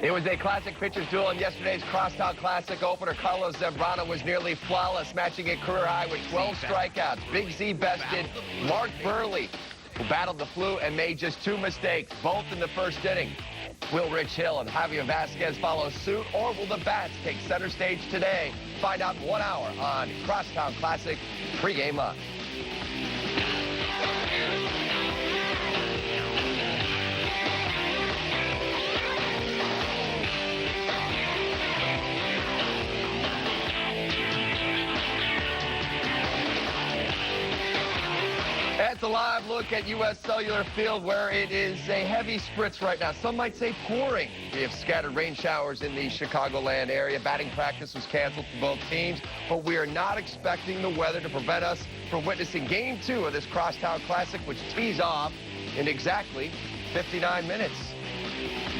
It was a classic pitcher's duel in yesterday's Crosstown Classic opener. Carlos Zambrano was nearly flawless, matching a career high with 12 strikeouts. Big Z bested Mark Burley, who battled the flu and made just 2 mistakes, both in the first inning. Will Rich Hill and Javier Vasquez follow suit, or will the Bats take center stage today? Find out in 1 hour on Crosstown Classic Pregame Live. That's a live look at U.S. Cellular Field, where it is a heavy spritz right now. Some might say pouring. We have scattered rain showers in the Chicagoland area. Batting practice was canceled for both teams, but we are not expecting the weather to prevent us from witnessing Game 2 of this Crosstown Classic, which tees off in exactly 59 minutes.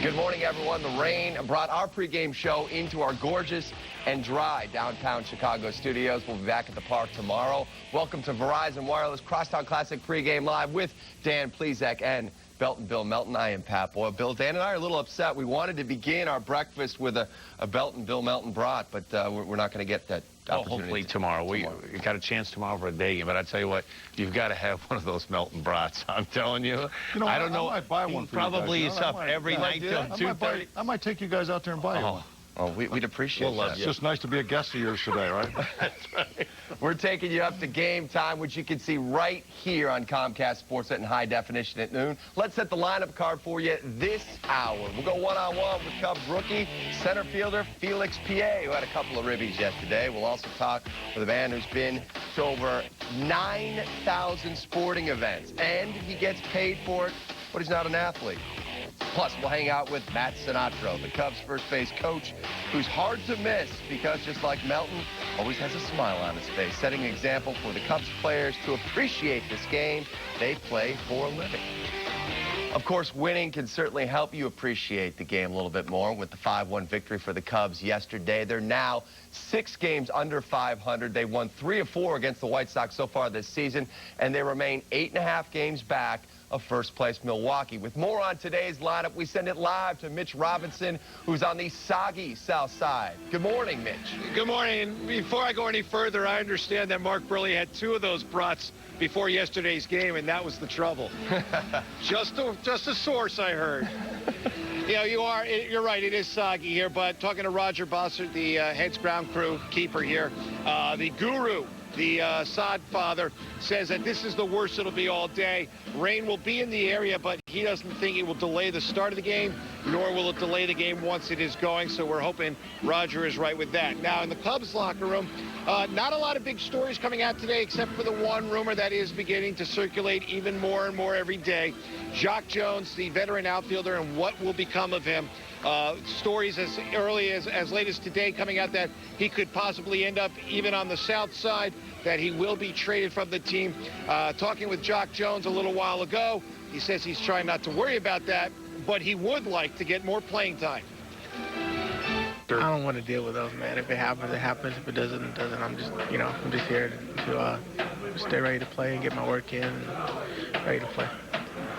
Good morning, everyone. The rain brought our pregame show into our gorgeous and dry downtown Chicago studios. We'll be back at the park tomorrow. Welcome to Verizon Wireless Crosstown Classic Pregame Live with Dan Plezak and Belton Bill Melton. I am Pat Boyle. Bill, Dan and I are a little upset. We wanted to begin our breakfast with a Belton Bill Melton brat, but we're not going to get that opportunity. Hopefully tomorrow. We got a chance tomorrow for a day game, but I tell you what, you've got to have one of those Melton brats. I'm telling you. I don't know. I might buy one for probably you guys. is up every night till 2:30. I might take you guys out there and buy one. Oh, we'd appreciate that. It's just nice to be a guest of yours today, right? That's right. We're taking you up to game time, which you can see right here on Comcast Sportsnet in high definition at noon. Let's set the lineup card for you this hour. We'll go one-on-one with Cubs rookie center fielder Felix Pie, who had a couple of ribbies yesterday. We'll also talk with a man who's been to over 9,000 sporting events, and he gets paid for it, but he's not an athlete. Plus, we'll hang out with Matt Sinatro, the Cubs first base coach, who's hard to miss because, just like Melton, always has a smile on his face, setting an example for the Cubs players to appreciate this game they play for a living. Of course, winning can certainly help you appreciate the game a little bit more. With the 5-1 victory for the Cubs yesterday, they're now 6 games under 500. They won 3 of 4 against the White Sox so far this season, and they remain 8.5 games back of first-place Milwaukee. With more on today's lineup, we send it live to Mitch Robinson, who's on the soggy south side. Good morning, Mitch. Good morning. And before I go any further, I understand that Mark Burley had 2 of those brats before yesterday's game, and that was the trouble. just a source, I heard. You know, you're right, it is soggy here, but talking to Roger Bossert, the heads ground crew keeper here, the guru, the sod father, says that this is the worst it'll be all day. Rain will be in the area, but he doesn't think it will delay the start of the game, nor will it delay the game once it is going, so we're hoping Roger is right with that. Now, in the Cubs locker room, not a lot of big stories coming out today, except for the one rumor that is beginning to circulate even more and more every day. Jock Jones, the veteran outfielder, and what will become of him. Stories as early as late as today coming out that he could possibly end up even on the south side, that he will be traded from the team. Talking with Jock Jones a little while ago, he says he's trying not to worry about that, but he would like to get more playing time. I don't want to deal with those, man. If it happens, it happens. If it doesn't, it doesn't. I'm just here to stay ready to play and get my work in and ready to play.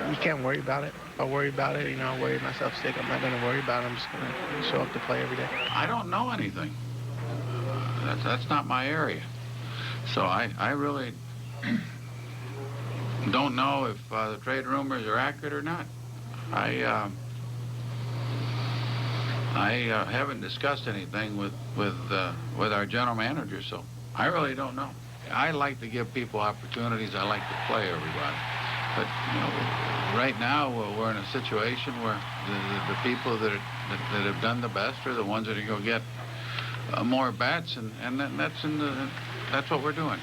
You can't worry about it. If I worry about it, I'll worry myself sick. I'm not going to worry about it. I'm just going to show up to play every day. I don't know anything. That's not my area. So I really don't know if the trade rumors are accurate or not. I haven't discussed anything with our general manager, so I really don't know. I like to give people opportunities. I like to play everybody. But, right now we're in a situation where the people that have done the best are the ones that are going to get more bats, and that's what we're doing.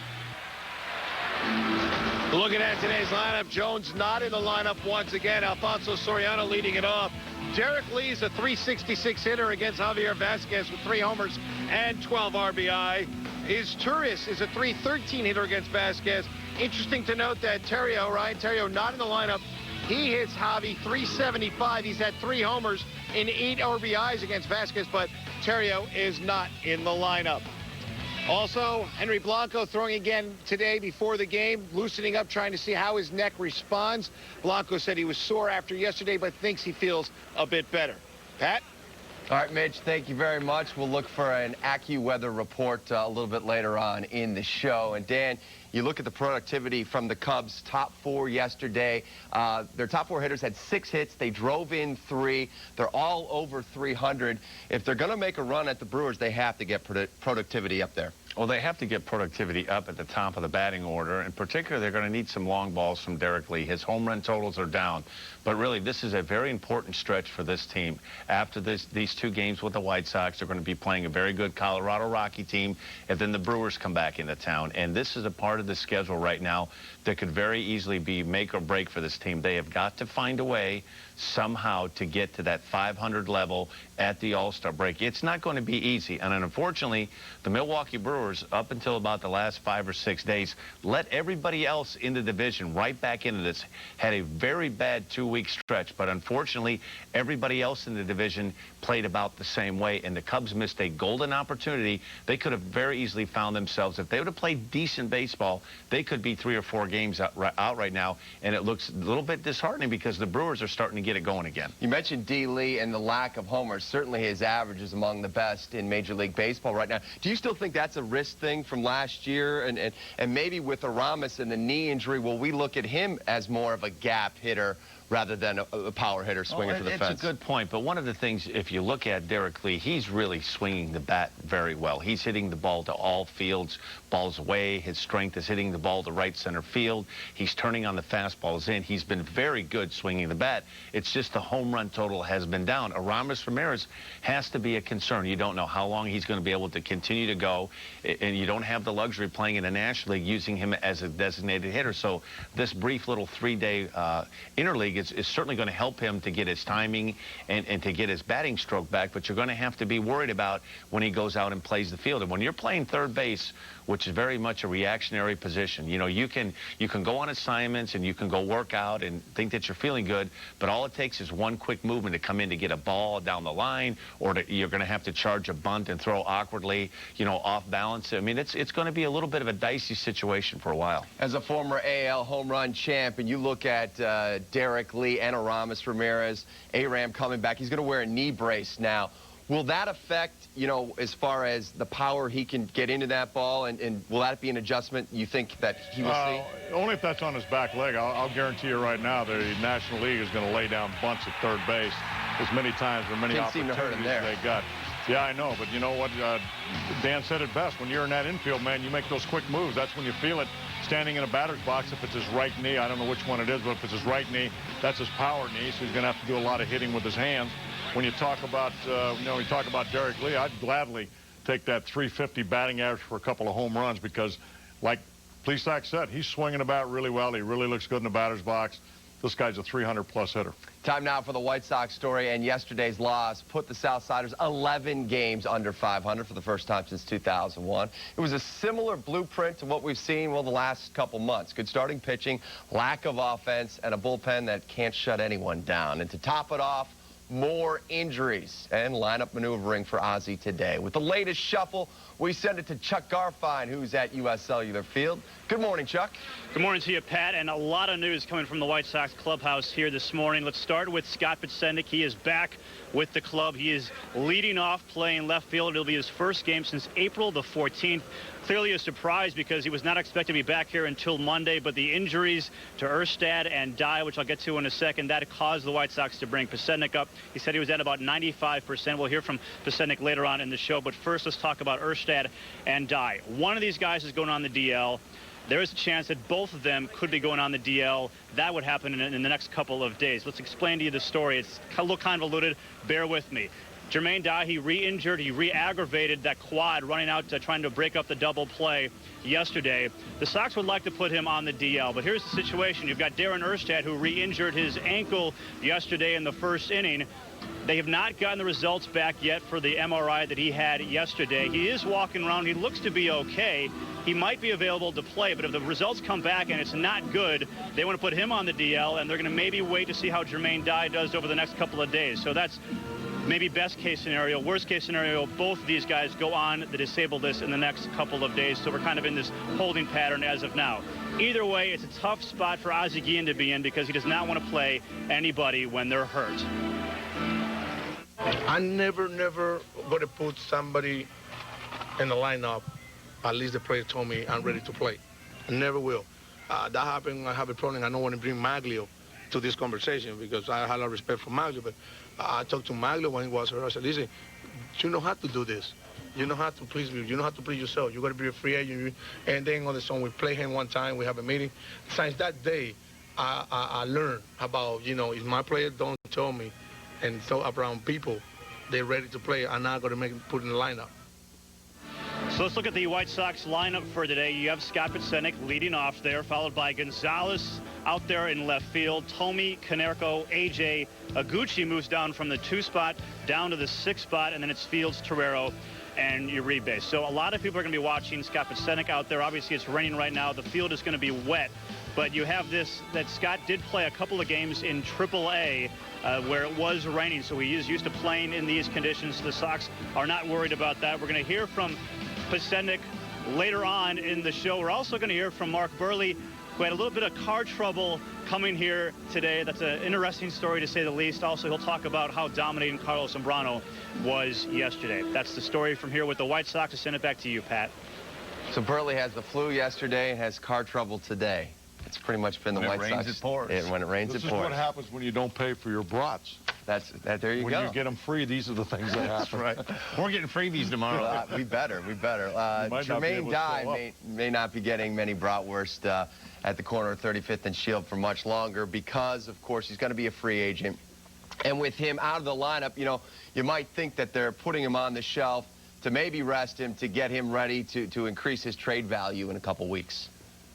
Looking at today's lineup, Jones not in the lineup once again. Alfonso Soriano leading it off. Derek Lee's a .366 hitter against Javier Vasquez with 3 homers and 12 RBI. Turris is a .313 hitter against Vasquez. Interesting to note that Ryan Theriot, not in the lineup. He hits Javi .375. He's had 3 homers and 8 RBIs against Vasquez, but Theriot is not in the lineup. Also, Henry Blanco throwing again today before the game, loosening up, trying to see how his neck responds. Blanco said he was sore after yesterday, but thinks he feels a bit better. Pat? All right, Mitch, thank you very much. We'll look for an AccuWeather report a little bit later on in the show. And Dan, you look at the productivity from the Cubs' top 4 yesterday. Their top 4 hitters had 6 hits. They drove in 3. They're all over 300. If they're going to make a run at the Brewers, they have to get productivity up there. Well, they have to get productivity up at the top of the batting order. In particular, they're going to need some long balls from Derek Lee. His home run totals are down. But really, this is a very important stretch for this team. After these 2 games with the White Sox, they're going to be playing a very good Colorado Rocky team, and then the Brewers come back into town. And this is a part of the schedule right now that could very easily be make or break for this team. They have got to find a way somehow to get to that 500 level at the All-Star break. It's not going to be easy. And unfortunately, the Milwaukee Brewers, up until about the last 5 or 6 days, let everybody else in the division right back into this. Had a very bad 2-week stretch, but unfortunately, everybody else in the division played about the same way, and the Cubs missed a golden opportunity. They could have very easily found themselves, if they would have played decent baseball, they could be 3 or 4 games out right now, and it looks a little bit disheartening because the Brewers are starting to get it going again. You mentioned D. Lee and the lack of homers. Certainly his average is among the best in Major League Baseball right now. Do you still think that's a risk thing from last year? And maybe with Aramis and the knee injury, will we look at him as more of a gap hitter rather than a power hitter swinging for the fence? It's a good point, but one of the things, if you look at Derek Lee, he's really swinging the bat very well. He's hitting the ball to all fields, balls away. His strength is hitting the ball to right center field. He's turning on the fastballs in. He's been very good swinging the bat. It's just the home run total has been down. Aramis Ramirez has to be a concern. You don't know how long he's going to be able to continue to go, and you don't have the luxury playing in the National League using him as a designated hitter. So this brief little 3-day interleague is certainly going to help him to get his timing and to get his batting stroke back, but you're going to have to be worried about when he goes out and plays the field. And when you're playing third base, which is very much a reactionary position, you know, you can go on assignments and you can go work out and think that you're feeling good, but all it takes is one quick movement to come in to get a ball down the line, or you're going to have to charge a bunt and throw awkwardly, you know, off balance. I mean, it's going to be a little bit of a dicey situation for a while. As a former AL home run champ, and you look at Derek Lee and Aramis Ramirez, Aram coming back, he's going to wear a knee brace now. Will that affect, you know, as far as the power he can get into that ball, and will that be an adjustment you think that he will see? Only if that's on his back leg. I'll guarantee you right now the National League is going to lay down bunts at third base as many times or many opportunities they got. Yeah, I know, but you know what? Dan said it best. When you're in that infield, man, you make those quick moves. That's when you feel it. Standing in a batter's box, if it's his right knee, I don't know which one it is, but if it's his right knee, that's his power knee, so he's going to have to do a lot of hitting with his hands. When you talk about, Derek Lee, I'd gladly take that 350 batting average for a couple of home runs because, like Plesac said, he's swinging the bat really well. He really looks good in the batter's box. This guy's a 300-plus hitter. Time now for the White Sox story, and yesterday's loss put the Southsiders 11 games under 500 for the first time since 2001. It was a similar blueprint to what we've seen, well, the last couple months. Good starting pitching, lack of offense, and a bullpen that can't shut anyone down. And to top it off, more injuries and lineup maneuvering for Ozzie today. With the latest shuffle, we send it to Chuck Garfien, who's at U.S. Cellular Field. Good morning, Chuck. Good morning to you, Pat, and a lot of news coming from the White Sox clubhouse here this morning. Let's start with Scott Podsednik. He is back with the club. He is leading off playing left field. It'll be his first game since April the 14th. Clearly a surprise because he was not expected to be back here until Monday, but the injuries to Erstad and Dye, which I'll get to in a second, that caused the White Sox to bring Podsednik up. He said he was at about 95%. We'll hear from Podsednik later on in the show, but first let's talk about Erstad and Dye. One of these guys is going on the DL. There is a chance that both of them could be going on the DL. That would happen in the next couple of days. Let's explain to you the story. It's a little convoluted. Bear with me. Jermaine Dye, he re-injured, he re-aggravated that quad running out trying to break up the double play yesterday. The Sox would like to put him on the DL, but here's the situation. You've got Darren Erstad, who re-injured his ankle yesterday in the first inning. They have not gotten the results back yet for the MRI that he had yesterday. He is walking around. He looks to be okay. He might be available to play, but if the results come back and it's not good, they want to put him on the DL, and they're going to maybe wait to see how Jermaine Dye does over the next couple of days. So that's maybe best case scenario. Worst case scenario, both of these guys go on the disabled list in the next couple of days. So we're kind of in this holding pattern as of now. Either way, it's a tough spot for Ozzie Guillen to be in because he does not want to play anybody when they're hurt. I never going to put somebody in the lineup. At least the player told me I'm ready to play. I never will. That happened. I have a problem. I don't want to bring Maglio to this conversation because I have a lot of respect for Maglio. But I talked to Maglio when he was here. I said, listen, you know how to do this. You know how to please me. You know how to please yourself. You got to be a free agent. And then on the song, we play him one time. We have a meeting. Since that day, I learned about, if my player don't tell me and so around people, they're ready to play, I'm not going to put in the lineup. So let's look at the White Sox lineup for today. You have Scott Podsednik leading off there, followed by Gonzalez out there in left field. Tommy, Konerko, AJ, Aguchi moves down from the 2 spot down to the 6 spot, and then it's Fields, Torero, and Uribe. So a lot of people are going to be watching Scott Podsednik out there. Obviously, it's raining right now. The field is going to be wet. But you have this, that Scott did play a couple of games in AAA where it was raining, so he is used to playing in these conditions. The Sox are not worried about that. We're going to hear from Podsednik later on in the show. We're also going to hear from Mark Buehrle, who had a little bit of car trouble coming here today. That's an interesting story, to say the least. Also, he'll talk about how dominating Carlos Zambrano was yesterday. That's the story from here with the White Sox. To send it back to you, Pat. So Buehrle has the flu yesterday and has car trouble today. It's pretty much been the White Sox. When it rains, it pours. And when it rains, it pours. This is what happens when you don't pay for your brats. There you go. When you get them free, these are the things that happen. That's right. We're getting freebies tomorrow. We better. Jermaine Dye may not be getting many bratwurst at the corner of 35th and Shield for much longer because, of course, he's going to be a free agent. And with him out of the lineup, you might think that they're putting him on the shelf to maybe rest him, to get him ready to increase his trade value in a couple weeks.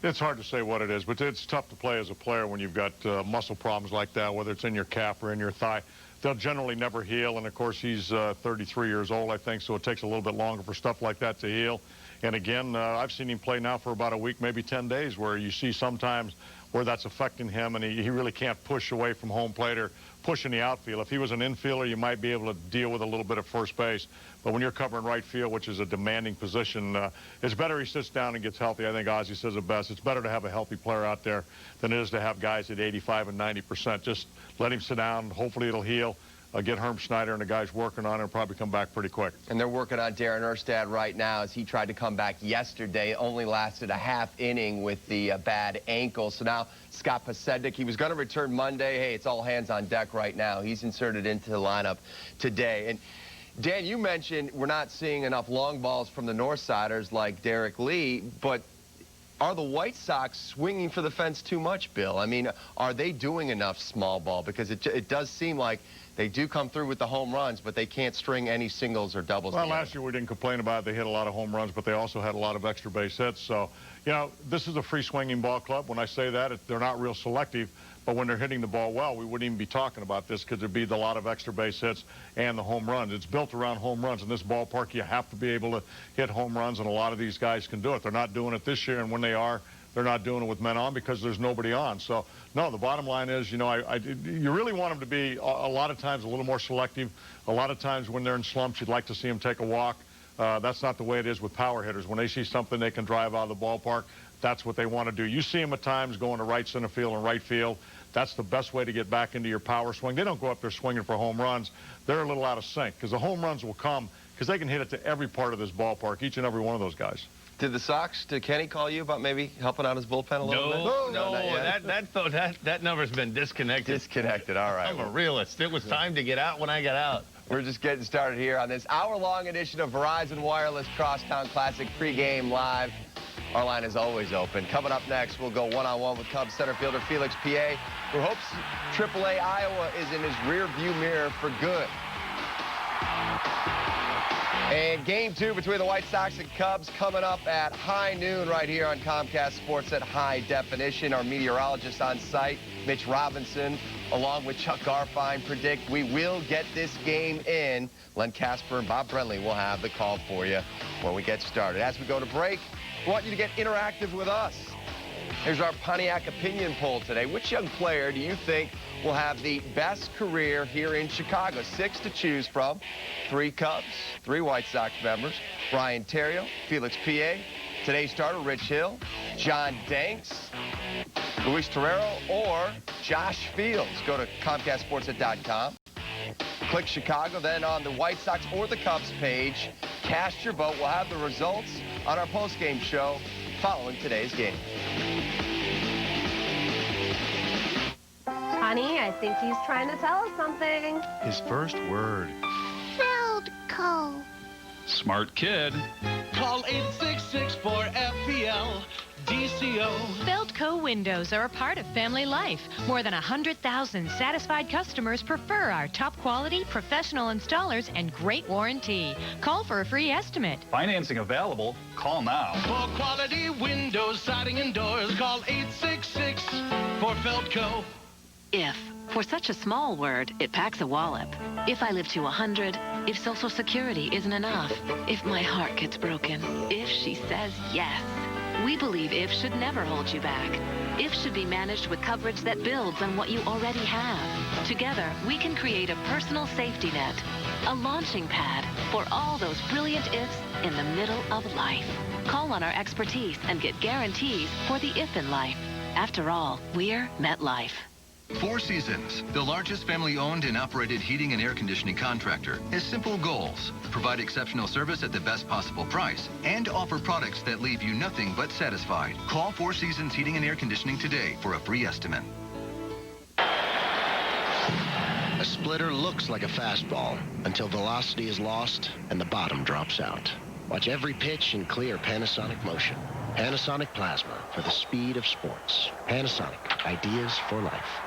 It's hard to say what it is, but it's tough to play as a player when you've got muscle problems like that, whether it's in your calf or in your thigh. They'll generally never heal, and of course he's 33 years old, I think, so it takes a little bit longer for stuff like that to heal. And again, I've seen him play now for about a week, maybe 10 days, where you see sometimes where that's affecting him, and he really can't push away from home plate or push in the outfield. If he was an infielder, you might be able to deal with a little bit of first base. But when you're covering right field, which is a demanding position, it's better he sits down and gets healthy. I think Ozzie says it best. It's better to have a healthy player out there than it is to have guys at 85 and 90%. Just let him sit down. Hopefully it'll heal. Get Herm Schneider and the guys working on it, and probably come back pretty quick. And they're working on Darren Erstad right now as he tried to come back yesterday. Only lasted a half inning with the bad ankle. So now Scott Podsednik, he was going to return Monday. Hey, it's all hands on deck right now. He's inserted into the lineup today. And Dan, you mentioned we're not seeing enough long balls from the Northsiders like Derek Lee, but are the White Sox swinging for the fence too much, Bill? I mean, are they doing enough small ball? Because it does seem like they do come through with the home runs, but they can't string any singles or doubles. Well, last year we didn't complain about it. They hit a lot of home runs, but they also had a lot of extra base hits. So, this is a free swinging ball club. When I say that, they're not real selective, but when they're hitting the ball well, we wouldn't even be talking about this because there'd be a lot of extra base hits and the home runs. It's built around home runs. In this ballpark, you have to be able to hit home runs, and a lot of these guys can do it. They're not doing it this year, and when they are, they're not doing it with men on because there's nobody on. So, no, the bottom line is, you really want them to be, a lot of times, a little more selective. A lot of times when they're in slumps, you'd like to see them take a walk. That's not the way it is with power hitters. When they see something they can drive out of the ballpark, that's what they want to do. You see them at times going to right center field and right field. That's the best way to get back into your power swing. They don't go up there swinging for home runs. They're a little out of sync because the home runs will come because they can hit it to every part of this ballpark, each and every one of those guys. Did Kenny call you about maybe helping out his bullpen a little bit? No, that number's been disconnected. Disconnected, all right. I'm a realist. It was time to get out when I got out. We're just getting started here on this hour-long edition of Verizon Wireless Crosstown Classic Pregame Live. Our line is always open. Coming up next, we'll go one-on-one with Cubs center fielder Felix Pie, who hopes AAA Iowa is in his rear-view mirror for good. And Game 2 between the White Sox and Cubs coming up at high noon right here on Comcast Sports at High Definition. Our meteorologist on site, Mitch Robinson, along with Chuck Garfine, predict we will get this game in. Len Casper and Bob Brenly will have the call for you when we get started. As we go to break, we want you to get interactive with us. Here's our Pontiac opinion poll today. Which young player do you think will have the best career here in Chicago? 6 to choose from. 3 Cubs, 3 White Sox members. Brian Terrio, Felix Pie, today's starter Rich Hill, John Danks, Luis Torero, or Josh Fields. Go to ComcastSportsNet.com. Click Chicago, then on the White Sox or the Cubs page. Cast your vote. We'll have the results on our postgame show following today's game. Honey, I think he's trying to tell us something. His first word. Feldco. Smart kid. Call 866-4FPL. DCO. Feldco windows are a part of family life. More than 100,000 satisfied customers prefer our top quality professional installers and great warranty. Call for a free estimate. Financing available. Call now. For quality windows, siding, and doors, call 866-4Feldco. If. For such a small word, it packs a wallop. If I live to 100, if Social Security isn't enough, if my heart gets broken, if she says yes. We believe IF should never hold you back. IF should be managed with coverage that builds on what you already have. Together, we can create a personal safety net, a launching pad for all those brilliant ifs in the middle of life. Call on our expertise and get guarantees for the if in life. After all, we're MetLife. Four Seasons, the largest family-owned and operated heating and air conditioning contractor, has simple goals: provide exceptional service at the best possible price and offer products that leave you nothing but satisfied. Call Four Seasons Heating and Air Conditioning today for a free estimate. A splitter looks like a fastball until velocity is lost and the bottom drops out. Watch every pitch in clear Panasonic Motion. Panasonic Plasma for the speed of sports. Panasonic, ideas for life.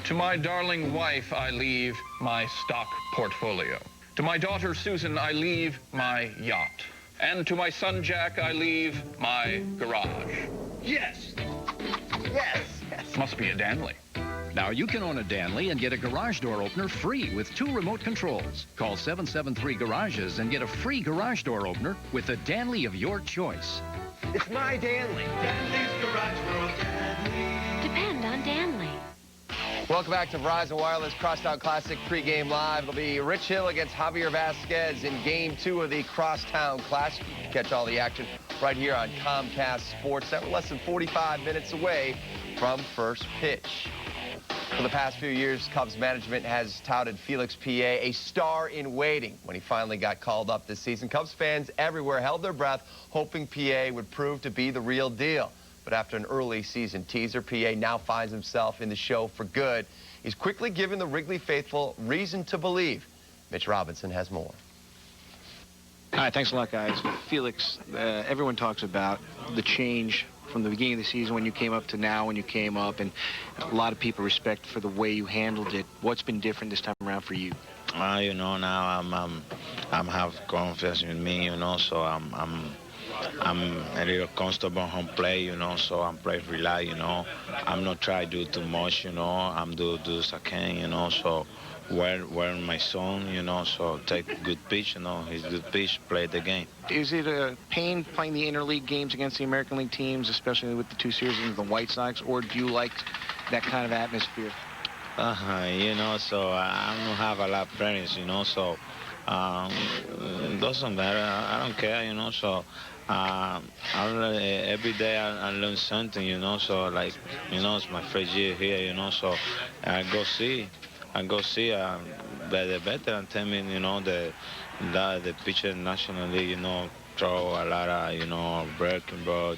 To my darling wife, I leave my stock portfolio. To my daughter, Susan, I leave my yacht. And to my son, Jack, I leave my garage. Yes. Yes. Must be a Danley. Now you can own a Danley and get a garage door opener free with 2 remote controls. Call 773-GARAGES and get a free garage door opener with a Danley of your choice. It's my Danley. Danley's Garage World. Depend on Danley. Welcome back to Verizon Wireless Crosstown Classic pregame live. It'll be Rich Hill against Javier Vasquez in Game 2 of the Crosstown Classic. You can catch all the action right here on Comcast Sports. We're less than 45 minutes away from first pitch. For the past few years, Cubs management has touted Felix Pie a star in waiting. When he finally got called up this season, Cubs fans everywhere held their breath, hoping Pie would prove to be the real deal. But after an early season teaser, Pie now finds himself in the show for good. He's quickly given the Wrigley faithful reason to believe. Mitch Robinson has more. All right, thanks a lot, guys. Felix, everyone talks about the change from the beginning of the season when you came up to now when you came up, and a lot of people respect for the way you handled it. What's been different this time around for you? You know, now I'm have confidence in me, you know, so I'm a little comfortable home play, you know, so I'm play relax, you know. I'm not try to do too much, you know. I'm do as I can, you know, so wear my son, you know, so take good pitch, you know. He's good pitch, play the game. Is it a pain playing the interleague games against the American League teams, especially with the 2 series against the White Sox, or do you like that kind of atmosphere? You know, so I don't have a lot of friends, you know, so it doesn't matter. I don't care, you know, so every day I learn something, you know, so like, you know, it's my first year here, you know, so I go see the veteran tell me, you know, the pitcher National League, you know, throw a lot of, you know, breaking ball,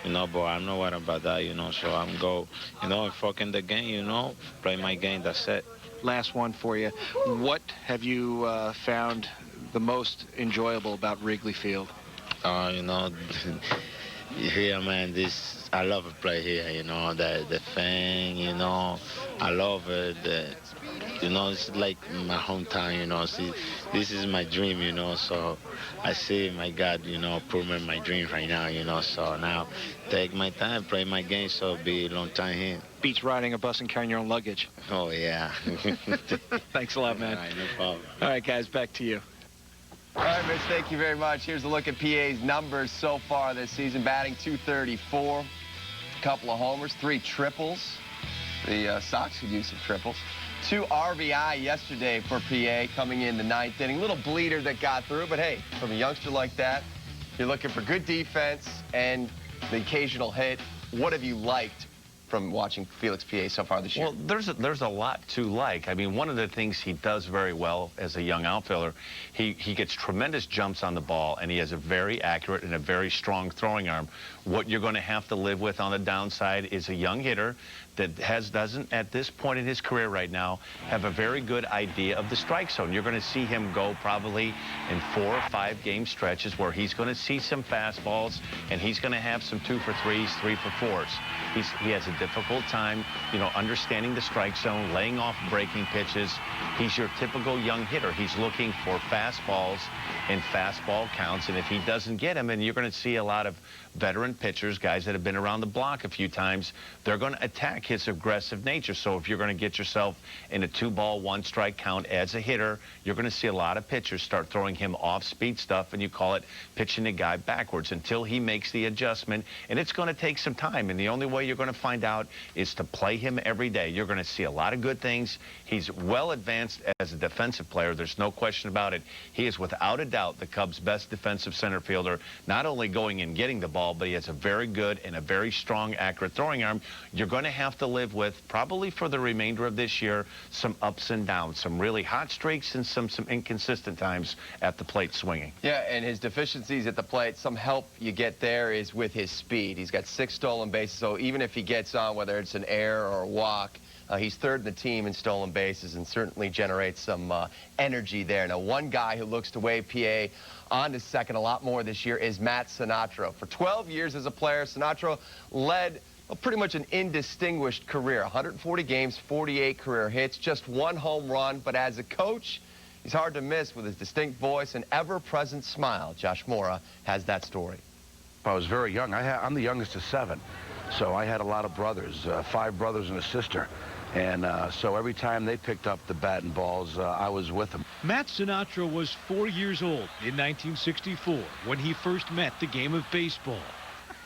you know, but I'm not worried about that, you know, so I'm go, you know, fucking the game, you know, play my game, that's it. Last one for you. What have you found the most enjoyable about Wrigley Field? You know, here, man, I love to play here, you know, the fan, you know, I love it. You know, it's like my hometown, you know. See, this is my dream, you know, so I see, my God, you know, improving my dream right now, you know, so now take my time, play my game, so be a long time here. Beats riding a bus and carrying your own luggage. Oh, yeah. Thanks a lot, man. All right, no problem. All right, guys, back to you. All right, Mitch, thank you very much. Here's a look at PA's numbers so far this season. Batting .234, a couple of homers, 3 triples. The Sox could use some triples. 2 RBI yesterday for PA coming in the 9th inning. A little bleeder that got through, but hey, from a youngster like that, you're looking for good defense and the occasional hit. What have you liked from watching Felix Pie so far this year? Well, there's a lot to like. I mean, one of the things he does very well as a young outfielder, he gets tremendous jumps on the ball, and he has a very accurate and a very strong throwing arm. What you're going to have to live with on the downside is a young hitter that doesn't, at this point in his career right now, have a very good idea of the strike zone. You're going to see him go probably in 4 or 5 game stretches where he's going to see some fastballs, and he's going to have some 2 for 3s, 3 for 4s. He has a difficult time, you know, understanding the strike zone, laying off breaking pitches. He's your typical young hitter. He's looking for fastballs and fastball counts, and if he doesn't get them, and you're going to see a lot of veteran pitchers, guys that have been around the block a few times, they're going to attack his aggressive nature. So if you're going to get yourself in a 2-ball, 1-strike count as a hitter, you're going to see a lot of pitchers start throwing him off-speed stuff, and you call it pitching the guy backwards until he makes the adjustment, and it's going to take some time, and the only way you're going to find out is to play him every day. You're going to see a lot of good things. He's well advanced as a defensive player. There's no question about it. He is without a doubt the Cubs' best defensive center fielder, not only going and getting the ball, but he has a very good and a very strong, accurate throwing arm. You're going to have to live with, probably for the remainder of this year, some ups and downs, some really hot streaks and some inconsistent times at the plate swinging. Yeah, and his deficiencies at the plate, some help you get there is with his speed. He's got 6 stolen bases, so even if he gets on, whether it's an error or a walk, he's 3rd in the team in stolen bases and certainly generates some energy there. Now, one guy who looks to wave PA on to second a lot more this year is Matt Sinatro. For 12 years as a player, Sinatro led pretty much an indistinguished career. 140 games, 48 career hits, just 1 home run. But as a coach, he's hard to miss with his distinct voice and ever-present smile. Josh Mora has that story. I was very young. I'm the youngest of 7. So I had a lot of brothers, 5 brothers and a sister. And so every time they picked up the bat and balls, I was with them. Matt Sinatro was 4 years old in 1964 when he first met the game of baseball.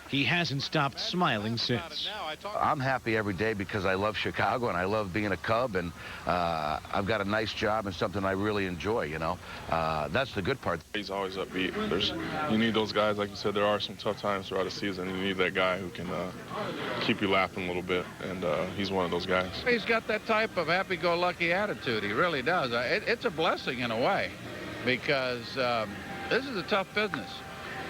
He hasn't stopped smiling since. I'm happy every day because I love Chicago and I love being a Cub, and I've got a nice job and something I really enjoy, you know. That's the good part. He's always upbeat. You need those guys, like you said, there are some tough times throughout the season. You need that guy who can keep you laughing a little bit, and he's one of those guys. He's got that type of happy-go-lucky attitude. He really does. It's a blessing in a way because this is a tough business.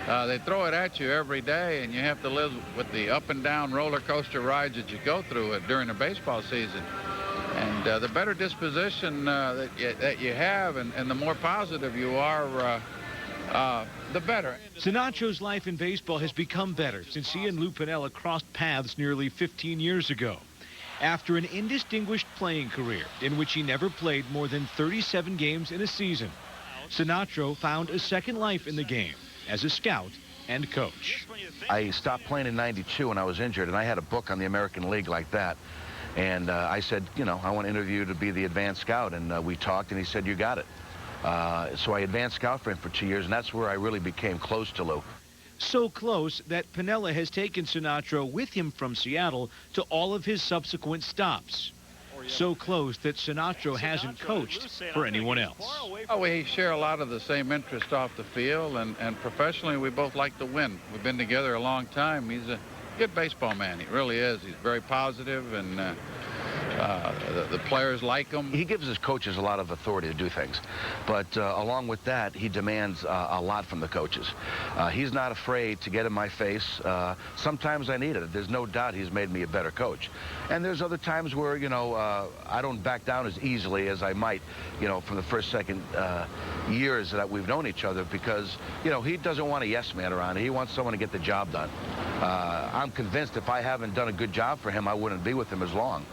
They throw it at you every day, and you have to live with the up and down roller coaster rides that you go through during the baseball season. And the better disposition that you have and the more positive you are, the better. Sinatro's life in baseball has become better since he and Lou Piniella crossed paths nearly 15 years ago. After an indistinguished playing career in which he never played more than 37 games in a season, Sinatro found a second life in the game as a scout and coach. I stopped playing in '92 when I was injured, and I had a book on the American League like that. And I said, you know, I want to interview to be the advanced scout. And we talked, and he said, you got it. So I advanced scout for him for 2 years, and that's where I really became close to Lou. So close that Piniella has taken Sinatro with him from Seattle to all of his subsequent stops. So close that Sinatro hasn't coached for anyone else. We share a lot of the same interest off the field, and professionally we both like to win. We've been together a long time. He's a good baseball man. He really is. He's very positive, and the players like him. He gives his coaches a lot of authority to do things, but along with that, he demands a lot from the coaches. He's not afraid to get in my face. Sometimes I need it. There's no doubt he's made me a better coach. And there's other times where, you know, I don't back down as easily as I might, you know, from the first, second years that we've known each other, because, you know, he doesn't want a yes man around. He wants someone to get the job done. I'm convinced if I haven't done a good job for him, I wouldn't be with him as long.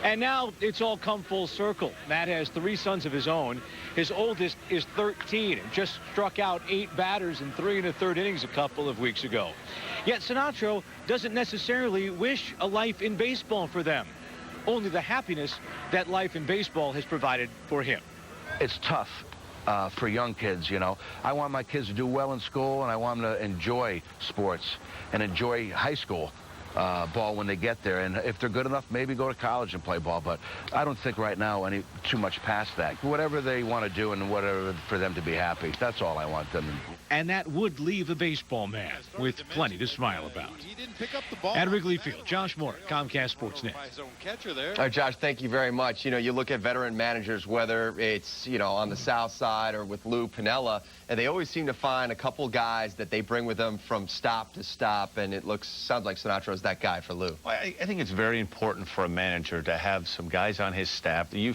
And now it's all come full circle. Matt has 3 sons of his own. His oldest is 13 and just struck out 8 batters in 3 1/3 innings a couple of weeks ago. Yet Sinatro doesn't necessarily wish a life in baseball for them, only the happiness that life in baseball has provided for him. It's tough for young kids, you know. I want my kids to do well in school, and I want them to enjoy sports and enjoy high school. ball when they get there. And if they're good enough, maybe go to college and play ball. But I don't think right now any too much past that. Whatever they want to do and whatever for them to be happy, that's all I want them to do. And that would leave the baseball man with plenty to smile about. At Wrigley Field, Josh Moore, Comcast Sportsnet. All right, Josh, thank you very much. You know, you look at veteran managers, whether it's, you know, on the south side or with Lou Piniella, and they always seem to find a couple guys that they bring with them from stop to stop, and it sounds like Sinatro is that guy for Lou. Well, I think it's very important for a manager to have some guys on his staff. You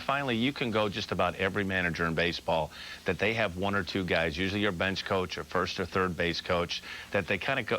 can go just about every manager in baseball that they have one or two guys, usually your bench coach or first or third base coach, that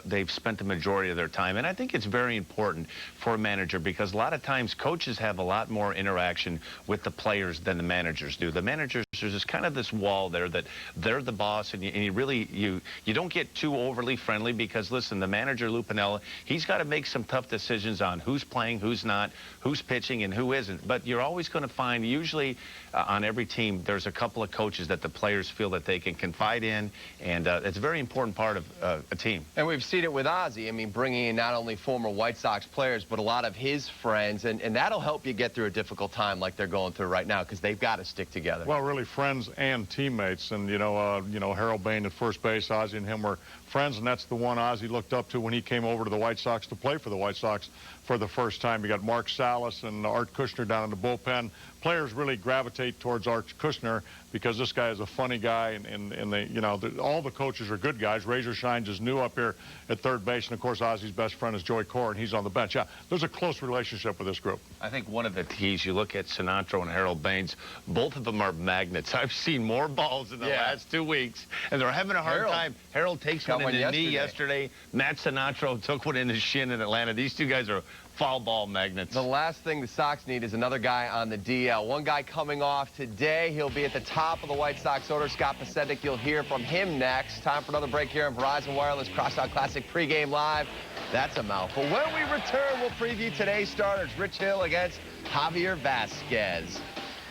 they've spent the majority of their time. And I think it's very important for a manager because a lot of times coaches have a lot more interaction with the players than the managers do. The managers, there's just kind of this wall there that they're the boss, and you don't get too overly friendly because, listen, the manager, Lou Piniella, he's got to make some tough decisions on who's playing, who's not, who's pitching, and who isn't. But you're always going to find, usually on every team, there's a couple of coaches that the players feel that they can confide in, and it's a very important part of a team. And we've seen it with Ozzie. I mean, bringing in not only former White Sox players, but a lot of his friends, and that'll help you get through a difficult time like they're going through right now because they've got to stick together. Well, really friends and teammates, and you know Harold Bain at first base, Ozzie and him were friends, and that's the one Ozzie looked up to when he came over to the White Sox to play for the White Sox for the first time. You got Mark Salas and Art Kushner down in the bullpen. Players really gravitate towards Art Kushner because this guy is a funny guy, and they, you know, all the coaches are good guys. Razor Shines is new up here at third base, and of course Ozzie's best friend is Joey Cora, and he's on the bench. Yeah, there's a close relationship with this group. I think one of the keys, you look at Sinatro and Harold Baines, both of them are magnets. I've seen more balls in the last 2 weeks, and they're having a hard time. Harold takes one in the knee yesterday. Matt Sinatro took one in his shin in Atlanta. These two guys are foul ball magnets. The last thing the Sox need is another guy on the DL. One guy coming off today. He'll be at the top of the White Sox order. Scott Pacendic, you'll hear from him next. Time for another break here on Verizon Wireless Crossout Classic pregame live. That's a mouthful. When we return, we'll preview today's starters. Rich Hill against Javier Vasquez.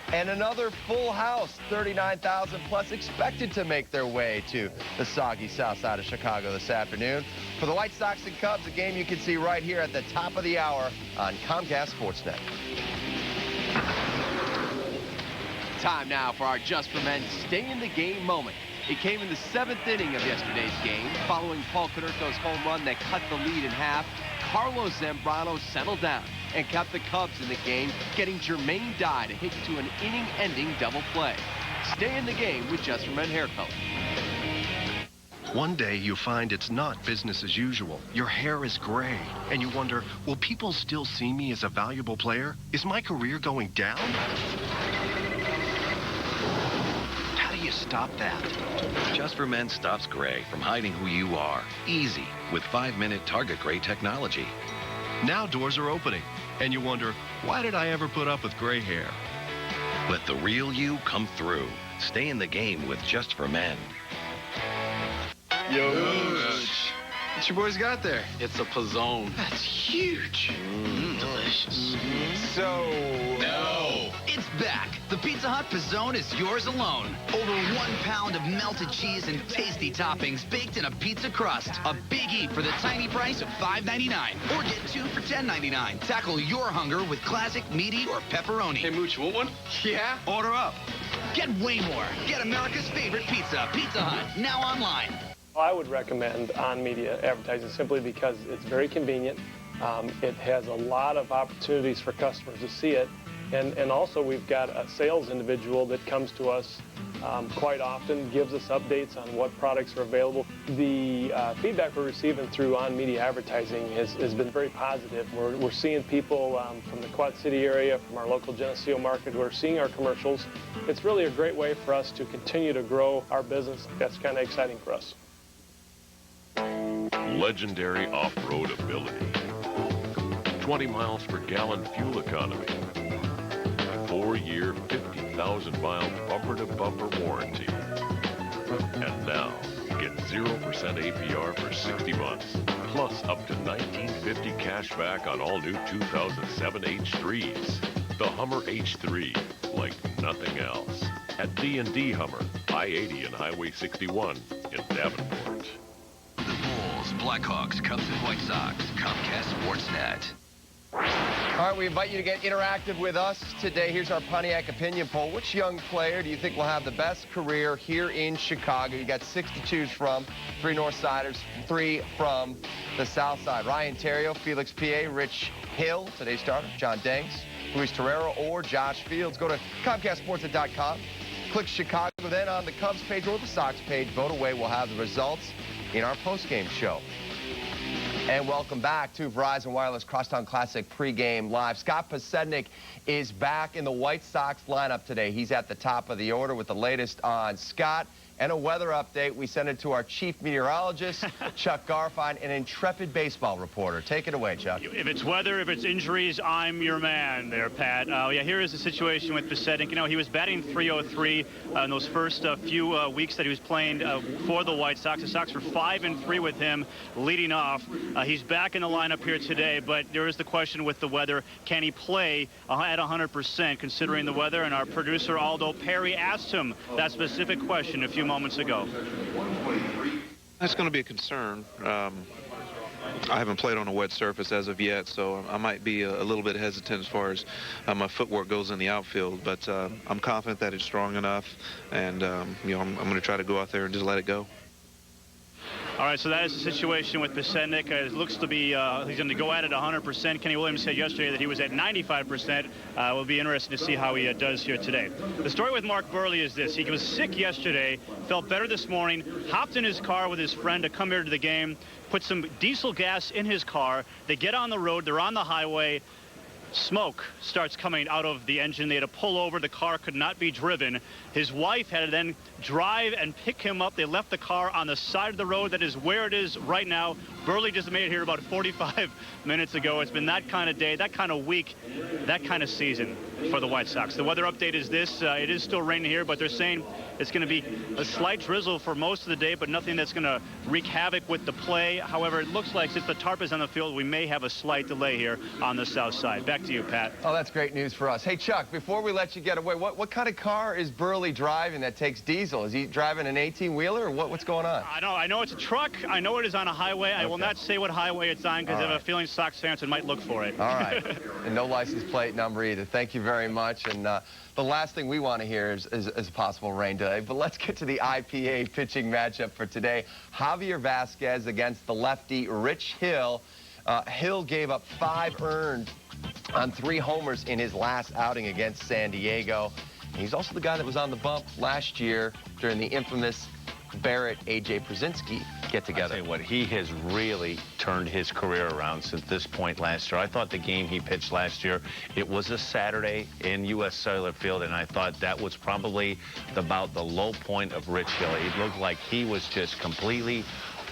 And another full house, 39,000 plus, expected to make their way to the soggy south side of Chicago this afternoon. For the White Sox and Cubs, a game you can see right here at the top of the hour on Comcast Sportsnet. Time now for our Just for Men Stay in the Game moment. It came in the 7th inning of yesterday's game. Following Paul Konerko's home run that cut the lead in half, Carlos Zambrano settled down and kept the Cubs in the game, getting Jermaine Dye to hit to an inning-ending double play. Stay in the game with Just for Men hair color. One day you find it's not business as usual. Your hair is gray, and you wonder, will people still see me as a valuable player? Is my career going down? How do you stop that? Just for Men stops gray from hiding who you are. Easy, with 5-minute target gray technology. Now doors are opening, and you wonder, why did I ever put up with gray hair? Let the real you come through. Stay in the game with Just for Men. What your boys got there? It's a Pizzone. That's huge. Delicious. So... No. It's back. The Pizza Hut Pizzone is yours alone. Over 1 pound of melted cheese and tasty toppings baked in a pizza crust. A big eat for the tiny price of $5.99. Or get 2 for $10.99. Tackle your hunger with classic, meaty, or pepperoni. Hey, Mooch, you want one? Yeah? Order up. Get way more. Get America's favorite pizza, Pizza Hut, now online. I would recommend on-media advertising simply because it's very convenient. It has a lot of opportunities for customers to see it. And also we've got a sales individual that comes to us quite often, gives us updates on what products are available. The feedback we're receiving through on-media advertising has been very positive. We're seeing people from the Quad City area, from our local Geneseo market, who are seeing our commercials. It's really a great way for us to continue to grow our business. That's kind of exciting for us. Legendary off-road ability. 20 miles per gallon fuel economy. 4-year, 50,000-mile bumper-to-bumper warranty. And now, get 0% APR for 60 months, plus up to $19.50 cash back on all new 2007 H3s. The Hummer H3, like nothing else. At D&D Hummer, I-80 and Highway 61 in Davenport. The Bulls Blackhawks, Cubs, and White Sox. Comcast Sportsnet. All right, we invite you to get interactive with us today. Here's our Pontiac opinion poll. Which young player do you think will have the best career here in Chicago? You got 6 to choose from. 3 North Siders, 3 from the South Side. Ryan Theriot, Felix Pie, Rich Hill, today's starter, John Danks, Luis Torreira, or Josh Fields. Go to ComcastSports.com. Click Chicago, then on the Cubs page or the Sox page. Vote away. We'll have the results in our postgame show. And welcome back to Verizon Wireless Crosstown Classic pregame live. Scott Pasednik is back in the White Sox lineup today. He's at the top of the order with the latest on Scott. And a weather update. We send it to our chief meteorologist, Chuck Garfien, an intrepid baseball reporter. Take it away, Chuck. If it's weather, if it's injuries, I'm your man there, Pat. Yeah, here is the situation with Pasednik. You know, he was batting .303 in those first few weeks that he was playing for the White Sox. The Sox were 5-3 with him leading off. He's back in the lineup here today, but there is the question with the weather. Can he play at 100% considering the weather? And our producer, Aldo Perry, asked him that specific question a few moments ago. That's going to be a concern. I haven't played on a wet surface as of yet, so I might be a little bit hesitant as far as my footwork goes in the outfield, but I'm confident that it's strong enough, and you know, I'm going to try to go out there and just let it go. All right, so that is the situation with Pasednik. It looks to be he's going to go at it 100%. Kenny Williams said yesterday that he was at 95%. Will be interesting to see how he does here today. The story with Mark Burley is this. He was sick yesterday, felt better this morning, hopped in his car with his friend to come here to the game, put some diesel gas in his car. They get on the road. They're on the highway. Smoke starts coming out of the engine. They had to pull over. The car could not be driven. His wife had to then drive and pick him up. They left the car on the side of the road. That is where it is right now. Burley just made it here about 45 minutes ago. It's been that kind of day, that kind of week, that kind of season for the White Sox. The weather update is this. It is still raining here, but they're saying it's going to be a slight drizzle for most of the day, but nothing that's going to wreak havoc with the play. However, it looks like since the tarp is on the field, we may have a slight delay here on the south side. Back to you, Pat. Oh, that's great news for us. Hey, Chuck, before we let you get away, what kind of car is Burley driving that takes diesel? Is he driving an 18-wheeler or what's going on? I know it's a truck. I know it is on a highway. I will not say what highway it's on because I have a feeling Sox fans might look for it. All right. And no license plate number either. Thank you very much. And the last thing we want to hear is a possible rain delay. But let's get to the IPA pitching matchup for today. Javier Vasquez against the lefty Rich Hill. Hill gave up 5 earned on 3 homers in his last outing against San Diego. He's also the guy that was on the bump last year during the infamous Barrett-A.J. Przinsky get-together. I'll tell you what, he has really turned his career around since this point last year. I thought the game he pitched last year, it was a Saturday in U.S. Cellular Field, and I thought that was probably about the low point of Rich Hill. It looked like he was just completely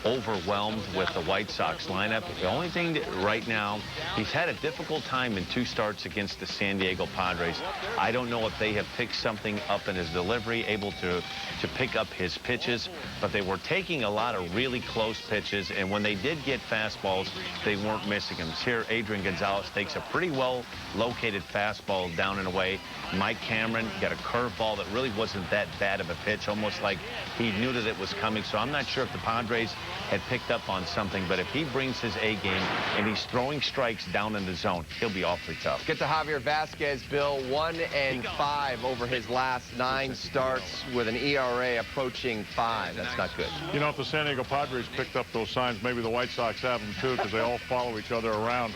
overwhelmed with the White Sox lineup. The only thing that right now, he's had a difficult time in 2 starts against the San Diego Padres. I don't know if they have picked something up in his delivery, able to pick up his pitches, but they were taking a lot of really close pitches, and when they did get fastballs, they weren't missing them. Here, Adrian Gonzalez takes a pretty well-located fastball down and away. Mike Cameron got a curveball that really wasn't that bad of a pitch, almost like he knew that it was coming, so I'm not sure if the Padres had picked up on something, but if he brings his A game and he's throwing strikes down in the zone, he'll be awfully tough. Get to Javier Vasquez, Bill, 1-5 over his last 9 starts with an ERA approaching 5. That's not good. You know, if the San Diego Padres picked up those signs, maybe the White Sox have them too, because they all follow each other around.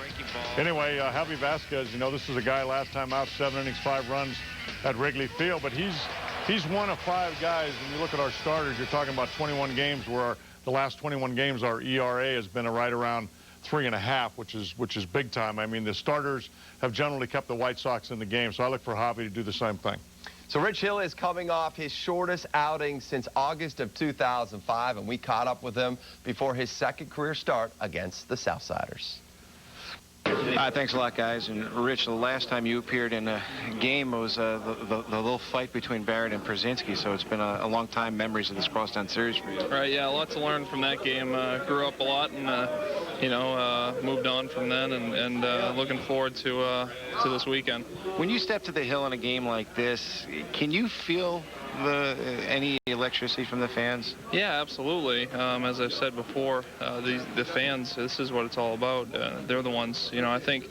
Anyway, Javi Vasquez, you know, this is a guy last time out, 7 innings, 5 runs at Wrigley Field, but he's one of 5 guys. When you look at our starters, you're talking about 21 games where the last 21 games, our ERA has been right around 3.5, which is big time. I mean, the starters have generally kept the White Sox in the game, so I look for Javi to do the same thing. So Rich Hill is coming off his shortest outing since August of 2005, and we caught up with him before his 2nd career start against the Southsiders. Thanks a lot, guys. And Rich, the last time you appeared in a game was the little fight between Barrett and Przinsky, so it's been a long time memories of this crosstown series for you. Right, yeah, a lot to learn from that game. Grew up a lot and moved on from then and looking forward to this weekend. When you step to the hill in a game like this, can you feel any electricity from the fans? Yeah, absolutely. As I've said before, the fans, this is what it's all about. They're the ones, I think,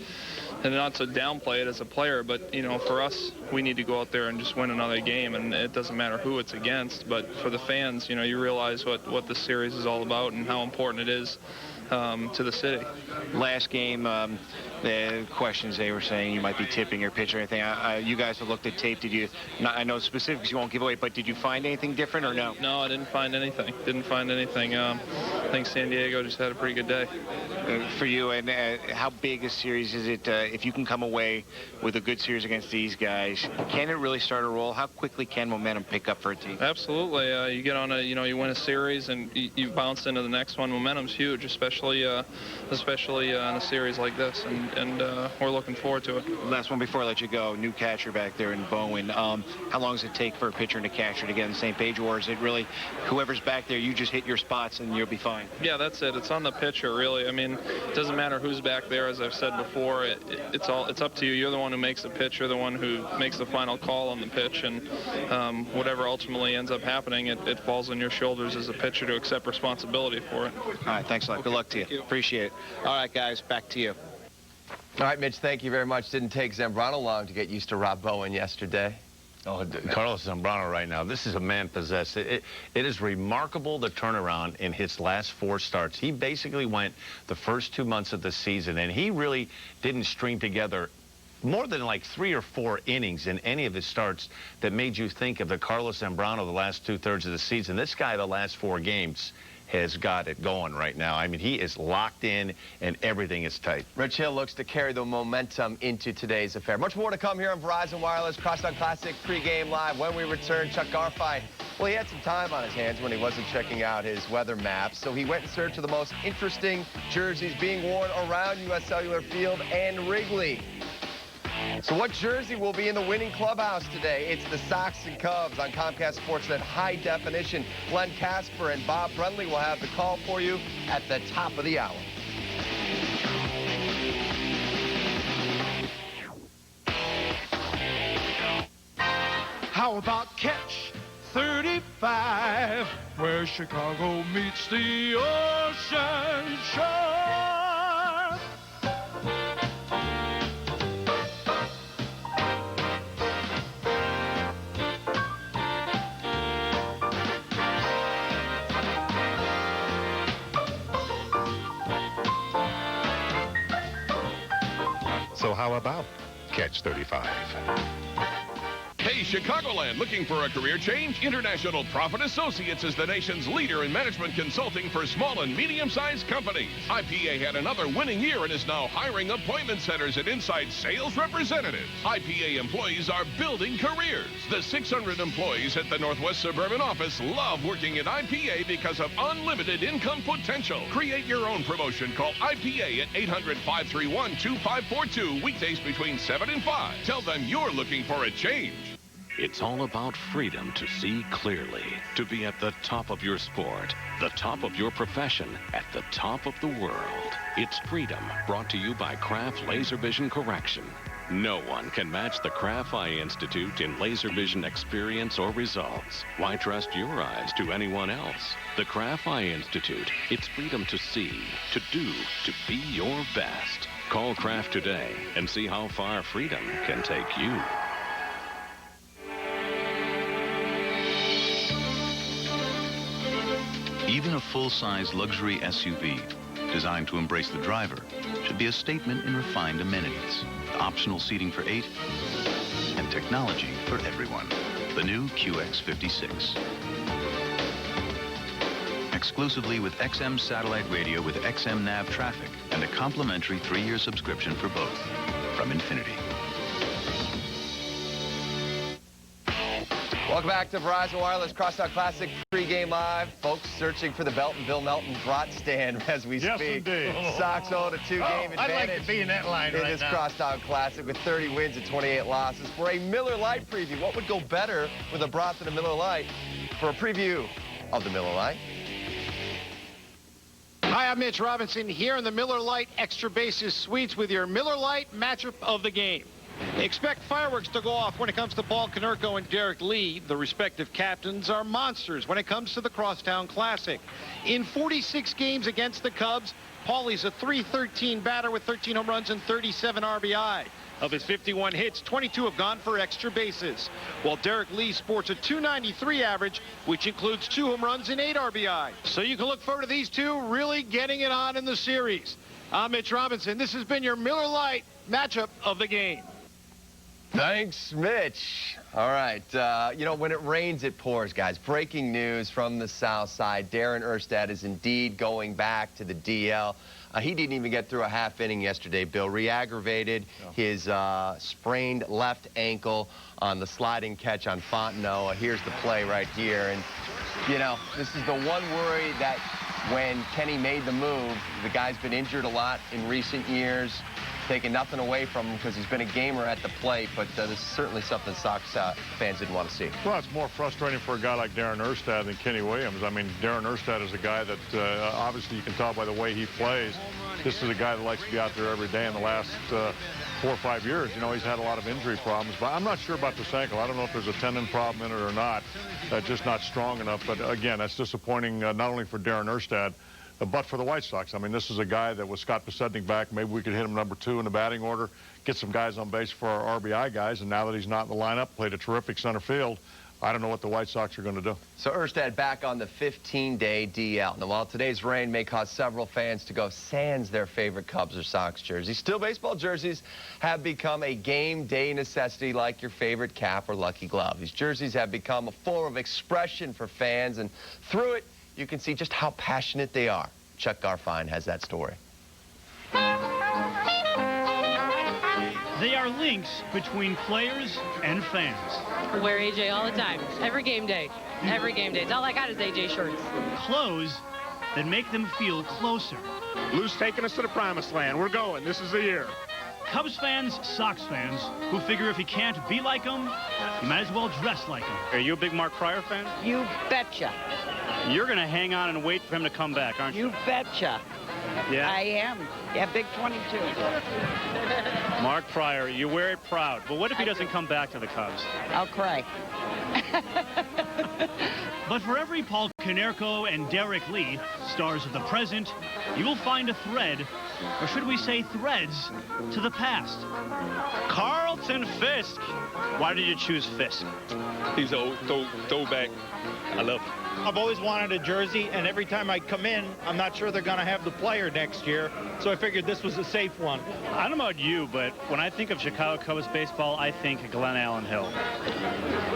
and not to downplay it as a player, but, for us, we need to go out there and just win another game, and it doesn't matter who it's against. But for the fans, you realize what this series is all about and how important it is to the city. Last game, the questions they were saying you might be tipping your pitch or anything. You guys have looked at tape. Did you? I know specifics you won't give away, but did you find anything different or no? No, I didn't find anything. I think San Diego just had a pretty good day. For you, and how big a series is it? If you can come away with a good series against these guys, can it really start a roll? How quickly can momentum pick up for a team? Absolutely. You get on you win a series and you bounce into the next one. Momentum's huge, especially in a series like this, and we're looking forward to it. Last one before I let you go. New catcher back there in Bowen. How long does it take for a pitcher and a catcher to get on the same page, or is it really whoever's back there, you just hit your spots and you'll be fine? Yeah, that's it. It's on the pitcher, really. I mean, it doesn't matter who's back there, as I've said before. It's up to you. You're the one who makes the pitch. You're the one who makes the final call on the pitch, and whatever ultimately ends up happening, it falls on your shoulders as a pitcher to accept responsibility for it. All right, thanks a lot. Good luck to you. Appreciate it. All right, guys, back to you. All right, Mitch, thank you very much. Didn't take Zambrano long to get used to Rob Bowen yesterday. Oh, Carlos Zambrano right now, this is a man possessed. It is remarkable the turnaround in his last 4 starts. He basically went the first 2 months of the season, and he really didn't string together more than like 3 or 4 innings in any of his starts that made you think of the Carlos Zambrano the last 2/3 of the season. This guy, the last 4 games, has got it going right now. I mean, he is locked in, and everything is tight. Rich Hill looks to carry the momentum into today's affair. Much more to come here on Verizon Wireless Crosstown Classic pregame live. When we return, Chuck Garfien. Well, he had some time on his hands when he wasn't checking out his weather maps, so he went in search of the most interesting jerseys being worn around U.S. Cellular Field and Wrigley. So what jersey will be in the winning clubhouse today? It's the Sox and Cubs on Comcast Sportsnet High Definition. Glenn Casper and Bob Brenly will have the call for you at the top of the hour. How about catch 35, where Chicago meets the ocean shore? So how about Catch 35? Hey, Chicagoland, looking for a career change? International Profit Associates is the nation's leader in management consulting for small and medium-sized companies. IPA had another winning year and is now hiring appointment setters and inside sales representatives. IPA employees are building careers. The 600 employees at the Northwest Suburban office love working at IPA because of unlimited income potential. Create your own promotion. Call IPA at 800-531-2542, weekdays between 7 and 5. Tell them you're looking for a change. It's all about freedom to see clearly, to be at the top of your sport, the top of your profession, at the top of the world. It's freedom, brought to you by Kraft Laser Vision Correction. No one can match the Kraft Eye Institute in laser vision experience or results. Why trust your eyes to anyone else? The Kraft Eye Institute. It's freedom to see, to do, to be your best. Call Kraft today and see how far freedom can take you. Even a full-size luxury SUV designed to embrace the driver should be a statement in refined amenities, optional seating for 8, and technology for everyone. The new QX56. Exclusively with XM satellite radio with XM nav traffic and a complimentary 3-year subscription for both from Infinity. Welcome back to Verizon Wireless Crosstown Classic pregame live. Folks searching for the Bill Melton brat stand as we speak. Indeed. Sox hold a 2-game advantage. I'd like to be in that line right this now. Crosstown Classic with 30 wins and 28 losses. For a Miller Lite preview, what would go better with a brat than a Miller Lite? For a preview of the Miller Lite. Hi, I'm Mitch Robinson here in the Miller Lite Extra Bases Suites with your Miller Lite matchup of the game. Expect fireworks to go off when it comes to Paul Konerko and Derek Lee. The respective captains are monsters when it comes to the Crosstown Classic. In 46 games against the Cubs, Paulie's a .313 batter with 13 home runs and 37 RBI. Of his 51 hits, 22 have gone for extra bases, while Derek Lee sports a .293 average, which includes 2 home runs and 8 RBI. So you can look forward to these two really getting it on in the series. I'm Mitch Robinson. This has been your Miller Lite matchup of the game. Thanks, Mitch. All right, you know, when it rains, it pours, guys. Breaking news from the South Side. Darren Erstad is indeed going back to the DL. He didn't even get through a half inning yesterday, Bill. Re-aggravated his sprained left ankle on the sliding catch on Fontenot. Here's the play right here. And, you know, this is the one worry that when Kenny made the move, the guy's been injured a lot in recent years. Taking nothing away from him because he's been a gamer at the plate, but this is certainly something Sox fans didn't want to see. Well, it's more frustrating for a guy like Darren Erstad than Kenny Williams. I mean, Darren Erstad is a guy that obviously you can tell by the way he plays. This is a guy that likes to be out there every day. In the last 4 or 5 years, you know, he's had a lot of injury problems, but I'm not sure about this ankle. I don't know if there's a tendon problem in it or not. Just not strong enough. But again, that's disappointing not only for Darren Erstad, but for the White Sox. I mean, this is a guy that with Scott Podsednik back, maybe we could hit him number 2 in the batting order, get some guys on base for our RBI guys, and now that he's not in the lineup, played a terrific center field, I don't know what the White Sox are going to do. So Erstad back on the 15-day DL. Now, while today's rain may cause several fans to go sans their favorite Cubs or Sox jerseys, still baseball jerseys have become a game day necessity like your favorite cap or lucky glove. These jerseys have become a form of expression for fans, and through it, you can see just how passionate they are. Chuck Garfien has that story. They are links between players and fans. I wear AJ all the time, every game day. Every game day. It's all I got is AJ shirts. Clothes that make them feel closer. Lou's taking us to the promised land. We're going. This is the year. Cubs fans, Sox fans, who figure if you can't be like him, you might as well dress like him. Are you a big Mark Pryor fan? You betcha. You're going to hang on and wait for him to come back, aren't you? You betcha. Yeah? I am. Yeah, big 22. Mark Pryor, you wear it proud. But what if he doesn't come back to the Cubs? I'll cry. But for every Paul Konerko and Derek Lee, stars of the present, you will find a thread, or should we say threads, to the past. Carlton Fisk. Why did you choose Fisk? He's an old throwback. I love him. I've always wanted a jersey, and every time I come in, I'm not sure they're going to have the player next year, so I figured this was a safe one. I don't know about you, but when I think of Chicago Cubs baseball, I think Glenn Allen Hill.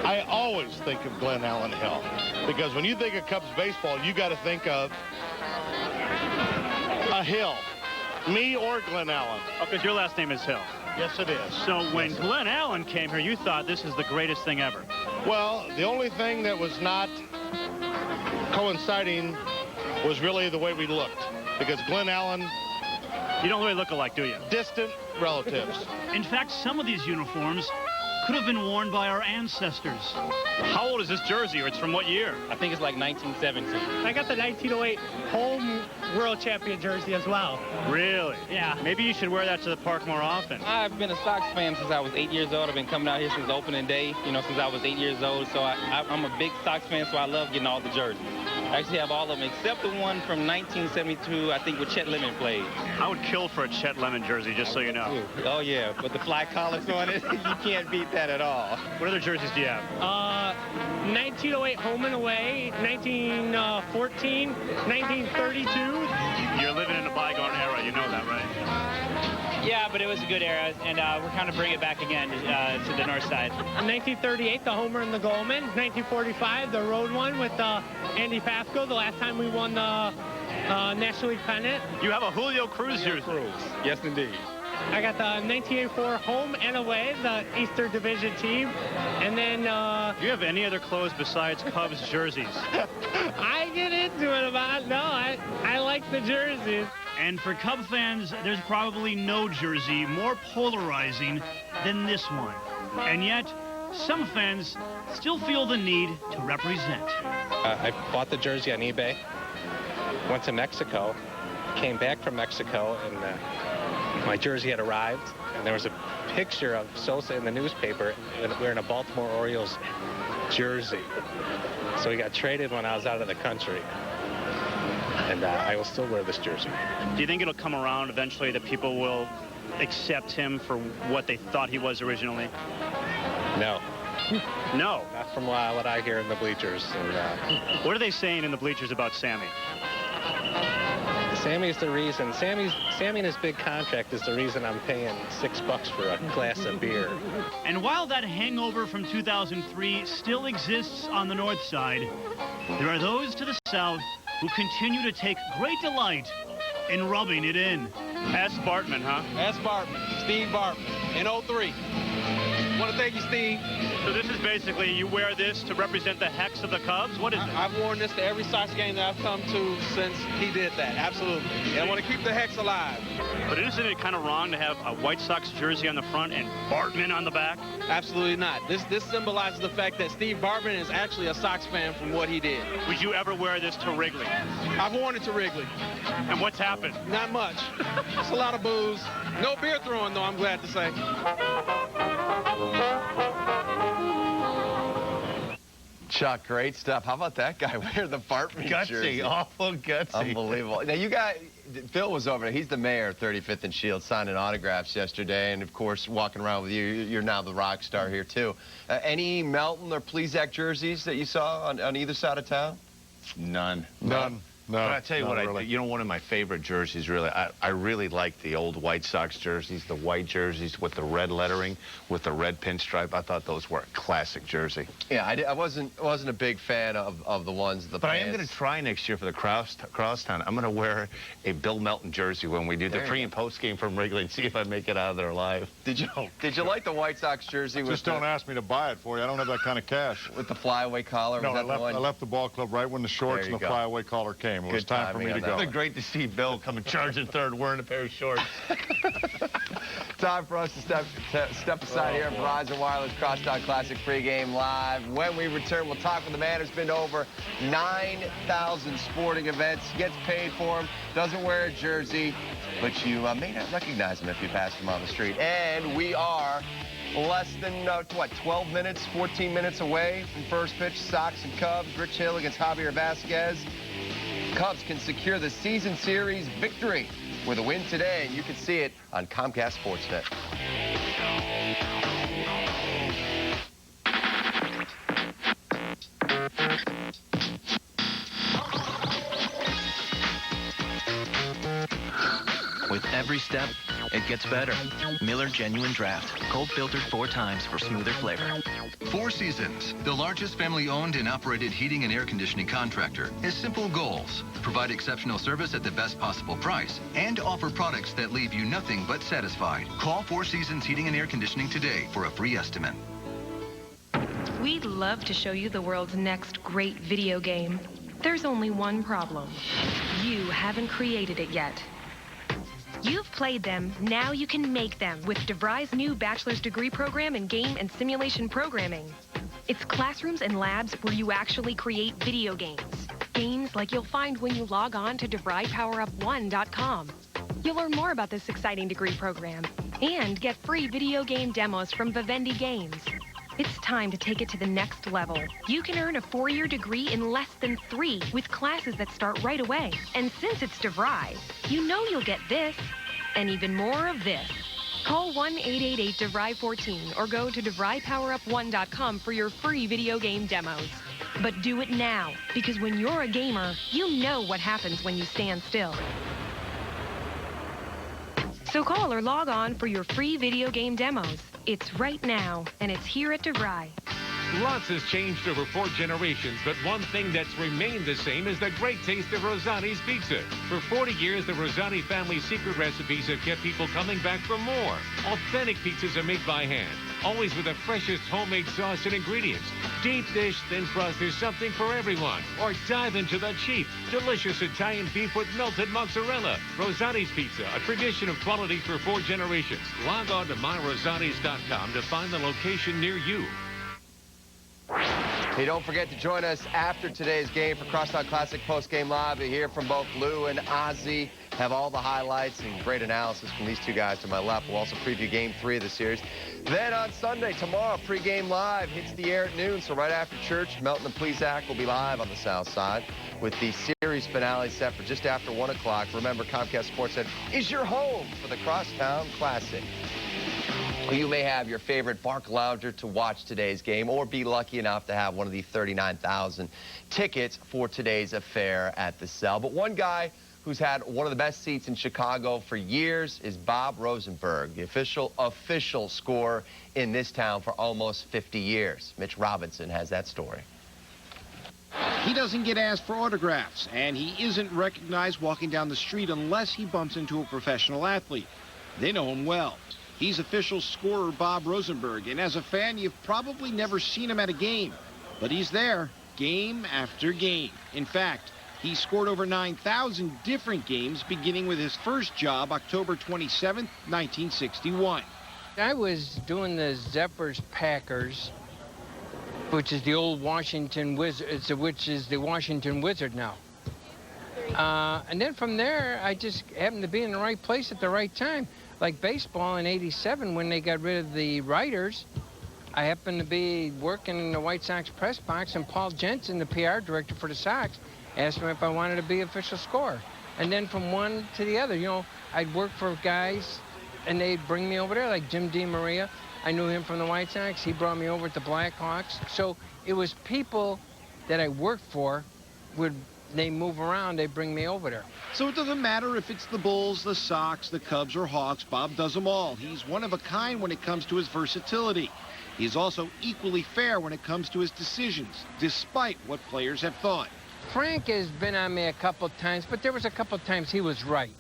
I always think of Glenn Allen Hill, because when you think of Cubs baseball, you got to think of a Hill. Me or Glenn Allen. Oh, because your last name is Hill. Yes, it is. So when Glenn Allen came here, you thought this is the greatest thing ever. Well, the only thing that was not coinciding was really the way we looked, because Glenn Allen... You don't really look alike, do you? Distant relatives. In fact, some of these uniforms could have been worn by our ancestors. How old is this jersey, or it's from what year? I think it's like 1917. I got the 1908 home world champion jersey as well. Really? Yeah. Maybe you should wear that to the park more often. I've been a Sox fan since I was 8 years old. I've been coming out here since opening day, you know, since I was 8 years old. So I'm a big Sox fan, so I love getting all the jerseys. I actually have all of them, except the one from 1972, I think, with Chet Lemon played. I would kill for a Chet Lemon jersey, just so you know. Oh, yeah, but the fly collars on it, you can't beat that at all. What other jerseys do you have? 1908 home and away, 1914, 1932. You're living in a bygone era, you know that, right? Yeah, but it was a good era, and we're kind of bringing it back again to the north side. 1938, the homer and the Goldman. 1945, the road one with Andy Pasco, the last time we won the National League pennant. You have a Julio Cruz jersey. Yes, indeed. I got the 1984 home and away, the Eastern Division team. And then... Do you have any other clothes besides Cubs jerseys? I get into it about... No, I like the jerseys. And for Cub fans, there's probably no jersey more polarizing than this one. And yet, some fans still feel the need to represent. I bought the jersey on eBay, went to Mexico, came back from Mexico, and my jersey had arrived, and there was a picture of Sosa in the newspaper wearing a Baltimore Orioles jersey. So he got traded when I was out of the country, and I will still wear this jersey. Do you think it'll come around eventually that people will accept him for what they thought he was originally? No. No? Not from what I hear in the bleachers. And, what are they saying in the bleachers about Sammy? Sammy's the reason. Sammy and his big contract is the reason I'm paying $6 for a glass of beer. And while that hangover from 2003 still exists on the north side, there are those to the south who continue to take great delight in rubbing it in. S. Bartman, huh? S. Bartman. Steve Bartman in 03. Want to thank you, Steve. So this is basically, you wear this to represent the hex of the Cubs? What is it? I've worn this to every Sox game that I've come to since he did that, absolutely. And I want to keep the hex alive. But isn't it kind of wrong to have a White Sox jersey on the front and Bartman on the back? Absolutely not. This symbolizes the fact that Steve Bartman is actually a Sox fan from what he did. Would you ever wear this to Wrigley? I've worn it to Wrigley. And what's happened? Not much. It's a lot of booze. No beer throwing, though, I'm glad to say. Chuck, great stuff. How about that guy wearing the Bartman jersey? Gutsy, awful gutsy. Unbelievable. Now, you got, Phil was over there. He's the mayor of 35th and Shield, signing autographs yesterday. And, of course, walking around with you, you're now the rock star here, too. Any Melton or Plesac jerseys that you saw on either side of town? None. None. No, but I tell you what, really. you know, one of my favorite jerseys, really, I really like the old White Sox jerseys, the white jerseys with the red lettering, with the red pinstripe. I thought those were a classic jersey. Yeah, I wasn't a big fan of the ones. But I am going to try next year for the Crosstown. I'm going to wear a Bill Melton jersey when we do the pre and post game from Wrigley and see if I make it out of there alive. Did you like the White Sox jersey? Just don't ask me to buy it for you. I don't have that kind of cash. With the flyaway collar? No, I left the ball club right when the shorts and the flyaway collar came. It was time for me to go. It's great to see Bill coming charging third wearing a pair of shorts. Time for us to step aside here at Verizon Wireless Crosstown Classic pregame live. When we return, we'll talk with the man who's been to over 9,000 sporting events, gets paid for them, doesn't wear a jersey, but you may not recognize him if you pass him on the street. And we are less than, 12 minutes, 14 minutes away from first pitch, Sox and Cubs. Rich Hill against Javier Vasquez. Cubs can secure the season series victory with a win today, and you can see it on Comcast Sportsnet. With every step, it gets better. Miller Genuine Draft. Cold filtered 4 times for smoother flavor. Four Seasons, the largest family-owned and operated heating and air conditioning contractor, has simple goals. Provide exceptional service at the best possible price and offer products that leave you nothing but satisfied. Call Four Seasons Heating and Air Conditioning today for a free estimate. We'd love to show you the world's next great video game. There's only one problem. You haven't created it yet. You've played them, now you can make them with DeVry's new bachelor's degree program in game and simulation programming. It's classrooms and labs where you actually create video games. Games like you'll find when you log on to DeVryPowerUp1.com. You'll learn more about this exciting degree program and get free video game demos from Vivendi Games. It's time to take it to the next level. You can earn a 4-year degree in less than 3 with classes that start right away. And since it's DeVry, you know you'll get this and even more of this. Call 1-888-DeVry-14 or go to DeVryPowerUp1.com for your free video game demos. But do it now, because when you're a gamer, you know what happens when you stand still. So call or log on for your free video game demos. It's right now, and it's here at DeVry. Lots has changed over 4 generations, but one thing that's remained the same is the great taste of Rosani's pizza. For 40 years, the Rosani family secret recipes have kept people coming back for more. Authentic pizzas are made by hand, always with the freshest homemade sauce and ingredients. Deep dish, thin crust, there's something for everyone. Or dive into the cheap, delicious Italian beef with melted mozzarella. Rosani's Pizza, a tradition of quality for 4 generations. Log on to myrosanis.com to find the location near you. Hey, don't forget to join us after today's game for Crosstown Classic Postgame Live. We hear from both Lou and Ozzie. Have all the highlights and great analysis from these two guys to my left. We'll also preview Game 3 of the series. Then on Sunday, tomorrow, Pregame Live hits the air at noon. So right after church, Melton and Plesac will be live on the South Side with the series finale set for just after 1 o'clock. Remember, Comcast Sportsnet is your home for the Crosstown Classic. You may have your favorite Bark Lounger to watch today's game or be lucky enough to have one of the 39,000 tickets for today's affair at the Cell. But one guy who's had one of the best seats in Chicago for years is Bob Rosenberg, the official scorer in this town for almost 50 years. Mitch Robinson has that story. He doesn't get asked for autographs, and he isn't recognized walking down the street unless he bumps into a professional athlete. They know him well. He's official scorer Bob Rosenberg, and as a fan, you've probably never seen him at a game. But he's there, game after game. In fact, he scored over 9,000 different games, beginning with his first job, October 27, 1961. I was doing the Zephyrs Packers, which is the old Washington Wizards, which is the Washington Wizard now. And then from there, I just happened to be in the right place at the right time. Like baseball in '87, when they got rid of the writers, I happened to be working in the White Sox press box, and Paul Jensen, the PR director for the Sox, asked me if I wanted to be official scorer. And then from one to the other, you know, I'd work for guys, and they'd bring me over there, like Jim DeMaria. I knew him from the White Sox. He brought me over to Blackhawks. So it was people that I worked for they move around, they bring me over there. So it doesn't matter if it's the Bulls, the Sox, the Cubs, or Hawks. Bob does them all. He's one of a kind when it comes to his versatility. He's also equally fair when it comes to his decisions, despite what players have thought. Frank has been on me a couple times, but there was a couple times he was right.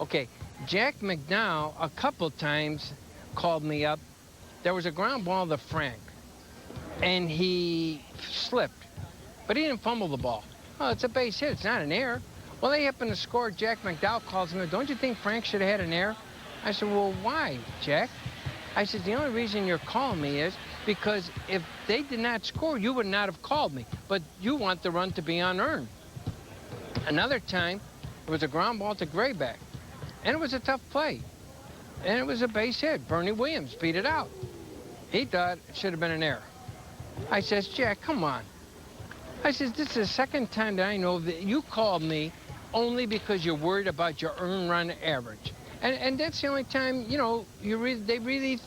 Okay, Jack McDowell a couple times called me up. There was a ground ball to Frank, and he slipped, but he didn't fumble the ball. Oh, it's a base hit. It's not an error. Well, they happen to score. Jack McDowell calls me, don't you think Frank should have had an error? I said, well, why, Jack? I said, the only reason you're calling me is because if they did not score, you would not have called me. But you want the run to be unearned. Another time, it was a ground ball to Grayback, and it was a tough play. And it was a base hit. Bernie Williams beat it out. He thought it should have been an error. I says, Jack, come on. I says, this is the second time that I know that you called me only because you're worried about your earned run average. And that's the only time, you know, they really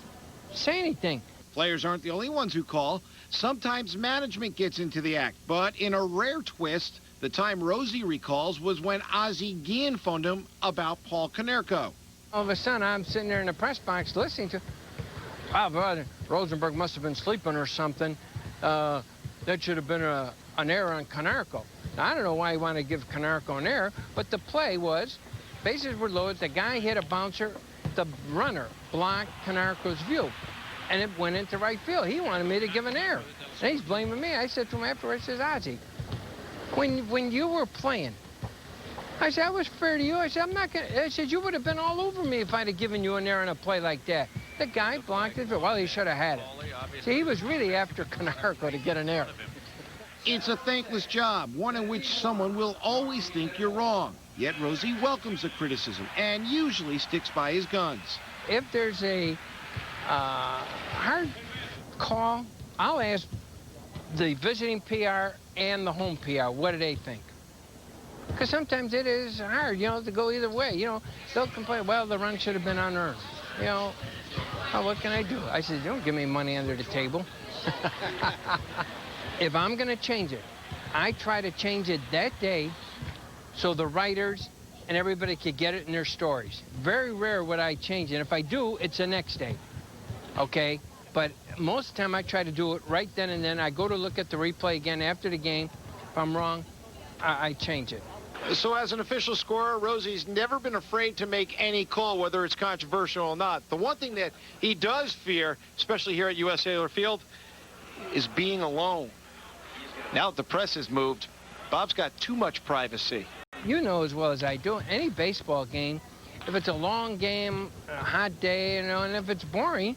say anything. Players aren't the only ones who call. Sometimes management gets into the act. But in a rare twist, the time Rosie recalls was when Ozzie Guillen phoned him about Paul Konerko. All of a sudden, I'm sitting there in the press box listening to, wow, brother, Rosenberg must have been sleeping or something. That should have been an error on Konerko. Now, I don't know why he wanted to give Konerko an error, but the play was, bases were loaded, the guy hit a bouncer, the runner blocked Konerko's view, and it went into right field. He wanted me to give an error, and he's blaming me. I said to him afterwards, I says, Ozzie, when you were playing, I said, I was fair to you. I said, I'm not going to, I said, you would have been all over me if I'd have given you an error on a play like that. The guy blocked it, well, he should have had it. See, he was really after Konerko to get an error. It's a thankless job, one in which someone will always think you're wrong. Yet Rosie welcomes the criticism and usually sticks by his guns. If there's a hard call, I'll ask the visiting PR and the home PR, what do they think? Because sometimes it is hard, you know, to go either way. You know, they'll complain, well, the run should have been unearned. You know, oh, what can I do? I said, don't give me money under the table. If I'm going to change it, I try to change it that day so the writers and everybody could get it in their stories. Very rare would I change it. If I do, it's the next day, okay? But most of the time I try to do it right then and then. I go to look at the replay again after the game. If I'm wrong, I change it. So as an official scorer, Rosie's never been afraid to make any call, whether it's controversial or not. The one thing that he does fear, especially here at U.S. Sailor Field, is being alone. Now that the press has moved, Bob's got too much privacy. You know as well as I do, any baseball game, if it's a long game, a hot day, you know, and if it's boring,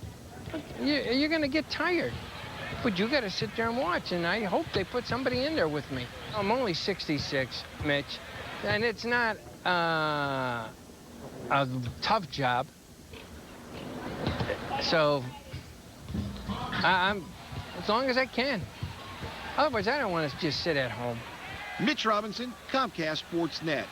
you're going to get tired. But you got to sit there and watch, and I hope they put somebody in there with me. I'm only 66, Mitch, and it's not a tough job. So I'm as long as I can. Otherwise, I don't want to just sit at home. Mitch Robinson, Comcast Sportsnet.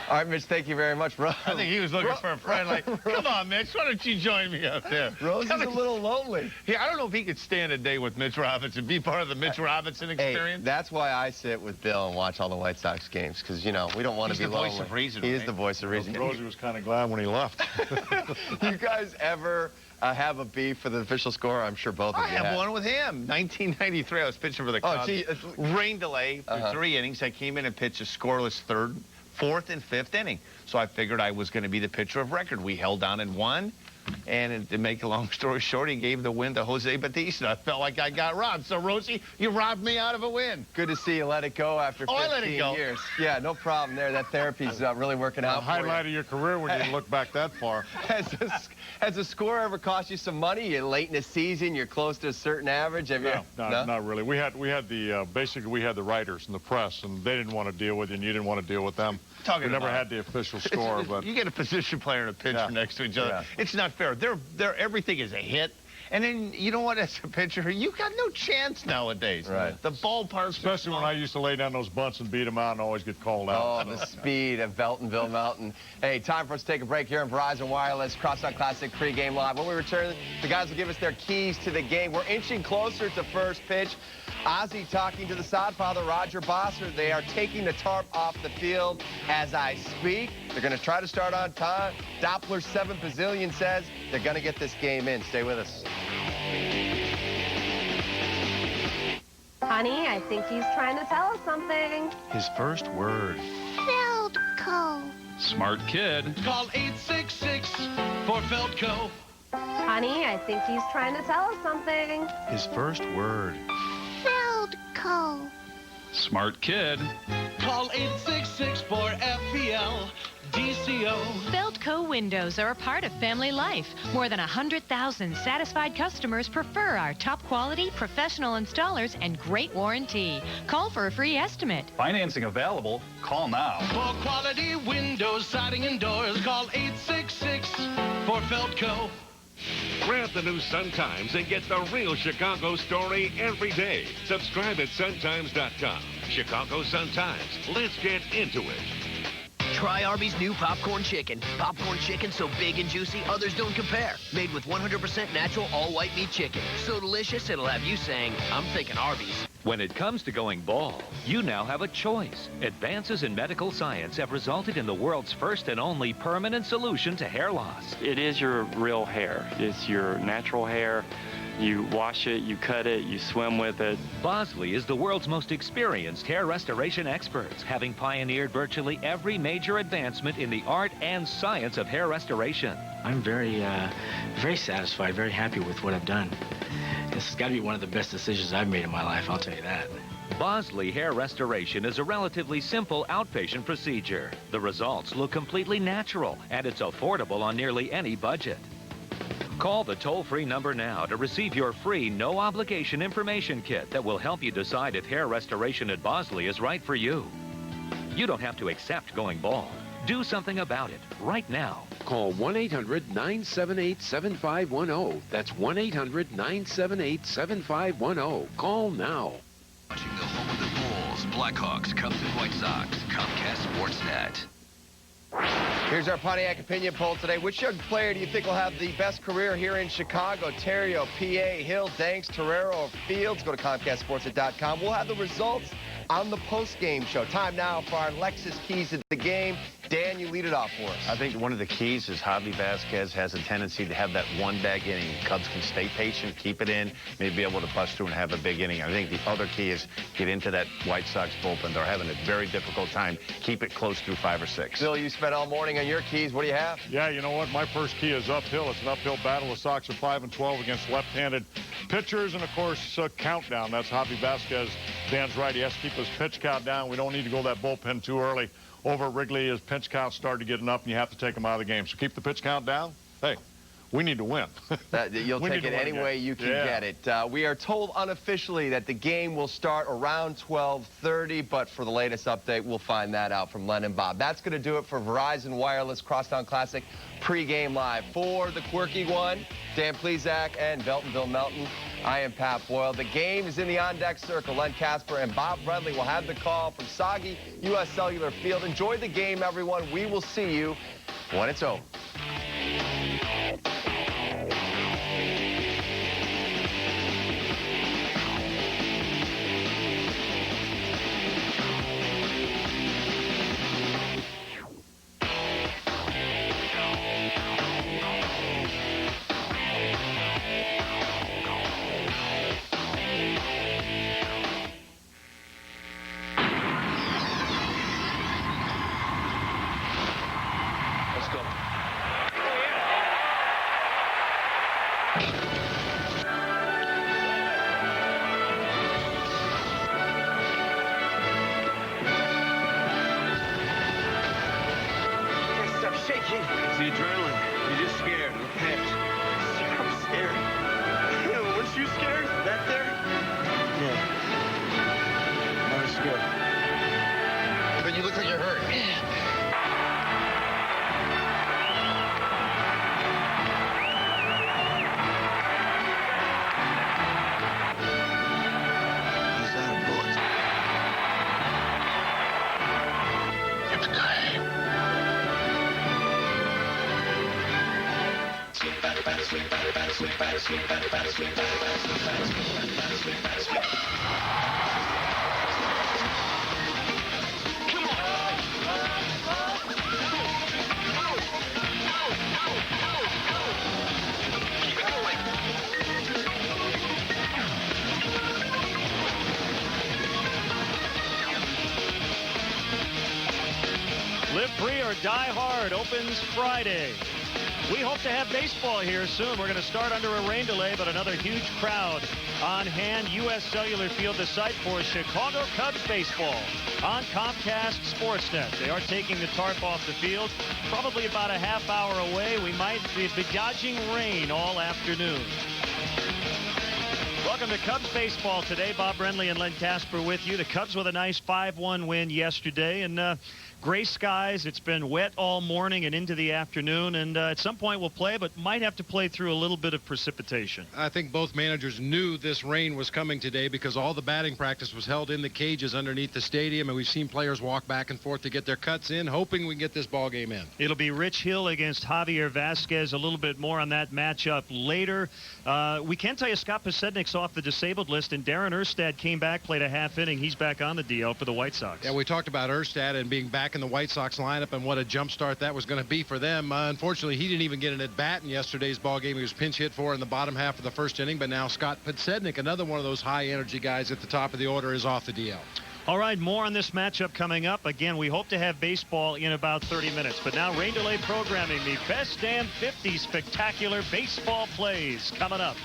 All right, Mitch, thank you very much, Rose. I think he was looking for a friend. Like, come on, Mitch, why don't you join me up there? Rose is a little lonely. Yeah, I don't know if he could stand a day with Mitch Robinson, be part of the Mitch Robinson experience. Hey, that's why I sit with Bill and watch all the White Sox games, because, you know, we don't want to be lonely. He's the voice of reason. He is the voice of reason. Rosie was kind of glad when he left. You guys ever have a beef for the official score? I'm sure both of you have. I have one with him. 1993, I was pitching for the Cubs. Rain delay for 3 innings. I came in and pitched a scoreless third, fourth, and fifth inning. So I figured I was going to be the pitcher of record. We held on and won. And to make a long story short, he gave the win to Jose Bautista. I felt like I got robbed. So, Rosie, you robbed me out of a win. Good to see you let it go after 15 years. Yeah, no problem there. That therapy's really working out. The highlight of your career when you look back that far. Has a score ever cost you some money? You're late in the season. You're close to a certain average. Have you? No, not really. We had the basically we had the writers and the press, and they didn't want to deal with you, and you didn't want to deal with them. We never had the official score, but you get a position player and a pitcher next to each other. It's not fair. Everything is a hit. And then, you know what, as a pitcher, you got no chance nowadays. Right. The ballpark. Especially when I used to lay down those bunts and beat them out and always get called out. Oh, the speed of Beltonville Mountain. Hey, time for us to take a break here on Verizon Wireless Crosstown Classic pregame live. When we return, the guys will give us their keys to the game. We're inching closer to first pitch. Ozzie talking to the sod father, Roger Bosser. They are taking the tarp off the field as I speak. They're going to try to start on time. Doppler 7 Bazillion says they're going to get this game in. Stay with us. Honey, I think he's trying to tell us something. His first word. Feldco. Smart kid. Call 866 for Feldco. Honey, I think he's trying to tell us something. His first word. Feldco. Smart kid. Call 866 for FPL. DCO. Feldco windows are a part of family life. More than 100,000 satisfied customers prefer our top quality professional installers and great warranty. Call for a free estimate. Financing available. Call now. For quality windows, siding, and doors, call 866 for Feldco. Grab the new Sun-Times and get the real Chicago story every day. Subscribe at suntimes.com. Chicago Sun-Times. Let's get into it. Try Arby's new popcorn chicken. Popcorn chicken so big and juicy, others don't compare. Made with 100% natural all-white meat chicken. So delicious, it'll have you saying, I'm thinking Arby's. When it comes to going bald, you now have a choice. Advances in medical science have resulted in the world's first and only permanent solution to hair loss. It is your real hair. It's your natural hair. You wash it, you cut it, you swim with it. Bosley is the world's most experienced hair restoration experts, having pioneered virtually every major advancement in the art and science of hair restoration. I'm very satisfied, very happy with what I've done. This has got to be one of the best decisions I've made in my life, I'll tell you that. Bosley Hair Restoration is a relatively simple outpatient procedure. The results look completely natural, and it's affordable on nearly any budget. Call the toll-free number now to receive your free, no-obligation information kit that will help you decide if hair restoration at Bosley is right for you. You don't have to accept going bald. Do something about it right now. Call 1-800-978-7510. That's 1-800-978-7510. Call now. Watching the home of the Bulls, Blackhawks, Cubs, and White Sox. Comcast Sportsnet. Here's our Pontiac opinion poll today. Which young player do you think will have the best career here in Chicago? Terrio, PA, Hill, Danks, Torero, or Fields? Go to ComcastSportsnet.com. We'll have the results on the post-game show. Time now for our Lexus keys to the game. Dan, you lead it off for us. I think one of the keys is Javi Vasquez has a tendency to have that one-bag inning. Cubs can stay patient, keep it in, maybe be able to bust through and have a big inning. I think the other key is get into that White Sox bullpen. They're having a very difficult time. Keep it close through 5 or 6. Bill, you spent all morning on your keys. What do you have? Yeah, you know what? My first key is uphill. It's an uphill battle. The Sox are 5-12 against left-handed pitchers, and, of course, countdown. That's Javi Vasquez. Dan's right. He has to keep his pitch count down. We don't need to go that bullpen too early. Over at Wrigley, his pitch count started getting up, and you have to take him out of the game. So keep the pitch count down. Hey, We need to win. You'll take it any way you can get it. We are told unofficially that the game will start around 12:30, but for the latest update, we'll find that out from Len and Bob. That's going to do it for Verizon Wireless Crosstown Classic Pregame Live. For the quirky one, Dan Plezak and Bill Melton, I am Pat Boyle. The game is in the on-deck circle. Len Kasper and Bob Bradley will have the call from soggy U.S. Cellular Field. Enjoy the game, everyone. We will see you when it's over. It's the adrenaline. You're just scared. Okay. I'm scared. Weren't you scared? Back there? Yeah. I was scared. But you look like you're hurt. Live Free or Die Hard opens Friday. We hope to have baseball here soon. We're going to start under a rain delay, but another huge crowd on hand. U.S. Cellular Field, the site for Chicago Cubs baseball on Comcast Sportsnet. They are taking the tarp off the field, probably about a half hour away. We might be dodging rain all afternoon. Welcome to Cubs baseball today. Bob Brenly and Len Kasper with you. The Cubs with a nice 5-1 win yesterday, and gray skies. It's been wet all morning and into the afternoon, and at some point we'll play, but might have to play through a little bit of precipitation. I think both managers knew this rain was coming today because all the batting practice was held in the cages underneath the stadium, and we've seen players walk back and forth to get their cuts in, hoping we can get this ball game in. It'll be Rich Hill against Javier Vasquez. A little bit more on that matchup later. We can tell you Scott Pasednik's off the disabled list, and Darren Erstad came back, played a half inning. He's back on the DL for the White Sox. Yeah, we talked about Erstad and being back in the White Sox lineup and what a jump start that was going to be for them. Unfortunately, he didn't even get an at-bat in yesterday's ball game. He was pinch hit for in the bottom half of the first inning, but now Scott Pasednik, another one of those high-energy guys at the top of the order, is off the DL. All right, more on this matchup coming up. Again, we hope to have baseball in about 30 minutes. But now rain delay programming, the best damn 50 spectacular baseball plays coming up.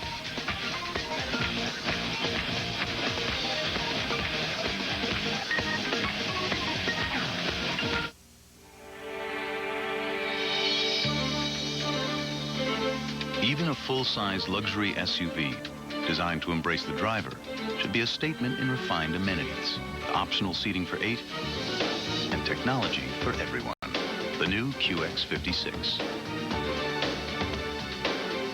Even a full-size luxury SUV designed to embrace the driver should be a statement in refined amenities, optional seating for 8, and technology for everyone. The new QX56.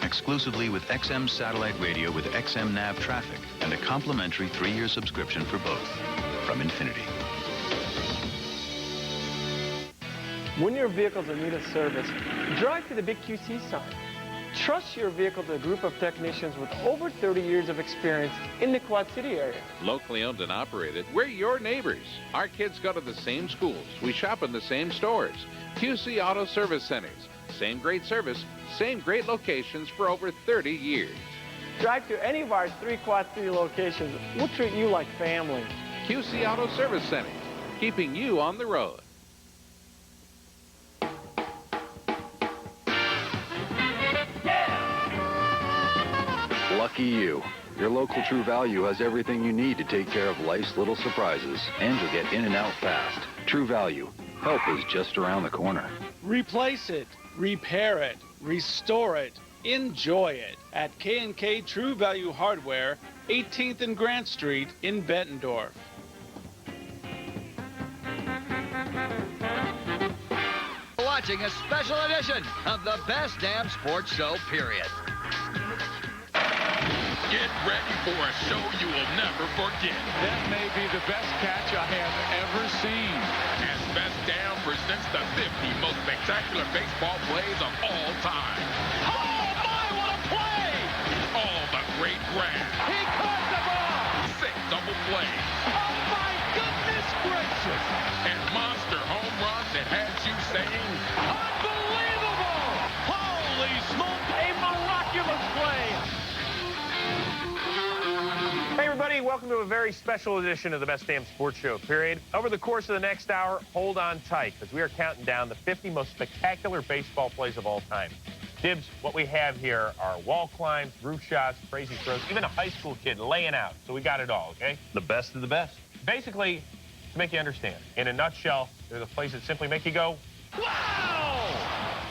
Exclusively with XM satellite radio with XM nav traffic and a complimentary 3-year subscription for both from Infinity. When your vehicles are in need of service, drive to the big QC sign. Trust your vehicle to a group of technicians with over 30 years of experience in the Quad City area. Locally owned and operated, we're your neighbors. Our kids go to the same schools. We shop in the same stores. QC Auto Service Centers. Same great service, same great locations for over 30 years. Drive to any of our 3 Quad City locations. We'll treat you like family. QC Auto Service Center, keeping you on the road. Lucky you. Your local True Value has everything you need to take care of life's little surprises, and you'll get in and out fast. True Value. Help is just around the corner. Replace it, repair it, restore it, Enjoy it at K&K True Value Hardware, 18th and Grant Street in Bettendorf. Watching a special edition of the best damn sports show, period. Get ready for a show you will never forget. That may be the best catch I have ever seen. As Best Damn presents the 50 most spectacular baseball plays of all time. Oh, my, what a play! All the great grabs. He caught the ball! 6 double plays. Oh, my goodness gracious! And monster home runs that has you saying, unbelievable! Holy smoke, a miraculous play! Hey everybody, welcome to a very special edition of the Best Damn Sports Show, period. Over the course of the next hour, hold on tight, because we are counting down the 50 most spectacular baseball plays of all time. Dibs, what we have here are wall climbs, roof shots, crazy throws, even a high school kid laying out. So we got it all, okay? The best of the best. Basically, to make you understand, in a nutshell, they're the plays that simply make you go, wow!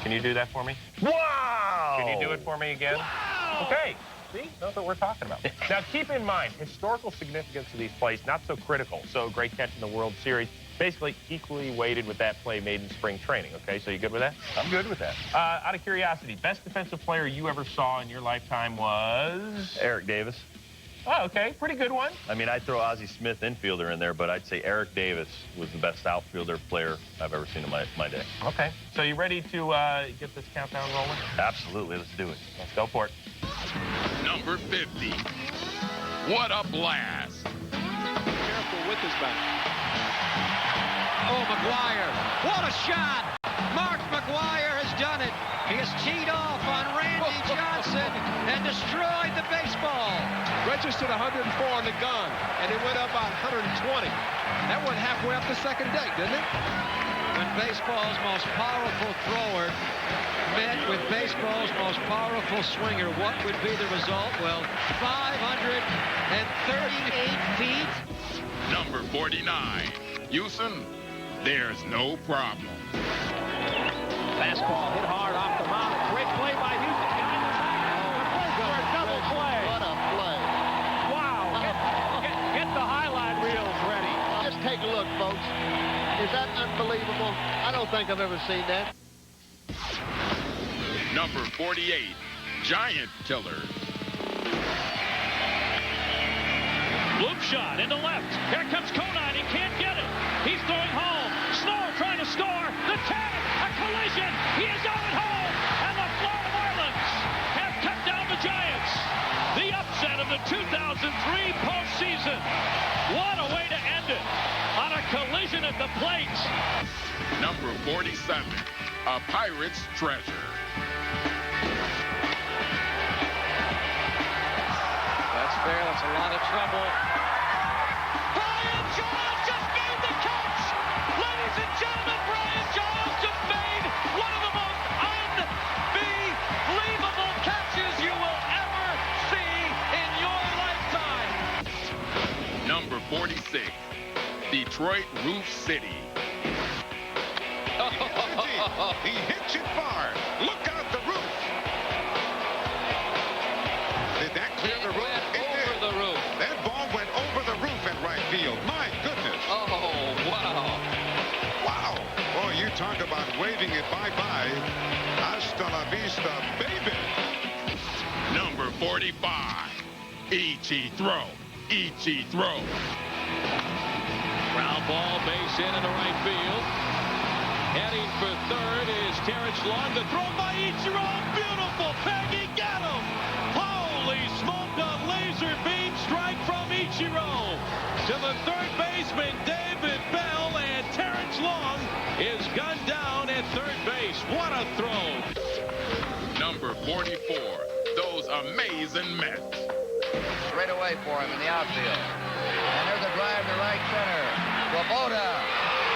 Can you do that for me? Wow! Can you do it for me again? Wow! Okay. See, that's what we're talking about. Now, keep in mind, historical significance of these plays, not so critical. So, great catch in the World Series, basically equally weighted with that play made in spring training, okay? So, you good with that? I'm good with that. Out of curiosity, best defensive player you ever saw in your lifetime was? Eric Davis. Oh, okay. Pretty good one. I mean, I'd throw Ozzie Smith, infielder, in there, but I'd say Eric Davis was the best outfielder player I've ever seen in my day. Okay. So, you ready to get this countdown rolling? Absolutely. Let's do it. Let's go for it. Number 50. What a blast. Careful with his back. Oh, McGuire. What a shot. Mark McGuire has done it. He has teed off on Randy Johnson and destroyed the baseball. Registered 104 on the gun, and it went up about 120. That went halfway up the second deck, didn't it? When baseball's most powerful thrower met with baseball's most powerful swinger, what would be the result? Well, 538 feet. Number 49. Houston, there's no problem. Fastball hit hard off the mound. Great play by Houston. For a double play. What a play. Wow. Get the highlight reels ready. Just take a look, folks. Is that unbelievable? I don't think I've ever seen that. Number 48, Giant Killer. Loop shot into left. Here comes Conine. He can't get it. He's going home. Snow trying to score. The tag. A collision. He is out at home. And the Florida Marlins have cut down the Giants. The upset of the 2003 postseason. What a way to end it. On a collision at the plate. Number 47, a Pirate's treasure. That's fair. That's a lot of trouble. Brian Giles just made the catch. Ladies and gentlemen, Brian Giles just made one of the most unbelievable catches you will ever see in your lifetime. Number 46, Detroit Roof City. He hits it far. Look out the roof. Did that clear the roof? Over the roof. That ball went over the roof at right field. My goodness. Oh, wow. Wow. Boy, you talk about waving it bye-bye. Hasta la vista, baby. Number 45, E.T. throw. E.T. throw. Ground ball, base hit in the right field. Heading for third is Terrence Long. The throw by Ichiro. Beautiful. Peggy got him. Holy smoke, a laser beam strike from Ichiro. To the third baseman, David Bell, and Terrence Long is gunned down at third base. What a throw. Number 44, those amazing Mets. Straight away for him in the outfield. And there's a drive to right center. Swoboda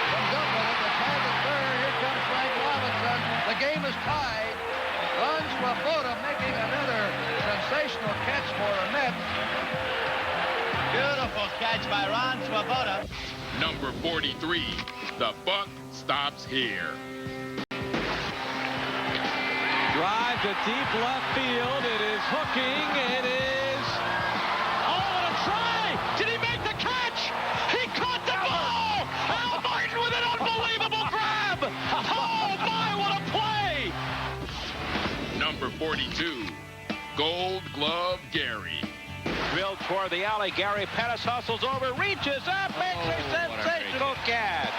comes up with it. The tag is third. Here comes Frank Robinson. The game is tied. Ron Swoboda making another sensational catch for the Mets. Beautiful catch by Ron Swoboda. Number 43, the buck stops here. Drive to deep left field. It is hooking. It is... Oh, what a try! Did he make the catch? He caught the ball! Al Martin with an unbelievable grab! Oh, my, what a play! Number 42, Gold Glove Gary. Drilled toward the alley. Gary Pettis hustles over, reaches up, makes a sensational catch.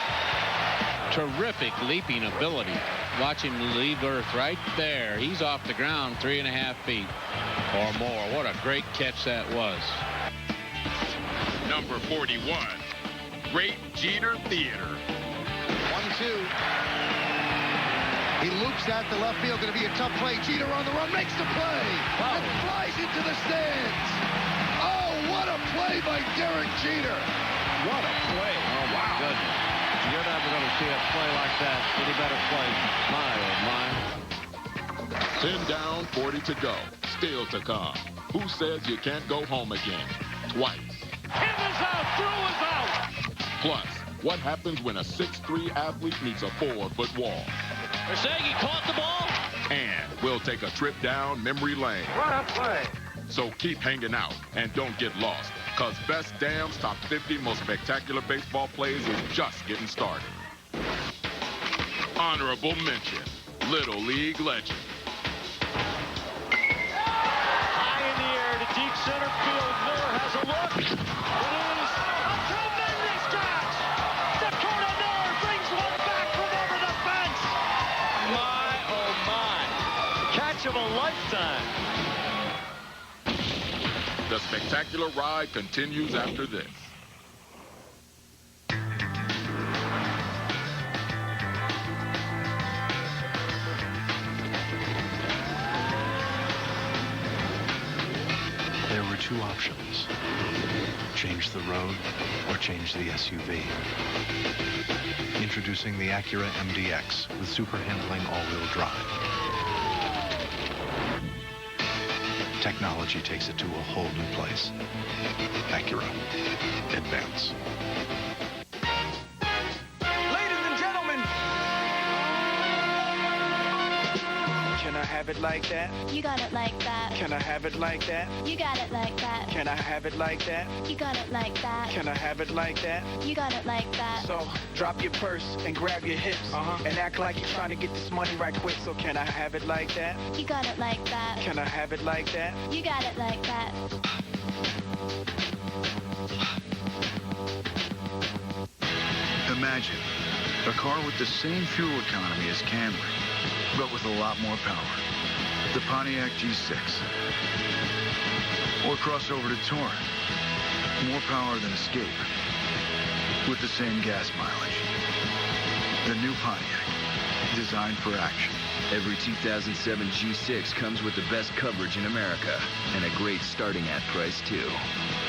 Terrific leaping ability. Watch him leave earth right there. He's off the ground 3.5 feet or more. What a great catch that was. Number 41, Great Jeter Theater. 1-2. He loops that to left field. Going to be a tough play. Jeter on the run, makes the play, and flies into the stands. Oh, what a play by Derek Jeter. What a play. Oh, my goodness. You're never going to see a play like that. Any better play. My, oh, my. 10 down, 40 to go. Still to come. Who says you can't go home again? Twice. Him is out, through is out. Plus, what happens when a 6'3" athlete meets a 4-foot wall? They're saying he caught the ball. And we'll take a trip down memory lane. What a play. So keep hanging out and don't get lost, because Best Damn's Top 50 Most Spectacular Baseball Plays is just getting started. Honorable mention, Little League legend. High in the air to deep center field. Miller has a look. It is a tremendous catch. Dakota Miller brings one back from over the fence. My, oh, my. Catch of a lifetime. The spectacular ride continues after this. There were two options. Change the road or change the SUV. Introducing the Acura MDX with super handling all-wheel drive. Technology takes it to a whole new place. Acura. Advance. Ladies and gentlemen. Can I have it like that? You got it like that. Can I have it like that? You got it like that. Can I have it like that? You got it like that. Can I have it like that? You got it like that. So drop your purse and grab your hips and act like you're trying to get this money right quick. So can I have it like that? You got it like that. Can I have it like that? You got it like that. Imagine a car with the same fuel economy as Camry, but with a lot more power. The Pontiac G6. Or cross over to Touring. More power than Escape. With the same gas mileage. The new Pontiac. Designed for action. Every 2007 G6 comes with the best coverage in America. And a great starting at price, too.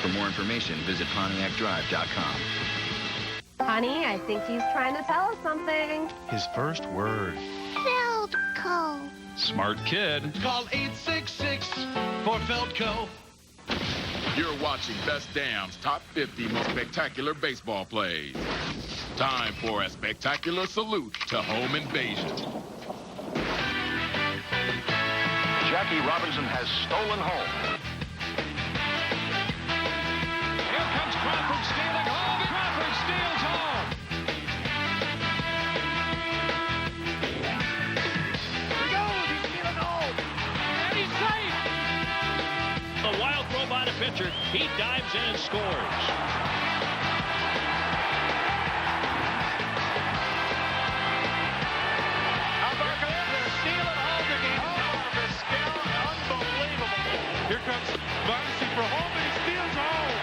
For more information, visit PontiacDrive.com. Honey, I think he's trying to tell us something. His first word. Feldco. Smart kid. Call 866 for Feldco. You're watching Best Damn's Top 50 Most Spectacular Baseball Plays. Time for a spectacular salute to home invasion. Jackie Robinson has stolen home. Here comes Crawford stealing home. Crawford steals home. Here he goes. He's stealing home. And he's safe. A wild throw by the pitcher. He dives in and scores. Here comes Bonsi for home, and he steals home.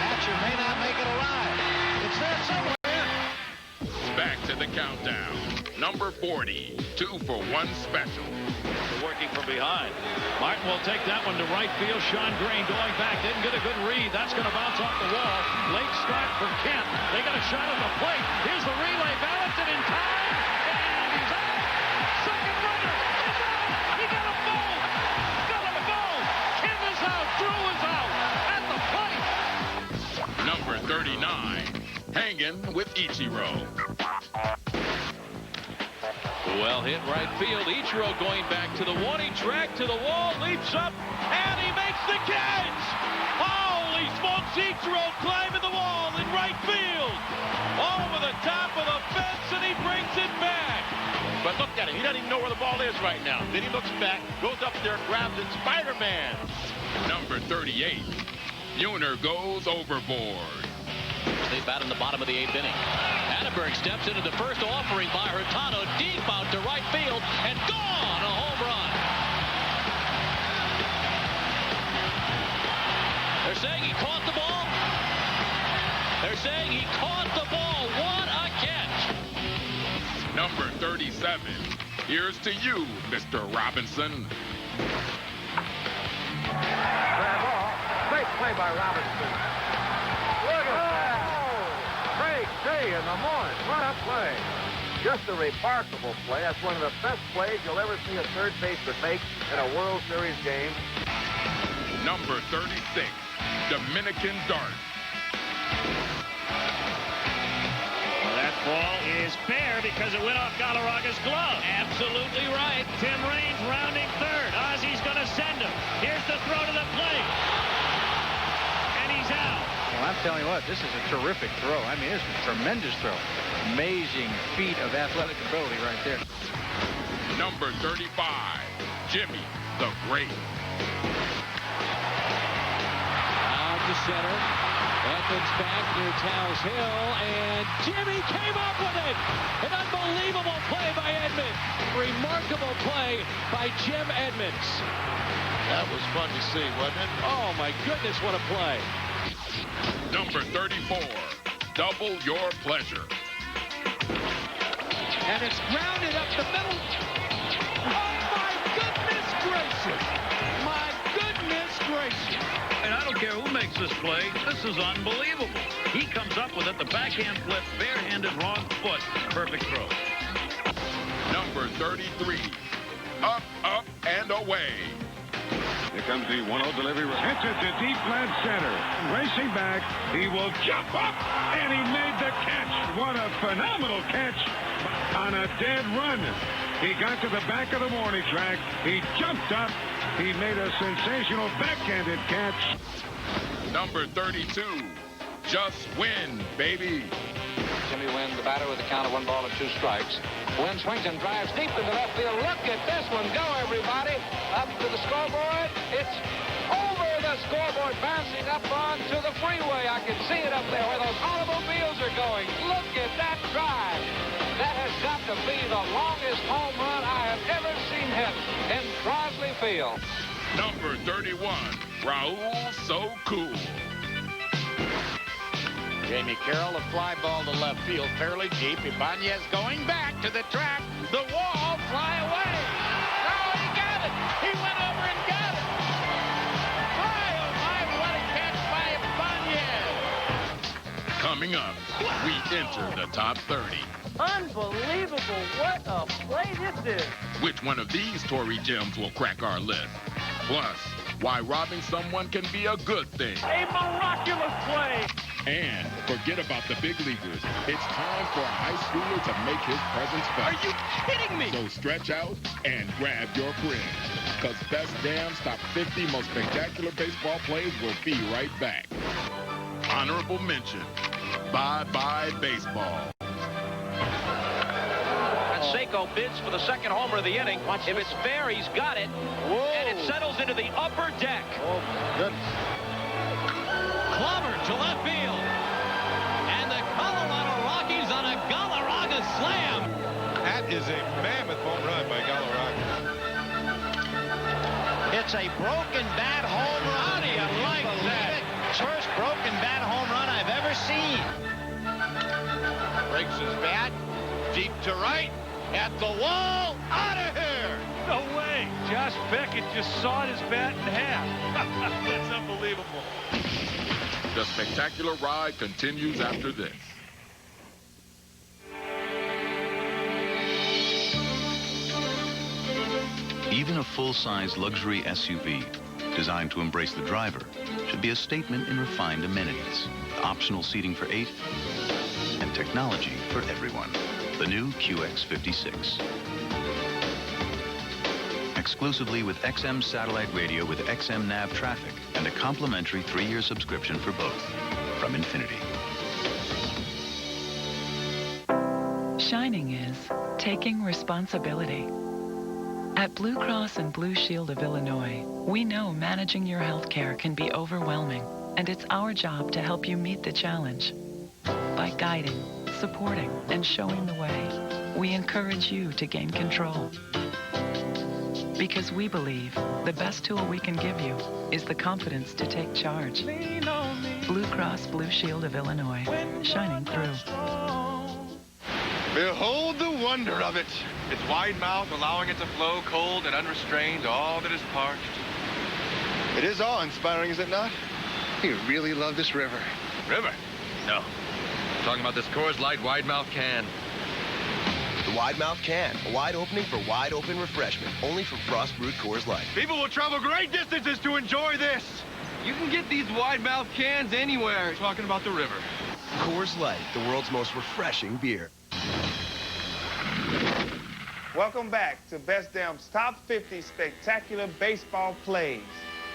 Catcher may not make it alive. It's there somewhere. Back to the countdown. Number 40, 2-for-1 special. Working from behind. Martin will take that one to right field. Sean Green going back. Didn't get a good read. That's going to bounce off the wall. Late start for Kent. They got a shot at the plate. Here's the relay. Balanced it in time. And he's out. Second runner is out. He got a ball. Got a ball. Kent is out. Drew is out. At the plate. Number 39, hanging with Ichiro. Well hit right field. Ichiro going back to the one. He dragged to the wall, leaps up, and he makes the catch. Holy smokes, Ichiro climbing the wall in right field. Over the top of the fence, and he brings it back. But look at him. He doesn't even know where the ball is right now. Then he looks back, goes up there, grabs it. Spider-Man. Number 38. Muner goes overboard. They bat in the bottom of the 8th inning. Hatteberg steps into the first offering by Hurtado, deep out to right field, and gone, a home run. They're saying he caught the ball. They're saying he caught the ball. What a catch. Number 37. Here's to you, Mr. Robinson. Fair ball. Great play by Robinson. Look at that. Great day in the morning. What a play. Just a remarkable play. That's one of the best plays you'll ever see a third baseman make in a World Series game. Number 36. Dominican Dart. That ball is fair because it went off Galarraga's glove. Absolutely right. Tim Raines rounding third. Ozzy's going to send him. Here's the throw to the plate. And he's out. Well, I'm telling you what, this is a terrific throw. I mean, it's a tremendous throw. Amazing feat of athletic ability right there. Number 35. Jimmy the Great. Out to center. Edmonds back near Towers Hill, and Jimmy came up with it. An unbelievable play by Edmonds. Remarkable play by Jim Edmonds. That was fun to see, wasn't it? Oh, my goodness, what a play. Number 34. Double your pleasure. And it's grounded up the middle. Oh, my goodness gracious. My goodness gracious. And I don't care who makes this play. This is unbelievable. He comes up with it. The backhand flip, barehanded, wrong foot. Perfect throw. Number 33. Up, up, and away. Here comes the 1-0 delivery. Hits it to deep left center. Racing back. He will jump up, and he made the catch. What a phenomenal catch on a dead run. He got to the back of the warning track. He jumped up. He made a sensational backhanded catch. Number 32. Just win, baby. Jimmy Wynn, the batter, with a count of 1 ball and 2 strikes. Wynn swings and drives deep into left field. Look at this one go, everybody. Up to the scoreboard. It's over the scoreboard, bouncing up onto the freeway. I can see it up there where those automobiles are going. Look at that drive. That has got to be the longest home run I have ever seen hit in Crosley Field. Number 31. Raul So Cool. Jamie Carroll, a fly ball to left field, fairly deep. Ibanez going back to the track. The wall, fly away. Oh, he got it. He went over and got it. My, oh my, what a catch by Ibanez. Coming up, we enter the top 30. Unbelievable. What a play this is. Which one of these Tory gems will crack our list? Plus, why robbing someone can be a good thing. A miraculous play. And forget about the big leaguers. It's time for a high schooler to make his presence felt. Are you kidding me? So stretch out and grab your friends. Because Best Dam's top 50 most spectacular baseball plays will be right back. Honorable mention. Bye-bye baseball. Seiko bids for the second homer of the inning. If it's fair, he's got it. Whoa. And it settles into the upper deck. Oh, my goodness. Clobbered to left field. And the Colorado Rockies on a Galarraga slam. That is a mammoth home run by Galarraga. It's a broken bat home run. How do you like that? First broken bat home run I've ever seen. Breaks his bat. Deep to right. At the wall. Out of here. No way. Josh Beckett just sawed his bat in half. That's unbelievable. The spectacular ride continues after this. Even a full-size luxury SUV designed to embrace the driver should be a statement in refined amenities, optional seating for 8, and technology for everyone. The new QX56. exclusively with XM satellite radio with XM nav traffic and a complimentary 3-year subscription for both from Infinity. Shining is taking responsibility. At Blue Cross and Blue Shield of Illinois, we know managing your health care can be overwhelming, and it's our job to help you meet the challenge. By guiding, supporting, and showing the way, we encourage you to gain control. Because we believe the best tool we can give you is the confidence to take charge. Blue Cross Blue Shield of Illinois, shining through. Behold the wonder of it. Its wide mouth allowing it to flow cold and unrestrained all that is parched. It is awe-inspiring, is it not? You really love this river. River? No. I'm talking about this Coors Light wide mouth can. The wide mouth can, a wide opening for wide open refreshment, only from Frost Brewed Coors Light. People will travel great distances to enjoy this. You can get these wide mouth cans anywhere. Talking about the river. Coors Light, the world's most refreshing beer. Welcome back to Best Dam's Top 50 Spectacular Baseball Plays.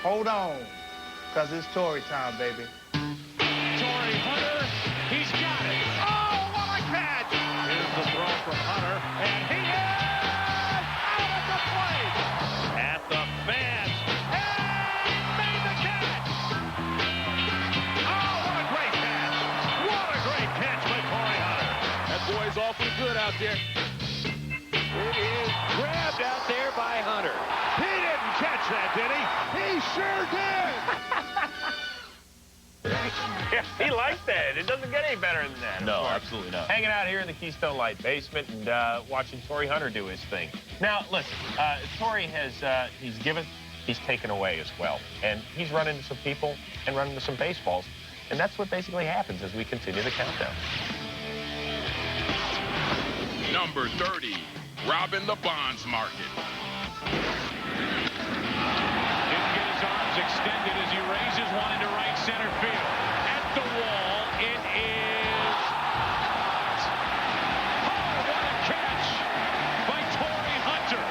Hold on, because it's Torrey time, baby. Torrey Hunter, he's got it. Oh, what a catch! Here's the throw from Hunter, and he is out at the plate. At the fence, and made the catch. Oh, what a great catch. What a great catch by Torrey Hunter. That boy's awfully good out there. It is grabbed out there by Hunter. He didn't catch that, did he? He sure did. Yeah, he likes that. It doesn't get any better than that. No, absolutely not. Hanging out here in the Keystone Light basement and watching Torrey Hunter do his thing. Now, listen, Torrey has, he's taken away as well. And he's run into some people and run into some baseballs. And that's what basically happens as we continue the countdown. Number 30, robbing the bonds market. Didn't get his arms extended as he raises one into right center field. At the wall, it is... Oh, what a catch by Torrey Hunter.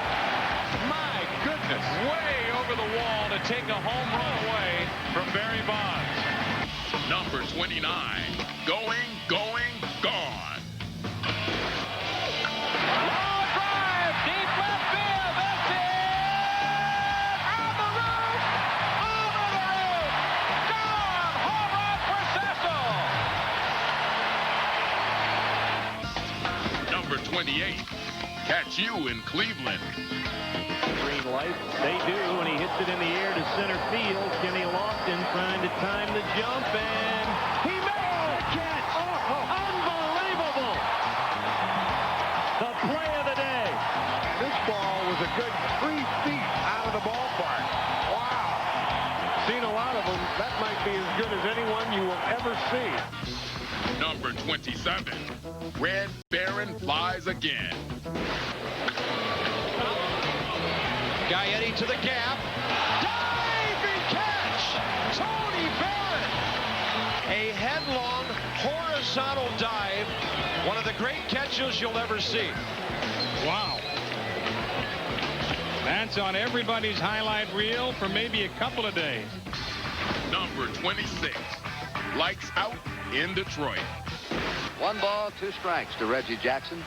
My goodness. Way over the wall to take a home run away from Barry Bonds. Number 29, going, gone. Number 28, catch you in Cleveland. Green light, they do, and he hits it in the air to center field. Kenny Lofton trying to time the jump, and he made the catch. Oh, unbelievable. The play of the day. This ball was a good 3 feet out of the ballpark. Wow. Seen a lot of them. That might be as good as anyone you will ever see. Number 27, Red Baron flies again. Gaetti to the gap. Diving catch! Tony Barron! A headlong, horizontal dive. One of the great catches you'll ever see. Wow. That's on everybody's highlight reel for maybe a couple of days. Number 26, lights out in Detroit. 1 ball, 2 strikes to Reggie Jackson.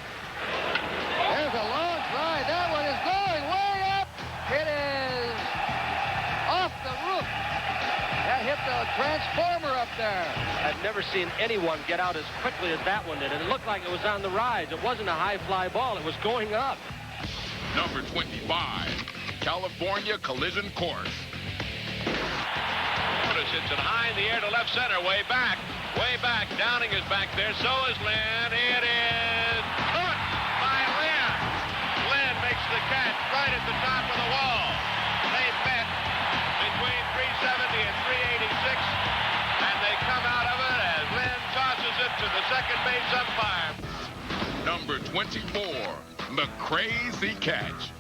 There's a long fly. That one is going way up. It is off the roof. That hit the transformer up there. I've never seen anyone get out as quickly as that one did, and it looked like it was on the rise. It wasn't a high fly ball. It was going up. Number 25, California collision course. Hits it high in the air to left center, way back. Downing is back there, so is Lynn. It is caught by Lynn. Lynn makes the catch right at the top of the wall. They bet between 370 and 386, and they come out of it as Lynn tosses it to the second base umpire. Number 24, the crazy catch.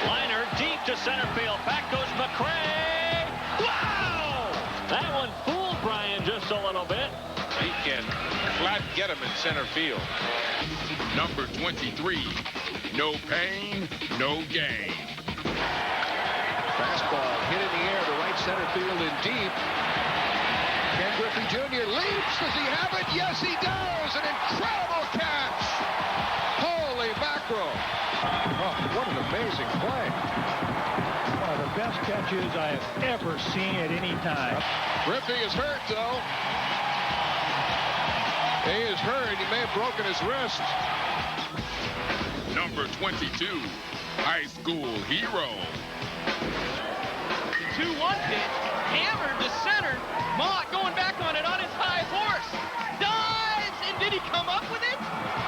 Liner deep to center field. Back goes McCray. Wow! That one fooled Brian just a little bit. He can flat get him in center field. Number 23, No pain, no gain. Fastball hit in the air to right center field and deep. Ken Griffey Jr. leaps. Does he have it? Yes, he does. An incredible catch. Holy mackerel. Oh, what an amazing play. One of the best catches I have ever seen at any time. Griffey is hurt, though. He is hurt. He may have broken his wrist. Number 22, high school hero. 2-1 pitch, hammered to center. Mott going back on it on his high horse. Dives, and did he come up with it?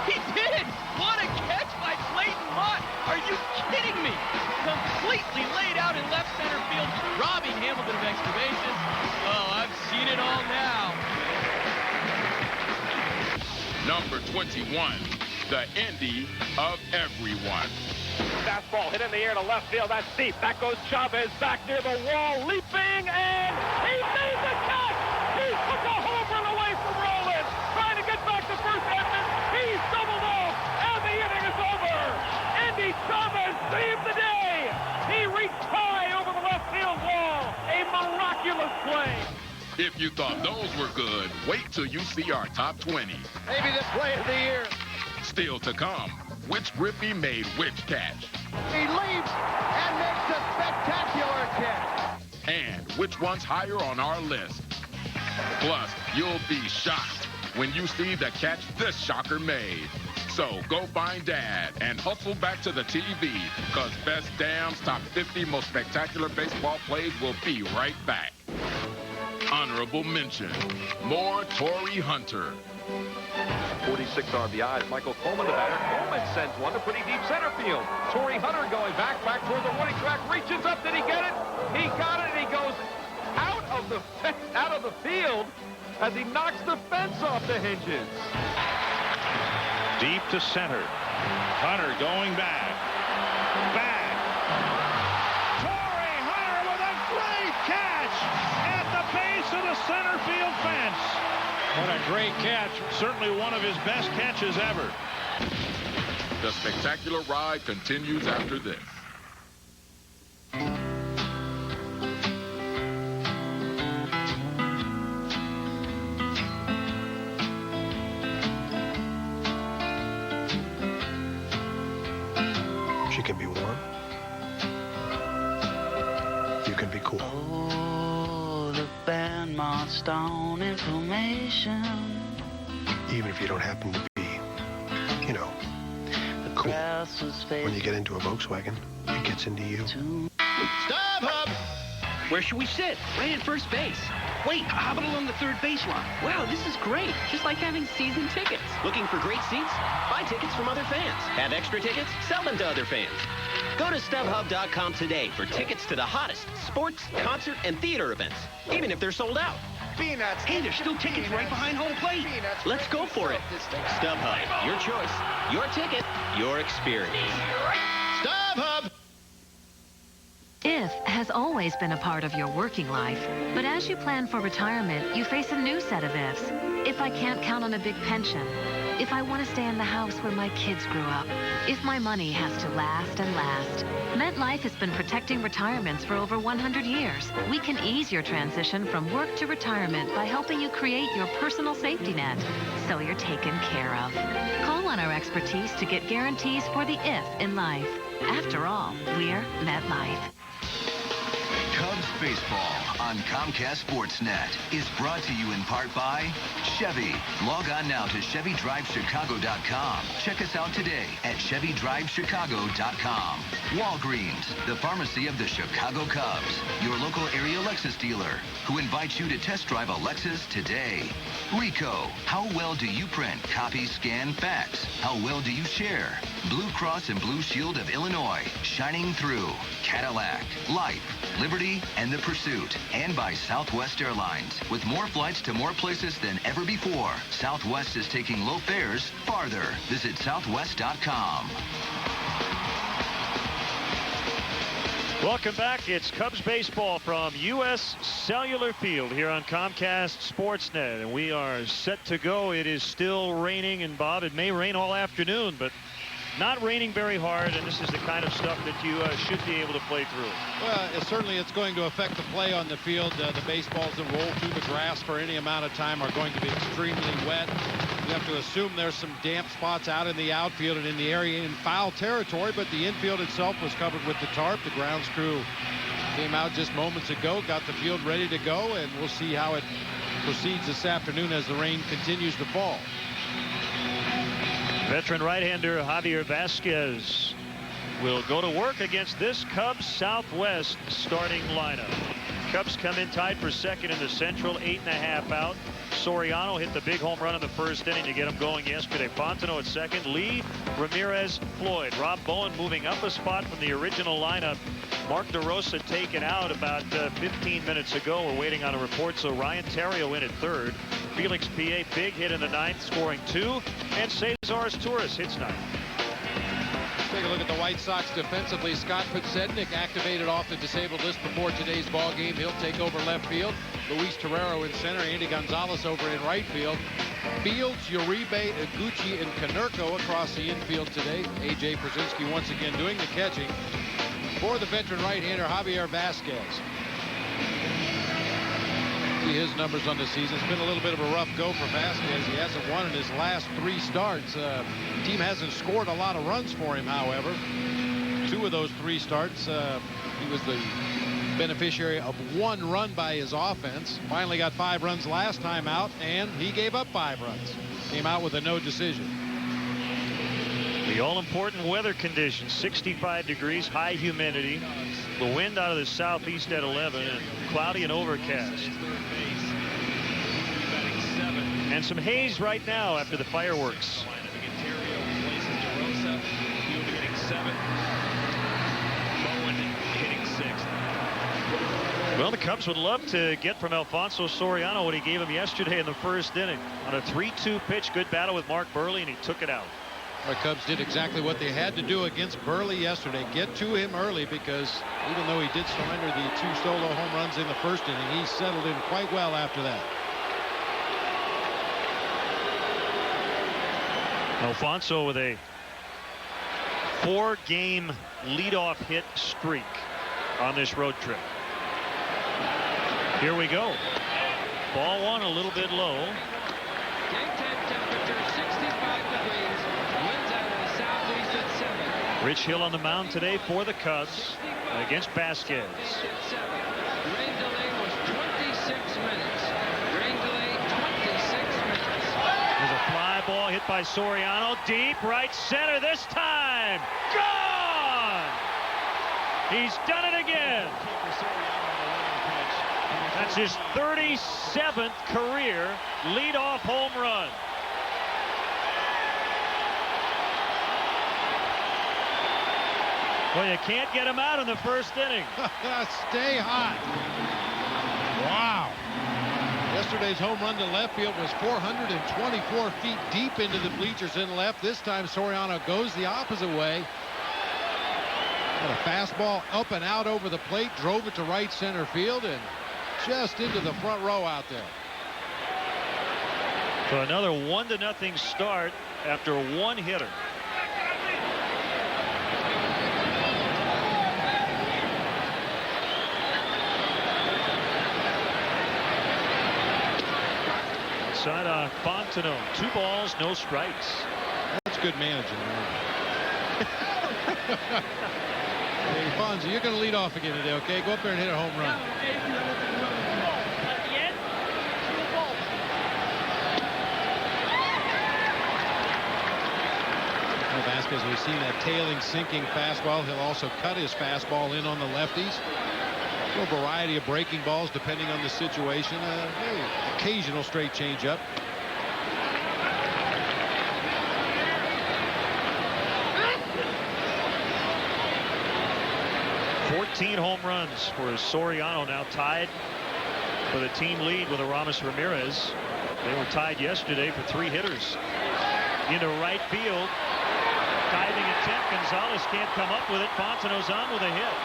He did. What a catch by Clayton Mott. Are you kidding me? Completely laid out in left center field, robbing Hamilton of extra bases. Oh, I've seen it all now. Number 21, the Indy of everyone. Fastball hit in the air to left field. That's deep. That goes Chavez back near the wall, leaping, and he made the catch. He took a home run away from Rollins, trying to get back to first base. He's doubled off, and the inning is over. Andy Chavez saved the day. He reached high over the left field wall. A miraculous play. If you thought those were good, wait till you see our top 20. Maybe the play of the year. Still to come, which Griffey made which catch? He leaps and makes a spectacular catch. And which one's higher on our list? Plus, you'll be shocked when you see the catch this shocker made. So go find Dad and hustle back to the TV, because Best Damn's Top 50 Most Spectacular Baseball Plays will be right back. Honorable mention, more Torrey Hunter. 46 RBIs. Michael Coleman, the batter. Coleman sends one to pretty deep center field. Torrey Hunter going back toward the warning track. Reaches up. Did he get it? He got it, and he goes out of the field as he knocks the fence off the hinges. Deep to center. Hunter going back. Torrey Hunter with a great catch at the base of the center field fence. What a great catch. Certainly one of his best catches ever. The spectacular ride continues after this. She can be warm. You can be cool. Oh, the band marched on information. Even if you don't happen to be, you know, cool. When you get into a Volkswagen, it gets into you. Stop, Hub! Where should we sit? Right at first base. Wait, how about along the third base line? Wow, this is great. Just like having season tickets. Looking for great seats? Buy tickets from other fans. Have extra tickets? Sell them to other fans. Go to StubHub.com today for tickets to the hottest sports, concert, and theater events, even if they're sold out. Peanuts. Hey, there's still tickets right behind home plate. Let's go for it. StubHub, your choice, your ticket, your experience. StubHub! IF has always been a part of your working life, but as you plan for retirement, you face a new set of ifs. If I can't count on a big pension, if I want to stay in the house where my kids grew up, if my money has to last and last. MetLife has been protecting retirements for over 100 years. We can ease your transition from work to retirement by helping you create your personal safety net, so you're taken care of. Call on our expertise to get guarantees for the if in life. After all, we're MetLife. Cubs baseball on Comcast Sportsnet is brought to you in part by Chevy. Log on now to ChevyDriveChicago.com. Check us out today at ChevyDriveChicago.com. Walgreens, the pharmacy of the Chicago Cubs. Your local area Lexus dealer who invites you to test drive a Lexus today. Rico, how well do you print, copy, scan, fax? How well do you share? Blue Cross and Blue Shield of Illinois, shining through. Cadillac, Life, Liberty, and the Pursuit. And by Southwest Airlines. With more flights to more places than ever before, Southwest is taking low fares farther. Visit Southwest.com. Welcome back. It's Cubs baseball from U.S. Cellular Field here on Comcast Sportsnet. And we are set to go. It is still raining, and Bob, it may rain all afternoon, but not raining very hard, and this is the kind of stuff that you should be able to play through. Well, certainly it's going to affect the play on the field. The baseballs that roll through the grass for any amount of time are going to be extremely wet. You have to assume there's some damp spots out in the outfield and in the area in foul territory, but the infield itself was covered with the tarp. The grounds crew came out just moments ago, got the field ready to go, and we'll see how it proceeds this afternoon as the rain continues to fall. Veteran right-hander Javier Vasquez will go to work against this Cubs Southwest starting lineup. Cubs come in tied for second in the Central, 8.5 out. Soriano hit the big home run in the first inning to get him going yesterday. Fontenot at second. Lee, Ramirez, Floyd. Rob Bowen moving up a spot from the original lineup. Mark DeRosa taken out about 15 minutes ago. We're waiting on a report. So Ryan Terrio in at third. Felix Pie, big hit in the ninth, scoring 2. And Cesar Torres hits 9. Take a look at the White Sox defensively. Scott Podsednik activated off the disabled list before today's ball game. He'll take over left field. Luis Torrero in center. Andy Gonzalez over in right field. Fields, Uribe, Iguchi, and Konerko across the infield today. A.J. Brzezinski once again doing the catching for the veteran right-hander Javier Vasquez. See his numbers on the season. It's been a little bit of a rough go for Vasquez. He hasn't won in his last 3 starts. The team hasn't scored a lot of runs for him, however. 2 of those 3 starts, he was the beneficiary of 1 run by his offense. Finally got 5 runs last time out, and he gave up 5 runs. Came out with a no decision. The all-important weather conditions, 65 degrees, high humidity. The wind out of the southeast at 11, and cloudy and overcast. And some haze right now after the fireworks. Well, the Cubs would love to get from Alfonso Soriano what he gave him yesterday in the first inning. On a 3-2 pitch, good battle with Mark Burley, and he took it out. The Cubs did exactly what they had to do against Burley yesterday. Get to him early, because even though he did surrender the 2 solo home runs in the first inning, he settled in quite well after that. Alfonso with a 4-game leadoff hit streak on this road trip. Here we go. Ball 1 a little bit low. Game time temperature 65 degrees. Winds out of the southeast at 7. Rich Hill on the mound today for the Cubs against Vasquez. Rain delay was 26 minutes. Rain delay 26 minutes. There's a fly ball hit by Soriano. Deep right center this time. Gone! He's done it again. That's his 37th career leadoff home run. Well, you can't get him out in the first inning. Stay hot. Wow. Yesterday's home run to left field was 424 feet deep into the bleachers in left. This time Soriano goes the opposite way. Got a fastball up and out over the plate, drove it to right center field, and just into the front row out there. So another 1-0 start after 1 hitter. Side on Fontenot. 2 balls, no strikes. That's good managing, man. Hey, Fonzie, you're going to lead off again today, okay? Go up there and hit a home run. Vasquez, we've seen that tailing, sinking fastball. He'll also cut his fastball in on the lefties. A variety of breaking balls depending on the situation. Occasional straight changeup. Home runs for Soriano, now tied for the team lead with Aramis Ramirez. They were tied yesterday for 3 hitters. Into right field. Diving attempt. Gonzalez can't come up with it. Fontenot's on with a hit.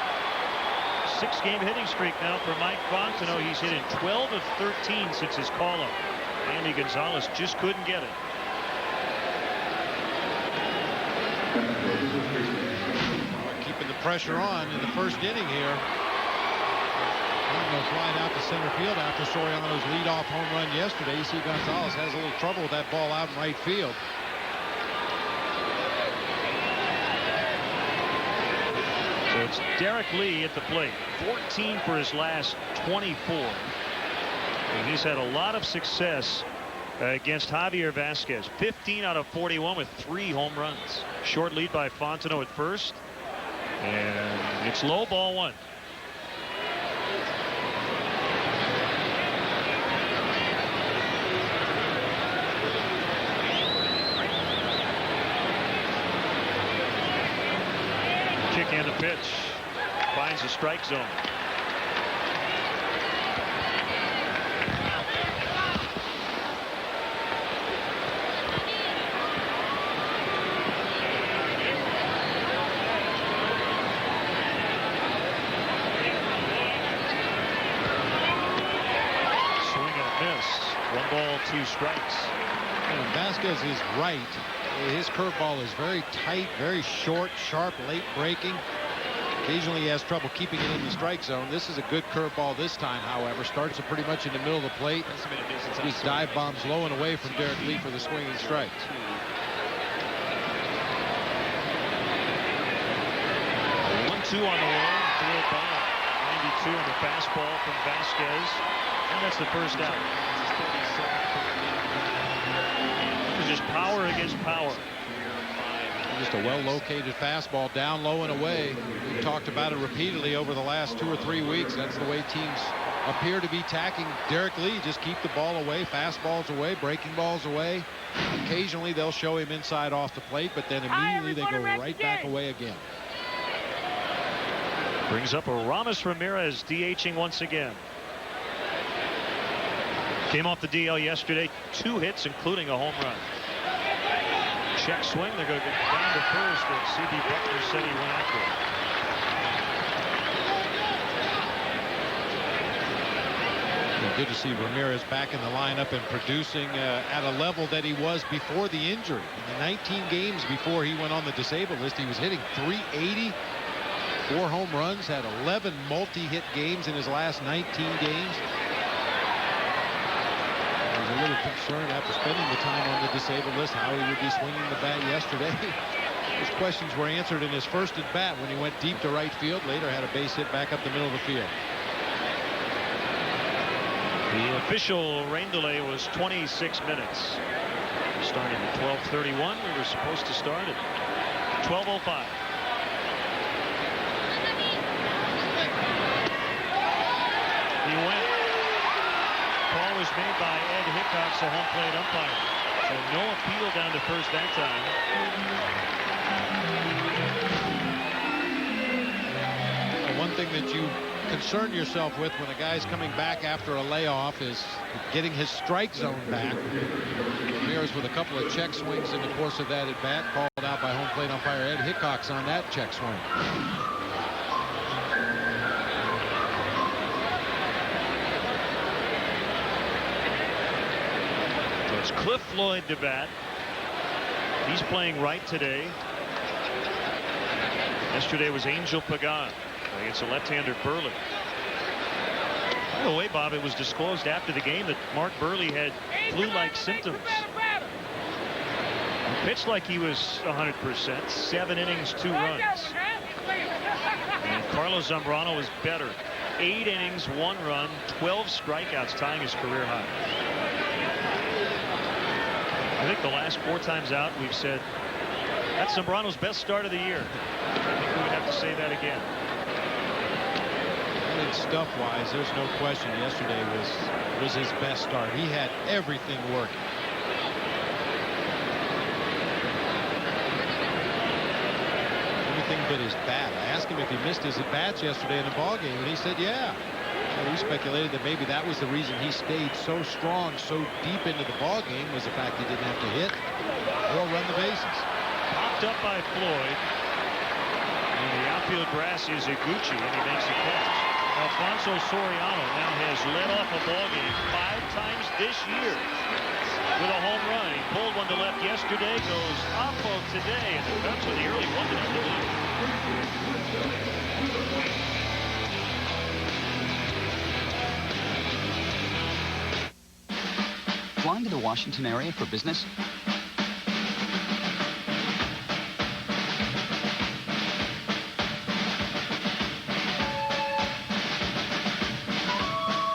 6-game hitting streak now for Mike Fontenot. He's hit in 12 of 13 since his call-up. Andy Gonzalez just couldn't get it. Keeping the pressure on in the first inning here. Goes right out to center field after Soriano's leadoff home run yesterday. You see Gonzalez has a little trouble with that ball out in right field. So it's Derek Lee at the plate. 14 for his last 24. And he's had a lot of success against Javier Vasquez. 15 out of 41 with 3 home runs. Short lead by Fontenot at first. And it's low, ball 1. Kick and a pitch. Finds the strike zone. Swing and a miss. 1 ball, 2 strikes. And Vasquez is right. His curveball is very tight, very short, sharp, late breaking. Occasionally he has trouble keeping it in the strike zone. This is a good curveball this time, however. Starts it pretty much in the middle of the plate. These dive bombs low and away from Derek Lee for the swinging strike. A 1-2 on the way. Field ball. 92 on the fastball from Vasquez. And that's the first out. It's just power against power. Just a well-located fastball down low and away. We've talked about it repeatedly over the last 2 or 3 weeks. That's the way teams appear to be attacking Derek Lee. Just keep the ball away, fastballs away, breaking balls away. Occasionally they'll show him inside off the plate, but then immediately they go right back away again. Brings up a Ramos Ramirez DHing once again. Came off the DL yesterday, 2 hits, including a home run. Check swing. They're going to get down to first, and C.B. Buckner said he went after it. Good to see Ramirez back in the lineup and producing at a level that he was before the injury. In the 19 games before he went on the disabled list, he was hitting .380, 4 home runs, had 11 multi-hit games in his last 19 games. A little concerned after spending the time on the disabled list how he would be swinging the bat yesterday. Those questions were answered in his first at bat when he went deep to right field. Later had a base hit back up the middle of the field. The official rain delay was 26 minutes. Starting at 12:31. We were supposed to start at 12:05. He went. Call was made by Ed Hickox, the home plate umpire. So no appeal down to first that time. One thing that you concern yourself with when a guy's coming back after a layoff is getting his strike zone back. Ramirez with a couple of check swings in the course of that at bat, called out by home plate umpire Ed Hickox on that check swing. It's Cliff Floyd to bat. He's playing right today. Yesterday was Angel Pagan against a left-hander Burley. By the way, Bob, it was disclosed after the game that Mark Burley had flu-like symptoms. He pitched like he was 100%. 7 innings, 2 runs. And Carlos Zambrano was better. 8 innings, 1 run, 12 strikeouts, tying his career high. I think the last 4 times out we've said that's Zambrano's best start of the year. I think we would have to say that again. I think stuff-wise, there's no question yesterday was his best start. He had everything working. Everything but his bat. I asked him if he missed his at-bats yesterday in the ballgame, and he said, yeah. Well, we speculated that maybe that was the reason he stayed so strong, so deep into the ballgame, was the fact he didn't have to hit or run the bases. Popped up by Floyd. And the outfield grass is Iguchi, and he makes a catch. Alfonso Soriano now has led off a ball game 5 times this year with a home run. He pulled one to left yesterday, goes oppo today, and the Cubs with the early 1-0 lead. Flying to the Washington area for business?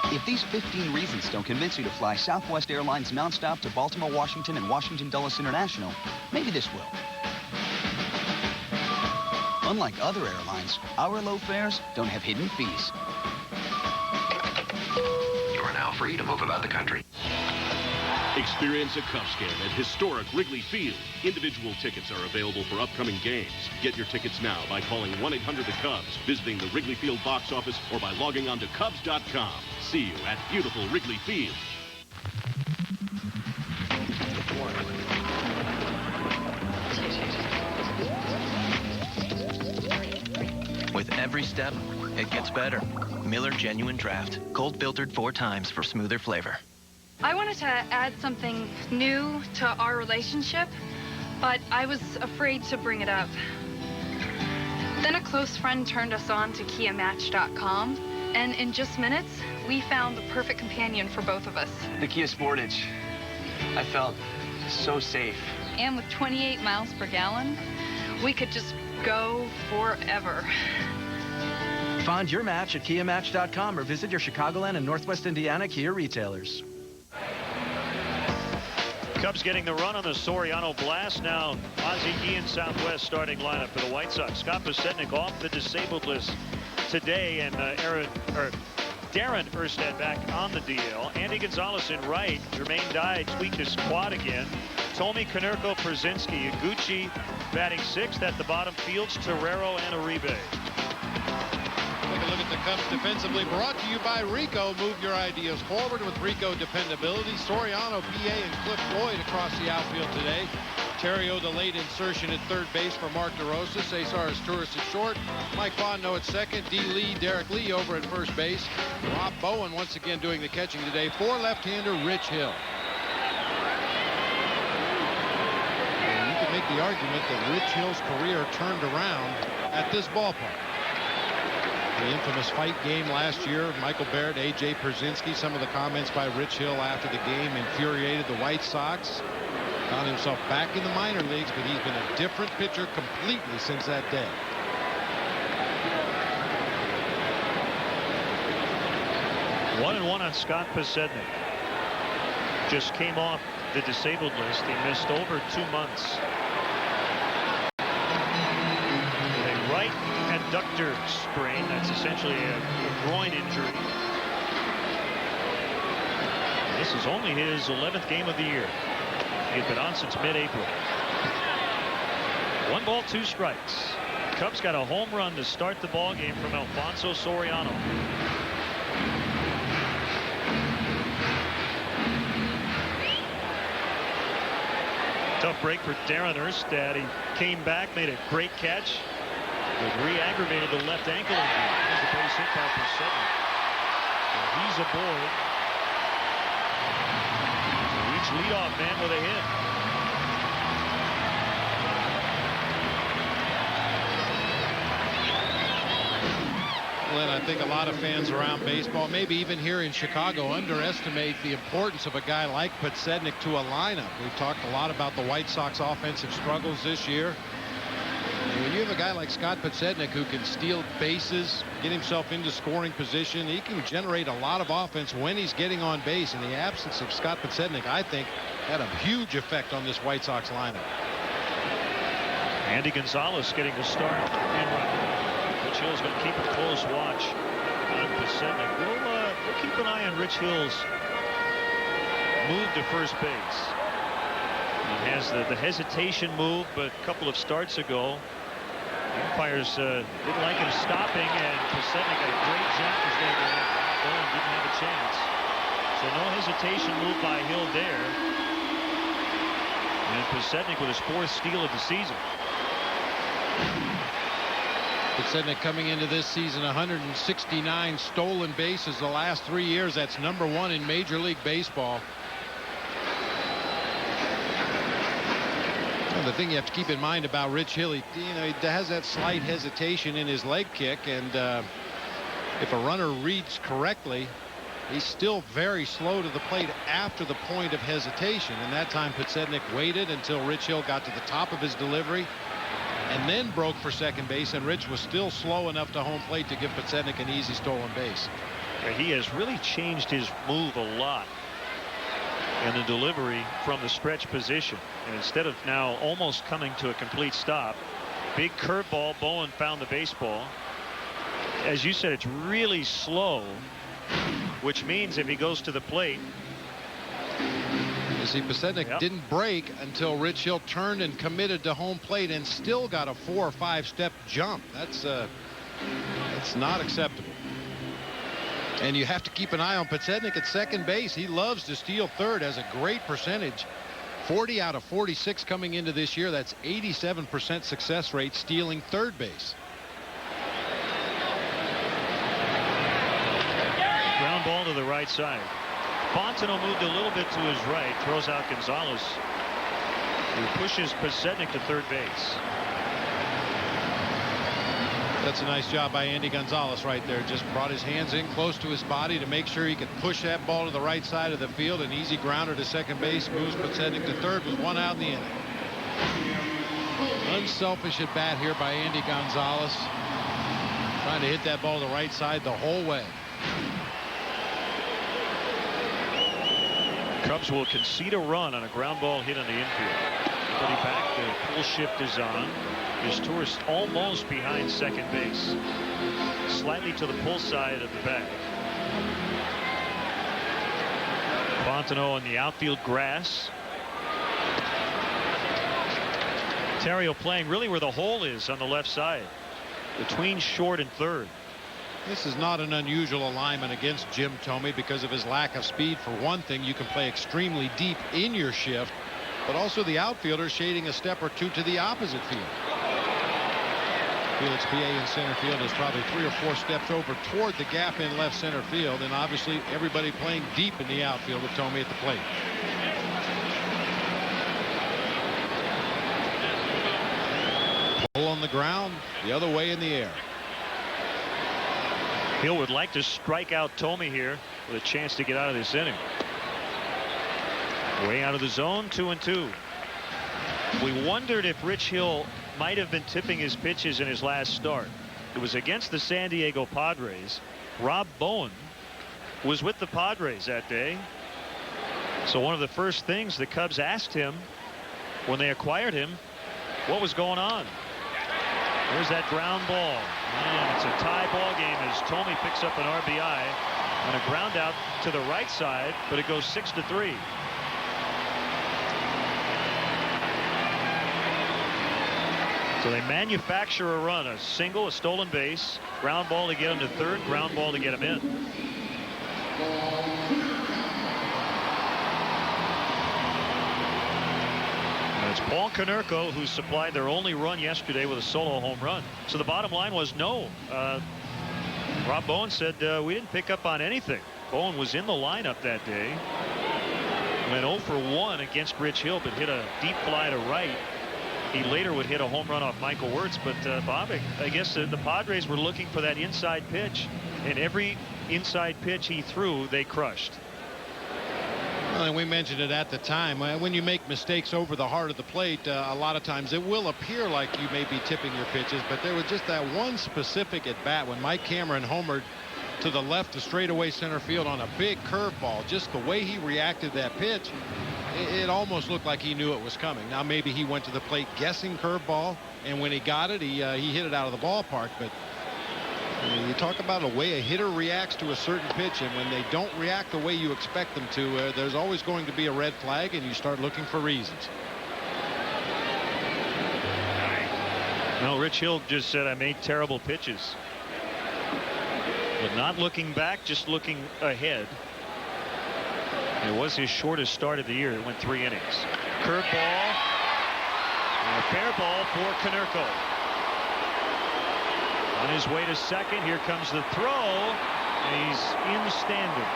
If these 15 reasons don't convince you to fly Southwest Airlines nonstop to Baltimore, Washington, and Washington Dulles International, maybe this will. Unlike other airlines, our low fares don't have hidden fees. You are now free to move about the country. Experience a Cubs game at historic Wrigley Field. Individual tickets are available for upcoming games. Get your tickets now by calling 1-800-THE-CUBS, visiting the Wrigley Field box office, or by logging on to Cubs.com. See you at beautiful Wrigley Field. With every step, it gets better. Miller Genuine Draft. Cold filtered 4 times for smoother flavor. I wanted to add something new to our relationship, but I was afraid to bring it up. Then a close friend turned us on to KiaMatch.com, and in just minutes, we found the perfect companion for both of us. The Kia Sportage. I felt so safe. And with 28 miles per gallon, we could just go forever. Find your match at KiaMatch.com or visit your Chicagoland and Northwest Indiana Kia retailers. Cubs getting the run on the Soriano blast. Now Ozzie Guillen Southwest starting lineup for the White Sox. Scott Pasetnik off the disabled list today, and Darren Erstad back on the DL. Andy Gonzalez in right. Jermaine Dye tweaked his quad again. Tomi Konerko, Przinski, Iguchi batting 6th at the bottom. Fields, Torrero, and Uribe. Take a look at the Cubs defensively, brought to you by Rico. Move your ideas forward with Rico dependability. Soriano, PA, and Cliff Floyd across the outfield today. Terrio, the late insertion at third base for Mark DeRosa. Cesar Izturis at short. Mike Bono at second. D. Lee, Derek Lee over at first base. Rob Bowen once again doing the catching today for left-hander Rich Hill. And you can make the argument that Rich Hill's career turned around at this ballpark. The infamous fight game last year, Michael Barrett, A.J. Przinski, some of the comments by Rich Hill after the game infuriated the White Sox. Found himself back in the minor leagues, but he's been a different pitcher completely since that day. One and one on Scott Pasetnik. Just came off the disabled list. He missed over 2 months. A right adductor sprain. That's essentially a groin injury. This is only his 11th game of the year. He's been on since mid-April. 1 ball, 2 strikes. Cubs got a home run to start the ball game from Alfonso Soriano. Tough break for Darren Erstad. He came back, made a great catch, but re-aggravated the left ankle injury. There's a base hit by Pasetnik. So he's aboard. Each leadoff man with a hit. Glenn, I think a lot of fans around baseball, maybe even here in Chicago, underestimate the importance of a guy like Pasetnik to a lineup. We've talked a lot about the White Sox offensive struggles this year. And when you have a guy like Scott Pasetnik who can steal bases, get himself into scoring position, he can generate a lot of offense when he's getting on base. And the absence of Scott Pasetnik, I think, had a huge effect on this White Sox lineup. Andy Gonzalez getting the start and run. Rich Hill's going to keep a close watch on Pasetnik. We'll keep an eye on Rich Hill's move to first base. He has the hesitation move, but a couple of starts ago, umpires didn't like him stopping, and Pasetnik got a great jump. Was going to go and didn't have a chance. So no hesitation move by Hill there. And Pasetnik with his 4th steal of the season. Podsednik coming into this season 169 stolen bases the last 3 years. That's #1 in Major League Baseball. And the thing you have to keep in mind about Rich Hill, he has that slight hesitation in his leg kick, and if a runner reads correctly, he's still very slow to the plate after the point of hesitation. And that time Podsednik waited until Rich Hill got to the top of his delivery and then broke for second base, and Rich was still slow enough to home plate to give Podsednik an easy stolen base. He has really changed his move a lot in the delivery from the stretch position, and instead of now almost coming to a complete stop, big curveball, Bowen found the baseball. As you said, it's really slow, which means if he goes to the plate. You see, Podsednik didn't break until Rich Hill turned and committed to home plate and still got a 4 or 5 step jump. That's not acceptable. And you have to keep an eye on Podsednik at second base. He loves to steal third, has a great percentage. 40 out of 46 coming into this year. That's 87% success rate stealing third base. Ground ball to the right side. Fontenot moved a little bit to his right, throws out Gonzalez, who pushes Podsednik to third base. That's a nice job by Andy Gonzalez right there. Just brought his hands in close to his body to make sure he could push that ball to the right side of the field. An easy grounder to second base, moves Podsednik to third with 1 out in the inning. Unselfish at bat here by Andy Gonzalez, trying to hit that ball to the right side the whole way. Cubs will concede a run on a ground ball hit on the infield. Everybody back. The pull shift is on. His tourist almost behind second base, slightly to the pull side of the bag. Fontenot on the outfield grass. Terrio playing really where the hole is on the left side, between short and third. This is not an unusual alignment against Jim Thome because of his lack of speed. For one thing, you can play extremely deep in your shift, but also the outfielder shading a step or two to the opposite field. Felix Pie in center field is probably 3 or 4 steps over toward the gap in left center field, and obviously everybody playing deep in the outfield with Thome at the plate. Pull on the ground, the other way in the air. Hill would like to strike out Thome here with a chance to get out of this inning. Way out of the zone, 2-2. We wondered if Rich Hill might have been tipping his pitches in his last start. It was against the San Diego Padres. Rob Bowen was with the Padres that day. So one of the first things the Cubs asked him when they acquired him, what was going on? There's that ground ball. And it's a tie ball game as Thome picks up an RBI on a ground out to the right side, but it goes 6-3. So they manufacture a run, a single, a stolen base, ground ball to get him to third, ground ball to get him in. And it's Paul Konerko who supplied their only run yesterday with a solo home run. So the bottom line was no. Rob Bowen said we didn't pick up on anything. Bowen was in the lineup that day. Went 0 for 1 against Rich Hill, but hit a deep fly to right. He later would hit a home run off Michael Wirtz, but Bob, I guess the Padres were looking for that inside pitch, and every inside pitch he threw, they crushed. Well, and we mentioned it at the time. When you make mistakes over the heart of the plate, a lot of times it will appear like you may be tipping your pitches, but there was just that one specific at bat when Mike Cameron homered to the left to straightaway center field on a big curveball. Just the way he reacted that pitch, it almost looked like he knew it was coming. Now maybe he went to the plate guessing curveball, and when he got it, he hit it out of the ballpark. But you talk about a way a hitter reacts to a certain pitch, and when they don't react the way you expect them to, there's always going to be a red flag, and you start looking for reasons. No, Rich Hill just said I made terrible pitches, but not looking back, just looking ahead. It was his shortest start of the year. It went 3 innings. Curveball. And a fair ball for Konerko. On his way to second, here comes the throw, and he's in standing.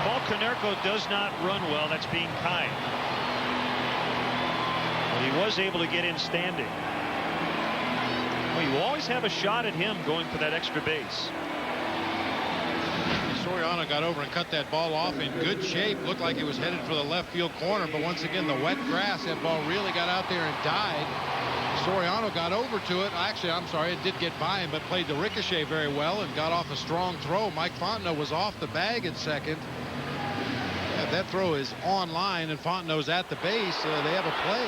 Paul Konerko does not run well. That's being kind. But he was able to get in standing. Well, you always have a shot at him going for that extra base. Soriano got over and cut that ball off in good shape. Looked like it was headed for the left field corner, but once again, the wet grass, that ball really got out there and died. Soriano got over to it. Actually, I'm sorry, it did get by him, but played the ricochet very well and got off a strong throw. Mike Fontenot was off the bag at second. If that throw is on line and Fontenot's at the base, they have a play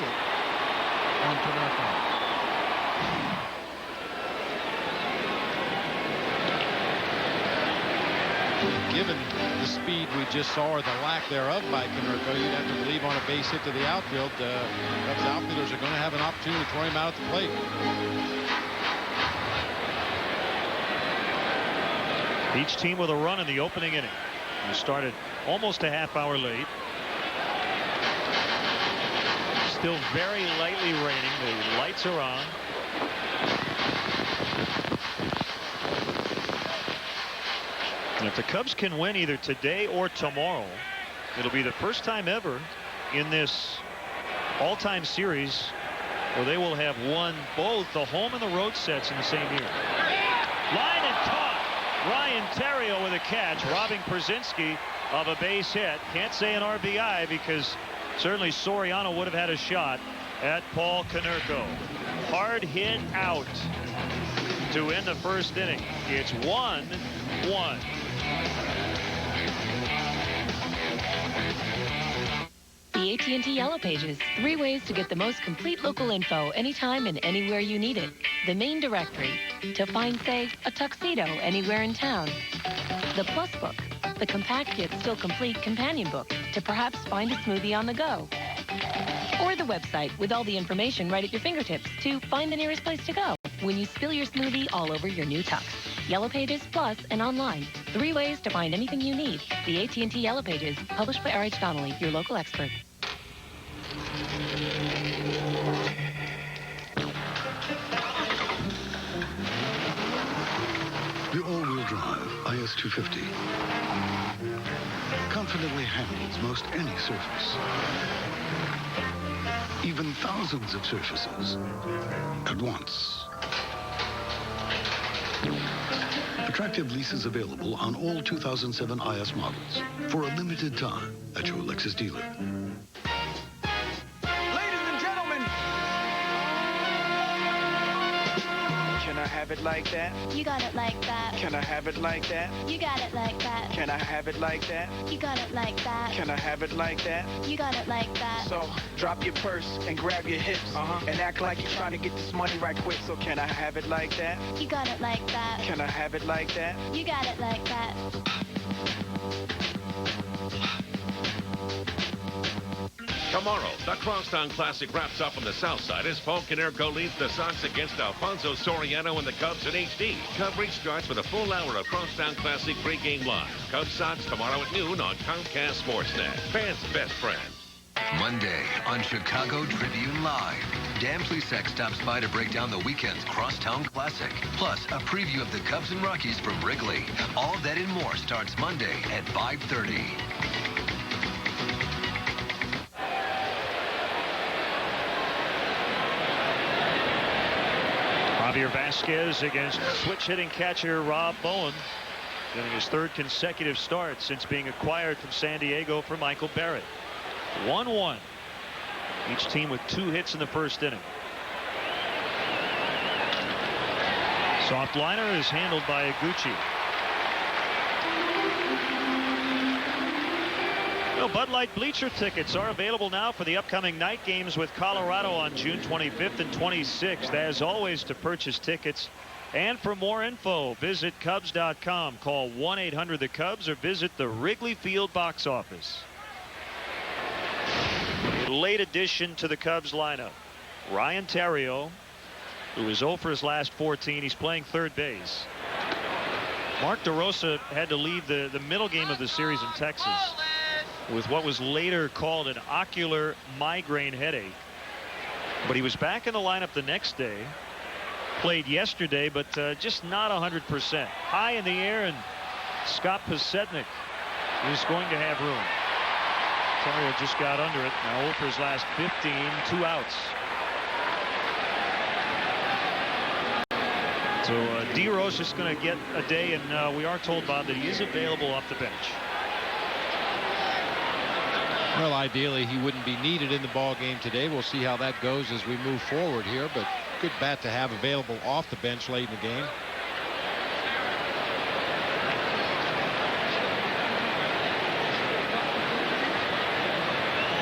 on Konerko. Given the speed we just saw, or the lack thereof by Konerko, you'd have to believe on a base hit to the outfield, Cubs outfielders are going to have an opportunity to throw him out at the plate. Each team with a run in the opening inning. We started almost a half hour late. Still very lightly raining. The lights are on. And if the Cubs can win either today or tomorrow, it'll be the first time ever in this all-time series where they will have won both the home and the road sets in the same year. Line and caught. Ryan Theriot with a catch, robbing Przinski of a base hit. Can't say an RBI because certainly Soriano would have had a shot at Paul Konerko. Hard hit out to end the first inning. It's 1-1. The AT&T Yellow Pages. 3 ways to get the most complete local info anytime and anywhere you need it. The main directory. To find, say, a tuxedo anywhere in town. The Plus Book. The compact yet still complete companion book. To perhaps find a smoothie on the go. Or the website with all the information right at your fingertips to find the nearest place to go when you spill your smoothie all over your new tux. Yellow Pages, Plus, and online. 3 ways to find anything you need. The AT&T Yellow Pages, published by R.H. Donnelly, your local expert. The all-wheel drive IS-250 confidently handles most any surface. Even thousands of surfaces at once. Attractive leases available on all 2007 IS models for a limited time at your Lexus dealer. Ladies and gentlemen, can I have it like that? You got it like that. Can I have it like that? You got it like that. Can I have it like that? You got it like that. Can I have it like that? You got it like that. So drop your purse and grab your hips and act like you're trying to get this money right quick. So can I have it like that? You got it like that. Can I have it like that? You got it like that. Tomorrow, the Crosstown Classic wraps up on the south side as Paul Konerko leads the Sox against Alfonso Soriano and the Cubs in HD. Coverage starts with a full hour of Crosstown Classic pregame live. Cubs Sox tomorrow at noon on Comcast Sportsnet. Fans' best friend. Monday on Chicago Tribune Live. Dan Plesac stops by to break down the weekend's Crosstown Classic. Plus, a preview of the Cubs and Rockies from Wrigley. All that and more starts Monday at 5:30. Javier Vasquez against switch-hitting catcher Rob Bowen, getting his 3rd consecutive start since being acquired from San Diego for Michael Barrett. 1-1. Each team with 2 hits in the first inning. Soft liner is handled by Iguchi. Well, Bud Light bleacher tickets are available now for the upcoming night games with Colorado on June 25th and 26th. As always, to purchase tickets and for more info, visit Cubs.com. Call 1-800-THE-CUBS or visit the Wrigley Field box office. A late addition to the Cubs lineup. Ryan Theriot, who is 0 for his last 14. He's playing third base. Mark DeRosa had to leave the middle game of the series in Texas with what was later called an ocular migraine headache. But he was back in the lineup the next day played yesterday, but just not 100%. High in the air, and Scott Pasetnik is going to have room. Tarrio just got under it. Now 0 for his last 15, 2 outs. So D-Rose is going to get a day, and we are told, Bob, that he is available off the bench. Well, ideally, he wouldn't be needed in the ball game today. We'll see how that goes as we move forward here, but good bat to have available off the bench late in the game.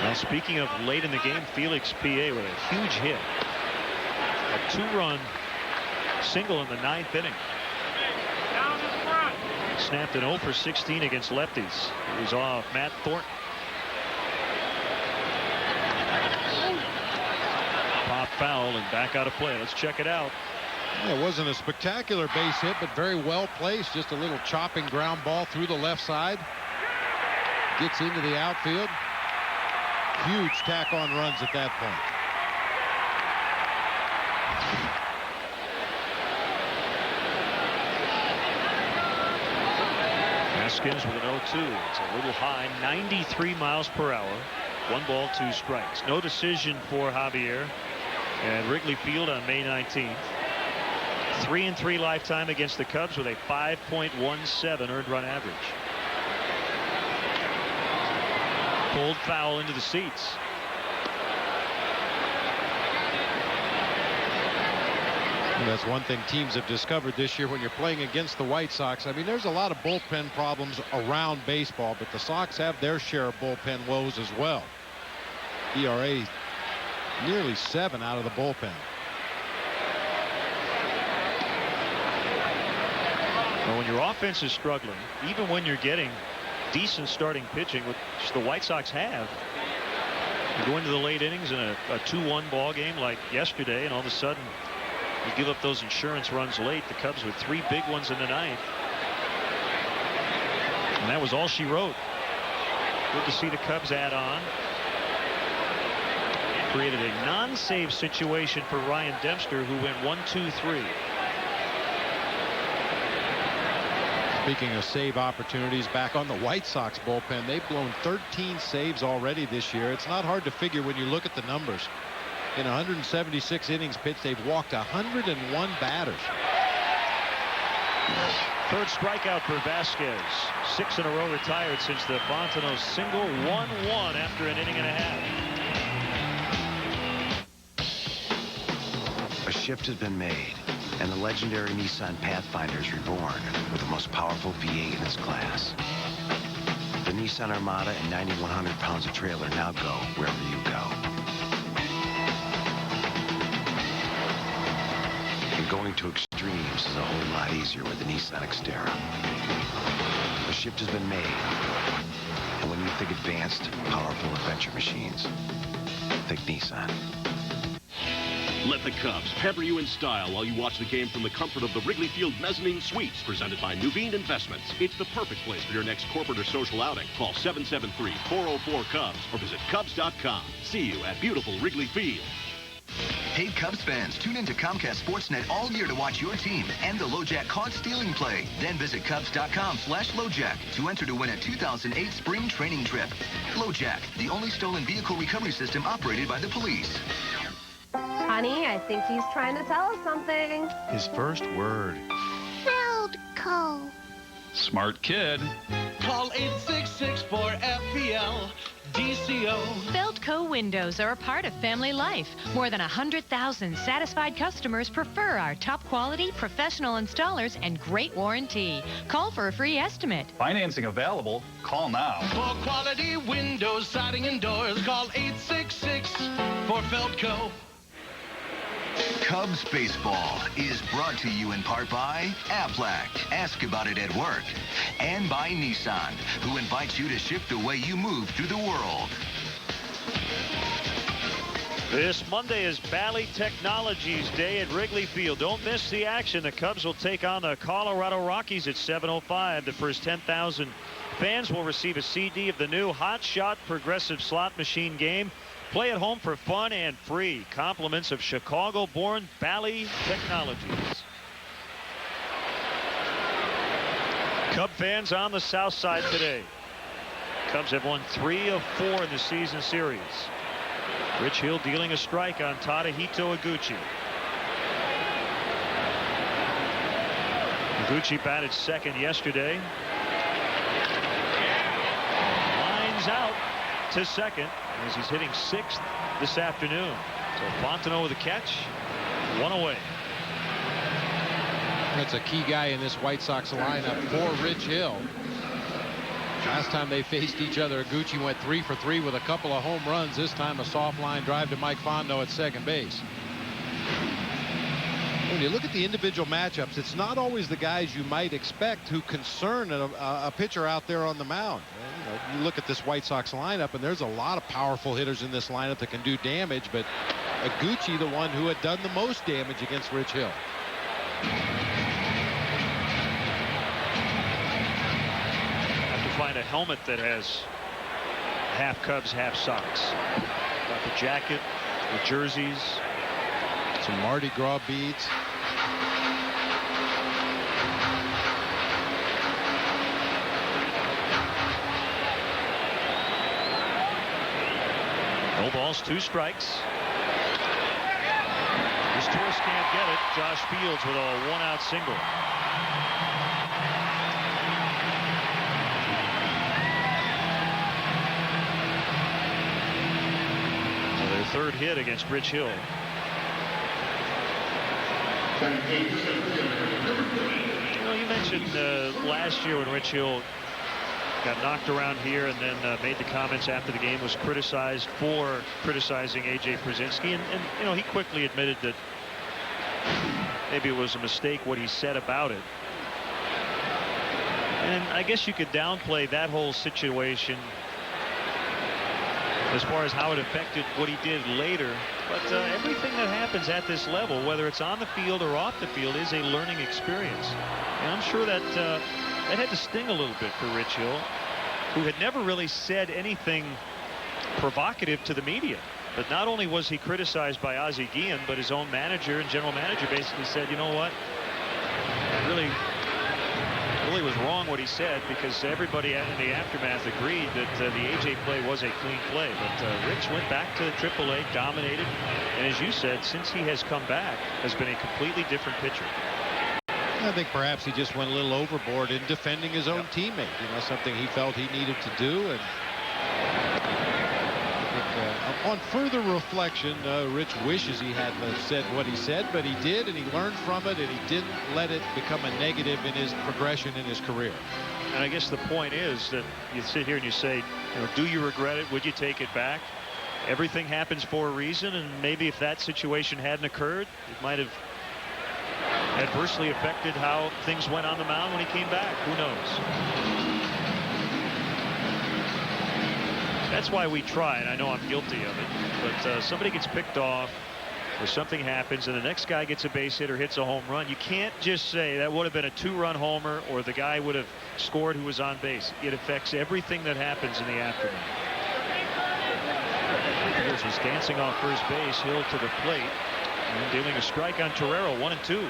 Now, speaking of late in the game, Felix Pie with a huge hit. A 2-run single in the 9th inning. Snapped an 0 for 16 against lefties. He was off Matt Thornton. Pop foul and back out of play. Let's check it out. Yeah, it wasn't a spectacular base hit, but very well placed. Just a little chopping ground ball through the left side. Gets into the outfield. Huge tack on runs at that point. Haskins with an 0-2. It's a little high, 93 miles per hour. 1 ball, 2 strikes. No decision for Javier at Wrigley Field on May 19th. 3-3 lifetime against the Cubs with a 5.17 earned run average. Pulled foul into the seats. And that's one thing teams have discovered this year when you're playing against the White Sox. I mean, there's a lot of bullpen problems around baseball, but the Sox have their share of bullpen woes as well. ERA nearly 7 out of the bullpen. Well, when your offense is struggling, even when you're getting decent starting pitching, which the White Sox have, you go into the late innings in a 2-1 ball game like yesterday, and all of a sudden you give up those insurance runs late. The Cubs with 3 big ones in the 9th. And that was all she wrote. Good to see the Cubs add on. Created a non-save situation for Ryan Dempster, who went 1-2-3. Speaking of save opportunities, back on the White Sox bullpen, they've blown 13 saves already this year. It's not hard to figure when you look at the numbers. In 176 innings pitched, they've walked 101 batters. 3rd strikeout for Vasquez. 6 in a row retired since the Fontenot single. 1-1 after an inning and a half. A shift has been made, and the legendary Nissan Pathfinder is reborn with the most powerful V8 in its class. The Nissan Armada and 9,100 pounds of trailer now go wherever you go. And going to extremes is a whole lot easier with the Nissan Xterra. The shift has been made, and when you think advanced, powerful adventure machines, think Nissan. Let the Cubs pepper you in style while you watch the game from the comfort of the Wrigley Field Mezzanine Suites, presented by Nuveen Investments. It's the perfect place for your next corporate or social outing. Call 773-404-CUBS or visit Cubs.com. See you at beautiful Wrigley Field. Hey, Cubs fans, tune in to Comcast Sportsnet all year to watch your team and the LoJack Caught Stealing play. Then visit Cubs.com/LoJack to enter to win a 2008 spring training trip. LoJack, the only stolen vehicle recovery system operated by the police. Honey, I think he's trying to tell us something. His first word. Feldco. Smart kid. Call 866-4FPL. DCO. Feldco windows are a part of family life. More than 100,000 satisfied customers prefer our top quality professional installers and great warranty. Call for a free estimate. Financing available. Call now. For quality windows, siding, and doors, call 866-4Feldco. Cubs baseball is brought to you in part by Aflac, ask about it at work, and by Nissan, who invites you to shift the way you move through the world. This Monday is Bally Technologies Day at Wrigley Field. Don't miss the action. The Cubs will take on the Colorado Rockies at 7:05. The first 10,000 fans will receive a CD of the new Hot Shot progressive slot machine game. Play at home for fun and free. Compliments of Chicago-born Bally Technologies. Cub fans on the south side today. Cubs have won 3 of 4 in the season series. Rich Hill dealing a strike on Tadahito Iguchi. Iguchi batted second yesterday. Lines out to second as he's hitting 6th this afternoon. So Fontenot with a catch, 1 away. That's a key guy in this White Sox lineup for Rich Hill. Last time they faced each other, Iguchi went 3 for 3 with a couple of home runs. This time a soft line drive to Mike Fontenot at second base. When you look at the individual matchups, it's not always the guys you might expect who concern a pitcher out there on the mound. You look at this White Sox lineup, and there's a lot of powerful hitters in this lineup that can do damage, but Iguchi, the one who had done the most damage against Rich Hill. Have to find a helmet that has half Cubs, half Sox. Got the jacket, the jerseys, some Mardi Gras beads. No balls, 2 strikes. This Torres can't get it. Josh Fields with a 1-out single. So their 3rd hit against Rich Hill. You know, you mentioned last year when Rich Hill got knocked around here and then made the comments after the game, was criticized for criticizing A.J. Przinsky, and you know, he quickly admitted that maybe it was a mistake what he said about it. And I guess you could downplay that whole situation as far as how it affected what he did later. But everything that happens at this level, whether it's on the field or off the field, is a learning experience. And I'm sure that that had to sting a little bit for Rich Hill, who had never really said anything provocative to the media. But not only was he criticized by Ozzie Guillen, but his own manager and general manager basically said, you know what, really was wrong what he said, because everybody in the aftermath agreed that the AJ play was a clean play. But Rich went back to AAA, dominated, and as you said, since he has come back, has been a completely different pitcher. I think perhaps he just went a little overboard in defending his own teammate. You know, something he felt he needed to do. And I think, on further reflection, Rich wishes he hadn't said what he said, but he did, and he learned from it, and he didn't let it become a negative in his progression in his career. And I guess the point is that you sit here and you say, you know, do you regret it? Would you take it back? Everything happens for a reason, and maybe if that situation hadn't occurred, it might have adversely affected how things went on the mound when he came back. Who knows? That's why we try, and I know I'm guilty of it, but somebody gets picked off or something happens and the next guy gets a base hit or hits a home run. You can't just say that would have been a 2-run homer or the guy would have scored who was on base. It affects everything that happens in the afternoon. Fields was dancing off first base. Hill to the plate and dealing a strike on Torrero. 1-2.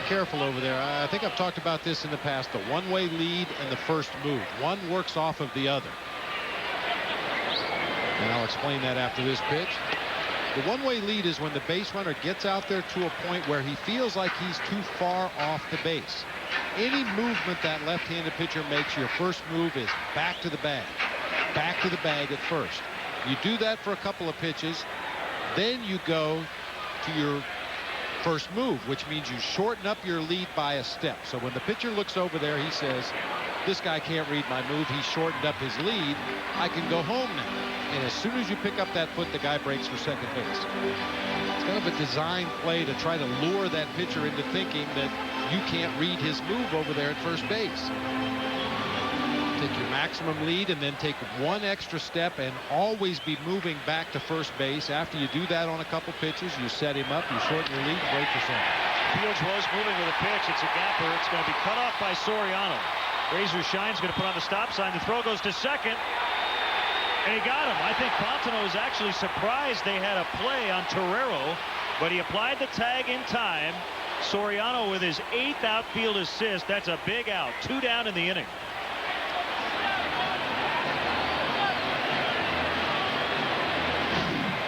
Careful over there. I think I've talked about this in the past, the one-way lead and the first move. One works off of the other. And I'll explain that after this pitch. The one-way lead is when the base runner gets out there to a point where he feels like he's too far off the base. Any movement that left-handed pitcher makes, your first move is back to the bag. Back to the bag at first. You do that for a couple of pitches, then you go to your first move, which means you shorten up your lead by a step. So when the pitcher looks over there, he says, this guy can't read my move. He shortened up his lead. I can go home now. And as soon as you pick up that foot, the guy breaks for second base. It's kind of a design play to try to lure that pitcher into thinking that you can't read his move over there at first base. Take your maximum lead and then take one extra step and always be moving back to first base. After you do that on a couple pitches, you set him up, you shorten your lead, break for second. Fields was moving with a pitch. It's a gapper. It's going to be cut off by Soriano. Razor Shine's going to put on the stop sign. The throw goes to second. And he got him. I think Fontano was actually surprised they had a play on Torero, but he applied the tag in time. Soriano with his 8th outfield assist. That's a big out. 2 down in the inning.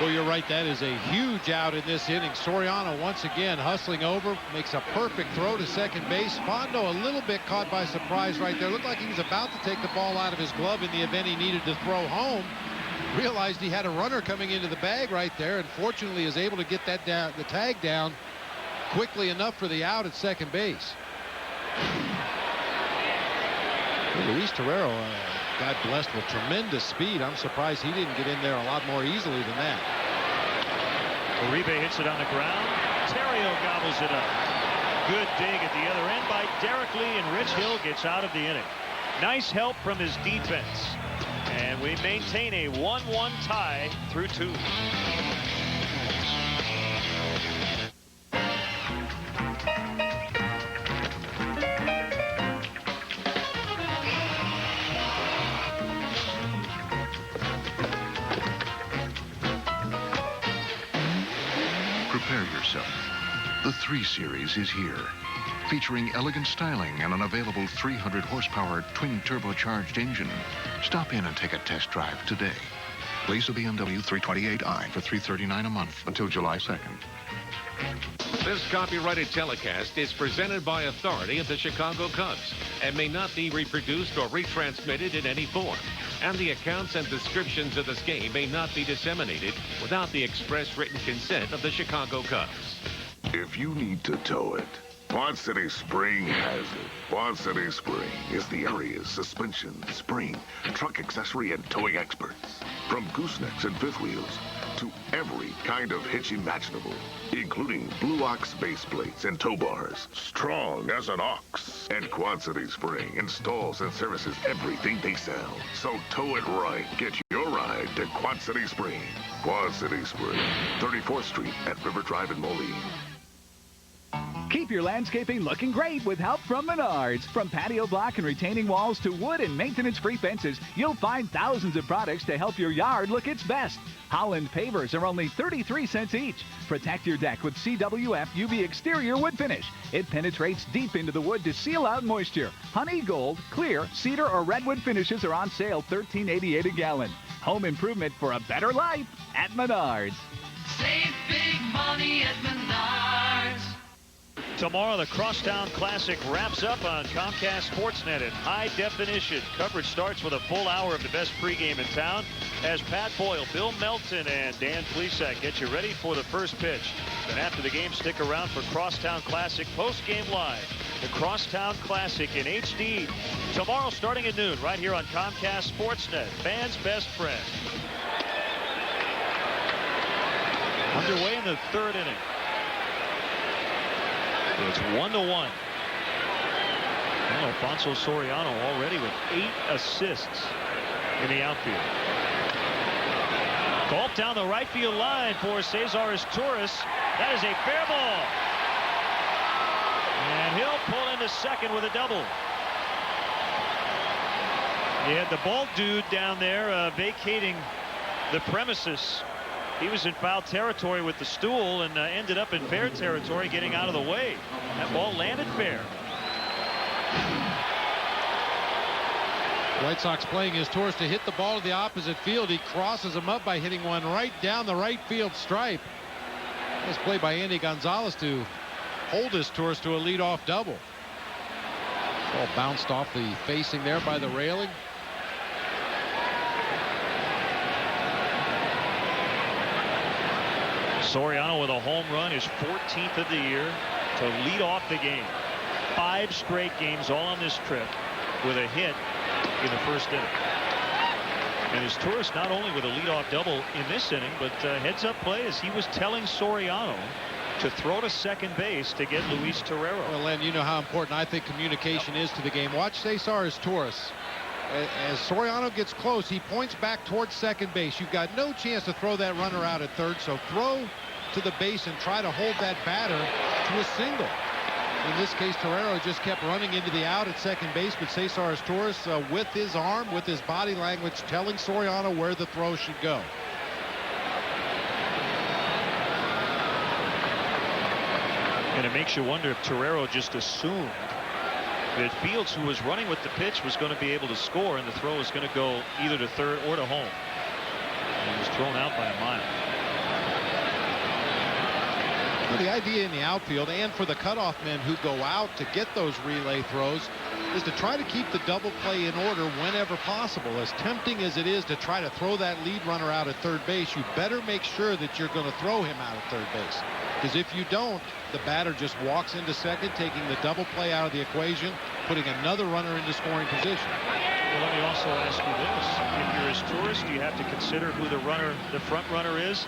Well, you're right. That is a huge out in this inning. Soriano once again hustling over, makes a perfect throw to second base. Fondo a little bit caught by surprise right there. Looked like he was about to take the ball out of his glove in the event he needed to throw home. Realized he had a runner coming into the bag right there, and fortunately is able to get that down, the tag down quickly enough for the out at second base. Luis Torero, guy blessed with tremendous speed. I'm surprised he didn't get in there a lot more easily than that. Uribe hits it on the ground. Terrio gobbles it up. Good dig at the other end by Derek Lee, and Rich Hill gets out of the inning. Nice help from his defense. And we maintain a 1-1 tie through 2. Prepare yourself. The 3 Series is here, featuring elegant styling and an available 300 horsepower twin turbocharged engine. Stop in and take a test drive today. Lease a BMW 328i for $339 a month until July 2nd. This copyrighted telecast is presented by authority of the Chicago Cubs and may not be reproduced or retransmitted in any form. And the accounts and descriptions of this game may not be disseminated without the express written consent of the Chicago Cubs. If you need to tow it, Quad City Spring has it. Quad City Spring is the area's suspension, spring, truck accessory, and towing experts. From goosenecks and fifth wheels to every kind of hitch imaginable, including Blue Ox base plates and tow bars, strong as an ox. And Quad City Spring installs and services everything they sell. So tow it right. Get your ride to Quad City Spring. Quad City Spring, 34th Street at River Drive in Moline. Keep your landscaping looking great with help from Menards. From patio block and retaining walls to wood and maintenance-free fences, you'll find thousands of products to help your yard look its best. Holland pavers are only 33 cents each. Protect your deck with CWF UV exterior wood finish. It penetrates deep into the wood to seal out moisture. Honey gold, clear, cedar, or redwood finishes are on sale $13.88 a gallon. Home improvement for a better life at Menards. Save big money at Menards. Tomorrow, the Crosstown Classic wraps up on Comcast Sportsnet in high definition. Coverage starts with a full hour of the best pregame in town as Pat Boyle, Bill Melton, and Dan Plesac get you ready for the first pitch. Then after the game, stick around for Crosstown Classic postgame live. The Crosstown Classic in HD. Tomorrow starting at noon right here on Comcast Sportsnet. Fans' best friend. Underway in the 3rd inning. It's 1-1. And Alfonso Soriano already with 8 assists in the outfield. Golf down the right field line for Cesar Torres. That is a fair ball. And he'll pull into second with a double. You had the bald dude down there vacating the premises. He was in foul territory with the stool and ended up in fair territory getting out of the way. That ball landed fair. White Sox playing his Torres to hit the ball to the opposite field. He crosses him up by hitting one right down the right field stripe. Nice play by Andy Gonzalez to hold his Torres to a leadoff double. Ball bounced off the facing there by the railing. Soriano with a home run, his 14th of the year, to lead off the game. 5 straight games all on this trip with a hit in the first inning. And his Torres not only with a leadoff double in this inning, but heads up play as he was telling Soriano to throw to second base to get Luis Torero. Well, Len, you know how important I think communication is to the game. Watch Cesar Torres. As Soriano gets close, he points back towards second base. You've got no chance to throw that runner out at third, so throw to the base and try to hold that batter to a single. In this case, Torero just kept running into the out at second base, but Cesar Torres, with his arm, with his body language, telling Soriano where the throw should go. And it makes you wonder if Torero just assumed that Fields, who was running with the pitch, was going to be able to score, and the throw was going to go either to third or to home. And he was thrown out by a mile. Well, the idea in the outfield and for the cutoff men who go out to get those relay throws is to try to keep the double play in order whenever possible. As tempting as it is to try to throw that lead runner out at third base, you better make sure that you're going to throw him out at third base. Because if you don't, the batter just walks into second, taking the double play out of the equation, putting another runner into scoring position. Well, let me also ask you this. If you're as tourist, you have to consider who the front runner is.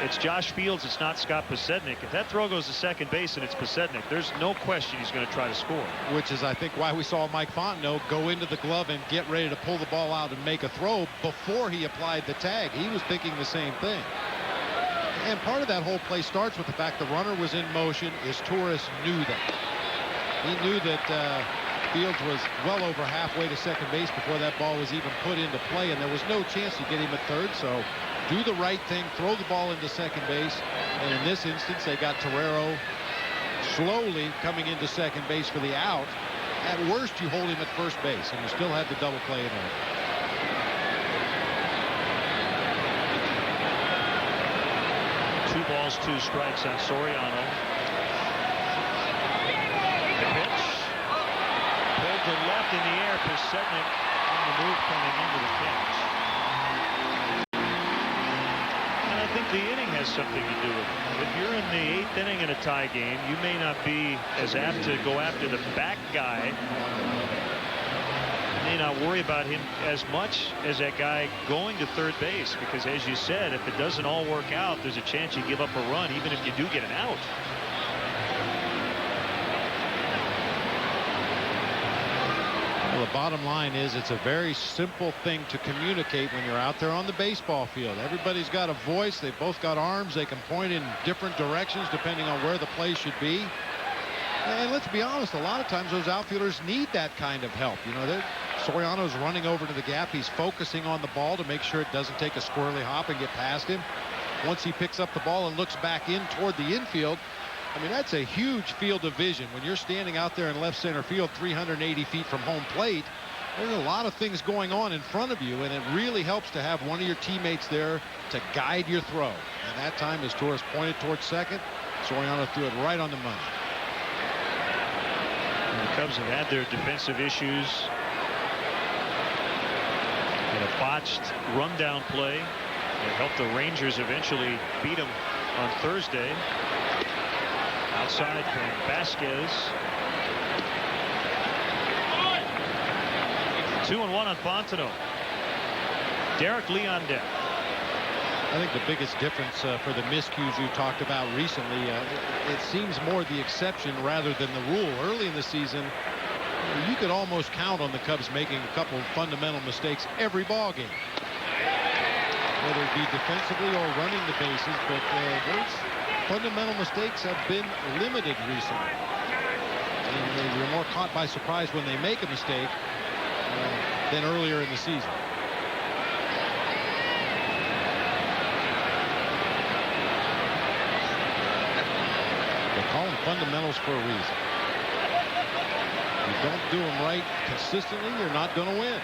It's Josh Fields. It's not Scott Pasednik. If that throw goes to second base and it's Pasednik, there's no question he's going to try to score. Which is, I think, why we saw Mike Fontenot go into the glove and get ready to pull the ball out and make a throw before he applied the tag. He was thinking the same thing. And part of that whole play starts with the fact the runner was in motion. Torres knew that. He knew that Fields was well over halfway to second base before that ball was even put into play, and there was no chance to get him at third. So do the right thing, throw the ball into second base. And in this instance, they got Torero slowly coming into second base for the out. At worst, you hold him at first base, and you still have the double play in order. 2 balls, 2 strikes on Soriano. The pitch. Pulled to left in the air. Pasednik on the move coming into the catch. And I think the inning has something to do with it. If you're in the 8th inning in a tie game, you may not be as apt to go after the back guy. May not worry about him as much as that guy going to third base, because as you said, if it doesn't all work out, there's a chance you give up a run even if you do get an out. Well, the bottom line is it's a very simple thing to communicate when you're out there on the baseball field. Everybody's got a voice. They've both got arms. They can point in different directions depending on where the play should be. And let's be honest, a lot of times those outfielders need that kind of help. You know, Soriano's running over to the gap. He's focusing on the ball to make sure it doesn't take a squirrely hop and get past him. Once he picks up the ball and looks back in toward the infield, I mean, that's a huge field of vision. When you're standing out there in left center field 380 feet from home plate, there's a lot of things going on in front of you, and it really helps to have one of your teammates there to guide your throw. And that time, as Torres pointed towards second, Soriano threw it right on the money. And the Cubs have had their defensive issues. And a botched rundown play that helped the Rangers eventually beat them on Thursday. Outside from Vasquez. 2-1 on Fontenot. Derek Lee on deck. I think the biggest difference for the miscues you talked about recently, it seems more the exception rather than the rule. Early in the season, you could almost count on the Cubs making a couple of fundamental mistakes every ball game, whether it be defensively or running the bases. But those fundamental mistakes have been limited recently, and you're more caught by surprise when they make a mistake than earlier in the season. Call them fundamentals for a reason. You don't do them right consistently, you're not going to win.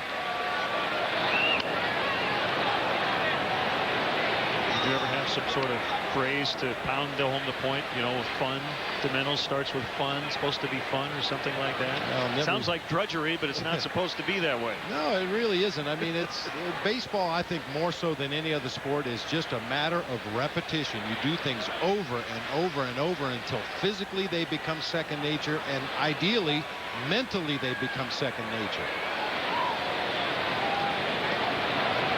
Did you ever have some sort of phrase to pound home the point? You know, fun. Fundamentals starts with fun. It's supposed to be fun or something like that. Sounds like drudgery, but it's not supposed to be that way. No, it really isn't. I mean, it's baseball, I think, more so than any other sport, is just a matter of repetition. You do things over and over and over until physically they become second nature, and ideally, mentally they become second nature.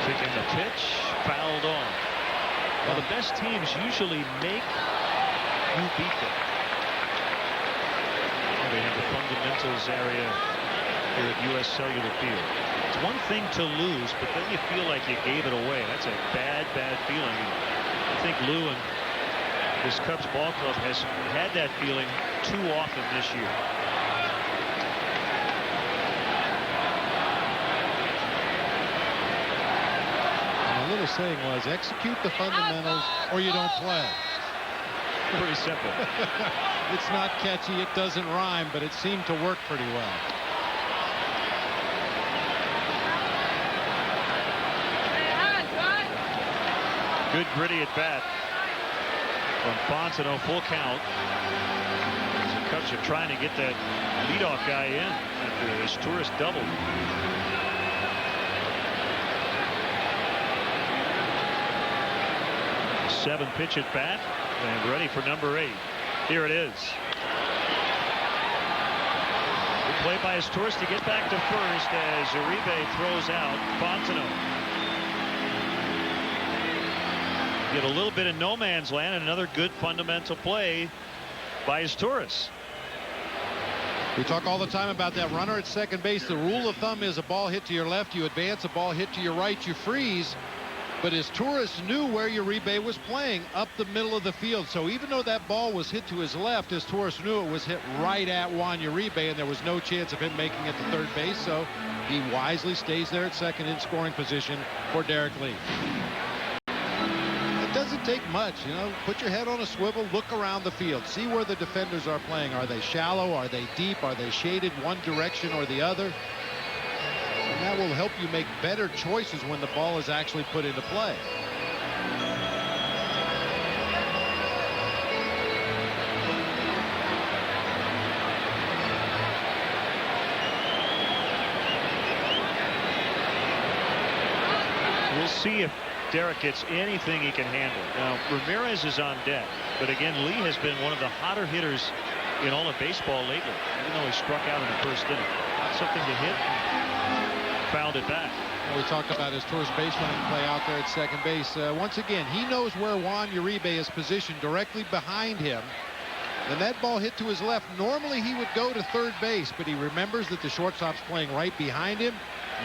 Taking the pitch, fouled on. Well, the best teams usually make you beat them. They have the fundamentals area here at U.S. Cellular Field. It's one thing to lose, but then you feel like you gave it away. That's a bad, bad feeling. I think Lou and This Cubs ball club has had that feeling too often this year. And the little saying was, execute the fundamentals or you don't play. Pretty simple. It's not catchy, it doesn't rhyme, but it seemed to work pretty well. Good gritty at bat from Fontenot, full count. The Cubs are trying to get that leadoff guy in after his tourist double. Seventh pitch at bat and ready for number 8. Here it is. Good play by his tourist to get back to first as Uribe throws out Fontenot. Get a little bit of no man's land and another good fundamental play by his tourists. We talk all the time about that runner at second base. The rule of thumb is a ball hit to your left, you advance, a ball hit to your right, you freeze. But his tourist knew where Uribe was playing, up the middle of the field. So even though that ball was hit to his left, his tourist knew it was hit right at Juan Uribe, and there was no chance of him making it to third base. So he wisely stays there at second in scoring position for Derek Lee. It doesn't take much, you know. Put your head on a swivel, look around the field, see where the defenders are playing. Are they shallow? Are they deep? Are they shaded one direction or the other? And that will help you make better choices when the ball is actually put into play. We'll see if Derek gets anything he can handle. Now, Ramirez is on deck, but again, Lee has been one of the hotter hitters in all of baseball lately, even though he struck out in the first inning. Got something to hit, fouled it back. We talked about his tourist baseline play out there at second base. Once again, he knows where Juan Uribe is positioned directly behind him. And that ball hit to his left. Normally he would go to third base, but he remembers that the shortstop's playing right behind him.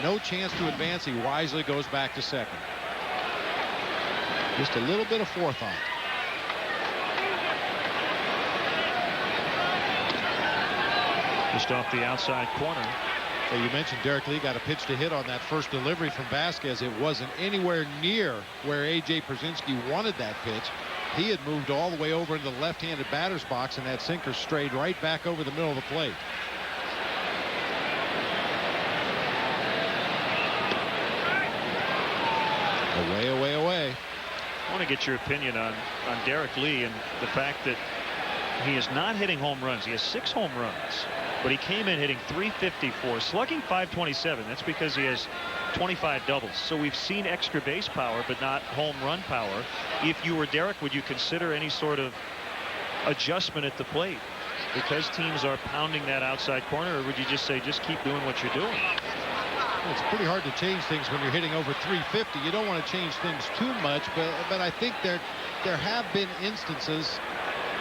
No chance to advance. He wisely goes back to second. Just a little bit of forethought. Just off the outside corner. So you mentioned Derek Lee got a pitch to hit on that first delivery from Vasquez. It wasn't anywhere near where A.J. Pierzynski wanted that pitch. He had moved all the way over into the left-handed batter's box, and that sinker strayed right back over the middle of the plate. Away, away, away. I want to get your opinion on Derek Lee and the fact that he is not hitting home runs. He has 6 home runs, but he came in hitting .354, slugging .527. That's because he has 25 doubles. So we've seen extra base power, but not home run power. If you were Derek, would you consider any sort of adjustment at the plate because teams are pounding that outside corner, or would you just say, just keep doing what you're doing? It's pretty hard to change things when you're hitting over .350. You don't want to change things too much, but I think there have been instances,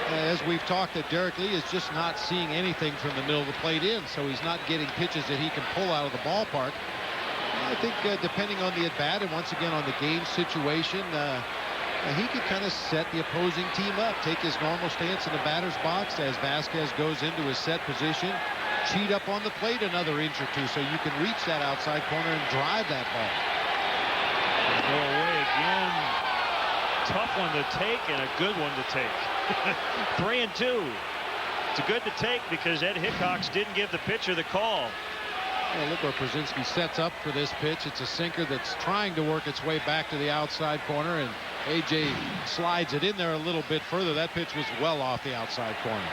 as we've talked, that Derek Lee is just not seeing anything from the middle of the plate in, so he's not getting pitches that he can pull out of the ballpark. I think depending on the at-bat and once again on the game situation, he could kind of set the opposing team up, take his normal stance in the batter's box as Vasquez goes into his set position, cheat up on the plate another inch or two so you can reach that outside corner and drive that ball. Go away again. Tough one to take and a good one to take. 3-2. It's a good to take because Ed Hickox didn't give the pitcher the call. Well, look where Pierzynski sets up for this pitch. It's a sinker that's trying to work its way back to the outside corner, and A.J. slides it in there a little bit further. That pitch was well off the outside corner.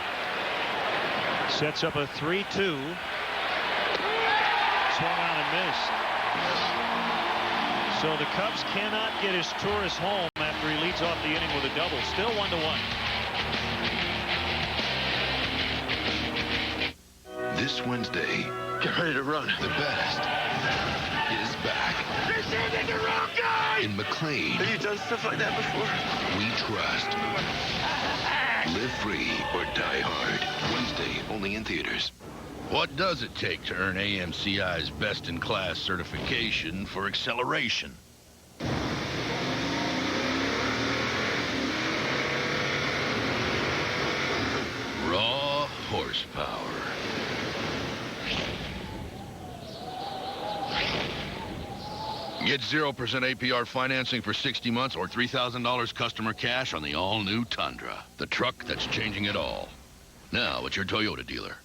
Sets up a 3-2. Swung on and missed. So the Cubs cannot get his tourist home after he leads off the inning with a double. Still 1-1. This Wednesday, get ready to run. The best is back. They're sending the wrong guy! In McLean. Have you done stuff like that before? We trust. Live free or die hard. Wednesday, only in theaters. What does it take to earn AMCI's best-in-class certification for acceleration? horsepower. Get 0% APR financing for 60 months or $3,000 customer cash on the all-new Tundra, the truck that's changing it all. Now at your Toyota dealer.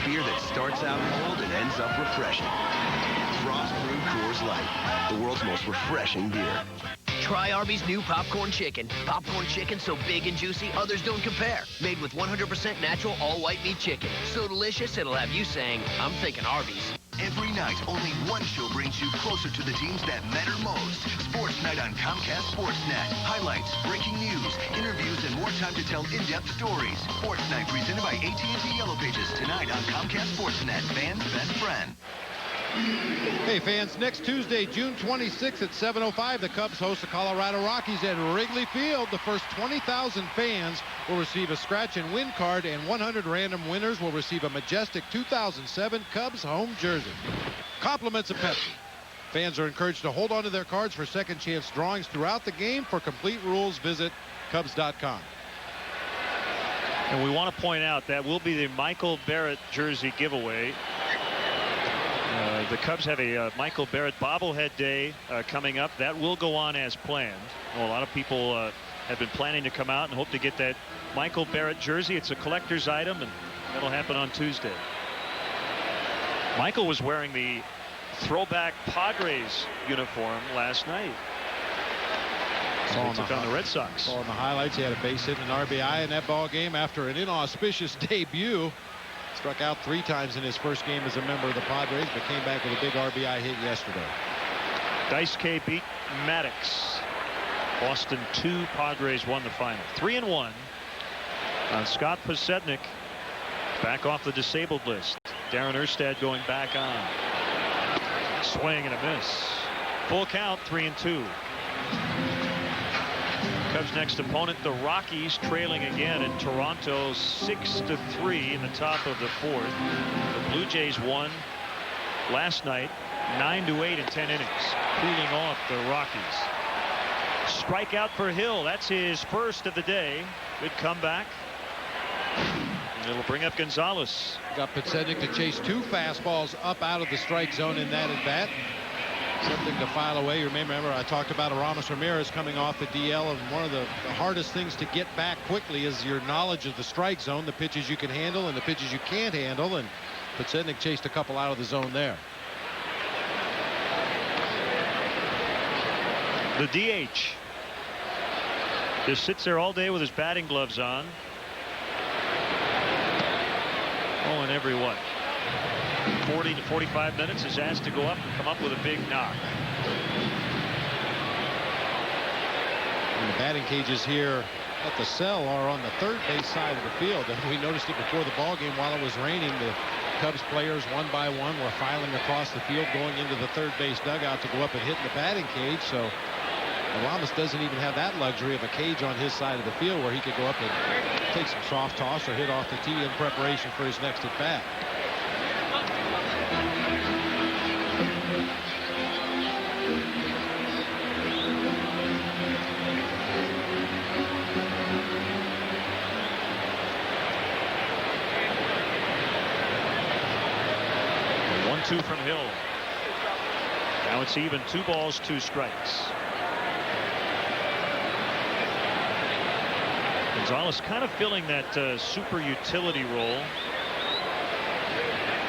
Beer that starts out cold and ends up refreshing. Frost-brewed Coors Light, the world's most refreshing beer. Try Arby's new popcorn chicken. Popcorn chicken so big and juicy, others don't compare. Made with 100% natural all-white meat chicken. So delicious, it'll have you saying, I'm thinking Arby's. Every night, only one show brings you closer to the teams that matter most. Sports Night on Comcast Sportsnet. Highlights, breaking news, interviews, and more time to tell in-depth stories. Sports Night presented by AT&T Yellow Pages tonight on Comcast Sportsnet. Fans' best friend. Hey fans, next Tuesday, June 26th at 7:05, the Cubs host the Colorado Rockies at Wrigley Field. The first 20,000 fans will receive a scratch and win card, and 100 random winners will receive a majestic 2007 Cubs home jersey. Compliments of Pepsi. Fans are encouraged to hold on to their cards for second chance drawings throughout the game. For complete rules, visit Cubs.com. And we want to point out that will be the Michael Barrett jersey giveaway. The Cubs have a Michael Barrett bobblehead day coming up. That will go on as planned. Well, a lot of people have been planning to come out and hope to get that Michael Barrett jersey. It's a collector's item, and that'll happen on Tuesday. Michael was wearing the throwback Padres uniform last night. They took on the Red Sox. Saw in the highlights, he had a base hit and an RBI in that ball game after an inauspicious debut. Struck out 3 times in his first game as a member of the Padres, but came back with a big RBI hit yesterday. Dice K beat Maddox. Boston 2, Padres 1 the final. 3-1 on Scott Podsednik. Back off the disabled list. Darren Erstad going back on. Swing and a miss. Full count, 3-2. Cubs' next opponent, the Rockies, trailing again in Toronto 6-3 in the top of the 4th. The Blue Jays won last night 9-8 in 10 innings, cooling off the Rockies. Strikeout for Hill. That's his first of the day. Good comeback. And it'll bring up Gonzalez. Got Podsednik to chase 2 fastballs up out of the strike zone in that at bat. Something to file away. You remember I talked about Aramis Ramirez coming off the DL, and one of the hardest things to get back quickly is your knowledge of the strike zone, the pitches you can handle and the pitches you can't handle, and Podsednik chased a couple out of the zone there. The DH just sits there all day with his batting gloves on. Oh, and every what? 40 to 45 minutes is asked to go up and come up with a big knock. And the batting cages here at the cell are on the third base side of the field. And we noticed it before the ball game while it was raining. The Cubs players one by one were filing across the field going into the third base dugout to go up and hit in the batting cage. So Aramis doesn't even have that luxury of a cage on his side of the field where he could go up and take some soft toss or hit off the tee in preparation for his next at bat. Two from Hill. Now it's even, 2 balls, 2 strikes. Gonzalez kind of filling that super utility role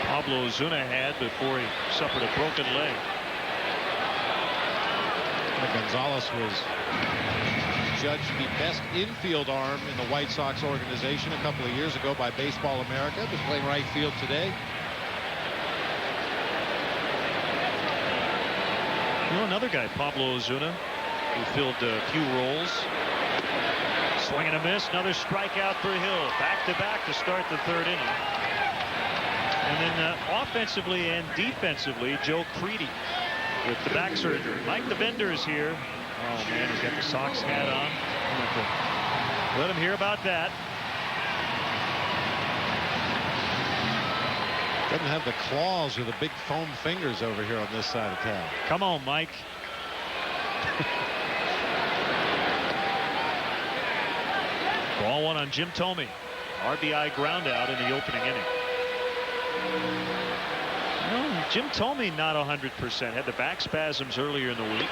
Pablo Ozuna had before he suffered a broken leg. Gonzalez was judged the best infield arm in the White Sox organization a couple of years ago by Baseball America. Been playing right field today. You know, another guy, Pablo Ozuna, who filled a few roles. Swing and a miss. Another strikeout for Hill. Back-to-back to start the 3rd inning. And then offensively and defensively, Joe Creedy with the back surgery. Mike the Vendor is here. Oh, man, he's got the Sox hat on. Let him hear about that. Doesn't have the claws or the big foam fingers over here on this side of town. Come on, Mike. Ball one on Jim Thome. RBI ground out in the opening inning. No, Jim Thome not 100%. Had the back spasms earlier in the week.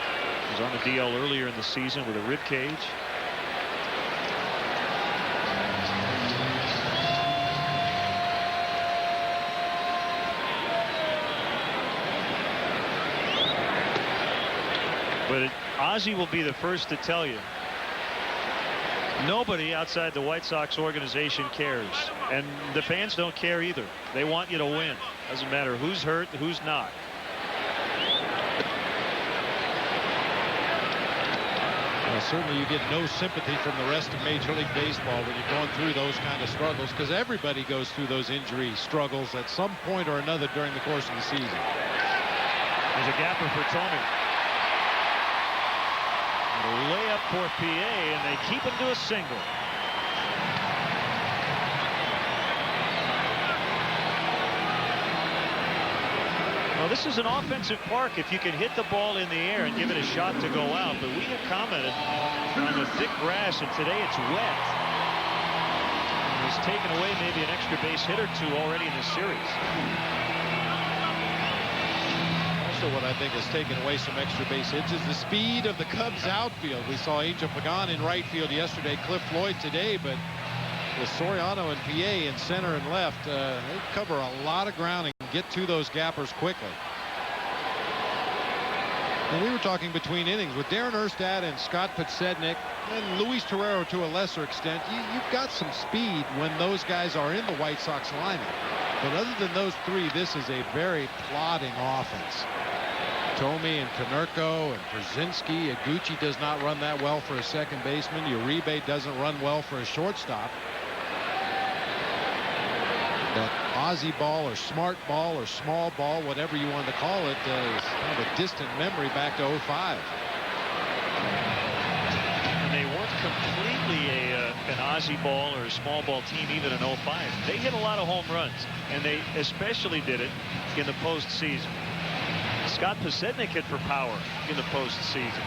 Was on the DL earlier in the season with a rib cage. But Ozzie will be the first to tell you, nobody outside the White Sox organization cares, and the fans don't care either. They want you to win. Doesn't matter who's hurt, who's not. Well, certainly you get no sympathy from the rest of Major League Baseball when you're going through those kind of struggles, because everybody goes through those injury struggles at some point or another during the course of the season. There's a gapper for Thome. Layup for PA, and they keep him to a single. Well, this is an offensive park if you can hit the ball in the air and give it a shot to go out. But we have commented on the thick grass, and today it's wet. And it's taken away maybe an extra base hit or two already in this series. What I think has taken away some extra base hits is the speed of the Cubs outfield. We saw Angel Pagan in right field yesterday, Cliff Floyd today, but with Soriano and PA in center and left, they cover a lot of ground and get to those gappers quickly. And we were talking between innings with Darren Erstad and Scott Podsednik and Luis Torrero to a lesser extent. You've got some speed when those guys are in the White Sox lineup. But other than those three, this is a very plodding offense. Thome and Konerko and Brzezinski. Iguchi does not run that well for a second baseman. Uribe doesn't run well for a shortstop. That Ozzie ball or smart ball or small ball, whatever you want to call it, is kind of a distant memory back to 05. And they weren't completely an Ozzie ball or a small ball team even in 05. They hit a lot of home runs, and they especially did it in the postseason. Scott Podsednik hit for power in the postseason.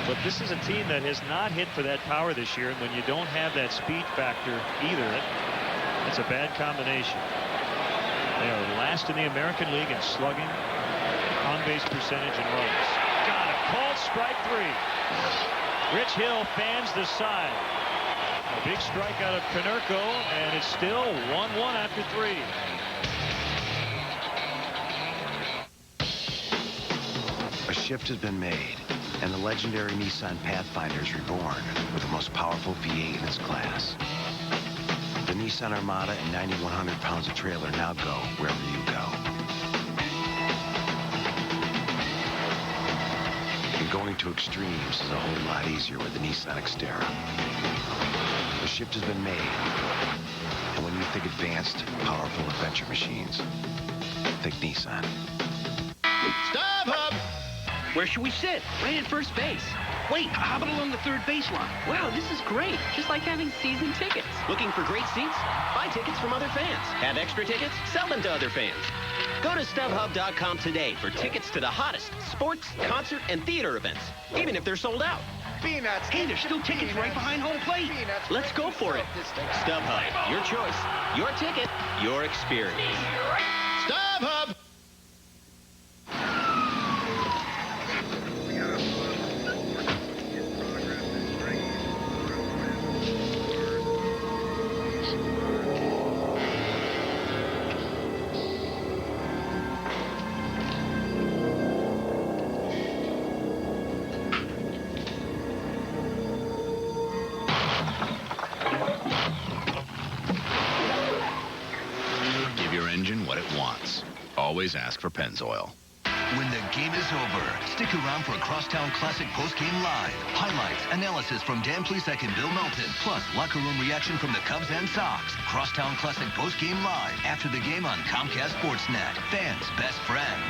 But this is a team that has not hit for that power this year, and when you don't have that speed factor either, it's a bad combination. They are last in the American League in slugging, on-base percentage, and runs. Got it. Called strike three. Rich Hill fans the side. A big strike out of Konerko, and it's still 1-1 after three. A shift has been made, and the legendary Nissan Pathfinder is reborn with the most powerful V8 in its class. The Nissan Armada and 9,100 pounds of trailer now go wherever you go. And going to extremes is a whole lot easier with the Nissan Xterra. The shift has been made, and when you think advanced, powerful adventure machines, think Nissan. Stop, Hub! Where should we sit? Right at first base. Wait, how about along the third baseline? Wow, this is great. Just like having season tickets. Looking for great seats? Buy tickets from other fans. Have extra tickets? Sell them to other fans. Go to StubHub.com today for tickets to the hottest sports, concert, and theater events, even if they're sold out. Peanuts. Hey, there's still tickets right behind home plate. Peanuts. Let's go for it. StubHub, your choice, your ticket, your experience. StubHub! Always ask for Pennzoil. When the game is over, stick around for Crosstown Classic Postgame Live. Highlights, analysis from Dan Plesac and Bill Melton, plus locker room reaction from the Cubs and Sox. Crosstown Classic Postgame Live after the game on Comcast Sportsnet. Fans' best friend.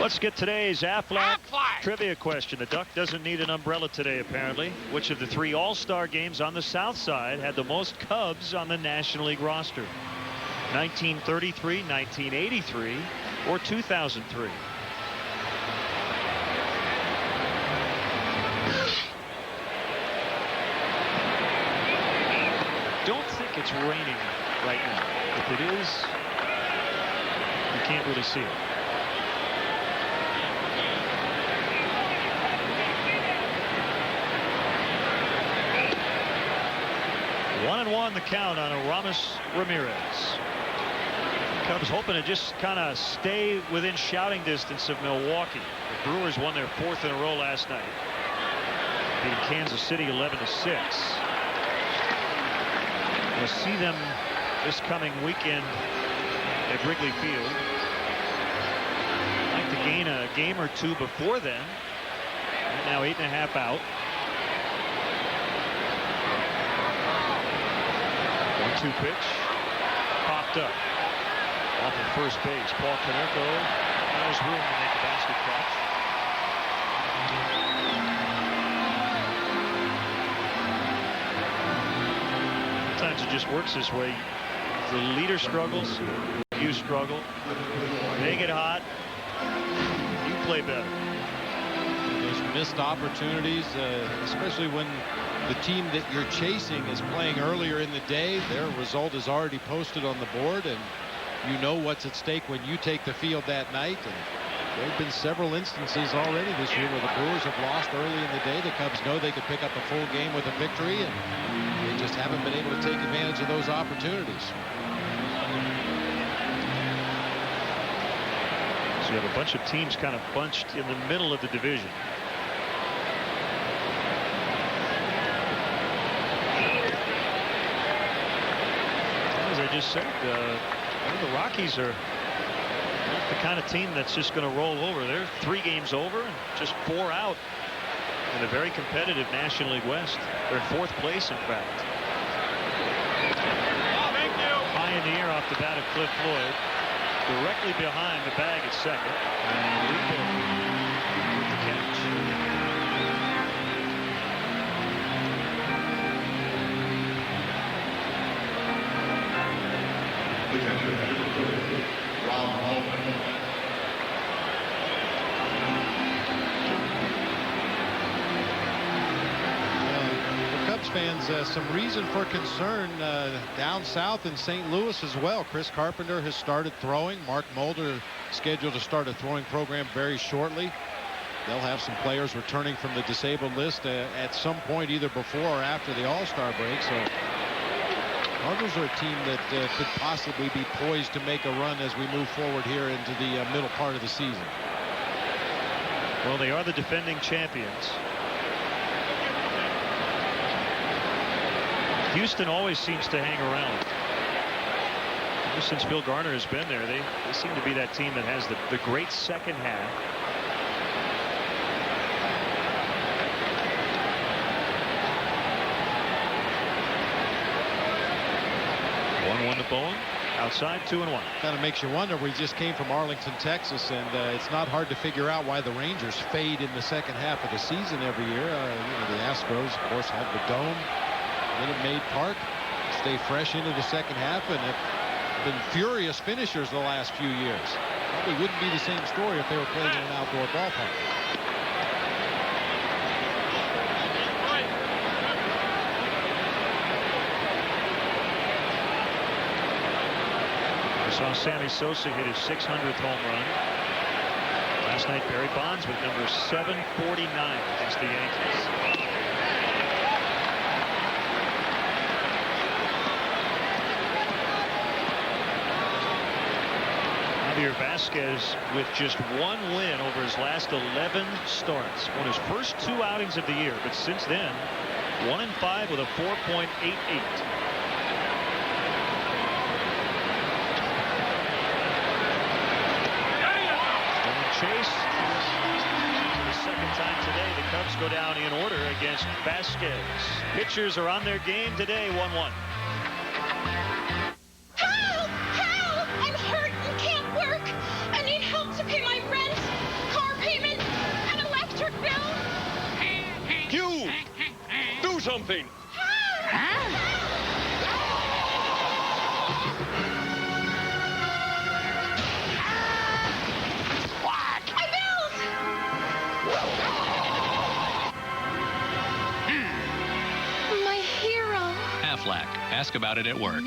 Let's get today's Aflac trivia question. The Duck doesn't need an umbrella today, apparently. Which of the 3 All-Star games on the South Side had the most Cubs on the National League roster? 1933, 1983, or 2003? Don't think it's raining right now. If it is, you can't really see it. 1-1 the count on Aramis Ramirez. Cubs hoping to just kind of stay within shouting distance of Milwaukee. The Brewers won their 4th in a row last night, beating Kansas City 11-6. We'll see them this coming weekend at Wrigley Field. I'd like to gain a game or 2 before then. Right now 8.5 out. 1-2 pitch. Popped up. Off of first base. Paul Konerko has room to make a basket catch. Sometimes it just works this way. The leader struggles, you struggle. They get hot, you play better. Those missed opportunities, especially when the team that you're chasing is playing earlier in the day. Their result is already posted on the board, and you know what's at stake when you take the field that night. And there have been several instances already this year where the Brewers have lost early in the day. The Cubs know they could pick up a full game with a victory, and they just haven't been able to take advantage of those opportunities. So you have a bunch of teams kind of bunched in the middle of the division. As I just said, the Rockies are not the kind of team that's just going to roll over. They're 3 games over and just 4 out in a very competitive National League West. They're in 4th place, in fact. High in the air off the bat of Cliff Floyd. Directly behind the bag at second. And Lebo with the catch. Fans, some reason for concern down south in St. Louis as well. Chris Carpenter has started throwing. Mark Mulder scheduled to start a throwing program very shortly. They'll have some players returning from the disabled list at some point, either before or after the All-Star break. So Cardinals are a team that could possibly be poised to make a run as we move forward here into the middle part of the season. Well, they are the defending champions. Houston always seems to hang around. Ever since Phil Garner has been there, they seem to be that team that has the great second half. To Bowen. Outside, 2-1. Kind of makes you wonder. We just came from Arlington, Texas, and it's not hard to figure out why the Rangers fade in the second half of the season every year. The Astros, of course, have the Dome, Minute Maid Park, stay fresh into the second half, and have been furious finishers the last few years. Probably wouldn't be the same story if they were playing in an outdoor ballpark. Saw Sammy Sosa hit his 600th home run. Last night, Barry Bonds with number 749 against the Yankees. Javier Vasquez with just 1 win over his last 11 starts. Won his first 2 outings of the year, but since then, 1-5 with a 4.88. Chase. For the second time today, the Cubs go down in order against Vasquez. Pitchers are on their game today, 1-1. Help! Help! I'm hurt and can't work. I need help to pay my rent. do something. My hero. Aflac. Ask about it at work.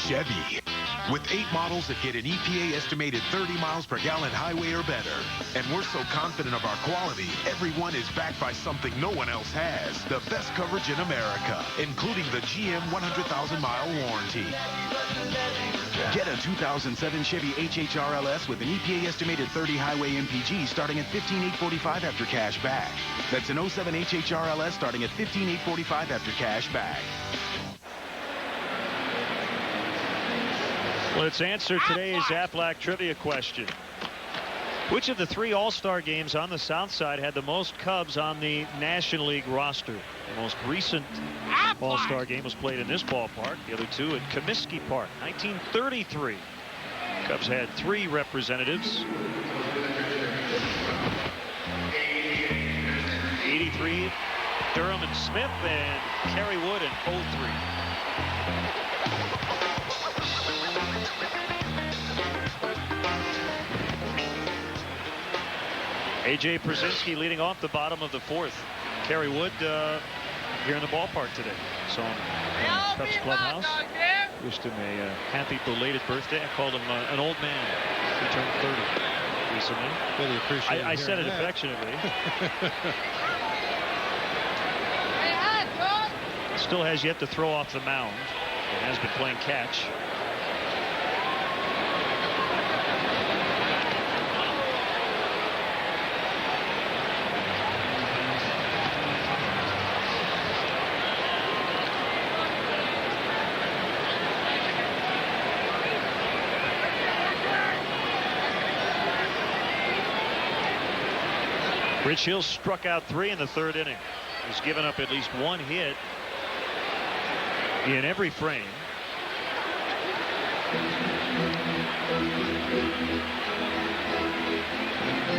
Chevy. With 8 models that get an EPA estimated 30 miles per gallon highway or better. And we're so confident of our quality, every one is backed by something no one else has. The best coverage in America, including the GM 100,000-mile warranty. Get a 2007 Chevy HHRLS with an EPA estimated 30 highway MPG starting at $15,845 after cash back. That's an 07 HHRLS starting at $15,845 after cash back. Let's answer today's Aflac trivia question. Which of the 3 All-Star games on the South Side had the most Cubs on the National League roster? The most recent All-Star game was played in this ballpark. The other 2 at Comiskey Park, 1933. Cubs had 3 representatives. 83, Durham and Smith, and Kerry Wood in 03. A.J. Przinsky leading off the bottom of the 4th. Kerry Wood here in the ballpark today. So Cubs clubhouse. Wished him a happy belated birthday. I called him an old man. He turned 30 recently. Really appreciate I said it affectionately. Still has yet to throw off the mound and has been playing catch. Rich Hill struck out 3 in the 3rd inning. He's given up at least 1 hit in every frame.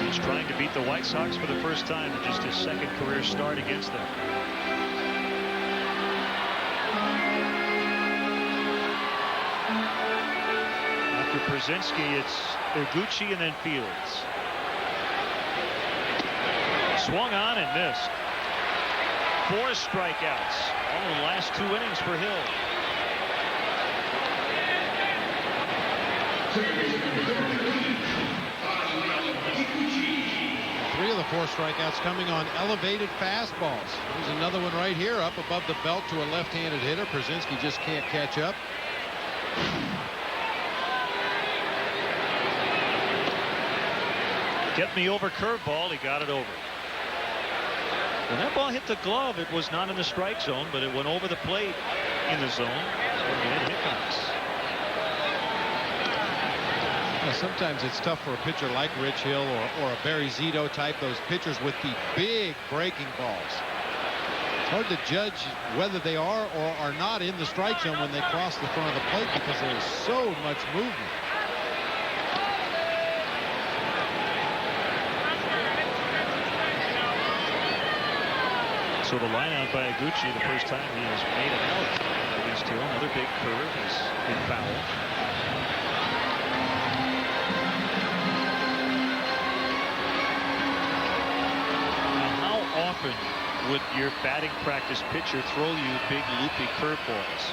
He's trying to beat the White Sox for the first time in just his 2nd career start against them. After Przinsky, it's Iguchi and then Fields. Swung on and missed. 4 strikeouts. All in the last 2 innings for Hill. Three of the 4 strikeouts coming on elevated fastballs. There's another one right here up above the belt to a left-handed hitter. Przinsky just can't catch up. Get me over curveball. He got it over. When that ball hit the glove, it was not in the strike zone, but it went over the plate in the zone. It hit Hickox. Sometimes it's tough for a pitcher like Rich Hill or a Barry Zito type, those pitchers with the big breaking balls. It's hard to judge whether they are or are not in the strike zone when they cross the front of the plate because there is so much movement. So the line out by Iguchi, the first time he has made an out against Hill. Another big curve is in foul. Now, how often would your batting practice pitcher throw you big loopy curveballs?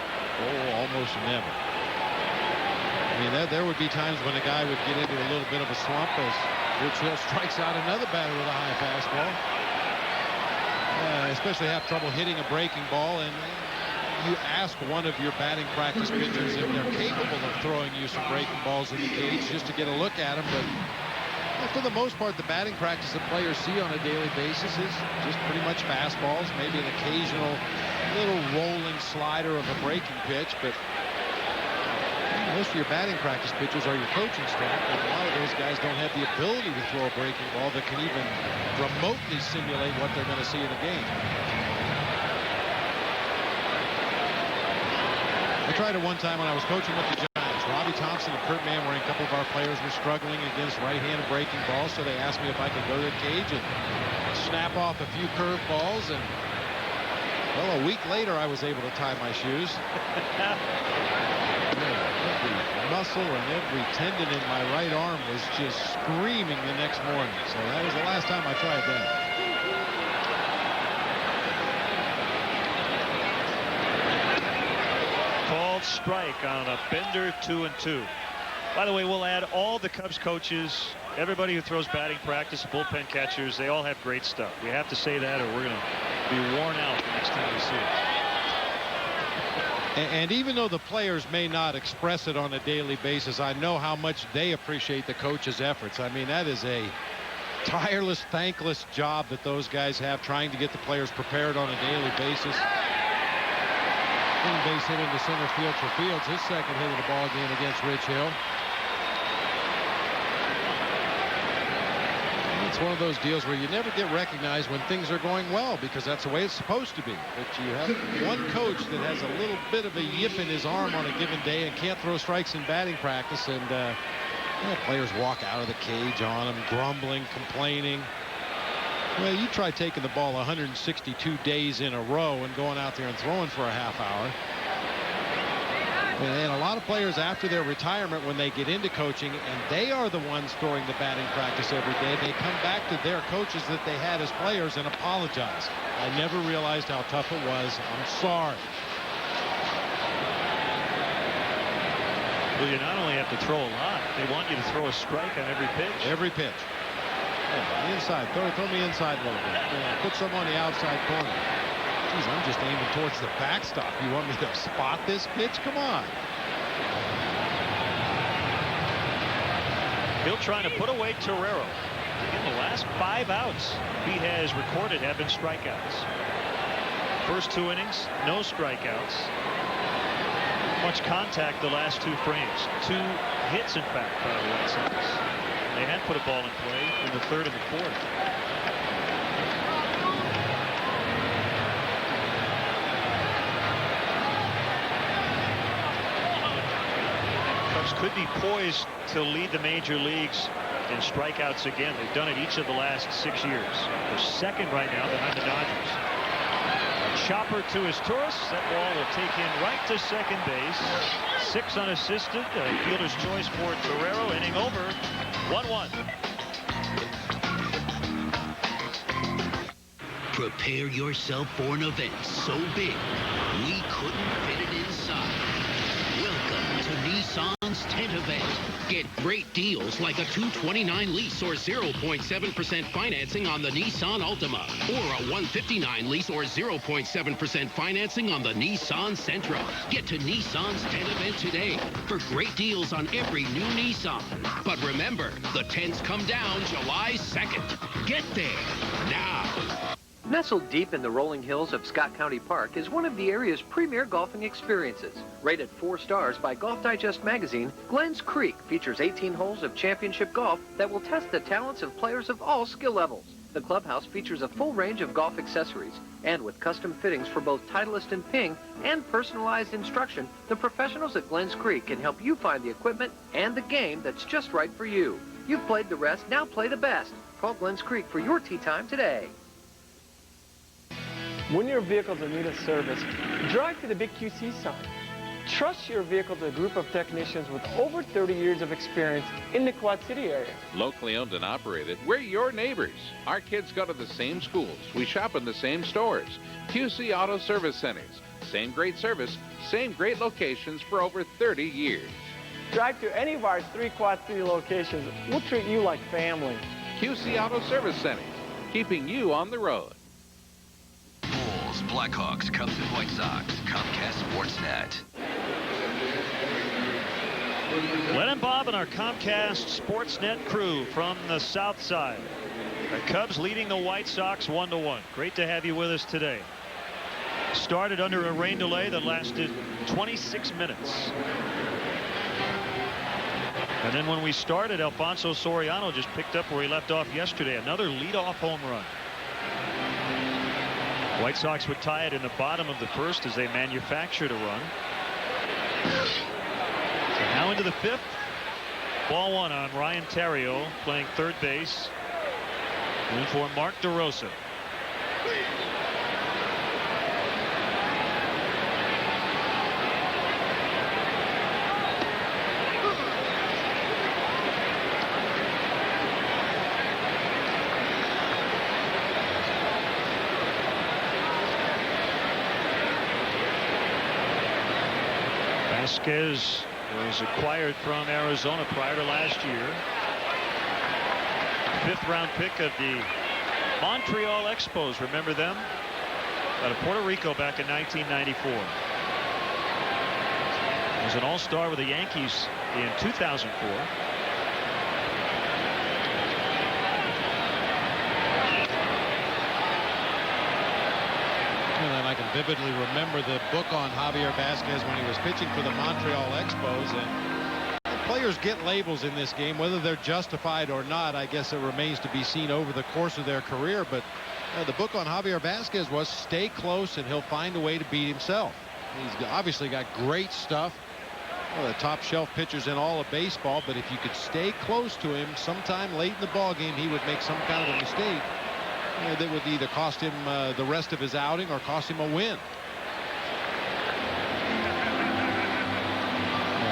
Oh, almost never. I mean, there would be times when a guy would get into a little bit of a slump as Rich Hill strikes out another batter with a high fastball. Especially have trouble hitting a breaking ball, and you ask one of your batting practice pitchers if they're capable of throwing you some breaking balls in the cage just to get a look at them, but For the most part, the batting practice that players see on a daily basis is just pretty much fastballs, maybe an occasional little rolling slider of a breaking pitch, but most of your batting practice pitchers are your coaching staff, and a lot of those guys don't have the ability to throw a breaking ball that can even remotely simulate what they're going to see in a game. I tried it one time when I was coaching with the Giants. Robbie Thompson and Kurt Manwaring, a couple of our players, were struggling against right-handed breaking balls, so they asked me if I could go to the cage and snap off a few curved balls, and well, a week later I was able to tie my shoes. Every muscle and every tendon in my right arm was just screaming the next morning, so that was the last time I tried that. Called strike on a bender, 2-2. By the way, we'll add all the Cubs coaches, everybody who throws batting practice, bullpen catchers, they all have great stuff. We have to say that or we're going to be worn out next time we see it. And even though the players may not express it on a daily basis, I know how much they appreciate the coach's efforts. I mean, that is a tireless, thankless job that those guys have, trying to get the players prepared on a daily basis. Base hit into center field for Fields, his second hit of the ball game against Rich Hill. It's one of those deals where you never get recognized when things are going well, because that's the way it's supposed to be. But you have one coach that has a little bit of a yip in his arm on a given day and can't throw strikes in batting practice, and players walk out of the cage on him, grumbling, complaining. Well, you try taking the ball 162 days in a row and going out there and throwing for a half hour. And a lot of players after their retirement, when they get into coaching and they are the ones throwing the batting practice every day, they come back to their coaches that they had as players and apologize. I never realized how tough it was. I'm sorry. Well, you not only have to throw a lot, they want you to throw a strike on every pitch. Every pitch. Yeah, inside. Throw me inside a little bit. Put some on the outside corner. Geez, I'm just aiming towards the backstop. You want me to spot this pitch? Come on. Hill trying to put away Torero. In the last 5 outs he has recorded have been strikeouts. First 2 innings, no strikeouts. Much contact the last 2 frames. 2 hits, in fact, by the White Sox. They had put a ball in play in the 3rd and the 4th. Cubs could be poised to lead the major leagues in strikeouts again. They've done it each of the last 6 years. They're second right now behind the Dodgers. A chopper to his Taurus. That ball will take him right to second base. 6 unassisted. Fielder's choice for Torero. Inning over. 1-1. Prepare yourself for an event so big we couldn't fit it inside. Welcome to Nissan's tent event. Get great deals like a 229 lease or 0.7% financing on the Nissan Altima, or a 159 lease or 0.7% financing on the Nissan Sentra. Get to Nissan's tent event today for great deals on every new Nissan. But remember, the tents come down July 2nd. Get there now. Nestled deep in the rolling hills of Scott County Park is one of the area's premier golfing experiences. Rated 4 stars by Golf Digest magazine, Glens Creek features 18 holes of championship golf that will test the talents of players of all skill levels. The clubhouse features a full range of golf accessories, and with custom fittings for both Titleist and Ping and personalized instruction, the professionals at Glens Creek can help you find the equipment and the game that's just right for you. You've played the rest, now play the best. Call Glens Creek for your tee time today. When your vehicles need a service, drive to the Big QC side. Trust your vehicle to a group of technicians with over 30 years of experience in the Quad City area. Locally owned and operated, we're your neighbors. Our kids go to the same schools. We shop in the same stores. QC Auto Service Centers. Same great service, same great locations for over 30 years. Drive to any of our 3 Quad City locations. We'll treat you like family. QC Auto Service Centers, keeping you on the road. Bulls, Blackhawks, Cubs, and White Sox. Comcast Sportsnet. Len and Bob and our Comcast Sportsnet crew from the South Side. The Cubs leading the White Sox 1-1. Great to have you with us today. Started under a rain delay that lasted 26 minutes. And then when we started, Alfonso Soriano just picked up where he left off yesterday. Another leadoff home run. White Sox would tie it in the bottom of the first as they manufactured a run. So now into the fifth. Ball one on Ryan Theriot playing third base. In for Mark DeRosa. Vasquez was acquired from Arizona prior to last year. Fifth-round pick of the Montreal Expos. Remember them? Out of Puerto Rico back in 1994. He was an all-star with the Yankees in 2004. And I can vividly remember the book on Javier Vasquez when he was pitching for the Montreal Expos. And players get labels in this game, whether they're justified or not. I guess it remains to be seen over the course of their career. But the book on Javier Vasquez was stay close and he'll find a way to beat himself. He's obviously got great stuff. One of the top shelf pitchers in all of baseball. But if you could stay close to him, sometime late in the ball game, he would make some kind of a mistake that would either cost him the rest of his outing or cost him a win.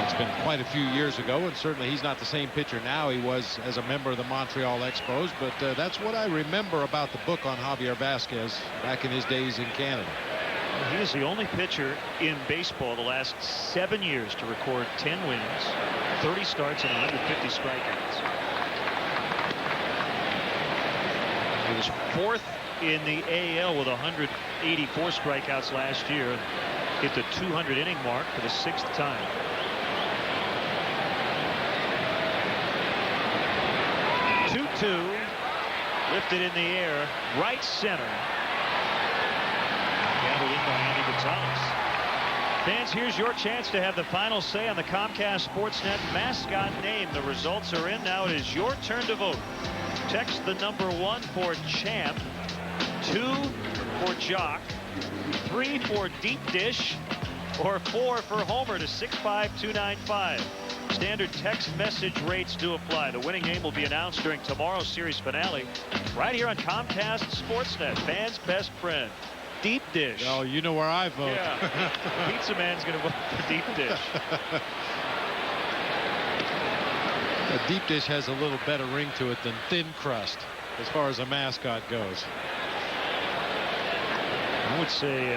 It's been quite a few years ago, and certainly he's not the same pitcher now he was as a member of the Montreal Expos. But that's what I remember about the book on Javier Vasquez back in his days in Canada. He is the only pitcher in baseball the last 7 years to record 10 wins, 30 starts, and 150 strikeouts. He was fourth in the AL with 184 strikeouts last year. Hit the 200 inning mark for the 6th time. Lifted in the air, right center. Gathered in by Andy Gonzalez. Fans, here's your chance to have the final say on the Comcast Sportsnet mascot name. The results are in. Now it is your turn to vote. Text the number 1 for Champ, 2 for Jock, 3 for Deep Dish, or 4 for Homer to 65295. Standard text message rates do apply. The winning name will be announced during tomorrow's series finale right here on Comcast Sportsnet. Fans' best friend, Deep Dish. Oh, you know where I vote. Yeah. Pizza Man's going to vote for Deep Dish. Deep Dish has a little better ring to it than Thin Crust as far as a mascot goes. I would say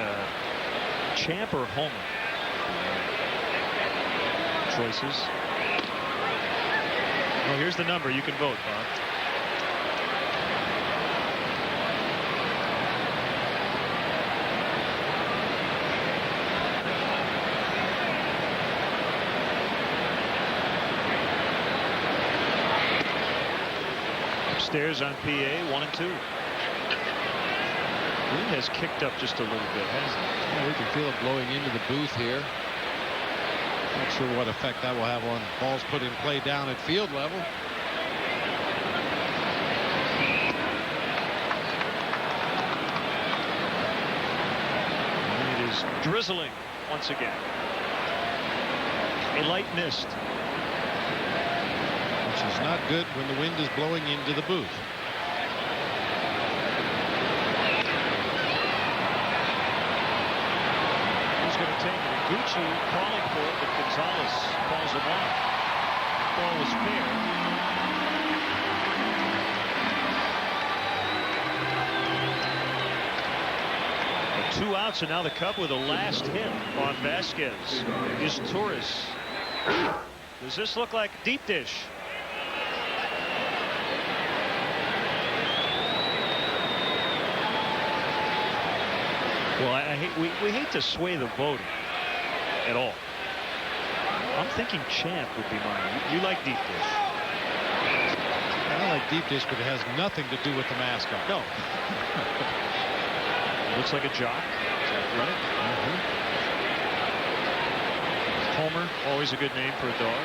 Champ or Homer. Choices. Well, here's the number. You can vote, Bob. Upstairs on PA, 1 and 2. Wind has kicked up just a little bit, hasn't it? Yeah, we can feel it blowing into the booth here. Not sure what effect that will have on balls put in play down at field level. And it is drizzling once again. A light mist. Which is not good when the wind is blowing into the booth. Who's going to take it? Gucci calling for it, but Gonzalez calls him off. Ball was fair. And 2 outs, and now the Cub with a last hit on Vasquez is Torres. Does this look like Deep Dish? Well, we hate to sway the voting at all. I'm thinking Champ would be mine. You like deep dish. I like deep dish, but it has nothing to do with the mascot. No. Looks like a jock. It's athletic. Homer, always a good name for a dog.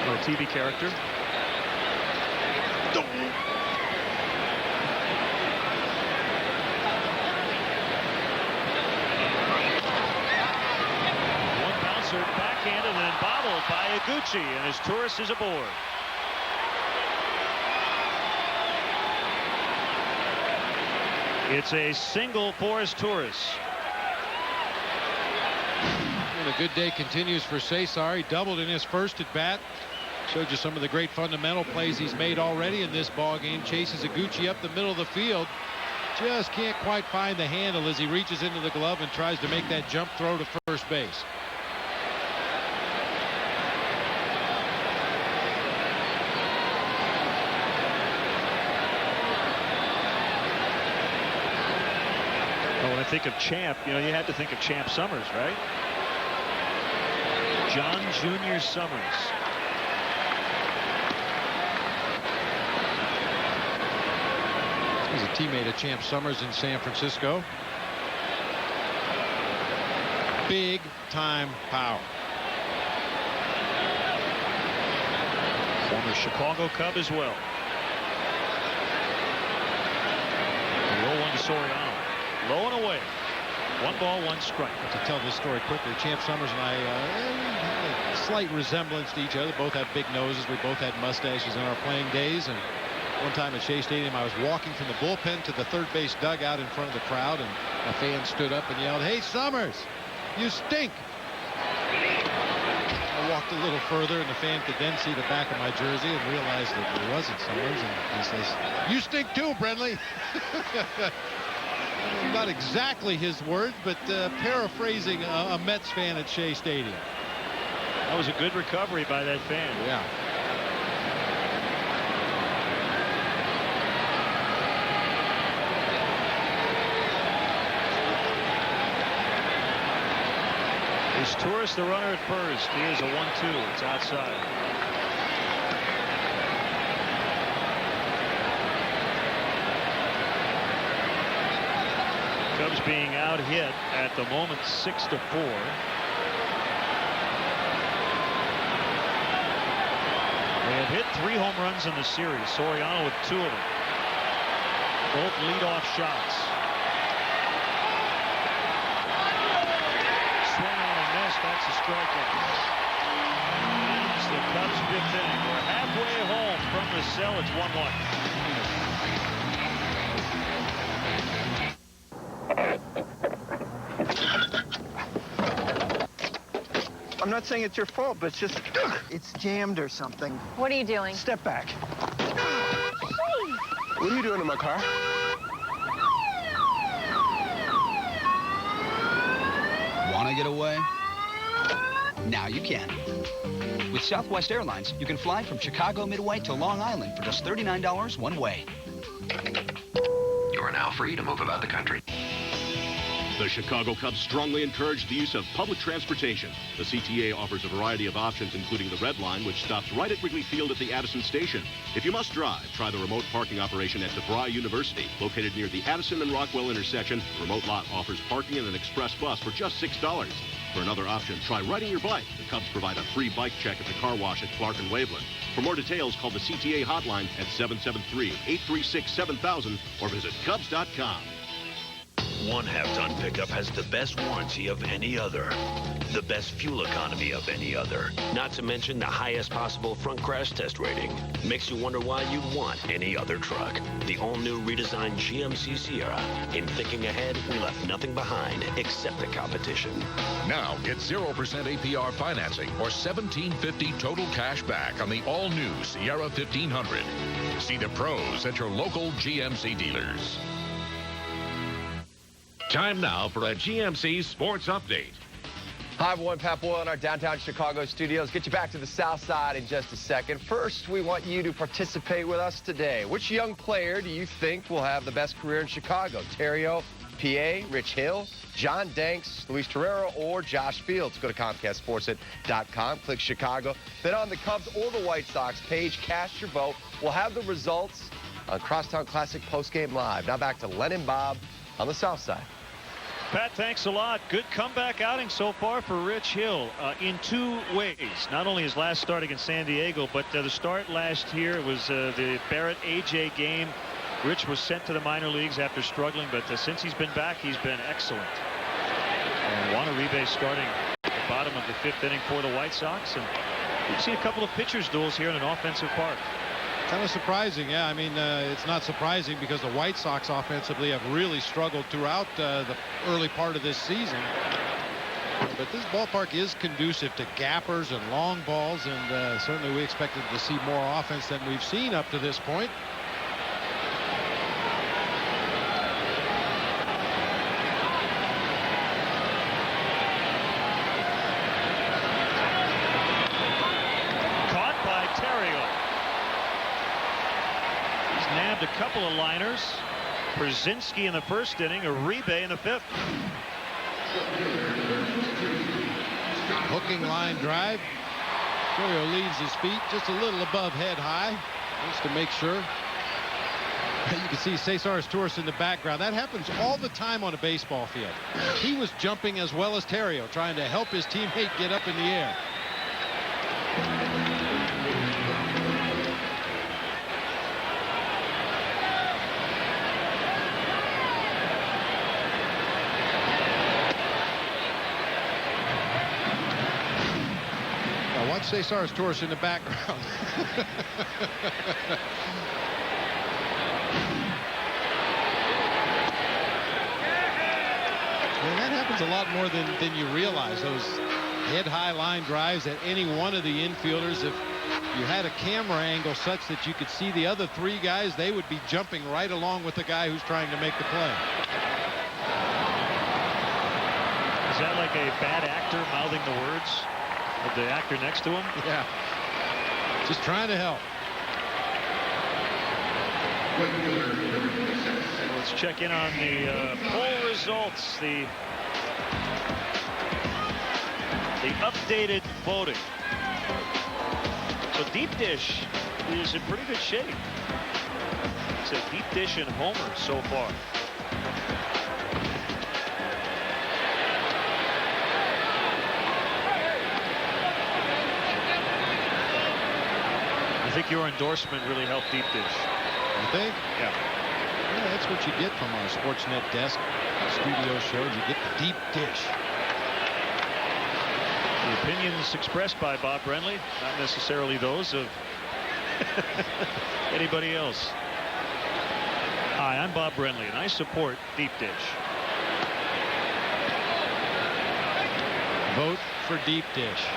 Or a TV character. One bouncer backhanded and bobbled by Iguchi, and his Tourist is aboard. It's a single for his Tourist. And a good day continues for Cesar. He doubled in his first at bat. Showed you some of the great fundamental plays he's made already in this ball game. Chases Iguchi up the middle of the field. Just can't quite find the handle as he reaches into the glove and tries to make that jump throw to first base. When I think of Champ, you had to think of Champ Summers, right? John Jr. Summers. He's a teammate of Champ Summers in San Francisco. Big time power. Former Chicago Cub as well. Low one to Soriano. Low and away. 1 ball, 1 strike. To tell this story quickly, Champ Summers and I had a slight resemblance to each other. Both have big noses. We both had mustaches in our playing days. And one time at Shea Stadium, I was walking from the bullpen to the third base dugout in front of the crowd, and a fan stood up and yelled, "Hey, Summers, you stink." I walked a little further, and the fan could then see the back of my jersey and realized that it wasn't Summers. And he says, "You stink too, Brenly." Not exactly his words, but paraphrasing a Mets fan at Shea Stadium. That was a good recovery by that fan. Yeah. Is Tourist the runner at first? He is a 1-2. It's outside. Cubs being out hit at the moment 6-4. They have hit 3 home runs in the series. Soriano with 2 of them. Both leadoff shots. Swung on and missed. That's a strikeout. It's the Cubs' 5th inning. We're halfway home from the cell. It's 1-1. I'm not saying it's your fault, but it's just, it's jammed or something. What are you doing? Step back. What are you doing in my car? Want to get away? Now you can. With Southwest Airlines, you can fly from Chicago Midway to Long Island for just $39 one way. You are now free to move about the country. The Chicago Cubs strongly encourage the use of public transportation. The CTA offers a variety of options, including the Red Line, which stops right at Wrigley Field at the Addison Station. If you must drive, try the remote parking operation at DeVry University. Located near the Addison and Rockwell intersection, the remote lot offers parking and an express bus for just $6. For another option, try riding your bike. The Cubs provide a free bike check at the car wash at Clark and Waveland. For more details, call the CTA hotline at 773-836-7000 or visit Cubs.com. One half-ton pickup has the best warranty of any other, the best fuel economy of any other, not to mention the highest possible front crash test rating. Makes you wonder why you'd want any other truck. The all-new redesigned GMC Sierra. In thinking ahead, we left nothing behind except the competition. Now get 0% APR financing or $1,750 total cash back on the all-new Sierra 1500. See the pros at your local GMC dealers. Time now for a GMC Sports Update. Hi, everyone. Pat Boyle in our downtown Chicago studios. Get you back to the South Side in just a second. First, we want you to participate with us today. Which young player do you think will have the best career in Chicago? Terrio, PA, Rich Hill, John Danks, Luis Torreira, or Josh Fields. Go to ComcastSportsNet.com, click Chicago. Then on the Cubs or the White Sox page, cast your vote. We'll have the results on Crosstown Classic Postgame Live. Now back to Len and Bob on the South Side. Pat, thanks a lot. Good comeback outing so far for Rich Hill in two ways. Not only his last start against San Diego, but the start last year was the Barrett-AJ game. Rich was sent to the minor leagues after struggling, but since he's been back, he's been excellent. And Juan Uribe starting at the bottom of the 5th inning for the White Sox. And we've seen a couple of pitchers' duels here in an offensive park. Kind of surprising, yeah. I mean, it's not surprising because the White Sox offensively have really struggled throughout the early part of this season. But this ballpark is conducive to gappers and long balls, and certainly we expected to see more offense than we've seen up to this point. Nabbed a couple of liners. Brzezinski in the 1st inning, Uribe in the 5th. Hooking line drive. Terrio leaves his feet just a little above head high. Just to make sure. You can see Cesar Torres in the background. That happens all the time on a baseball field. He was jumping as well as Terrio, trying to help his teammate get up in the air. Cesar Torres in the background. And that happens a lot more than you realize. Those head-high line drives at any one of the infielders. If you had a camera angle such that you could see the other 3 guys, they would be jumping right along with the guy who's trying to make the play. Is that like a bad actor mouthing the words of the actor next to him? Yeah. Just trying to help. Let's check in on the poll results. The updated voting. So Deep Dish is in pretty good shape. It's a Deep Dish and Homer so far. I think your endorsement really helped Deep Dish. You think? Yeah. Yeah, that's what you get from our Sportsnet desk studio shows. You get the Deep Dish. The opinions expressed by Bob Brenly, not necessarily those of anybody else. Hi, I'm Bob Brenly, and I support Deep Dish. Vote for Deep Dish.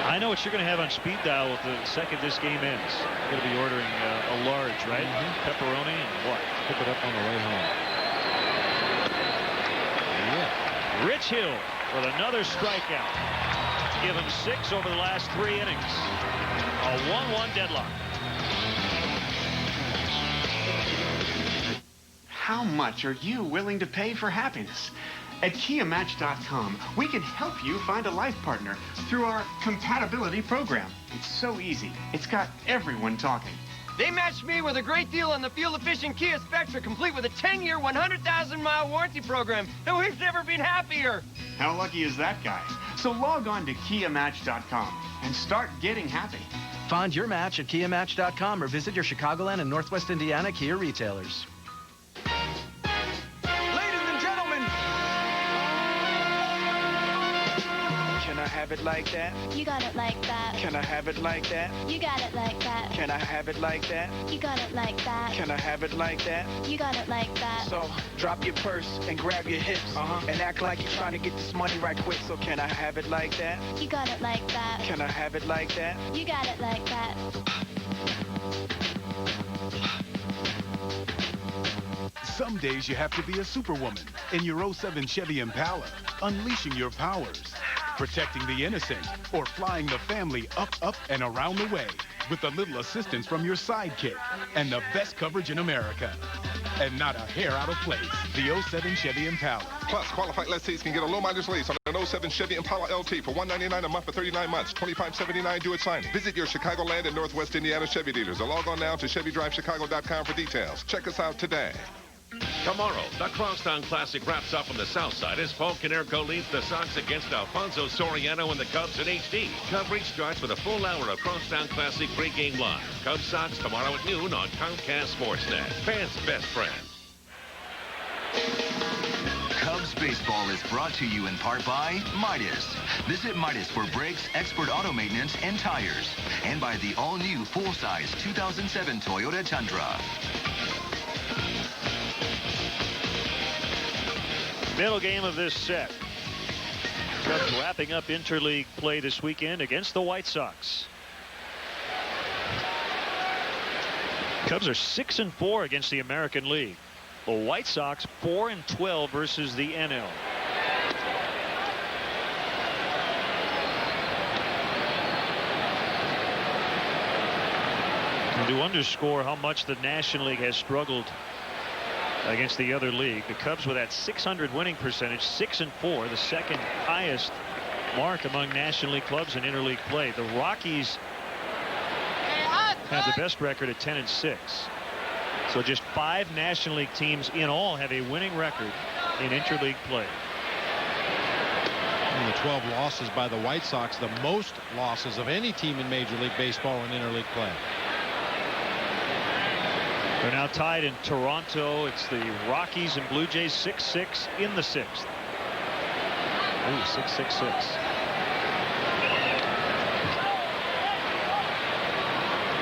I know what you're going to have on speed dial with the second this game ends. You're going to be ordering a large, right? Pepperoni and what? Pick it up on the way home. Yeah. Rich Hill with another strikeout. Give him 6 over the last 3 innings. A 1-1 deadlock. How much are you willing to pay for happiness? At KiaMatch.com, we can help you find a life partner through our compatibility program. It's so easy. It's got everyone talking. They matched me with a great deal on the fuel-efficient Kia Spectra, complete with a 10-year, 100,000-mile warranty program, and we've never been happier. How lucky is that guy? So log on to KiaMatch.com and start getting happy. Find your match at KiaMatch.com or visit your Chicagoland and Northwest Indiana Kia retailers. Can I have it like that? You got it like that. Can I have it like that? You got it like that. Can I have it like that? You got it like that. Can I have it like that? You got it like that. So drop your purse and grab your hips and act like you're trying to get this money right quick. So can I have it like that? You got it like that. Can I have it like that? You got it like that. Some days you have to be a superwoman in your 07 Chevy Impala, unleashing your powers, protecting the innocent, or flying the family up, and around the way with a little assistance from your sidekick and the best coverage in America. and not a hair out of place. The 07 Chevy Impala. Plus, qualified lessees can get a low mileage lease on an 07 Chevy Impala LT for $199 a month for 39 months, $25.79 due at signing. Visit your Chicagoland and Northwest Indiana Chevy dealers or log on now to ChevyDriveChicago.com for details. Check us out today. Tomorrow, the Crosstown Classic wraps up on the south side as Paul Konerko leads the Sox against Alfonso Soriano and the Cubs in HD. Coverage starts with a full hour of Crosstown Classic pregame live. Cubs Sox tomorrow at noon on Comcast Sportsnet. Fans' best friend. Cubs baseball is brought to you in part by Midas. Visit Midas for brakes, expert auto maintenance, and tires. And by the all-new full-size 2007 Toyota Tundra. Middle game of this set. Cubs wrapping up interleague play this weekend against the White Sox. Cubs are 6-4 against the American League. The White Sox 4-12 versus the NL. And to underscore how much the National League has struggled against the other league, the Cubs with that .600 winning percentage, 6-4, the second highest mark among National League clubs in interleague play. The Rockies have the best record at 10-6. So just 5 National League teams in all have a winning record in interleague play. And the 12 losses by the White Sox, the most losses of any team in Major League Baseball in interleague play. They're now tied in Toronto. It's the Rockies and Blue Jays 6-6 in the 6th. Ooh, 6-6-6.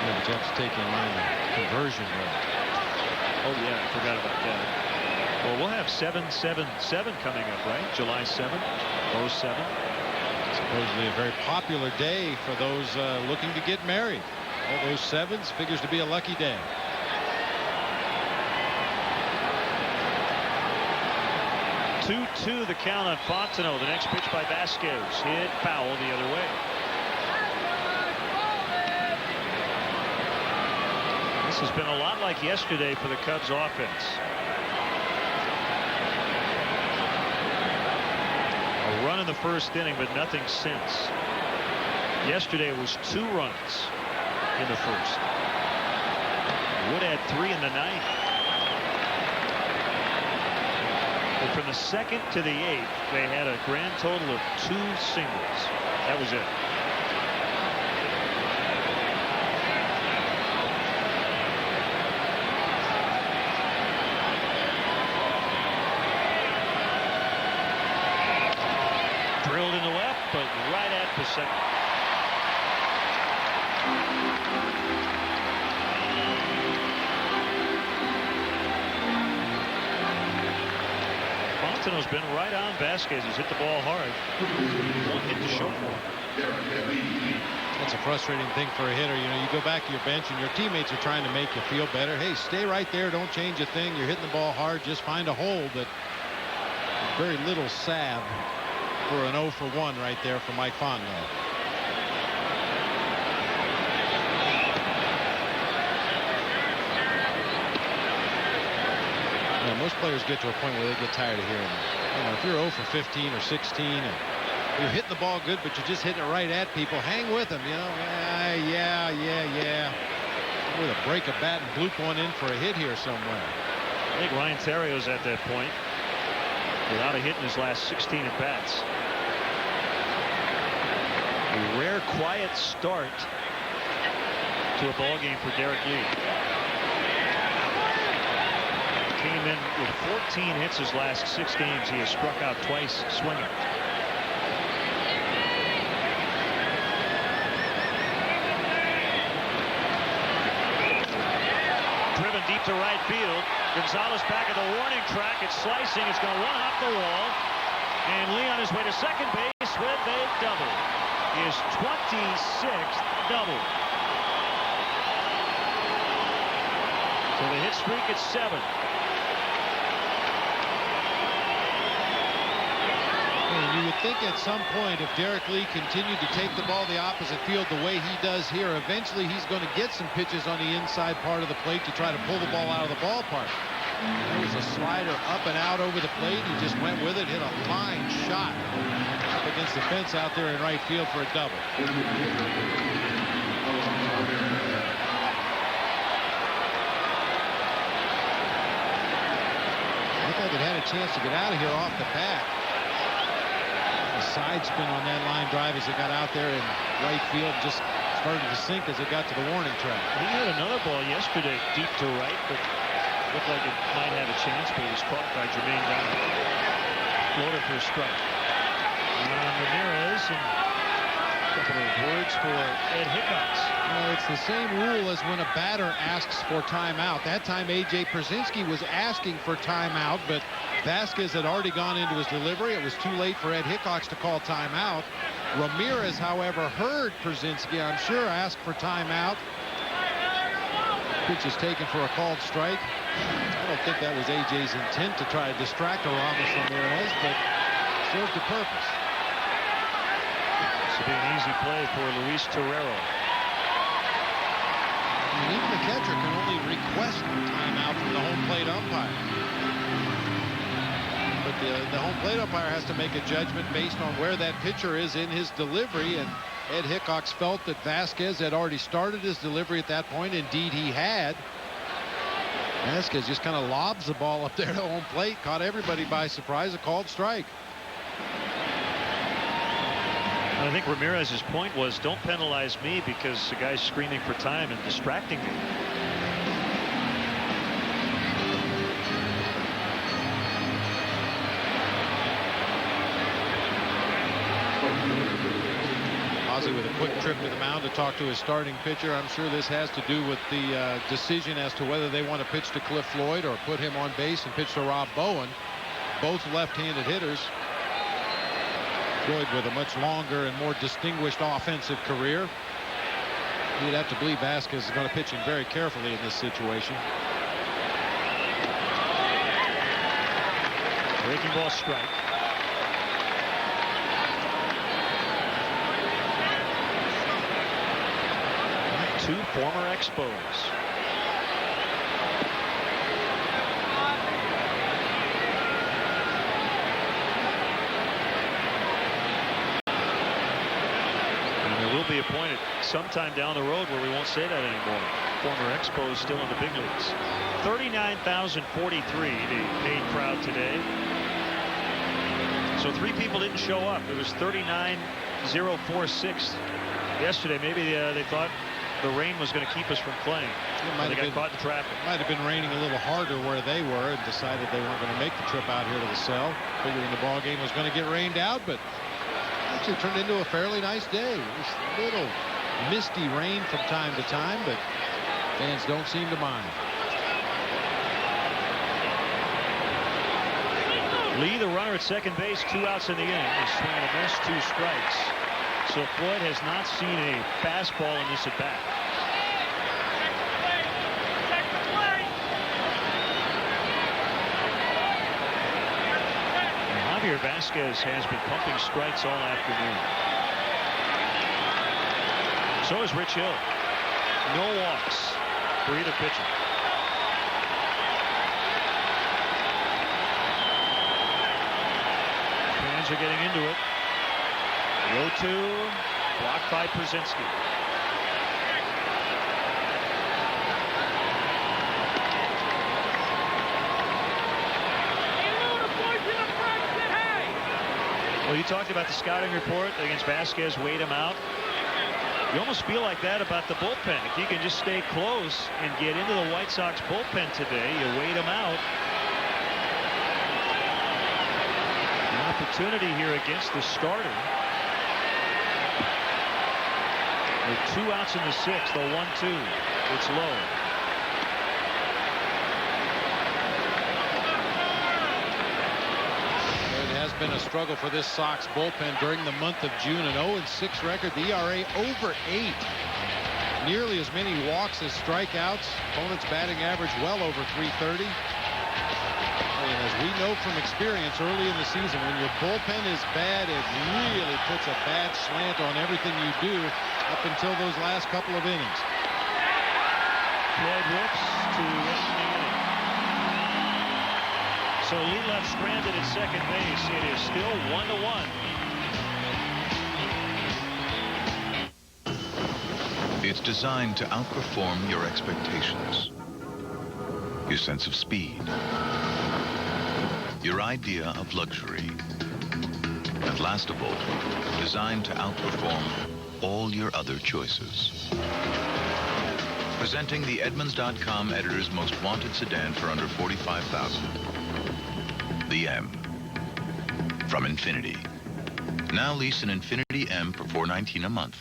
The Jets taking line the conversion rate. Oh yeah, I forgot about that. Well, we'll have 7-7-7 coming up, right? July 7th, 07. Supposedly a very popular day for those looking to get married. All those 7s figures to be a lucky day. 2-2 the count on Fontenot. The next pitch by Vasquez. Hit foul the other way. This has been a lot like yesterday for the Cubs offense. A run in the first inning, but nothing since. Yesterday was 2 runs in the first. Wood had 3 in the 9th. And from the 2nd to the 8th, they had a grand total of 2 singles. That was it. Drilled in the left, but right at the second. Fontenot's been right on Vasquez. He's hit the ball hard. 1 hit to show for him. That's a frustrating thing for a hitter. You know, you go back to your bench and your teammates are trying to make you feel better. Hey, stay right there. Don't change a thing. You're hitting the ball hard. Just find a hole. But very little salve for an 0 for 1 right there for Mike Fontenot. Most players get to a point where they get tired of hearing it. You know, if you're 0 for 15 or 16 and you're hitting the ball good, but you're just hitting it right at people, hang with them, you know. Yeah. With a break a bat and bloop one in for a hit here somewhere. I think Ryan Therrio's at that point without a hit in his last 16 at bats. A rare quiet start to a ball game for Derek Lee. Came in with 14 hits his last 6 games. He has struck out twice swinging. Driven deep to right field. Gonzalez back at the warning track. It's slicing. It's going to run off the wall. And Lee on his way to second base with a double. His 26th double. So the hit streak at 7. And you would think at some point, if Derek Lee continued to take the ball the opposite field the way he does here, eventually he's going to get some pitches on the inside part of the plate to try to pull the ball out of the ballpark. There was a slider up and out over the plate. He just went with it, hit a line shot up against the fence out there in right field for a double. Looked like it had a chance to get out of here off the bat. A side spin on that line drive as it got out there in right field, just started to sink as it got to the warning track. He had another ball yesterday deep to right, but looked like it might have a chance, but it was caught by Jermaine Dowd. Floater for a strike. Ramirez, and a couple of words for Ed Hickox. Well, it's the same rule as when a batter asks for timeout. That time A.J. Przinsky was asking for timeout, but Vasquez had already gone into his delivery. It was too late for Ed Hickox to call timeout. Ramirez, however, heard Przinsky, I'm sure, ask for timeout. Pitch is taken for a called strike. I don't think that was A.J.'s intent to try to distract Aramis Ramirez, but served a purpose. This will be an easy play for Luis Torrero. And even the catcher can only request a timeout from the home plate umpire. But the home plate umpire has to make a judgment based on where that pitcher is in his delivery, and Ed Hickox felt that Vasquez had already started his delivery at that point. Indeed, he had. Vasquez just kind of lobs the ball up there to home plate, caught everybody by surprise, a called strike. I think Ramirez's point was, don't penalize me because the guy's screaming for time and distracting me. Ozzie with a quick trip to the mound to talk to his starting pitcher. I'm sure this has to do with the decision as to whether they want to pitch to Cliff Floyd or put him on base and pitch to Rob Bowen. Both left-handed hitters. Floyd with a much longer and more distinguished offensive career. You'd have to believe Vasquez is going to pitch him very carefully in this situation. Breaking ball strike. Two former Expos. Will be appointed sometime down the road where we won't say that anymore. Former Expos still in the big leagues. 39,043, the paid crowd today. So 3 people didn't show up. It was 39,046 yesterday. Maybe they thought the rain was going to keep us from playing. They got caught in traffic. Might have been raining a little harder where they were and decided they weren't going to make the trip out here to the cell. Figuring the ball game was going to get rained out, but actually turned into a fairly nice day. It was a little misty rain from time to time, but fans don't seem to mind. Lee, the runner at second base, 2 outs in the inning. A swing and a miss, 2 strikes. So Floyd has not seen a fastball in this at bat. Javier Vasquez has been pumping strikes all afternoon. So is Rich Hill. No walks for either pitcher. Fans are getting into it. The 0-2, blocked by Przinsky. Well, you talked about the scouting report against Vasquez, weighed him out. You almost feel like that about the bullpen. If you can just stay close and get into the White Sox bullpen today, you wait him out. An opportunity here against the starter. With 2 outs in the 6th, the 1-2. It's low. Been a struggle for this Sox bullpen during the month of June. An 0-6 record, the ERA over 8. Nearly as many walks as strikeouts. Opponents batting average well over 330. And as we know from experience early in the season, when your bullpen is bad, it really puts a bad slant on everything you do up until those last couple of innings. Floyd whips to end the inning. So Lee left stranded at second base. It is still 1-1. It's designed to outperform your expectations, your sense of speed, your idea of luxury, and last of all, designed to outperform all your other choices. Presenting the Edmunds.com editor's most wanted sedan for under $45,000. The M. From Infiniti. Now lease an Infiniti M for $419 a month.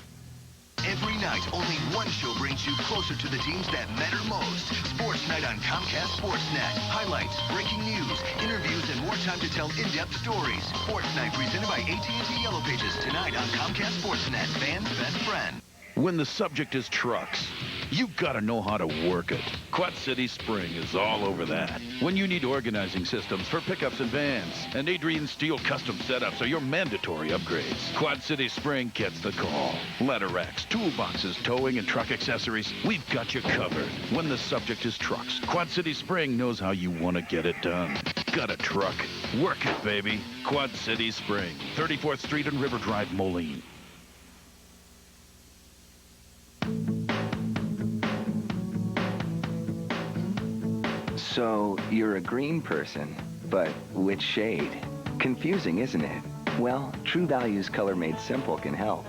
Every night, only one show brings you closer to the teams that matter most. Sports Night on Comcast Sportsnet. Highlights, breaking news, interviews, and more time to tell in-depth stories. Sports Night presented by AT&T Yellow Pages tonight on Comcast Sportsnet. Fans' best friend. When the subject is trucks, you've got to know how to work it. Quad City Spring is all over that. When you need organizing systems for pickups and vans, and Adrian Steel custom setups are your mandatory upgrades, Quad City Spring gets the call. Ladder racks, toolboxes, towing, and truck accessories, we've got you covered. When the subject is trucks, Quad City Spring knows how you want to get it done. Got a truck? Work it, baby. Quad City Spring, 34th Street and River Drive, Moline. So, you're a green person, but which shade? Confusing, isn't it? Well, True Value's Color Made Simple can help.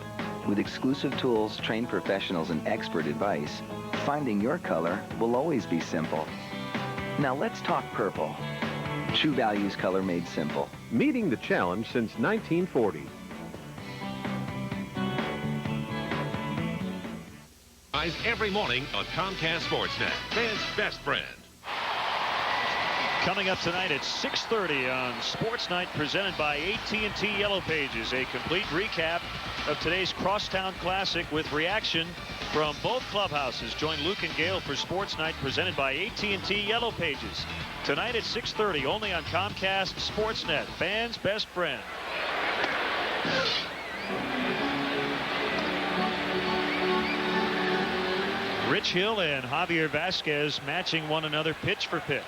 With exclusive tools, trained professionals, and expert advice, finding your color will always be simple. Now let's talk purple. True Value's Color Made Simple. Meeting the challenge since 1940. Every morning on Comcast Sportsnet. Fans' best friend. Coming up tonight at 6:30 on Sports Night, presented by AT&T Yellow Pages. A complete recap of today's Crosstown Classic with reaction from both clubhouses. Join Luke and Gale for Sports Night, presented by AT&T Yellow Pages. Tonight at 6:30, only on Comcast Sportsnet. Fans' best friend. Rich Hill and Javier Vasquez matching one another pitch for pitch.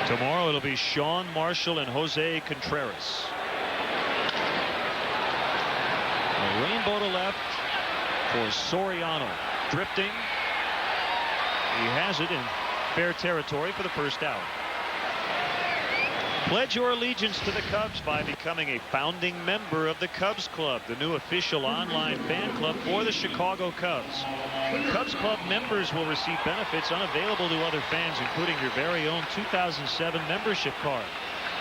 Tomorrow it'll be Sean Marshall and Jose Contreras. A rainbow to left for Soriano. Drifting. He has it in fair territory for the first out. Pledge your allegiance to the Cubs by becoming a founding member of the Cubs Club, the new official online fan club for the Chicago Cubs. Cubs Club members will receive benefits unavailable to other fans, including your very own 2007 membership card,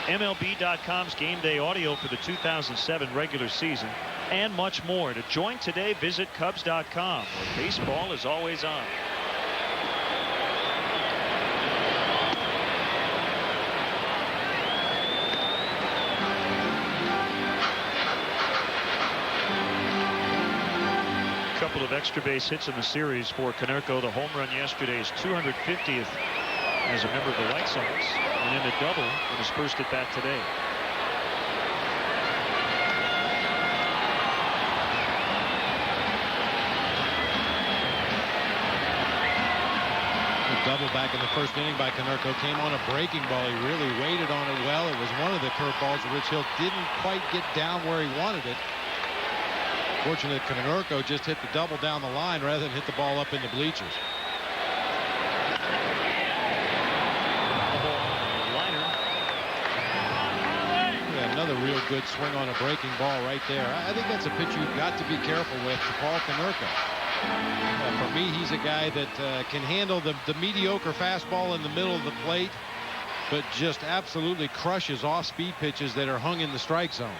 MLB.com's game day audio for the 2007 regular season, and much more. To join today, visit Cubs.com, where baseball is always on. Couple of extra base hits in the series for Konerko. The home run yesterday is 250th as a member of the White Sox, and then a double in his first at bat today. The double back in the first inning by Konerko came on a breaking ball. He really waited on it well. It was one of the curveballs that Rich Hill didn't quite get down where he wanted it. Fortunately, Konerko just hit the double down the line rather than hit the ball up in the bleachers. Yeah, another real good swing on a breaking ball right there. I think that's a pitch you've got to be careful with to Paul Konerko. For me, he's a guy that can handle the mediocre fastball in the middle of the plate, but just absolutely crushes off-speed pitches that are hung in the strike zone.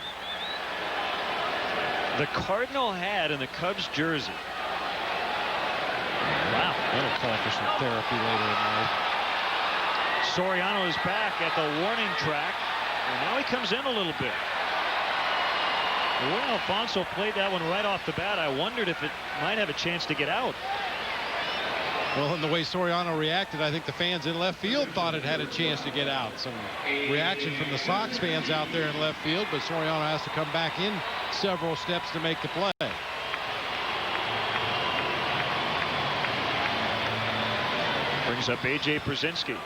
The Cardinal hat in the Cubs jersey. Wow. That'll call for some therapy later in life. Soriano is back at the warning track, and now he comes in a little bit. The way Alfonso played that one right off the bat, I wondered if it might have a chance to get out. Well, and the way Soriano reacted, I think the fans in left field thought it had a chance to get out. Some reaction from the Sox fans out there in left field, but Soriano has to come back in several steps to make the play. Brings up A.J. Brzezinski.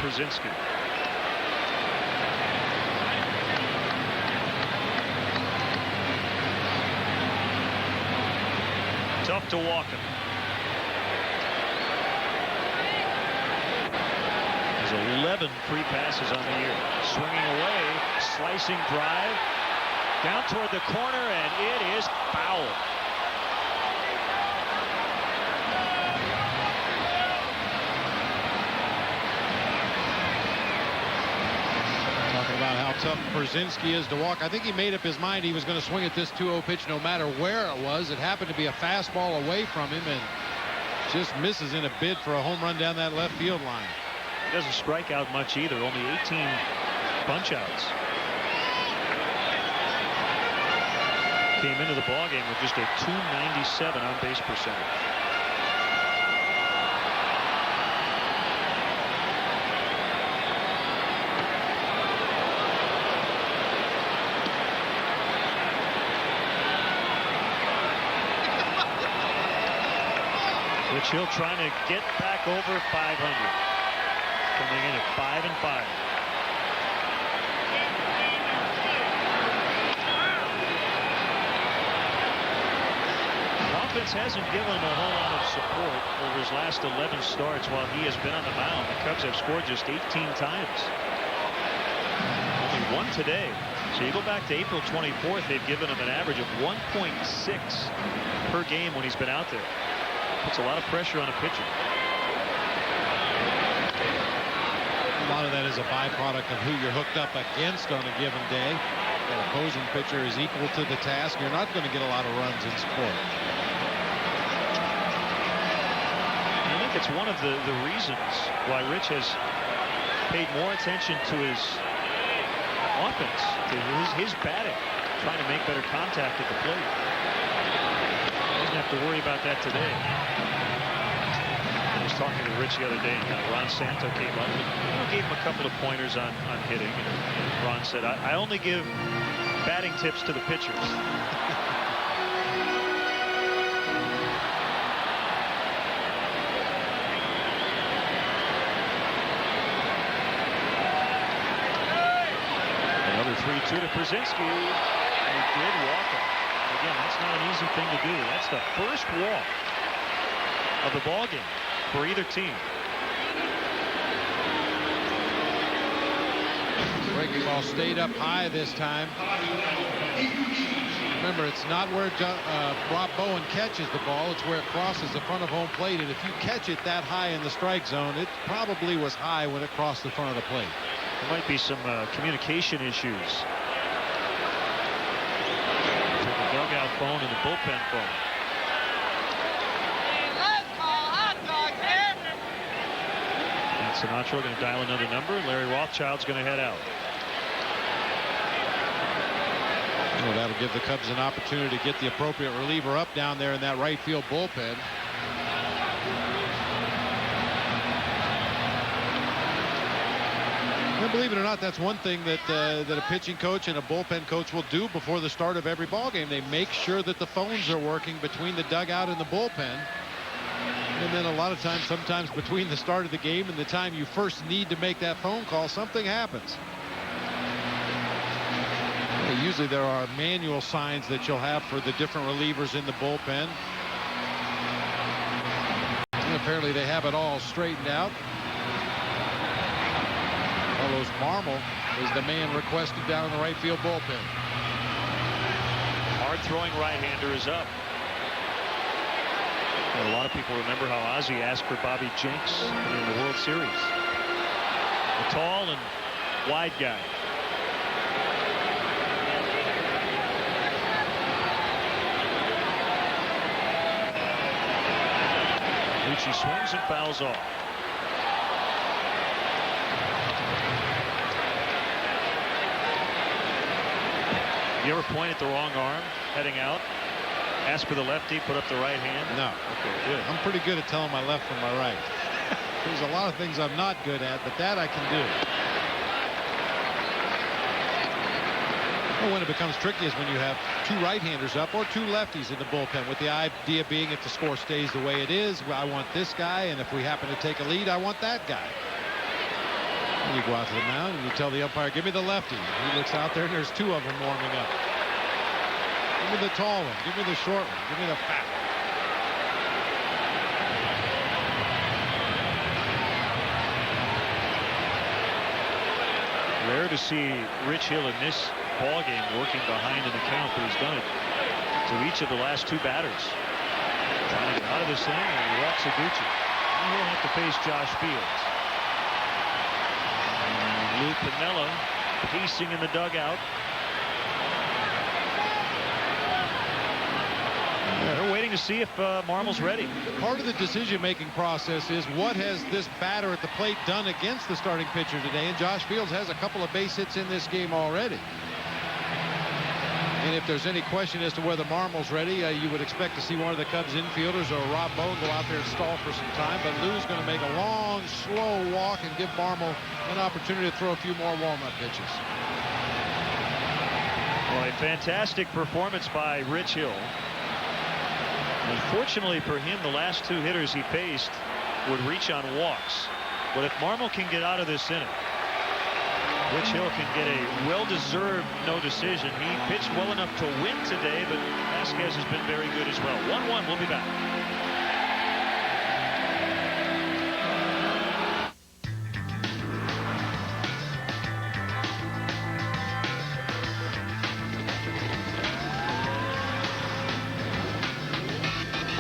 Brzezinski. Tough to walk him. There's 11 free passes on the year. Swinging away, slicing drive, down toward the corner, and it is foul. About how tough Brzezinski is to walk. I think he made up his mind he was going to swing at this 2-0 pitch no matter where it was. It happened to be a fastball away from him and just misses in a bid for a home run down that left field line. He doesn't strike out much either. Only 18 bunch outs. Came into the ballgame with just a .297 on base percentage. Rich Hill trying to get back over 500. Coming in at 5-5. The offense hasn't given him a whole lot of support over his last 11 starts while he has been on the mound. The Cubs have scored just 18 times. Only one today. So you go back to April 24th, they've given him an average of 1.6 per game when he's been out there. Puts a lot of pressure on a pitcher. A lot of that is a byproduct of who you're hooked up against on a given day. That opposing pitcher is equal to the task. You're not going to get a lot of runs in support. I think it's one of the reasons why Rich has paid more attention to his offense, to his batting, trying to make better contact at the plate. Doesn't have to worry about that today. I was talking to Rich the other day, and Ron Santo came up and gave him a couple of pointers on hitting. And Ron said, I only give batting tips to the pitchers. Another 3-2 to Brzezinski. And he did walk him. Again, that's not an easy thing to do. That's the first walk of the ball game for either team. Breaking ball stayed up high this time. Remember, it's not where Rob Bowen catches the ball. It's where it crosses the front of home plate. And if you catch it that high in the strike zone, it probably was high when it crossed the front of the plate. There might be some communication issues. Dugout phone and the bullpen phone. And Sinatro going to dial another number. Larry Rothschild's going to head out. Well, that'll give the Cubs an opportunity to get the appropriate reliever up down there in that right field bullpen. And believe it or not, that's one thing that that a pitching coach and a bullpen coach will do before the start of every ball game. They make sure that the phones are working between the dugout and the bullpen. And then a lot of times, sometimes between the start of the game and the time you first need to make that phone call, something happens. Usually there are manual signs that you'll have for the different relievers in the bullpen. And apparently they have it all straightened out. Carlos Marmol is the man requested down in the right field bullpen. Hard throwing right-hander is up. And a lot of people remember how Ozzie asked for Bobby Jenks in the World Series. A tall and wide guy. Lucci swings and fouls off. You ever point at the wrong arm heading out? Ask for the lefty, put up the right hand? No. Okay, good. I'm pretty good at telling my left from my right. There's a lot of things I'm not good at, but that I can do. Well, when it becomes tricky is when you have two right-handers up or two lefties in the bullpen, with the idea being if the score stays the way it is, I want this guy, and if we happen to take a lead, I want that guy. And you go out to the mound and you tell the umpire, give me the lefty. He looks out there and there's two of them warming up. Give me the tall one. Give me the short one. Give me the fat one. Rare to see Rich Hill in this ball game working behind an account, but he's done it to each of the last two batters. Trying to get out of this thing, and he walks Iguchi. And he'll have to face Josh Fields. And Lou Piniella pacing in the dugout. They're waiting to see if Marmol's ready. Part of the decision-making process is what has this batter at the plate done against the starting pitcher today, and Josh Fields has a couple of base hits in this game already. And if there's any question as to whether Marmol's ready, you would expect to see one of the Cubs infielders or Rob Bone go out there and stall for some time, but Lou's going to make a long, slow walk and give Marmol an opportunity to throw a few more warm-up pitches. Well, a fantastic performance by Rich Hill. Unfortunately for him, the last two hitters he faced would reach on walks. But if Marmol can get out of this inning, Rich Hill can get a well-deserved no decision. He pitched well enough to win today, but Vasquez has been very good as well. 1-1, we'll be back.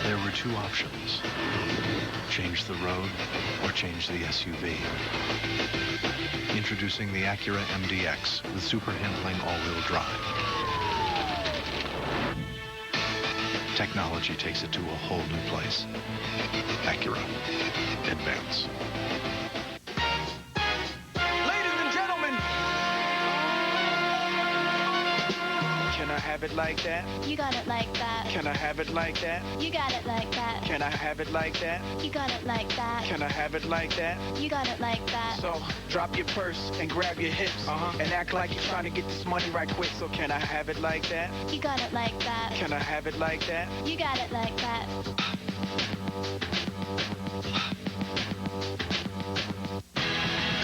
There were two options. Change the road or change the SUV. Introducing the Acura MDX with super handling all-wheel drive. Technology takes it to a whole new place. Acura. Advance. Ladies and gentlemen, can I have it like that? You got it like that. Can I have it like that? You got it like that. Can I have it like that? You got it like that. Can I have it like that? You got it like that. So drop your purse and grab your hips and act like you're trying to get this money right quick. So can I have it like that? You got it like that. Can I have it like that? You got it like that.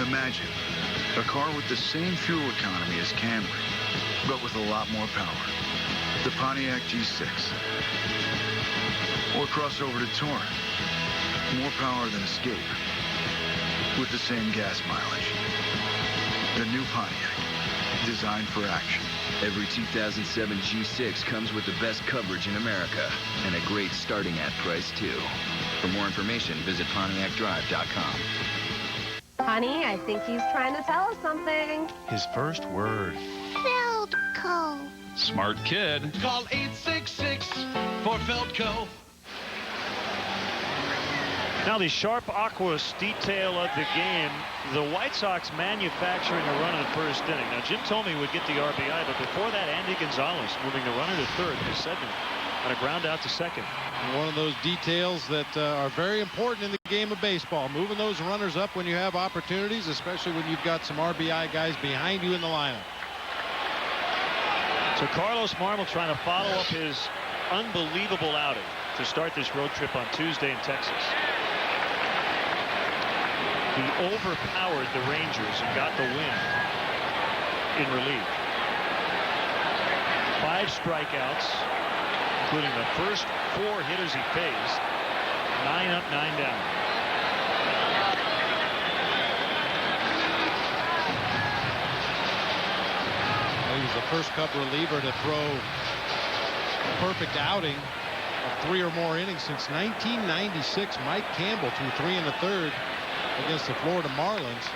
Imagine a car with the same fuel economy as Camry, but with a lot more power. The Pontiac G6. Or cross over to Touring. More power than Escape. With the same gas mileage. The new Pontiac. Designed for action. Every 2007 G6 comes with the best coverage in America. And a great starting at price, too. For more information, visit PontiacDrive.com. Honey, I think he's trying to tell us something. His first word. Feldco. Smart kid. Call 866 for Feldco. Now the sharp aqueous detail of the game. The White Sox manufacturing a run in the first inning. Now Jim told me he would get the RBI, but before that, Andy Gonzalez moving the runner to third for Sedman on a ground out to second. And one of those details that are very important in the game of baseball. Moving those runners up when you have opportunities, especially when you've got some RBI guys behind you in the lineup. So Carlos Marmol trying to follow up his unbelievable outing to start this road trip on Tuesday in Texas. He overpowered the Rangers and got the win in relief. 5 strikeouts, including the first 4 hitters he faced. 9 up, 9 down. He was the first Cub reliever to throw a perfect outing of 3 or more innings since 1996. Mike Campbell threw 3 1/3 against the Florida Marlins.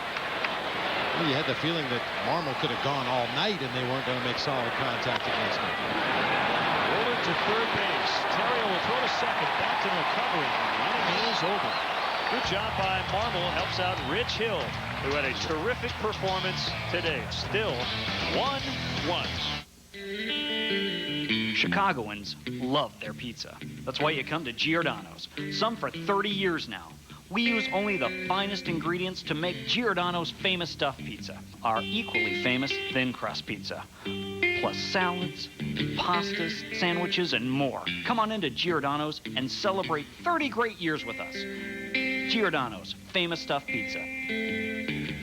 Well, you had the feeling that Marmol could have gone all night and they weren't going to make solid contact against him. Over to third base. Terrio will throw to second. Back to the recovery. The inning is over. Good job by Marmol. Helps out Rich Hill, who had a terrific performance today. Still 1-1. Chicagoans love their pizza. That's why you come to Giordano's. Some for 30 years now. We use only the finest ingredients to make Giordano's famous stuffed pizza, our equally famous thin crust pizza. Plus salads, pastas, sandwiches, and more. Come on into Giordano's and celebrate 30 great years with us. Giordano's famous stuffed pizza.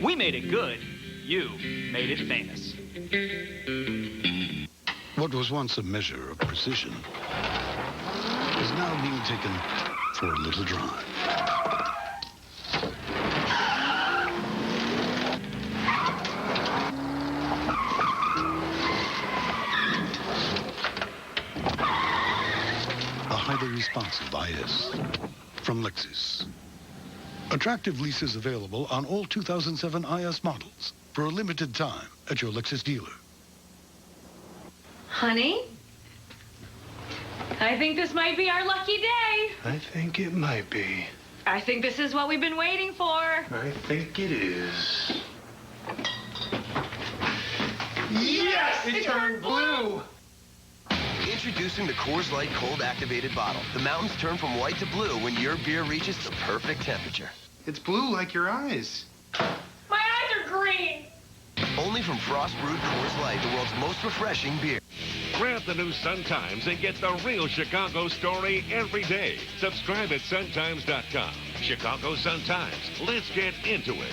We made it good. You made it famous. What was once a measure of precision is now being taken for a little drive. A highly responsive IS from Lexus. Attractive leases available on all 2007 IS models for a limited time at your Lexus dealer. Honey, I think this might be our lucky day. I think it might be. I think this is what we've been waiting for. I think it is. Yes! It turned blue! Introducing the Coors Light Cold Activated Bottle. The mountains turn from white to blue when your beer reaches the perfect temperature. It's blue like your eyes. My eyes are green! Only from Frost Brewed Coors Light, the world's most refreshing beer. Grab the new Sun-Times and get the real Chicago story every day. Subscribe at suntimes.com. Chicago Sun-Times. Let's get into it.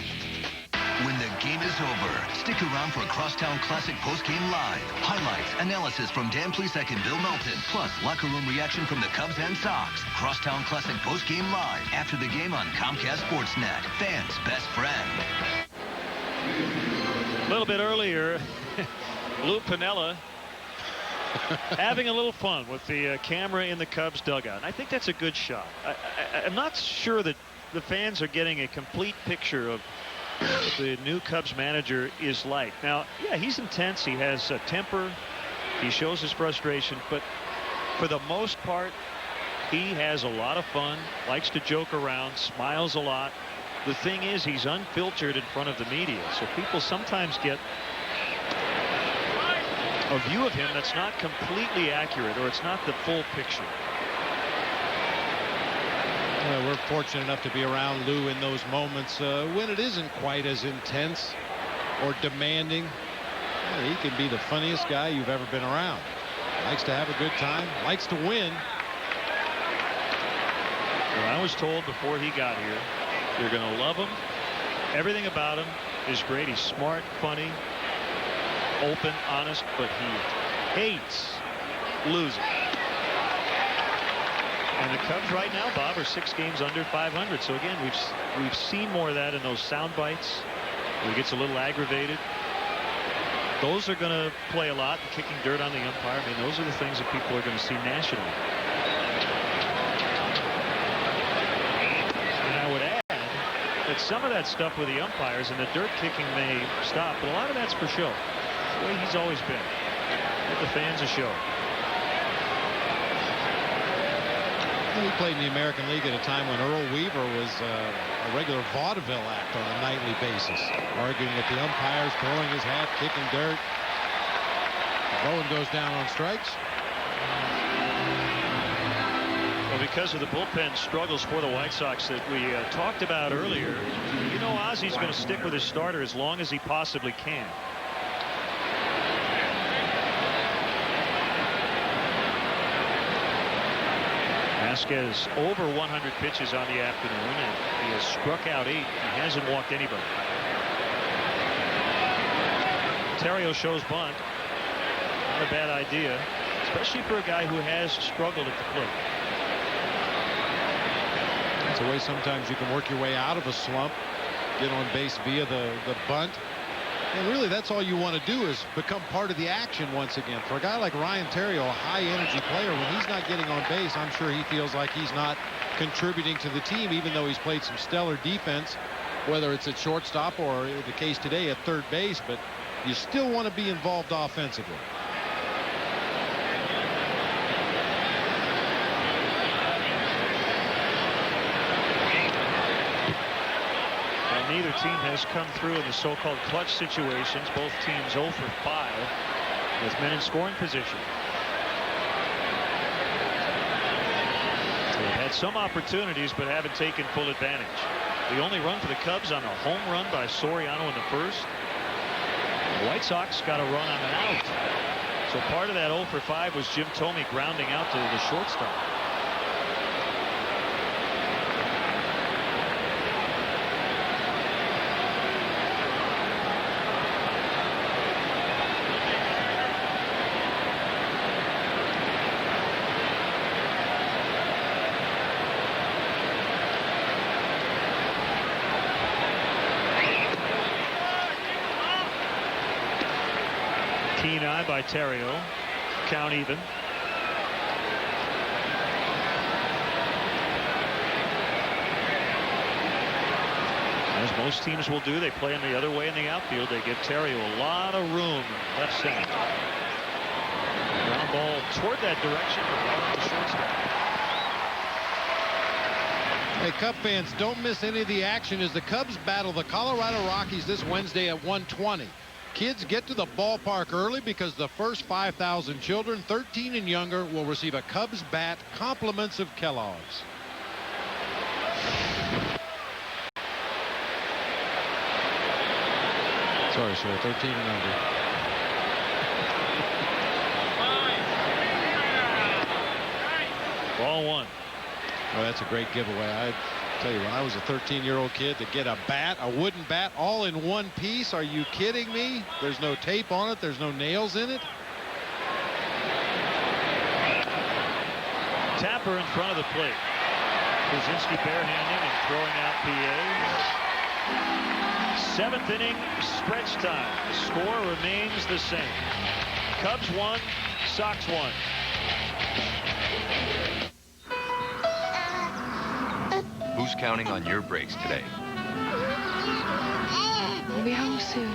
When the game is over, stick around for Crosstown Classic Postgame Live. Highlights, analysis from Dan Plesac and Bill Melton, plus locker room reaction from the Cubs and Sox. Crosstown Classic Postgame Live after the game on Comcast Sportsnet. Fans' best friend. A little bit earlier, Lou Piniella having a little fun with the camera in the Cubs dugout. And I think that's a good shot. I'm not sure that the fans are getting a complete picture of what the new Cubs manager is like. Now, yeah, he's intense. He has a temper. He shows his frustration. But for the most part, he has a lot of fun, likes to joke around, smiles a lot. The thing is, he's unfiltered in front of the media. So people sometimes get a view of him that's not completely accurate, or it's not the full picture. We're fortunate enough to be around Lou in those moments when it isn't quite as intense or demanding. He can be the funniest guy you've ever been around. Likes to have a good time, likes to win. Well, I was told before he got here, you're going to love him. Everything about him is great. He's smart, funny, open, honest, but he hates losing. And the Cubs right now, Bob, are 6 games under 500. So again, we've seen more of that in those sound bites where he gets a little aggravated. Those are going to play a lot. Kicking dirt on the umpire. I mean, those are the things that people are going to see nationally. And I would add that some of that stuff with the umpires and the dirt kicking may stop, but a lot of that's for show. That's the way he's always been. Give the fans a show. He played in the American League at a time when Earl Weaver was a regular vaudeville act on a nightly basis, arguing with the umpires, throwing his hat, kicking dirt. Bowen goes down on strikes. Well, because of the bullpen struggles for the White Sox that we talked about earlier, you know Ozzy's going to stick with his starter as long as he possibly can. Vasquez over 100 pitches on the afternoon, and he has struck out 8. He hasn't walked anybody. Terrio shows bunt. Not a bad idea, especially for a guy who has struggled at the plate. That's a way sometimes you can work your way out of a slump, get on base via the bunt. And really, that's all you want to do is become part of the action once again. For a guy like Ryan Terrio, a high-energy player, when he's not getting on base, I'm sure he feels like he's not contributing to the team, even though he's played some stellar defense whether it's at shortstop or in the case today at third base, but you still want to be involved offensively. Neither team has come through in the so-called clutch situations. Both teams 0 for 5 with men in scoring position. They've had some opportunities but haven't taken full advantage. The only run for the Cubs on a home run by Soriano in the first. The White Sox got a run on an out. So part of that 0 for 5 was Jim Thome grounding out to the shortstop. Keen eye by Terrio. Count even. As most teams will do, they play him the other way in the outfield. They give Terrio a lot of room left center. Ground ball toward that direction, but the shortstop. Hey, Cub fans, don't miss any of the action as the Cubs battle the Colorado Rockies this Wednesday at 1:20. Kids, get to the ballpark early because the first 5,000 children 13 and younger will receive a Cubs bat, compliments of Kellogg's. Sorry, sir, 13 and under. Ball one. Oh, that's a great giveaway. I tell you, when I was a 13-year-old kid, to get a bat, a wooden bat, all in one piece, are you kidding me? There's no tape on it. There's no nails in it. Tapper in front of the plate. Krasinski barehanding and throwing out PA. 7th inning, stretch time. The score remains the same. Cubs 1, Sox 1. Who's counting on your breaks today? We'll be home soon.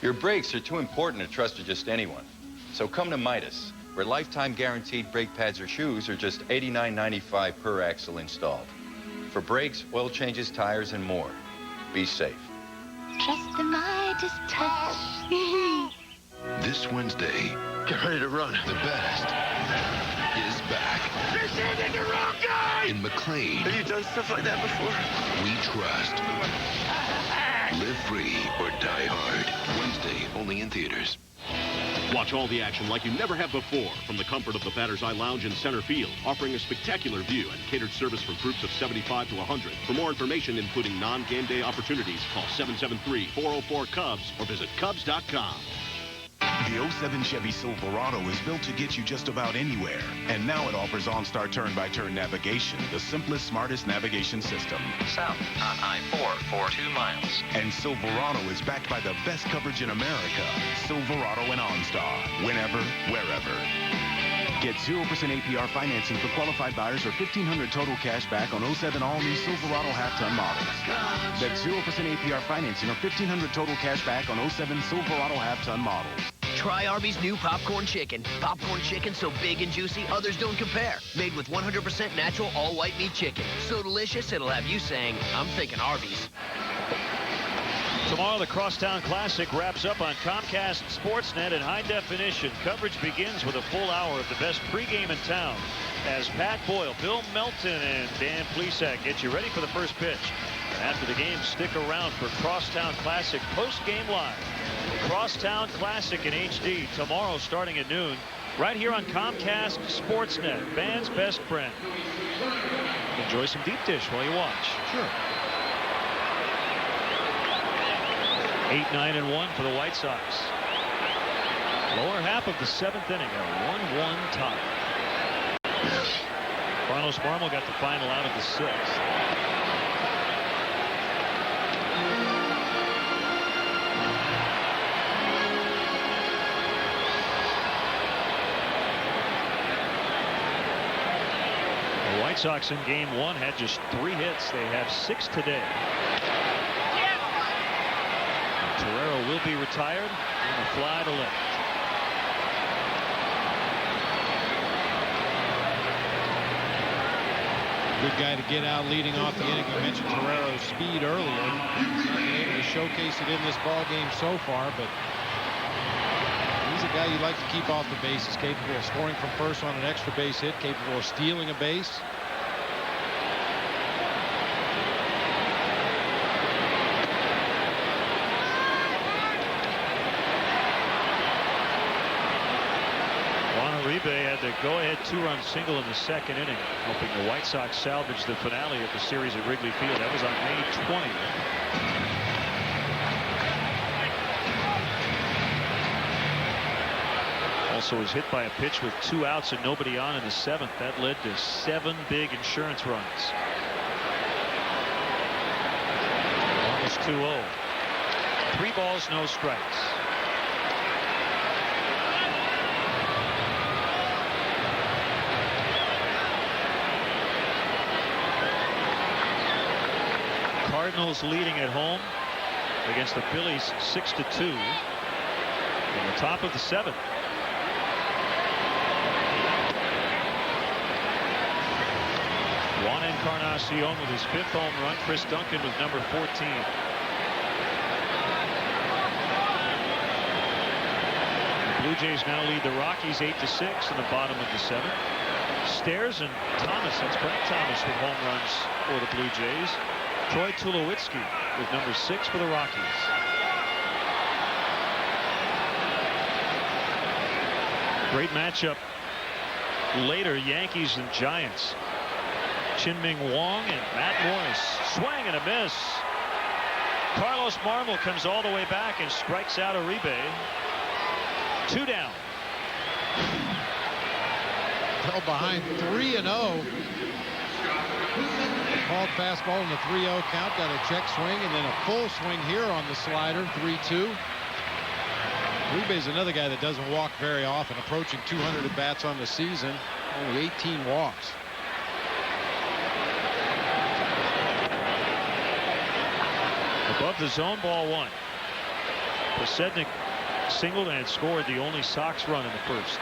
Your breaks are too important to trust to just anyone. So come to Midas, where lifetime guaranteed brake pads or shoes are just $89.95 per axle installed. For brakes, oil changes, tires, and more. Be safe. Trust the Midas touch. This Wednesday, get ready to run. The best is back. You're sending the wrong guy! In McLean. Have you done stuff like that before? We trust. Live free or die hard. Wednesday, only in theaters. Watch all the action like you never have before from the comfort of the Batter's Eye Lounge in center field, offering a spectacular view and catered service for groups of 75 to 100. For more information, including non-game day opportunities, call 773-404-CUBS or visit Cubs.com. The 07 Chevy Silverado is built to get you just about anywhere. And now it offers OnStar turn-by-turn navigation, the simplest, smartest navigation system. South on I-4 for 2 miles. And Silverado is backed by the best coverage in America. Silverado and OnStar. Whenever, wherever. Get 0% APR financing for qualified buyers or $1,500 total cash back on 07 all-new Silverado half-ton models. That's 0% APR financing or $1,500 total cash back on 07 Silverado half-ton models. Try Arby's new popcorn chicken. Popcorn chicken so big and juicy, others don't compare. Made with 100% natural all-white meat chicken. So delicious, it'll have you saying, I'm thinking Arby's. Tomorrow, the Crosstown Classic wraps up on Comcast Sportsnet in high definition. Coverage begins with a full hour of the best pregame in town as Pat Boyle, Bill Melton, and Dan Plesac get you ready for the first pitch. After the game, stick around for Crosstown Classic post-game live. Crosstown Classic in HD tomorrow starting at noon right here on Comcast Sportsnet, fans' best friend. Enjoy some deep dish while you watch. Sure. 8-9-1 for the White Sox. Lower half of the 7th inning, a 1-1 tie. Carlos Marmol got the final out of the 6th. Sox in game 1 had just 3 hits. They have 6 today. Torero will be retired on a fly to left. Good guy to get out leading off the inning. You mentioned Torero's speed earlier. Not been able to showcase it in this ball game so far, but he's a guy you like to keep off the bases, capable of scoring from first on an extra base hit, capable of stealing a base. Uribe had the go-ahead 2-run single in the 2nd inning, helping the White Sox salvage the finale of the series at Wrigley Field. That was on May 20th. Also was hit by a pitch with 2 outs and nobody on in the 7th. That led to 7 big insurance runs. Almost 2-0. 3 balls, no strikes. Cardinals leading at home against the Phillies 6-2 in the top of the 7th. Juan Encarnacion with his 5th home run. Chris Duncan with number 14. The Blue Jays now lead the Rockies 8-6 in the bottom of the 7th. Stairs and Thomas, that's Brent Thomas with home runs for the Blue Jays. Troy Tulowitzki with number 6 for the Rockies. Great matchup later, Yankees and Giants. Chin-Ming Wong and Matt Morris. Swing and a miss. Carlos Marmol comes all the way back and strikes out Uribe. 2 down. Held behind 3-0. Called fastball in the 3-0 count. Got a check swing and then a full swing here on the slider. 3-2. Uribe's another guy that doesn't walk very often, approaching 200 at bats on the season. Only 18 walks. Above the zone, ball 1. Posednik singled and scored the only Sox run in the 1st.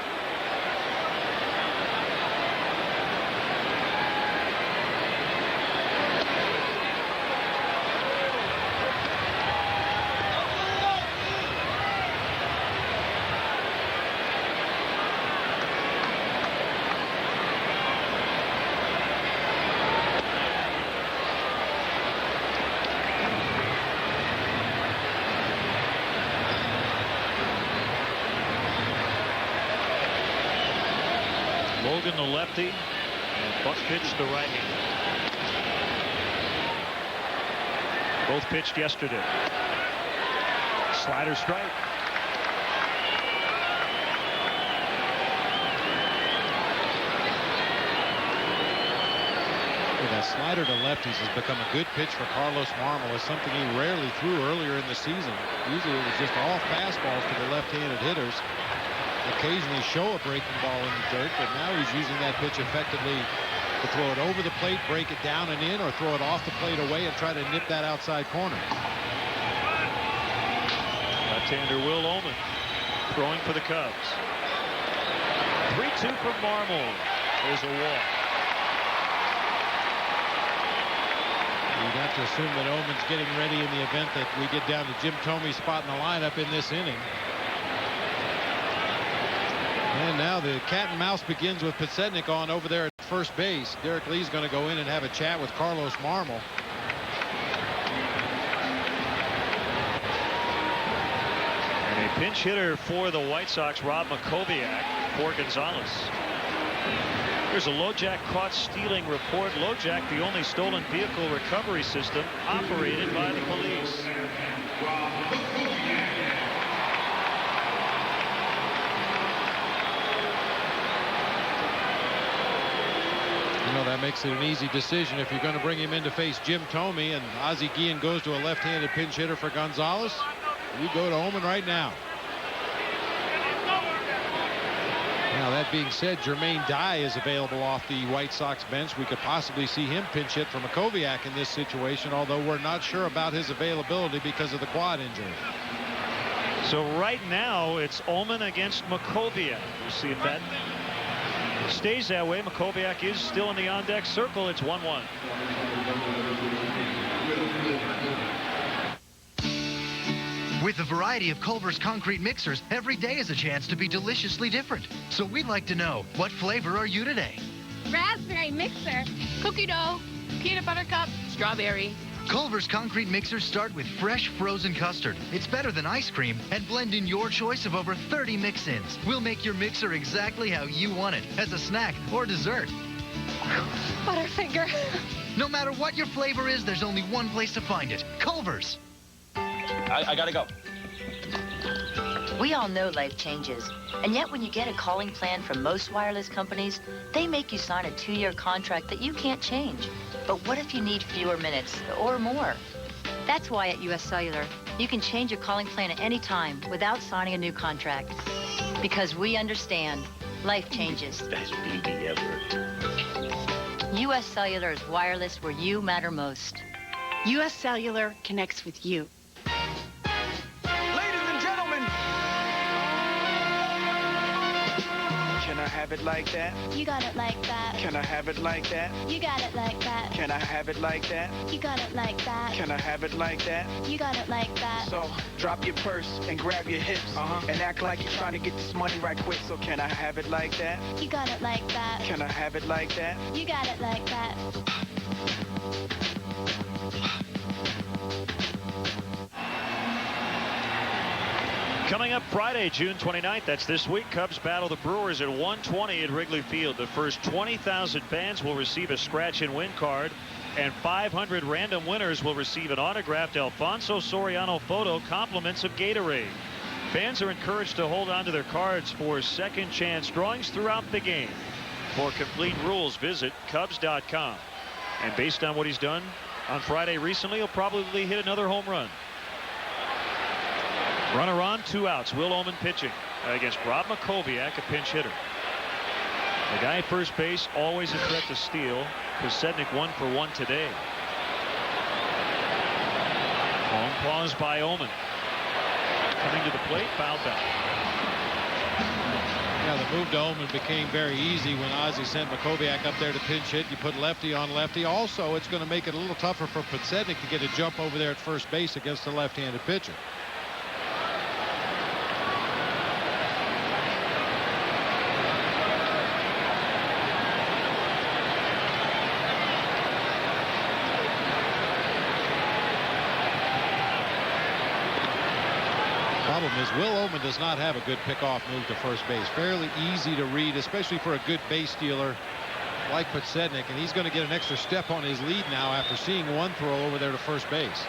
Logan the lefty, and Buck pitched the right-hander. Both pitched yesterday. Slider strike. That slider to lefties has become a good pitch for Carlos Marmol. It's something he rarely threw earlier in the season. Usually it was just all fastballs to the left-handed hitters. Occasionally show a breaking ball in the dirt, but now he's using that pitch effectively to throw it over the plate, break it down and in, or throw it off the plate away and try to nip that outside corner. Left-hander Will Omen throwing for the Cubs. 3-2 from Marmol. There's a walk. You'd have to assume that Omen's getting ready in the event that we get down to Jim Thome's spot in the lineup in this inning. And now the cat and mouse begins with Posednik on over there at first base. Derek Lee's going to go in and have a chat with Carlos Marmol. And a pinch hitter for the White Sox, Rob Makoviak, for Gonzalez. There's a LoJack caught stealing report. LoJack, the only stolen vehicle recovery system operated by the police. You know, that makes it an easy decision. If you're going to bring him in to face Jim Thome and Ozzie Guillen goes to a left-handed pinch hitter for Gonzalez, you go to Omen right now. Now Now, that being said, Jermaine Dye is available off the White Sox bench. We could possibly see him pinch hit for Makoviak in this situation, although we're not sure about his availability because of the quad injury. So right now, it's Ullman against Makoviak. We'll see if that stays that way. Makoviak is still in the on-deck circle. It's 1-1. With a variety of Culver's concrete mixers, every day is a chance to be deliciously different. So we'd like to know, what flavor are you today? Raspberry mixer. Cookie dough. Peanut butter cup. Strawberry. Culver's concrete mixers start with fresh frozen custard. It's better than ice cream and blend in your choice of over 30 mix-ins. We'll make your mixer exactly how you want it, as a snack or dessert. Butterfinger. No matter what your flavor is, there's only one place to find it. Culver's. I gotta go. We all know life changes, and yet when you get a calling plan from most wireless companies, they make you sign a 2-year contract that you can't change. But what if you need fewer minutes or more? That's why at US Cellular, you can change your calling plan at any time without signing a new contract. Because we understand life changes. Best baby ever. US Cellular is wireless where you matter most. US Cellular connects with you. Can I have it like that? You got it like that. Can I have it like that? You got it like that. Can I have it like that? You got it like that. Can I have it like that? You got it like that. So drop your purse and grab your hips and act like you're trying to get this money right quick. So can I have it like that? You got it like that. Can I have it like that? You got it like that. Coming up Friday, June 29th, that's this week, Cubs battle the Brewers at 1:20 at Wrigley Field. The first 20,000 fans will receive a scratch-and-win card, and 500 random winners will receive an autographed Alfonso Soriano photo, compliments of Gatorade. Fans are encouraged to hold on to their cards for second chance drawings throughout the game. For complete rules, visit Cubs.com. And based on what he's done on Friday recently, he'll probably hit another home run. Runner on, 2 outs. Will Ullman pitching against Rob Makoviak, a pinch hitter. The guy at first base, always a threat to steal. Posednik 1 for 1 today. Long pause by Ullman. Coming to the plate, foul back. Yeah, the move to Ullman became very easy when Ozzie sent Makoviak up there to pinch hit. You put lefty on lefty. Also, it's going to make it a little tougher for Posednik to get a jump over there at first base against a left-handed pitcher. Problem is, Will Ullman does not have a good pickoff move to first base. Fairly easy to read, especially for a good base stealer like Posednik, and he's going to get an extra step on his lead now after seeing one throw over there to first base.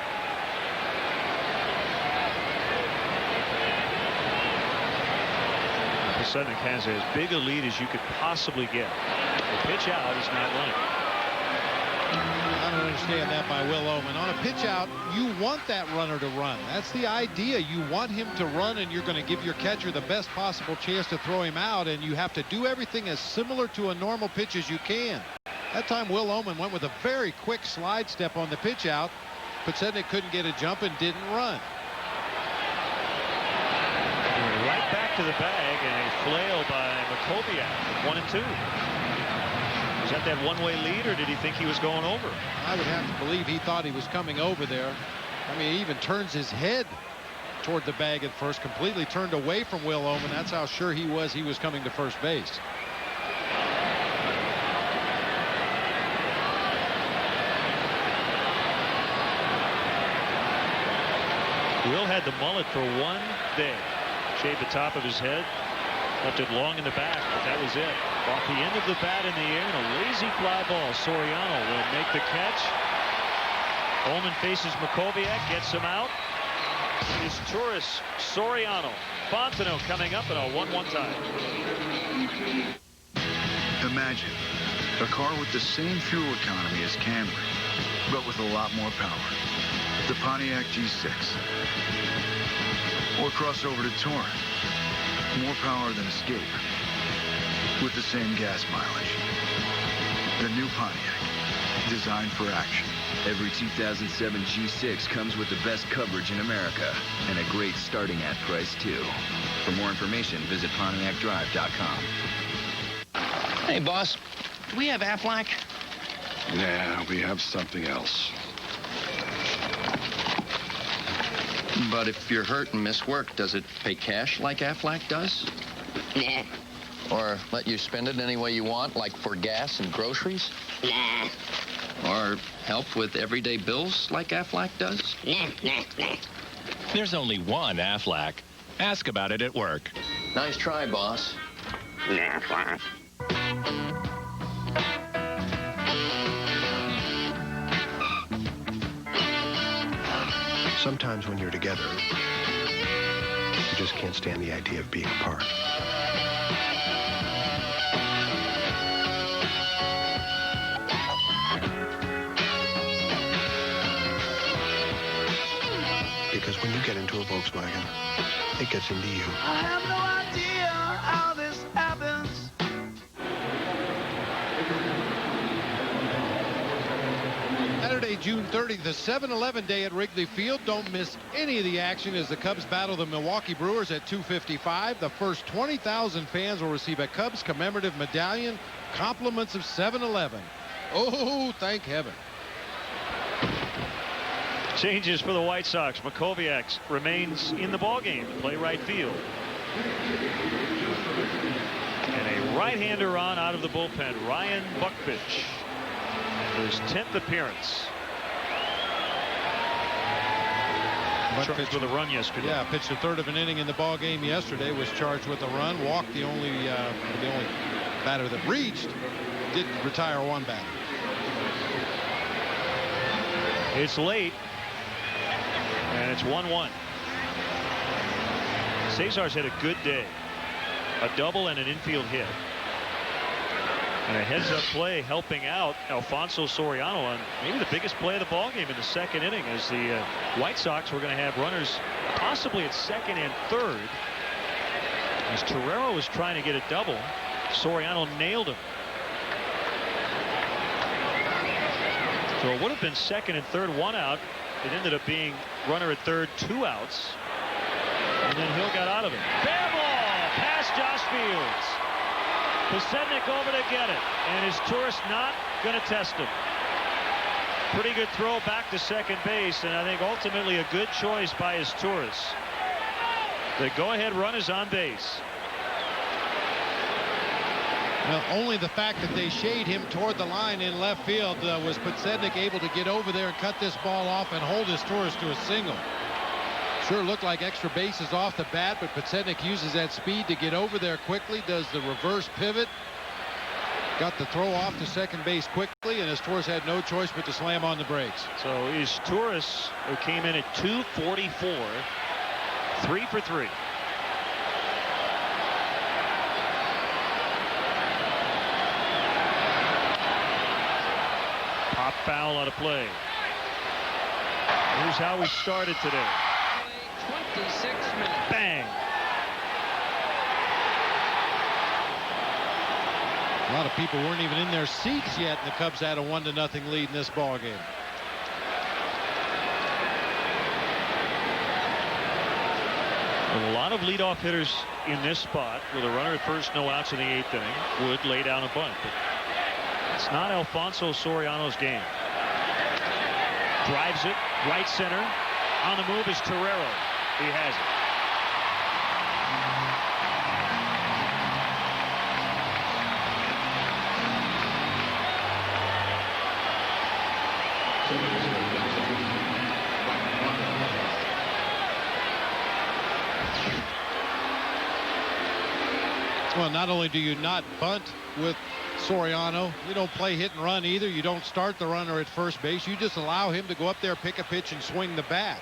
Posednik has as big a lead as you could possibly get. The pitch out is not running. I don't understand that by Will Ullman. On a pitch out, you want that runner to run. That's the idea. You want him to run, and you're going to give your catcher the best possible chance to throw him out, and you have to do everything as similar to a normal pitch as you can. That time, Will Ullman went with a very quick slide step on the pitch out. Posednik couldn't get a jump and didn't run. Right back to the bag, and a flail by Makoviak. 1-2. Was that that one-way lead, or did he think he was going over? I would have to believe he thought he was coming over there. I mean, he even turns his head toward the bag at first, completely turned away from Will Ullman. That's how sure he was coming to first base. Will had the mullet for 1 day. Shaved the top of his head, left it long in the back, but that was it. Off the end of the bat in the air, and a lazy fly ball. Soriano will make the catch. Ullman faces Makoviak, gets him out. It is Turris, Soriano, Fontenot coming up in a 1-1 tie. Imagine a car with the same fuel economy as Camry, but with a lot more power. The Pontiac G6. Or cross over to Touring. More power than Escape. with the same gas mileage. The new Pontiac, designed for action. Every 2007 G6 comes with the best coverage in America and a great starting at price, too. For more information, visit PontiacDrive.com. Hey, boss, do we have Aflac? Nah, we have something else. But if you're hurt and miss work, does it pay cash like Aflac does? Nah. Or let you spend it any way you want, like for gas and groceries? Nah. Or help with everyday bills like Aflac does? Nah. There's only one Aflac. Ask about it at work. Nice try, boss. Nah. Sometimes when you're together, you just can't stand the idea of being apart. Because when you get into a Volkswagen, it gets into you. I have no idea how this happens. Saturday, June 30th, the 7-Eleven day at Wrigley Field. Don't miss any of the action as the Cubs battle the Milwaukee Brewers at 2:55. The first 20,000 fans will receive a Cubs commemorative medallion, compliments of 7-Eleven. Oh, thank heaven. Changes for the White Sox. Makoviak remains in the ballgame to play right field. And a right-hander on out of the bullpen, Ryan Buckfitch. His 10th appearance. Charged with a run yesterday. Yeah, pitched a third of an inning in the ball game yesterday. Was charged with a run. Walked the only batter that reached. Did retire one batter. It's late. And it's 1-1. Cesar's had a good day. A double and an infield hit. And a heads-up play helping out Alfonso Soriano on maybe the biggest play of the ballgame in the second inning, as the White Sox were going to have runners possibly at second and third. As Torrero was trying to get a double, Soriano nailed him. So it would have been second and third, one out. It ended up being runner at third, 2 outs. And then Hill got out of it. Fair ball past Josh Fields. Posednik over to get it. And is Turris not going to test him? Pretty good throw back to second base, and I think ultimately a good choice by his Turris. The go-ahead run is on base. Well, only the fact that they shade him toward the line in left field was Posednik able to get over there and cut this ball off and hold his Turris to a single. Sure looked like extra bases off the bat, but Posednik uses that speed to get over there quickly, does the reverse pivot, got the throw off to second base quickly, and his Turris had no choice but to slam on the brakes. So is Turris, who came in at 244, 3 for 3. Pop foul on a play. Here's how we started today. 26 minutes. Bang. A lot of people weren't even in their seats yet, and the Cubs had a 1-0 lead in this ball game. A lot of leadoff hitters in this spot with a runner at first, no outs in the 8th inning would lay down a bunt, but it's not Alfonso Soriano's game. Drives it right center. On the move is Torrero. He has it. Well, not only do you not bunt with Soriano, you don't play hit and run either. You don't start the runner at first base. You just allow him to go up there, pick a pitch, and swing the bat.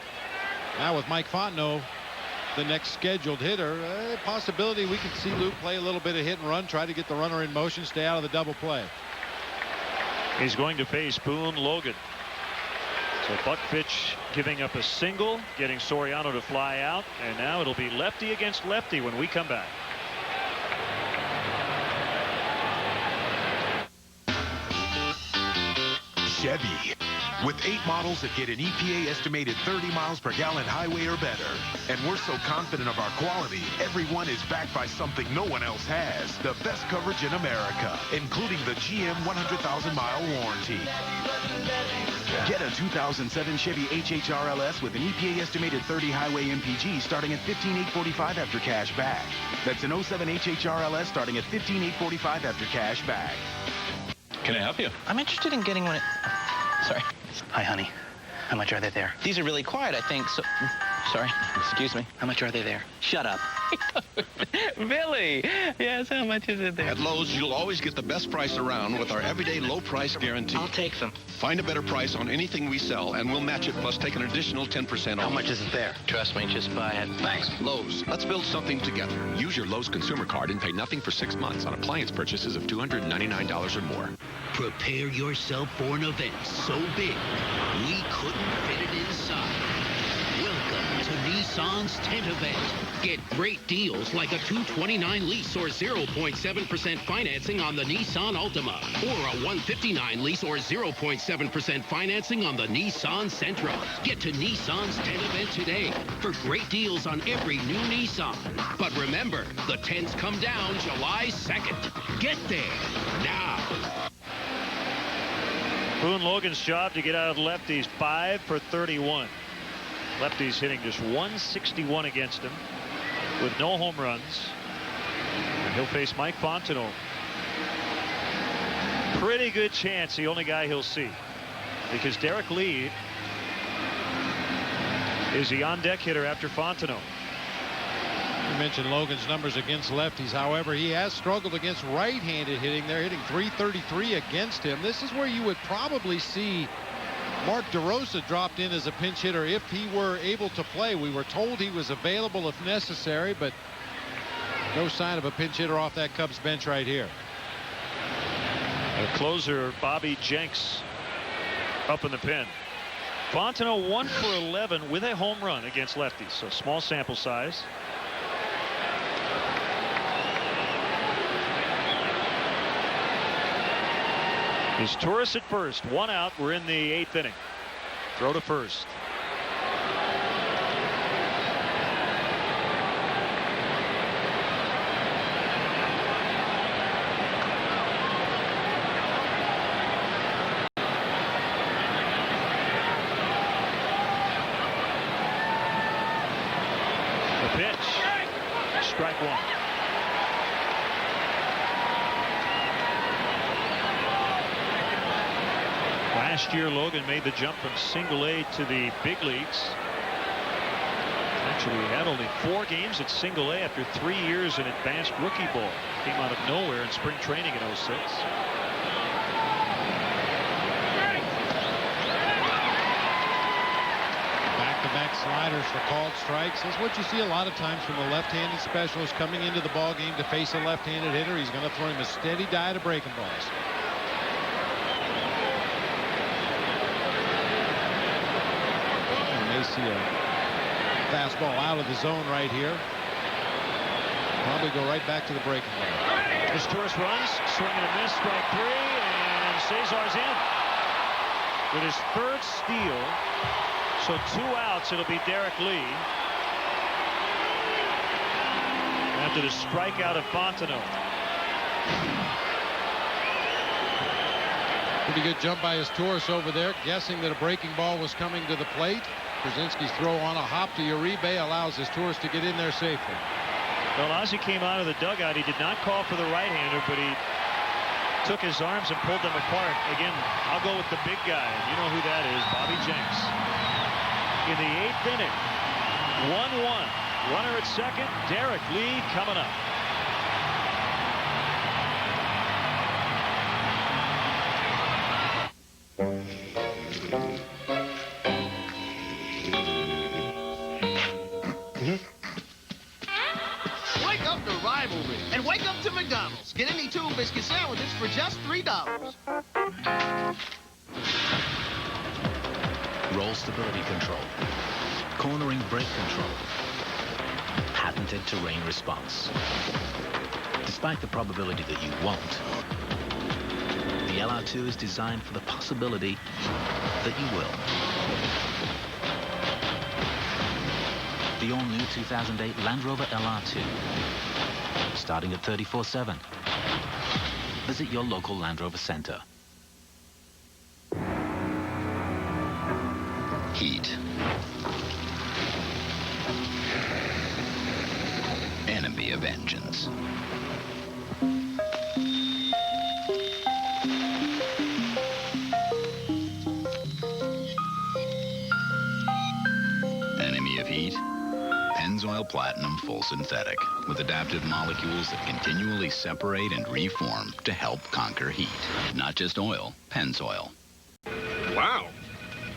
Now with Mike Fontenot, the next scheduled hitter, possibility we could see Luke play a little bit of hit and run, try to get the runner in motion, stay out of the double play. He's going to face Boone Logan. So Buckfitch giving up a single, getting Soriano to fly out, and now it'll be lefty against lefty when we come back. Chevy. With 8 models that get an EPA estimated 30 miles per gallon highway or better. And we're so confident of our quality, every one is backed by something no one else has. The best coverage in America, including the GM 100,000-mile warranty. Get a 2007 Chevy HHRLS with an EPA estimated 30 highway MPG starting at $15,845 after cash back. That's an 07 HHRLS starting at $15,845 after cash back. Can I help you? I'm interested in getting one. Sorry. Hi, honey. How much are they there? These are really quiet, I think, so... Sorry. Excuse me. How much are they there? Shut up. Billy! Yes, how much is it there? At Lowe's, you'll always get the best price around with our everyday low price guarantee. I'll take them. Find a better price on anything we sell, and we'll match it, plus take an additional 10% off. How much is it there? Trust me, just buy it. Thanks. Lowe's. Let's build something together. Use your Lowe's consumer card and pay nothing for 6 months on appliance purchases of $299 or more. Prepare yourself for an event so big, we couldn't fit it inside. Welcome to Nissan's tent event. Get great deals like a $229 lease or 0.7% financing on the Nissan Altima, or a $159 lease or 0.7% financing on the Nissan Sentra. Get to Nissan's tent event today for great deals on every new Nissan. But remember, the tents come down July 2nd. Get there now. Boone Logan's job to get out of the lefties, 5 for 31. Lefties hitting just 161 against him with no home runs. And he'll face Mike Fontenot. Pretty good chance the only guy he'll see, because Derek Lee is the on-deck hitter after Fontenot. You mentioned Logan's numbers against lefties. However, he has struggled against right-handed hitting. They're hitting .333 against him. This is where you would probably see Mark DeRosa dropped in as a pinch hitter if he were able to play. We were told he was available if necessary, but no sign of a pinch hitter off that Cubs bench right here. A closer, Bobby Jenks, up in the pen. Fontenot 1 for 11 with a home run against lefties, so small sample size. Is Torres at first, 1 out. We're in the 8th inning. Throw to first. The pitch. Strike 1. Last year, Logan made the jump from single A to the big leagues. Actually, he had only 4 games at single A after 3 years in advanced rookie ball. Came out of nowhere in spring training in 06. Back-to-back sliders for called strikes. That's what you see a lot of times from a left-handed specialist coming into the ball game to face a left-handed hitter. He's going to throw him a steady diet of breaking balls. See a fastball out of the zone right here. Probably go right back to the breaking ball. As Torres runs, swing and a miss, strike 3, and Cesar's in. With his 3rd steal, so 2 outs, it'll be Derek Lee. After the strikeout of Fontenot. Pretty good jump by his Torres over there, guessing that a breaking ball was coming to the plate. Krasinski's throw on a hop to Uribe allows his Torres to get in there safely. Well, as he came out of the dugout, he did not call for the right-hander, but he took his arms and pulled them apart. Again, I'll go with the big guy. You know who that is, Bobby Jenks. In the 8th inning, 1-1. Runner at second, Derek Lee coming up. Wake up to rivalry and wake up to McDonald's. Get any 2 biscuit sandwiches for just $3. Roll stability control, cornering brake control, patented terrain response. Despite the probability that you won't, the The LR2 is designed for the possibility that you will. The all-new 2008 Land Rover LR2, starting at $34,700. Visit your local Land Rover center. Heat. Enemy of engines. Enemy of heat. Pennzoil Platinum Full Synthetic, with adaptive molecules that continually separate and reform to help conquer heat. Not just oil, Pennzoil. Wow.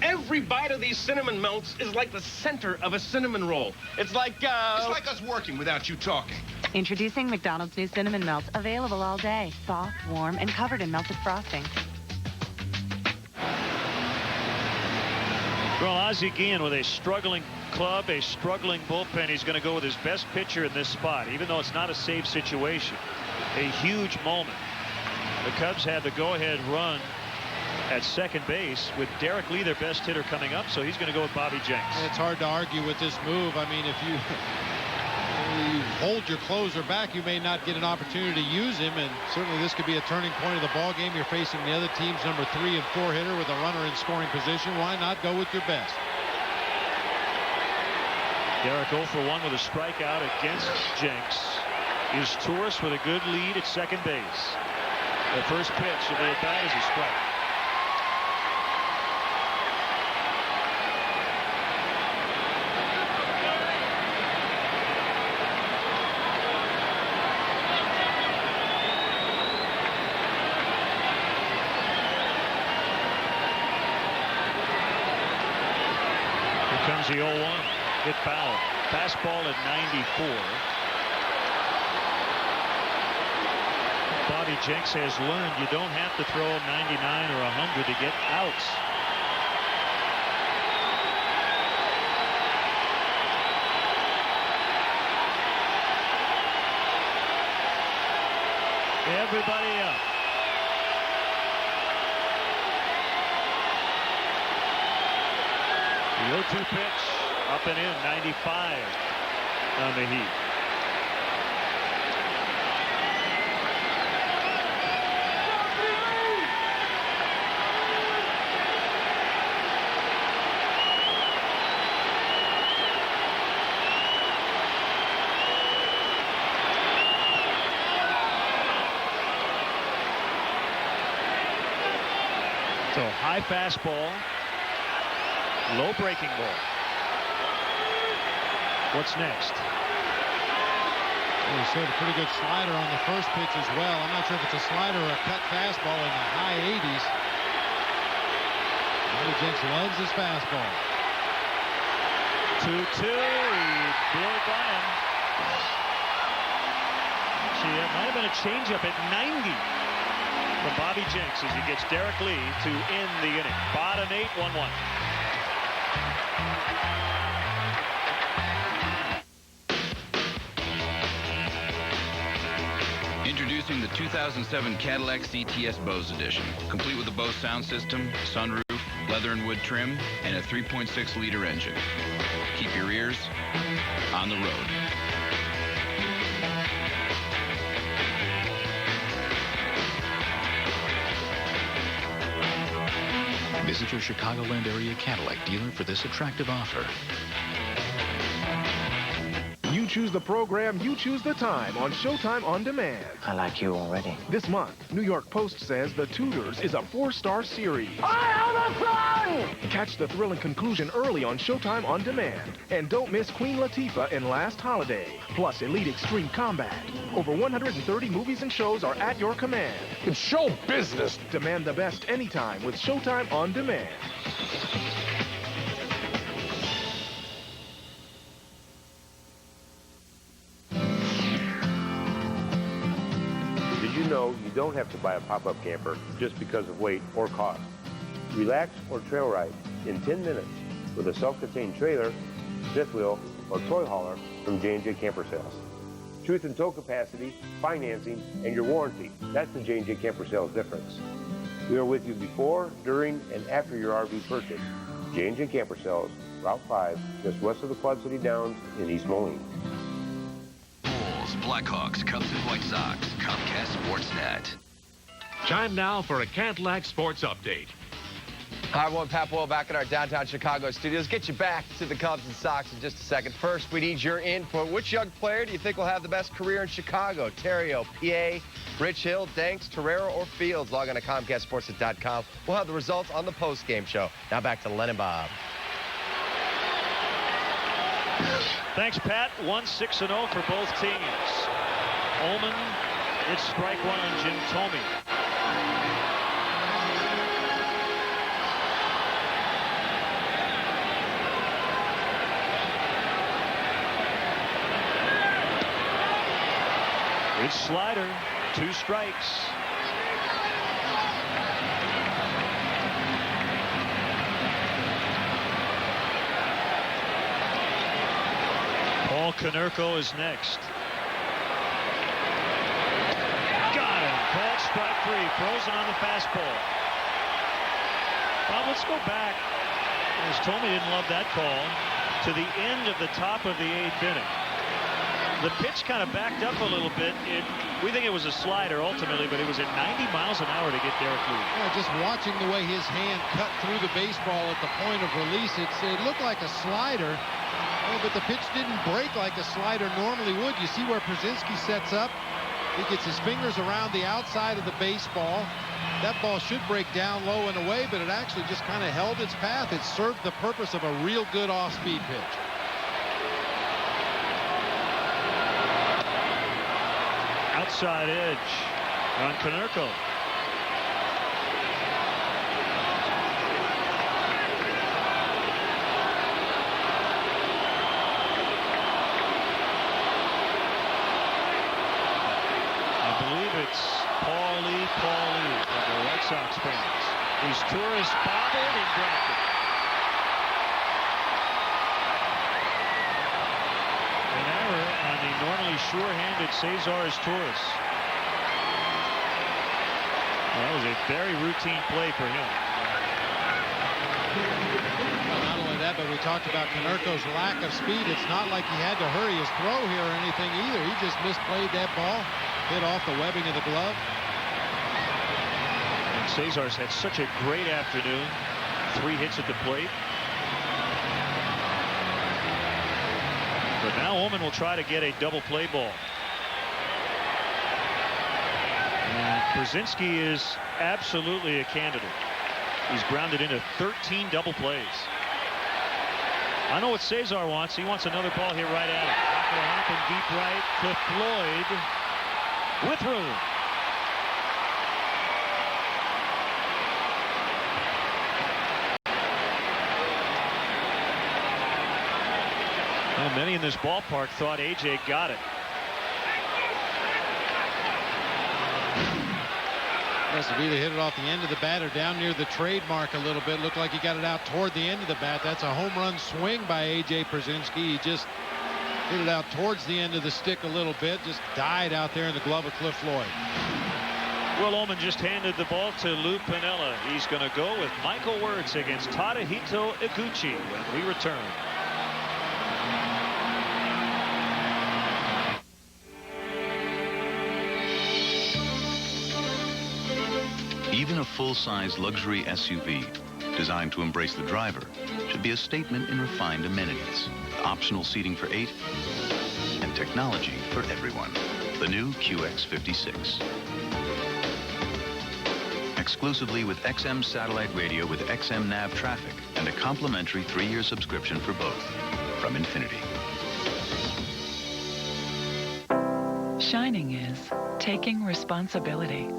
Every bite of these cinnamon melts is like the center of a cinnamon roll. It's like us working without you talking. Introducing McDonald's new cinnamon melts, available all day. Soft, warm, and covered in melted frosting. Well, Ozzie Guillen with a struggling club, a struggling bullpen. He's going to go with his best pitcher in this spot, even though it's not a safe situation. A huge moment. The Cubs had the go-ahead run at second base with Derek Lee, their best hitter, coming up, so he's going to go with Bobby Jenks. It's hard to argue with this move. I mean, if you hold your closer back, you may not get an opportunity to use him, and certainly this could be a turning point of the ball game. You're facing the other team's number 3 and 4 hitter with a runner in scoring position. Why not go with your best? Derek 0 for 1 with a strikeout against Jenks. Is Torres with a good lead at second base. The first pitch of the at-bat is a strike. Comes the 0-1. Hit foul. Fastball at 94. Bobby Jenks has learned you don't have to throw 99 or 100 to get outs. Everybody up. The 0-2 pitch, up and in, 95 on the Heat. So high fastball. Low breaking ball. What's next? Well, he showed a pretty good slider on the first pitch as well. I'm not sure if it's a slider or a cut fastball in the high 80s. Bobby Jenks loves his fastball. 2-2. He blew it by him. See, it might have been a changeup at 90 from Bobby Jenks as he gets Derek Lee to end the inning. Bottom 8, 1-1. Introducing the 2007 Cadillac CTS Bose Edition, complete with a Bose sound system, sunroof, leather and wood trim, and a 3.6-liter engine. Keep your ears on the road. Visit your Chicagoland area Cadillac dealer for this attractive offer. You choose the program, you choose the time on Showtime On Demand. I like you already. This month, New York Post says The Tudors is a 4-star series. I am the sun! Catch the thrill and conclusion early on Showtime On Demand. And don't miss Queen Latifah in Last Holiday, plus Elite Extreme Combat. Over 130 movies and shows are at your command. It's show business. Demand the best anytime with Showtime On Demand. Did you know you don't have to buy a pop-up camper just because of weight or cost? Relax or trail ride in 10 minutes with a self-contained trailer, fifth wheel, or toy hauler from J&J Camper Sales. Truth in tow capacity, financing, and your warranty. That's the J&J Camper Sales difference. We are with you before, during, and after your RV purchase. J&J Camper Sales, Route 5, just west of the Quad City Downs in East Moline. Bulls, Blackhawks, Cubs, and White Sox. Comcast Sportsnet. Time now for a Cadillac Sports Update. Hi, everyone. Pat Boyle back in our downtown Chicago studios. Get you back to the Cubs and Sox in just a second. First, we need your input. Which young player do you think will have the best career in Chicago? Terrio, PA, Rich Hill, Danks, Torreira, or Fields? Log on to ComcastSportsnet.com. We'll have the results on the post-game show. Now back to Len and Bob. Thanks, Pat. 1-6-0 for both teams. Ullman, it's strike one on Jim Thome. It's slider, 2 strikes. Paul Konerko is next. Got him. Called strike 3. Frozen on the fastball. Bob, let's go back, as Thome didn't love that call, to the end of the top of the 8th inning. The pitch kind of backed up a little bit. We think it was a slider ultimately, but it was at 90 miles an hour to get Derek Lee. Yeah, just watching the way his hand cut through the baseball at the point of release, it looked like a slider, but the pitch didn't break like a slider normally would. You see where Przinsky sets up? He gets his fingers around the outside of the baseball. That ball should break down low and away, but it actually just kind of held its path. It served the purpose of a real good off-speed pitch. Outside edge on Konerko. I believe it's Paulie from the White Sox fans. These tourists bobbed and dropped it. An error on the normally sure-handed Cesar Torres. That was a very routine play for him. Well, not only that, but we talked about Konerko's lack of speed. It's not like he had to hurry his throw here or anything either. He just misplayed that ball, hit off the webbing of the glove. And Cesar's had such a great afternoon. 3 hits at the plate. But now Ullman will try to get a double play ball. And Przinsky is absolutely a candidate. He's grounded into 13 double plays. I know what Cesar wants. He wants another ball here right at him. Not going to happen. Deep right. Cliff Floyd with room. Well, many in this ballpark thought A.J. got it. Either hit it off the end of the bat or down near the trademark a little bit. Looked like he got it out toward the end of the bat. That's a home run swing by A.J. Przinsky. He just hit it out towards the end of the stick a little bit. Just died out there in the glove of Cliff Floyd. Will Ullman just handed the ball to Lou Piniella. He's going to go with Michael Wirtz against Tadahito Iguchi when we return. Even a full-size luxury SUV designed to embrace the driver should be a statement in refined amenities, optional seating for 8, and technology for everyone. The new QX56. Exclusively with XM satellite radio with XM nav traffic and a complimentary 3-year subscription for both from Infinity. Shining is taking responsibility.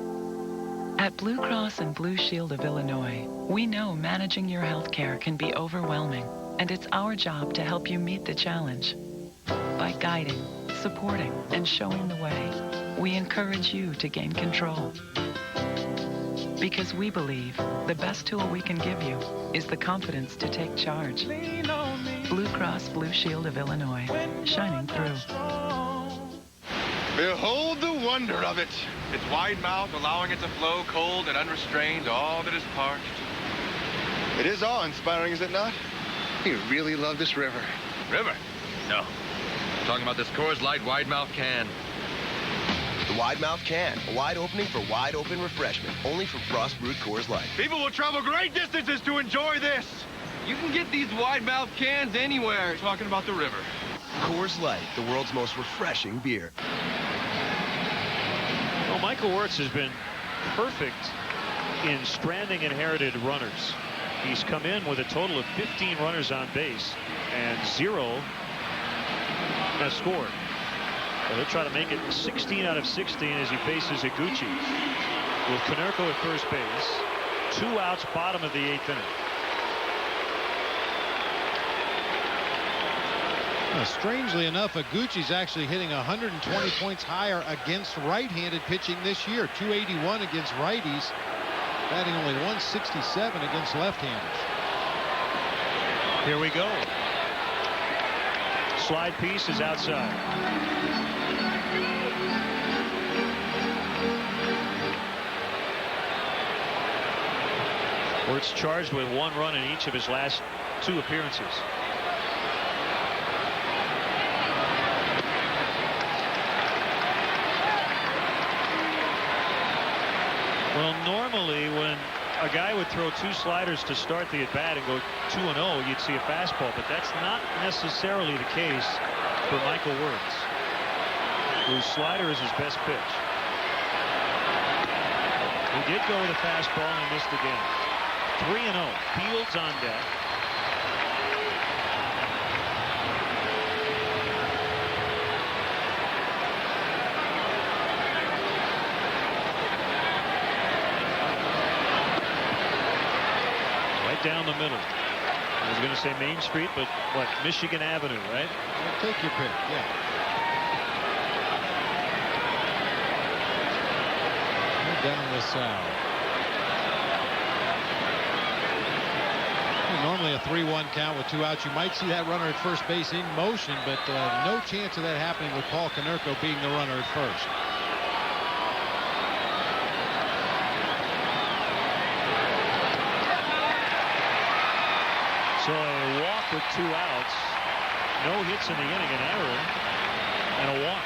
At Blue Cross and Blue Shield of Illinois, we know managing your health care can be overwhelming, and it's our job to help you meet the challenge. By guiding, supporting, and showing the way, we encourage you to gain control. Because we believe the best tool we can give you is the confidence to take charge. Blue Cross Blue Shield of Illinois, shining through. Behold the wonder of it. Its wide mouth allowing it to flow cold and unrestrained, all that is parched. It is awe-inspiring, is it not? You really love this river. River? No. I'm talking about this Coors Light wide mouth can. The wide mouth can, a wide opening for wide open refreshment, only from Frost Brewed Coors Light. People will travel great distances to enjoy this. You can get these wide mouth cans anywhere. Talking about the river. Coors Light, the world's most refreshing beer. Well, Michael Wirtz has been perfect in stranding inherited runners. He's come in with a total of 15 runners on base, and 0 has scored. So he'll try to make it 16 out of 16 as he faces Higuchi. With Konerko at first base, 2 outs, bottom of the 8th inning. Strangely enough, Higuchi's actually hitting 120 points higher against right-handed pitching this year. 281 against righties, batting only 167 against left-handers. Here we go. Slide piece is outside. Wirtz charged with 1 run in each of his last 2 appearances. Well, normally when a guy would throw 2 sliders to start the at-bat and go 2-0, you'd see a fastball, but that's not necessarily the case for Michael Wirtz, whose slider is his best pitch. He did go with a fastball and he missed the game. 3-0. Fields on deck. Down the middle. I was going to say Main Street, but what, Michigan Avenue, right? Well, take your pick, yeah. Down the south. Normally a 3-1 count with 2 outs. You might see that runner at first base in motion, but no chance of that happening with Paul Konerko being the runner at first. So a walk with 2 outs, no hits in the inning, an error, and a walk.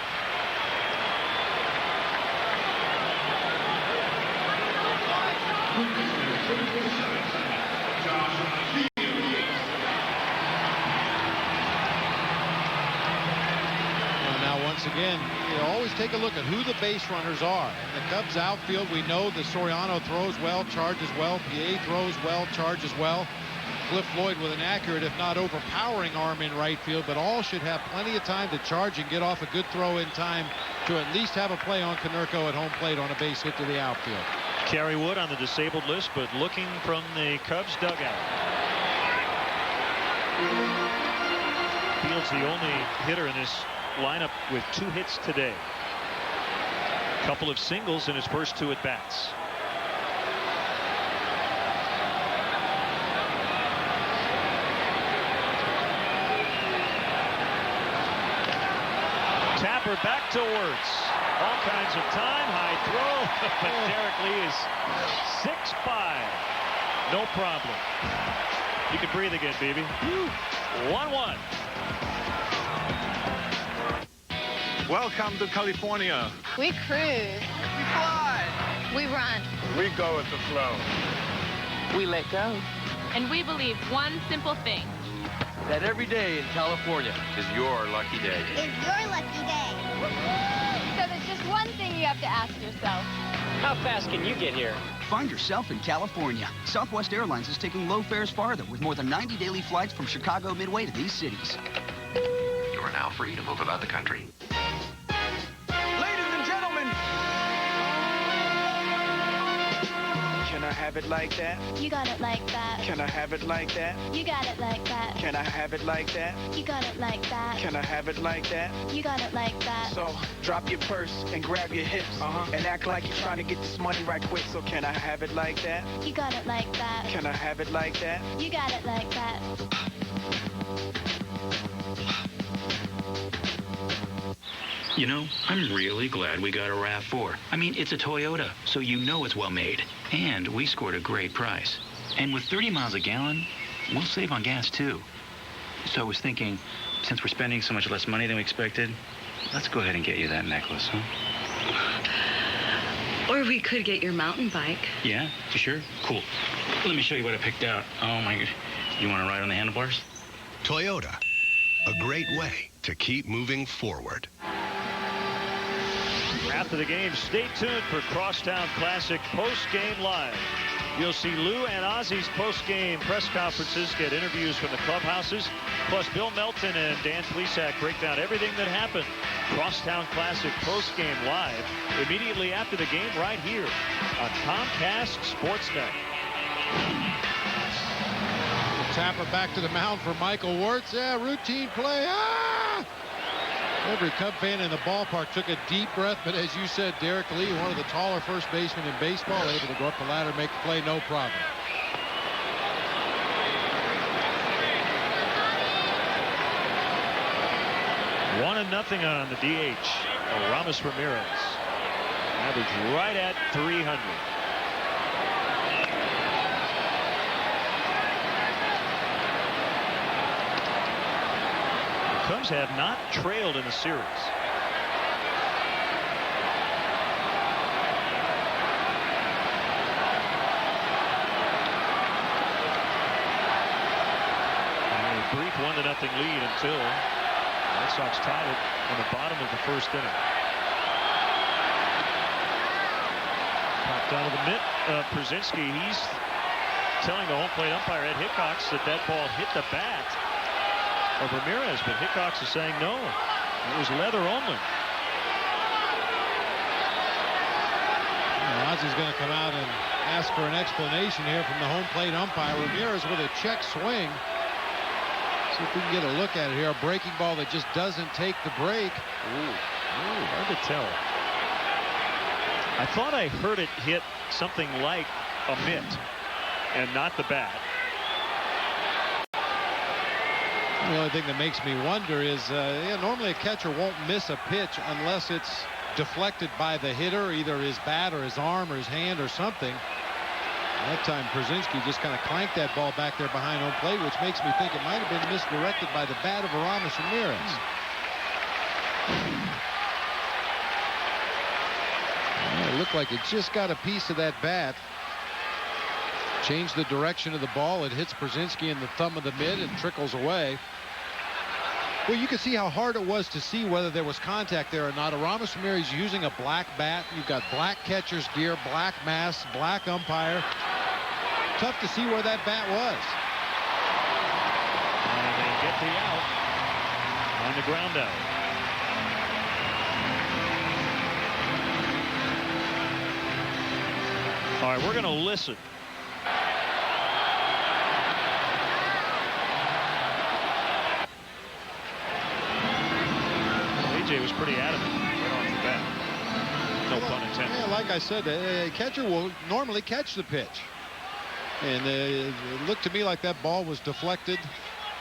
Well, now once again, you always take a look at who the base runners are. In the Cubs outfield, we know that Soriano throws well, charges well, PA throws well, charges well. Cliff Floyd with an accurate, if not overpowering arm in right field, but all should have plenty of time to charge and get off a good throw in time to at least have a play on Konerko at home plate on a base hit to the outfield. Kerry Wood on the disabled list, but looking from the Cubs dugout. Fields the only hitter in this lineup with 2 hits today. Couple of singles in his first 2 at-bats. Tapper back to Wirtz. All kinds of time. High throw. But Derek Lee is 6'5". No problem. You can breathe again, baby. 1-1. Welcome to California. We cruise. We fly. We run. We go with the flow. We let go. And we believe one simple thing. That every day in California is your lucky day. Is your lucky day. So there's just one thing you have to ask yourself. How fast can you get here? Find yourself in California. Southwest Airlines is taking low fares farther with more than 90 daily flights from Chicago Midway to these cities. You are now free to move about the country. Ladies and gentlemen. Can I have it like that? You got it like that. Can I have it like that? You got it like that. Can I have it like that? You got it like that. Can I have it like that? You got it like that. So drop your purse and grab your hips and act like you're trying to get this money right quick. So can I have it like that? You got it like that. Can I have it like that? You got it like that. You know, I'm really glad we got a RAV4. I mean, it's a Toyota, so you know it's well made. And we scored a great price. And with 30 miles a gallon, we'll save on gas, too. So I was thinking, since we're spending so much less money than we expected, let's go ahead and get you that necklace, huh? Or we could get your mountain bike. Yeah? You sure? Cool. Let me show you what I picked out. Oh, my God. You want to ride on the handlebars? Toyota. A great way to keep moving forward. After the game, stay tuned for Crosstown Classic Postgame Live. You'll see Lou and Ozzy's postgame press conferences, get interviews from the clubhouses, plus Bill Melton and Dan Flesack break down everything that happened. Crosstown Classic postgame live immediately after the game right here on Comcast Sportsnet. Tapper back to the mound for Michael Wirtz. Yeah, routine play. Ah! Every Cub fan in the ballpark took a deep breath, but as you said, Derek Lee, one of the taller first basemen in baseball, able to go up the ladder and make the play, no problem. 1-0 on the DH. Ramos Ramirez. Average right at 300. Cubs have not trailed in the series. And a brief 1-0 lead until the Red Sox tied it on the bottom of the first inning. Popped out of the mitt. Przinsky, he's telling the home plate umpire Ed Hickox that that ball hit the bat of Ramirez, but Hickox is saying no, it was leather only. Ozzy's going to come out and ask for an explanation here from the home plate umpire. Ramirez with a check swing. See if we can get a look at it here. A breaking ball that just doesn't take the break. Ooh, hard to tell. I thought I heard it hit something like a mitt and not the bat. The only thing that makes me wonder is, normally a catcher won't miss a pitch unless it's deflected by the hitter, either his bat or his arm or his hand or something. That time, Przinsky just kind of clanked that ball back there behind home plate, which makes me think it might have been misdirected by the bat of Ramos Ramirez. It looked like it just got a piece of that bat. Changed the direction of the ball. It hits Przinsky in the thumb of the mid and trickles away. Well, you can see how hard it was to see whether there was contact there or not. Ramos Ramirez using a black bat. You've got black catcher's gear, black mask, black umpire. Tough to see where that bat was. And they get the out on the ground out. All right, we're going to listen. AJ was pretty adamant right off the bat. No pun intended. Yeah, like I said, a catcher will normally catch the pitch. And it looked to me like that ball was deflected,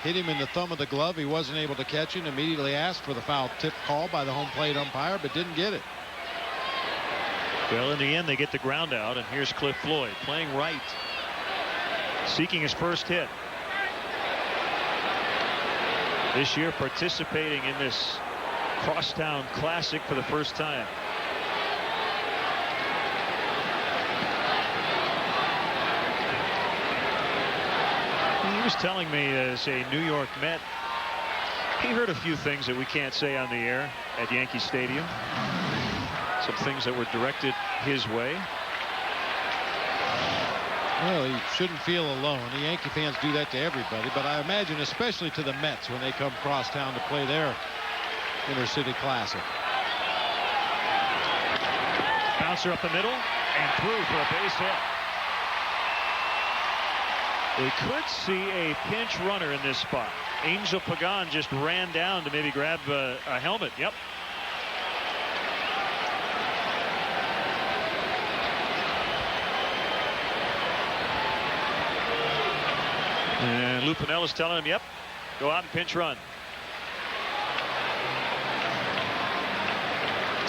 hit him in the thumb of the glove. He wasn't able to catch it. Immediately asked for the foul tip call by the home plate umpire, but didn't get it. Well, in the end, they get the ground out, and here's Cliff Floyd playing right, seeking his first hit. This year, participating in this Crosstown Classic for the first time. He was telling me, as a New York Met, he heard a few things that we can't say on the air at Yankee Stadium. Some things that were directed his way. Well, he shouldn't feel alone. The Yankee fans do that to everybody, but I imagine especially to the Mets when they come crosstown to play their Intercity Classic. Bouncer up the middle and through for a base hit. We could see a pinch runner in this spot. Angel Pagan just ran down to maybe grab a helmet. Yep. And Lou Pinella's telling him, yep, go out and pinch run.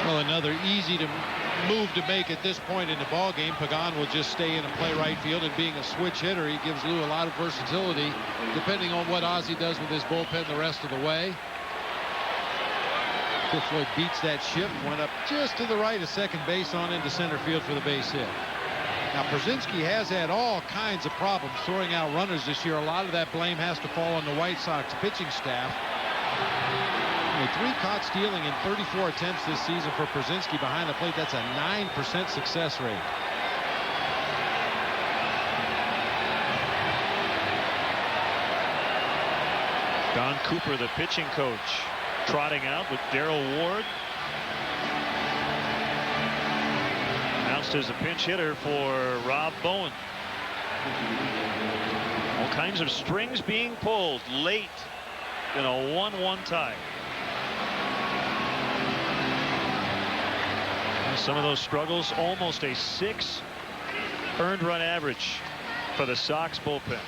Well, another easy to move to make at this point in the ball game. Pagan will just stay in and play right field, and being a switch hitter, he gives Lou a lot of versatility depending on what Ozzie does with his bullpen the rest of the way. Phil Floyd beats that shift, went up just to the right of second base on into center field for the base hit. Now, Przinsky has had all kinds of problems throwing out runners this year. A lot of that blame has to fall on the White Sox pitching staff. Only 3 caught stealing in 34 attempts this season for Przinsky behind the plate. That's a 9% success rate. Don Cooper, the pitching coach, trotting out with Darrell Ward. Announced as a pinch hitter for Rob Bowen. All kinds of strings being pulled late in a 1-1 tie. And some of those struggles, almost a 6 earned run average for the Sox bullpen.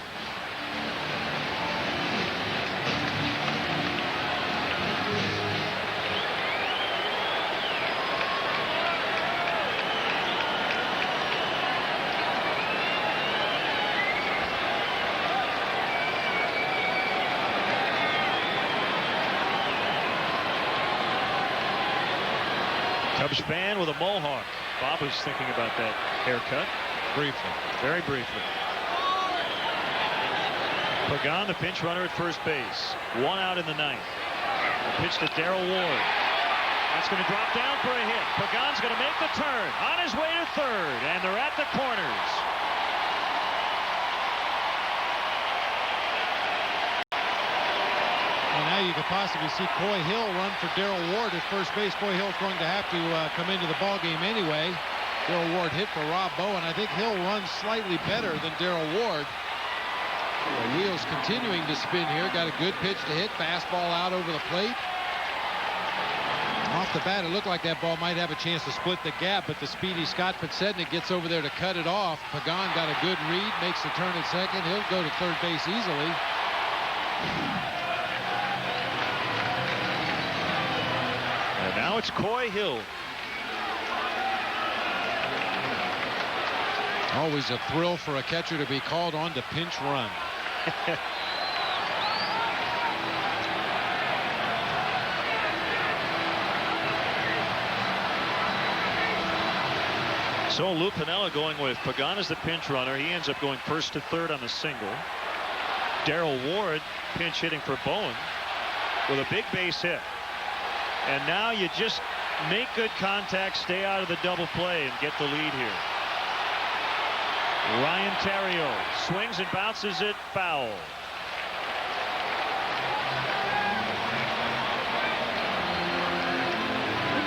Cubs fan with a mohawk. Bob was thinking about that haircut. Briefly. Very briefly. Pagan, the pinch runner at first base. 1 out in the 9th. The pitch to Darrell Ward. That's going to drop down for a hit. Pagan's going to make the turn. On his way to third. And they're at the corners. Now you could possibly see Coy Hill run for Darrell Ward at first base. Coy Hill's going to have to come into the ball game anyway. Darrell Ward hit for Rob Bowen. I think Hill runs slightly better than Darrell Ward. The wheels continuing to spin here. Got a good pitch to hit. Fastball out over the plate. Off the bat, it looked like that ball might have a chance to split the gap, but the speedy Scott Podsednik gets over there to cut it off. Pagan got a good read, makes the turn at second. He'll go to third base easily. Now it's Coy Hill. Always a thrill for a catcher to be called on to pinch run. So Lou Piniella going with Pagan as the pinch runner. He ends up going first to third on the single. Darrell Ward pinch hitting for Bowen with a big base hit. And now you just make good contact, stay out of the double play, and get the lead here. Ryan Theriot swings and bounces it foul.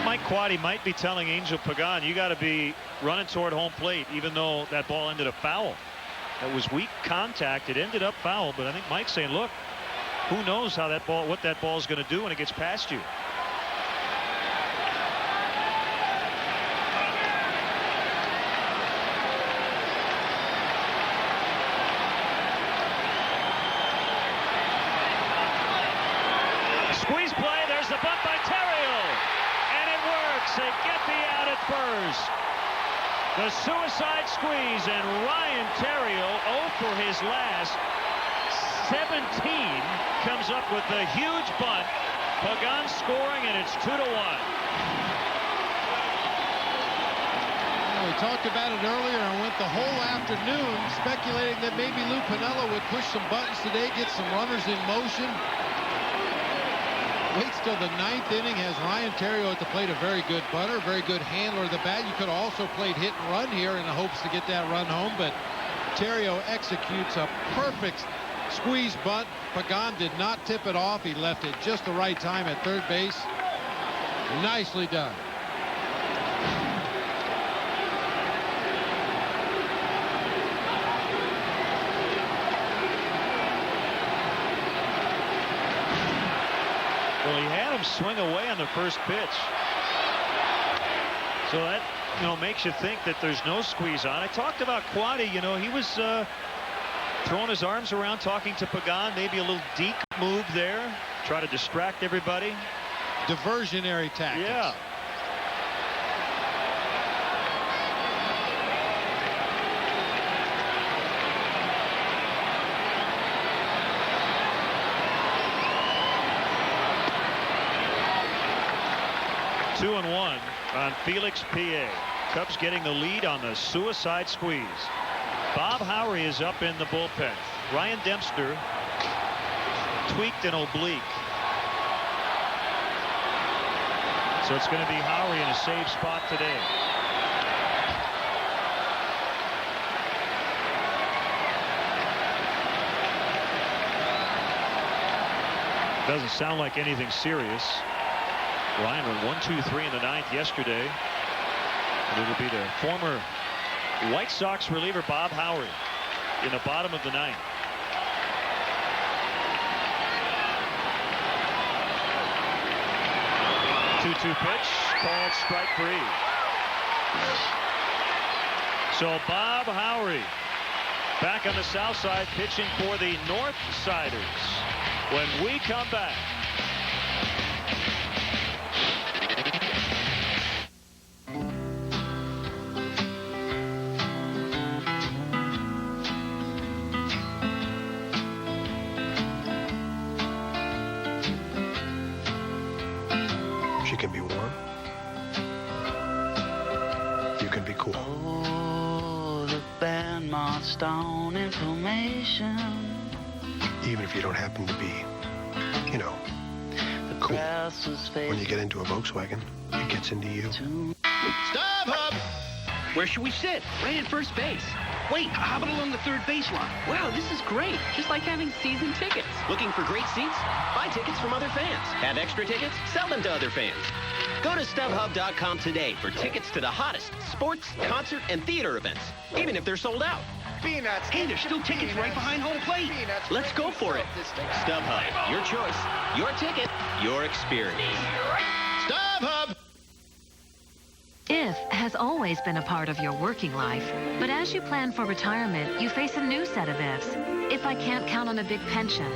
Mike Quaddy might be telling Angel Pagan, you got to be running toward home plate, even though that ball ended up foul. That was weak contact. It ended up foul, but I think Mike's saying, look, who knows how that ball, what that ball is going to do when it gets past you. Squeeze play. There's the bunt by Theriot. And it works. They get the out at first. The suicide squeeze. And Ryan Theriot, 0 for his last 17, comes up with a huge bunt. Pagan scoring, and it's 2-1. We talked about it earlier and went the whole afternoon speculating that maybe Lou Piniella would push some buttons today, get some runners in motion. Waits till the 9th inning, has Ryan Theriot at the plate, a very good bunter, very good handler of the bat. You could have also played hit and run here in the hopes to get that run home, but Theriot executes a perfect squeeze bunt. Pagan did not tip it off. He left it just the right time at third base. Nicely done. Well, he had him swing away on the first pitch. So that, makes you think that there's no squeeze on. I talked about Quaddy. He was throwing his arms around, talking to Pagan. Maybe a little deep move there. Try to distract everybody. Diversionary tactics. Yeah. 2-1 on Felix Pie. Cubs getting the lead on the suicide squeeze. Bob Howery is up in the bullpen. Ryan Dempster tweaked an oblique. So it's going to be Howery in a safe spot today. Doesn't sound like anything serious. Ryan went 1-2-3 in the ninth yesterday. And it'll be the former White Sox reliever Bob Howery in the bottom of the ninth. Two-two pitch called strike 3. So Bob Howery back on the south side pitching for the North Siders. When we come back. She can be warm. You can be cool. Oh, the band marched on information. Even if you don't happen to be, you know, cool. When you get into a Volkswagen, it gets into you. Stop, Hub! Where should we sit? Right at first base. Wait, how about along the third baseline? Wow, this is great. Just like having season tickets. Looking for great seats? Buy tickets from other fans. Have extra tickets? Sell them to other fans. Go to StubHub.com today for tickets to the hottest sports, concert, and theater events, even if they're sold out. Peanuts. Hey, there's still tickets right behind home plate. Let's go for it. StubHub, your choice, your ticket, your experience. StubHub! If has always been a part of your working life, but as you plan for retirement, you face a new set of ifs. If I can't count on a big pension,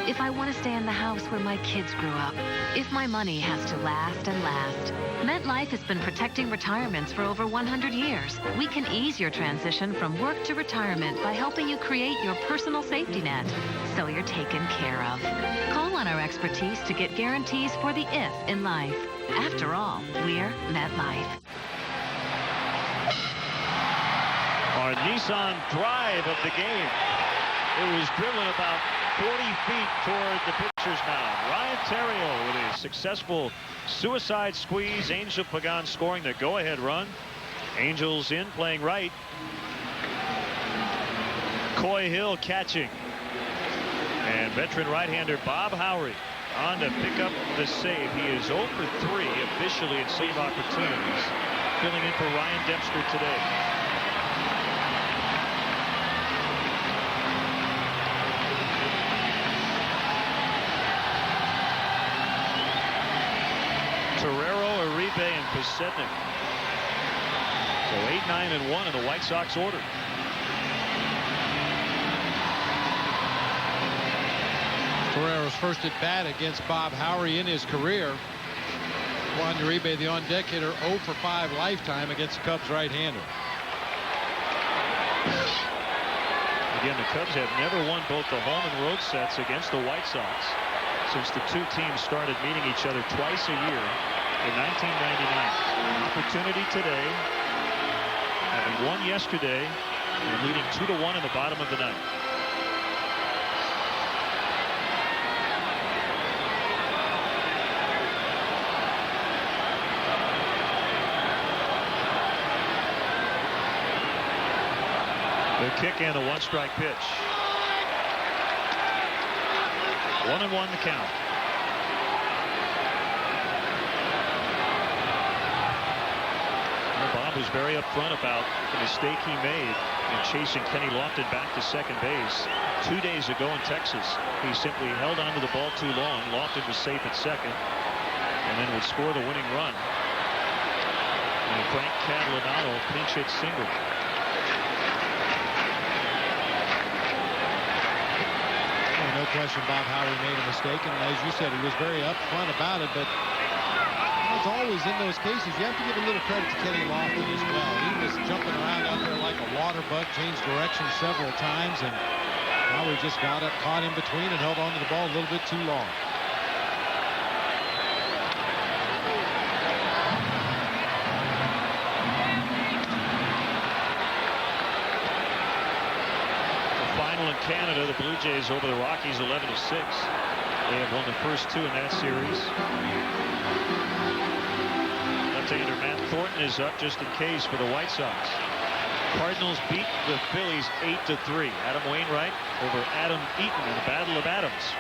if I want to stay in the house where my kids grew up, if my money has to last and last. MetLife has been protecting retirements for over 100 years. We can ease your transition from work to retirement by helping you create your personal safety net, so you're taken care of. Call on our expertise to get guarantees for the if in life. After all, we're MetLife. Our Nissan drive of the game. It was driven about 40 feet toward the pitcher's mound. Ryan Theriot with a successful suicide squeeze. Angel Pagan scoring the go-ahead run. Angels in, playing right. Coy Hill catching. And veteran right-hander Bob Howery on to pick up the save. He is 0 for 3 officially in save opportunities. Filling in for Ryan Dempster today. Torero, Uribe, and Posednik. So 8-9-1 in the White Sox order. Torero's first at bat against Bob Howery in his career. Juan Uribe, the on-deck hitter, 0 for 5 lifetime against the Cubs right-hander. Again, the Cubs have never won both the home and road sets against the White Sox since the two teams started meeting each other twice a year in 1999. Opportunity today, having won yesterday and leading 2-1 in the bottom of the ninth. The kick and the one-strike pitch. 1-1 the count. Well, Bob was very upfront about the mistake he made in chasing Kenny Lofton back to second base 2 days ago in Texas. He simply held onto the ball too long. Lofton was safe at second and then would score the winning run. And Frank Catalanotto pinch hit single. No question Bob Howery made a mistake, and as you said, he was very upfront about it, but as always in those cases, you have to give a little credit to Kenny Lofton as well. He was jumping around out there like a water bug, changed direction several times, and Howery just got up, caught in between, and held onto the ball a little bit too long. final in Canada. The Blue Jays over the Rockies 11-6. They have won the first 2 in that series. Left-hander Matt Thornton is up just in case for the White Sox. Cardinals beat the Phillies 8-3. Adam Wainwright over Adam Eaton in the Battle of Adams.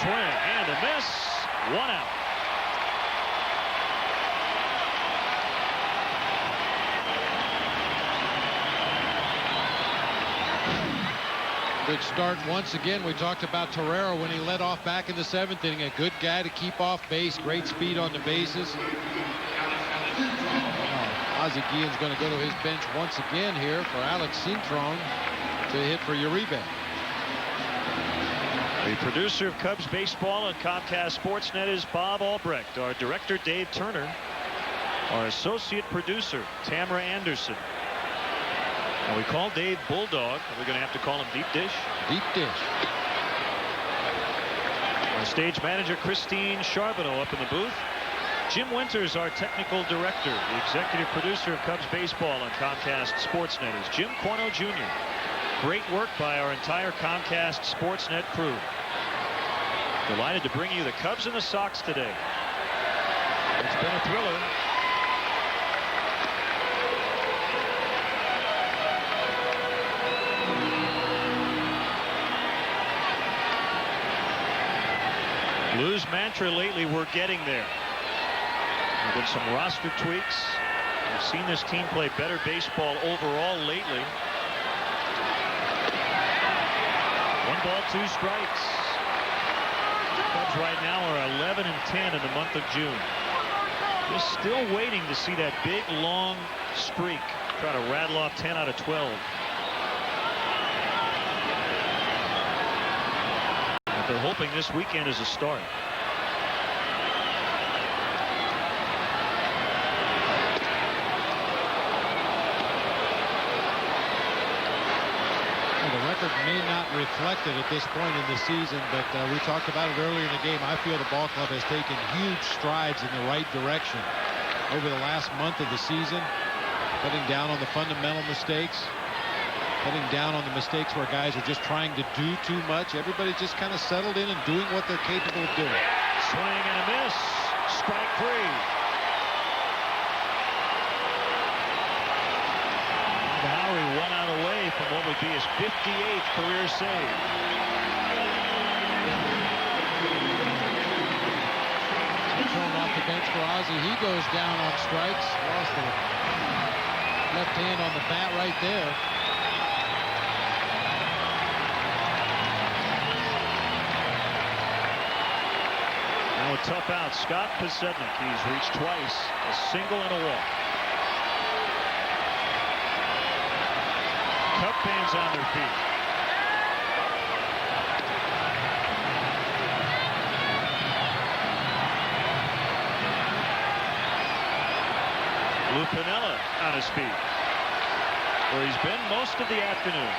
Swing and a miss. 1 out. Good start once again. We talked about Torero when he led off back in the 7th inning. A good guy to keep off base. Great speed on the bases. Ozzie Guillen's going to go to his bench once again here for Alex Cintron to hit for Uribe. The producer of Cubs baseball and Comcast Sportsnet is Bob Albrecht. Our director, Dave Turner. Our associate producer, Tamara Anderson. And we call Dave Bulldog. We're going to have to call him Deep Dish. Deep Dish. Our stage manager, Christine Charbonneau, up in the booth. Jim Winters, our technical director. The executive producer of Cubs baseball on Comcast Sportsnet is Jim Corno Jr. Great work by our entire Comcast Sportsnet crew. Delighted to bring you the Cubs and the Sox today. It's been a thriller. Blues mantra lately, we're getting there. There have been some roster tweaks. We've seen this team play better baseball overall lately. 1 ball, 2 strikes. The Cubs right now are 11-10 in the month of June. Just still waiting to see that big long streak. Try to rattle off 10 out of 12. They're hoping this weekend is a start. Well, the record may not reflect it at this point in the season, but we talked about it earlier in the game. I feel the ball club has taken huge strides in the right direction over the last month of the season, cutting down on the fundamental mistakes. Cutting down on the mistakes where guys are just trying to do too much. Everybody's just kind of settled in and doing what they're capable of doing. Swing and a miss. Strike 3. Howie 1 out away from what would be his 58th career save. Thrown off the bench for Ozzie. He goes down on strikes. Lost the left hand on the bat right there. Now a tough out. Scott Podsednik. He's reached twice. A single and a walk. Cub fans on their feet. Lou Piniella on his feet, where he's been most of the afternoon.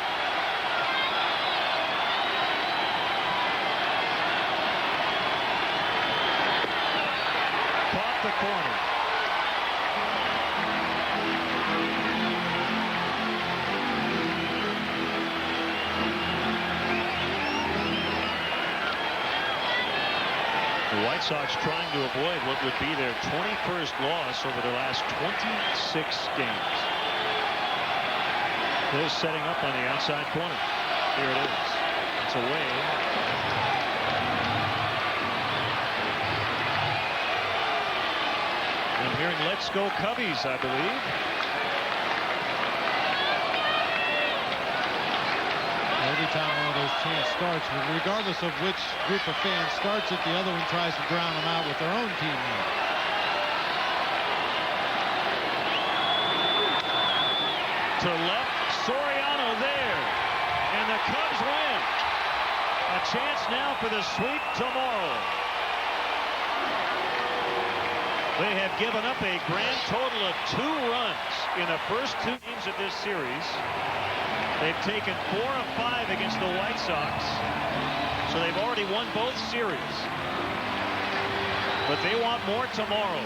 Caught the corner. The White Sox trying to avoid what would be their 21st loss over their last 26 games. They're setting up on the outside corner. Here it is. It's away. I'm hearing "Let's go Cubbies," I believe. Every time one of those chants starts, regardless of which group of fans starts it, the other one tries to drown them out with their own team name. To left, Soriano there, and the Cubs win. A chance now for the sweep tomorrow. They have given up a grand total of 2 runs in the first 2 games of this series. They've taken 4 of 5 against the White Sox, so they've already won both series. But they want more tomorrow.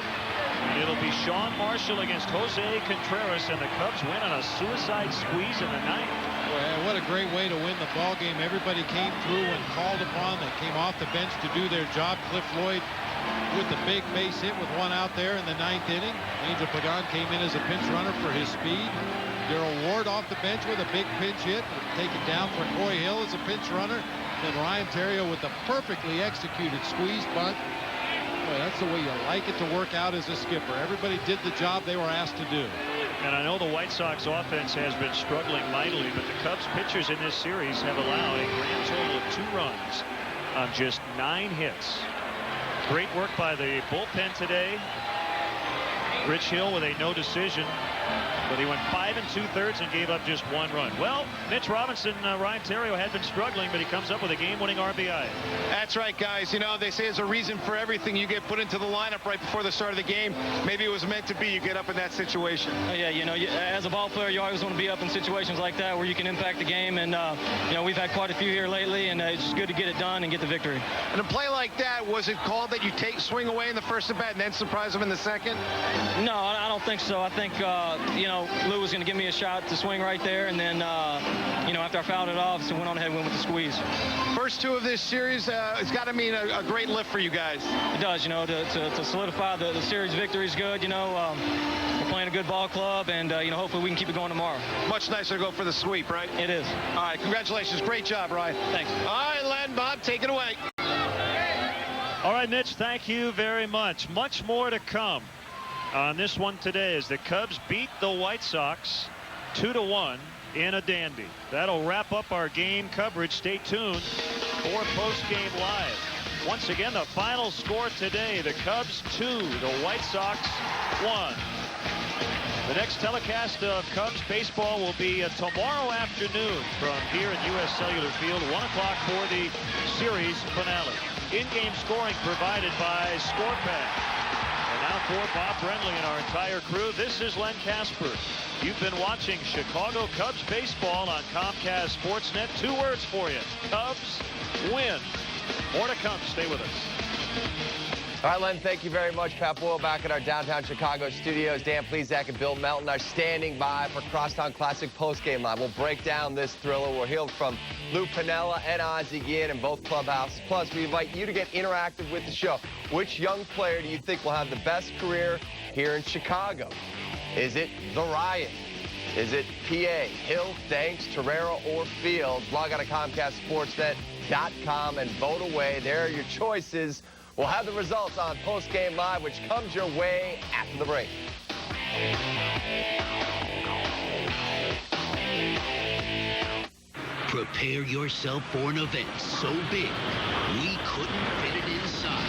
It'll be Sean Marshall against Jose Contreras, and the Cubs win on a suicide squeeze in the ninth. Well, what a great way to win the ball game. Everybody came through when called upon. They came off the bench to do their job. Cliff Lloyd with the big base hit with one out there in the ninth inning. Angel Pagan came in as a pinch runner for his speed. Darrell Ward off the bench with a big pinch hit, taken down for Coy Hill as a pinch runner. Then Ryan Theriot with the perfectly executed squeeze bunt. Boy, that's the way you like it to work out as a skipper. Everybody did the job they were asked to do. And I know the White Sox offense has been struggling mightily, but the Cubs pitchers in this series have allowed a grand total of 2 runs on just 9 hits. Great work by the bullpen today. Rich Hill with a no decision, but he went 5 2/3 and gave up just 1 run. Well, Mitch Robinson, Ryan Theriot had been struggling, but he comes up with a game-winning RBI. That's right, guys. You know, they say there's a reason for everything. You get put into the lineup right before the start of the game. Maybe it was meant to be. You get up in that situation. Oh, yeah, you know, as a ball player, you always want to be up in situations like that where you can impact the game. And, you know, we've had quite a few here lately, and it's just good to get it done and get the victory. And a play like that, was it called that you swing away in the first at bat and then surprise him in the second? No, I don't think so. I think, you know, Lou was going to give me a shot to swing right there, and then, you know, after I fouled it off, so went on ahead and went with the squeeze. First 2 of this series, it's got to mean a great lift for you guys. It does, you know, to solidify the series victory is good. You know, we're playing a good ball club, and, you know, hopefully we can keep it going tomorrow. Much nicer to go for the sweep, right? It is. All right, congratulations. Great job, Ryan. Thanks. All right, Len, Bob, take it away. All right, Mitch, thank you very much. Much more to come on this one today as the Cubs beat the White Sox 2-1 in a dandy. That'll wrap up our game coverage. Stay tuned for Postgame Live. Once again, the final score today, the Cubs 2, the White Sox 1. The next telecast of Cubs baseball will be tomorrow afternoon from here at U.S. Cellular Field, 1 o'clock for the series finale. In-game scoring provided by ScorePad. And now for Bob Brenly and our entire crew, this is Len Casper. You've been watching Chicago Cubs baseball on Comcast Sportsnet. 2 words for you. Cubs win. More to come. Stay with us. All right, Len, thank you very much. Pat Boyle back at our downtown Chicago studios. Dan Plesac and Bill Melton are standing by for Crosstown Classic Postgame Live. We'll break down this thriller. We'll hear from Lou Piniella and Ozzie Guillen in both clubhouses. Plus, we invite you to get interactive with the show. Which young player do you think will have the best career here in Chicago? Is it the Ryan? Is it PA, Hill, Danks, Torreira, or Fields? Log on to ComcastSportsNet.com and vote away. There are your choices. We'll have the results on Postgame Live, which comes your way after the break. Prepare yourself for an event so big, we couldn't fit it inside.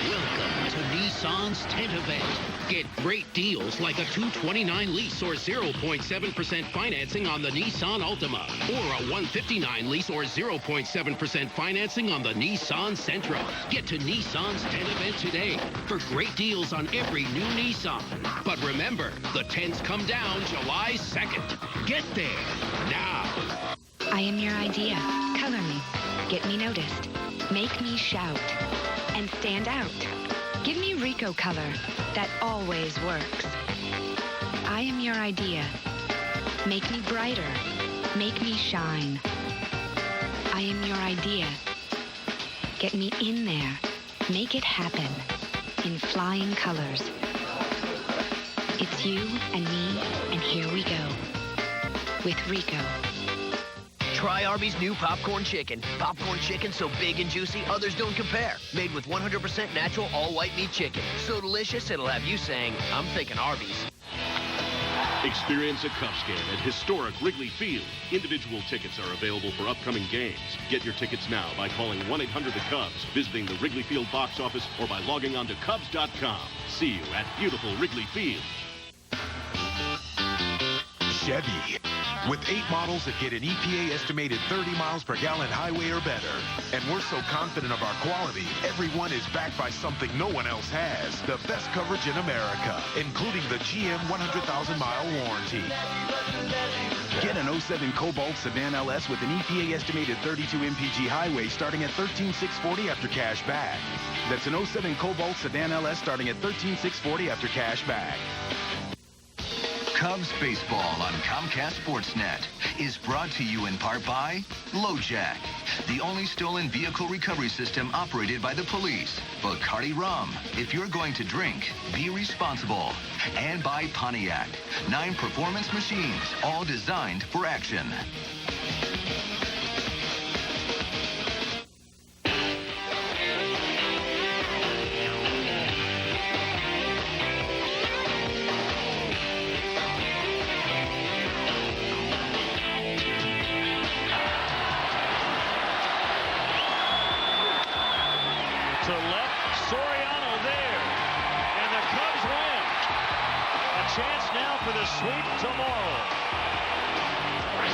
Welcome to Nissan's tent event. Get great deals like a 229 lease or 0.7% financing on the Nissan Altima, or a 159 lease or 0.7% financing on the Nissan Sentra. Get to Nissan's tent event today for great deals on every new Nissan. But remember, the tents come down July 2nd. Get there now. I am your idea. Color me. Get me noticed. Make me shout. And stand out. Give me Rico color that always works. I am your idea. Make me brighter. Make me shine. I am your idea. Get me in there. Make it happen. In flying colors. It's you and me, and here we go. With Rico. Try Arby's new popcorn chicken. Popcorn chicken so big and juicy, others don't compare. Made with 100% natural all-white meat chicken. So delicious, it'll have you saying, I'm thinking Arby's. Experience a Cubs game at historic Wrigley Field. Individual tickets are available for upcoming games. Get your tickets now by calling 1-800-THE-CUBS, visiting the Wrigley Field box office, or by logging on to Cubs.com. See you at beautiful Wrigley Field. Chevy. With 8 models that get an EPA estimated 30 miles per gallon highway or better. And we're so confident of our quality, every one is backed by something no one else has. The best coverage in America, including the GM 100,000-mile warranty. Get an 07 Cobalt Sedan LS with an EPA estimated 32 mpg highway starting at $13,640 after cash back. That's an 07 Cobalt Sedan LS starting at $13,640 after cash back. Cubs baseball on Comcast Sportsnet is brought to you in part by LoJack, the only stolen vehicle recovery system operated by the police. Bacardi Rum, if you're going to drink, be responsible. And by Pontiac, 9 performance machines, all designed for action. To left, Soriano there, and the Cubs win. A chance now for the sweep tomorrow.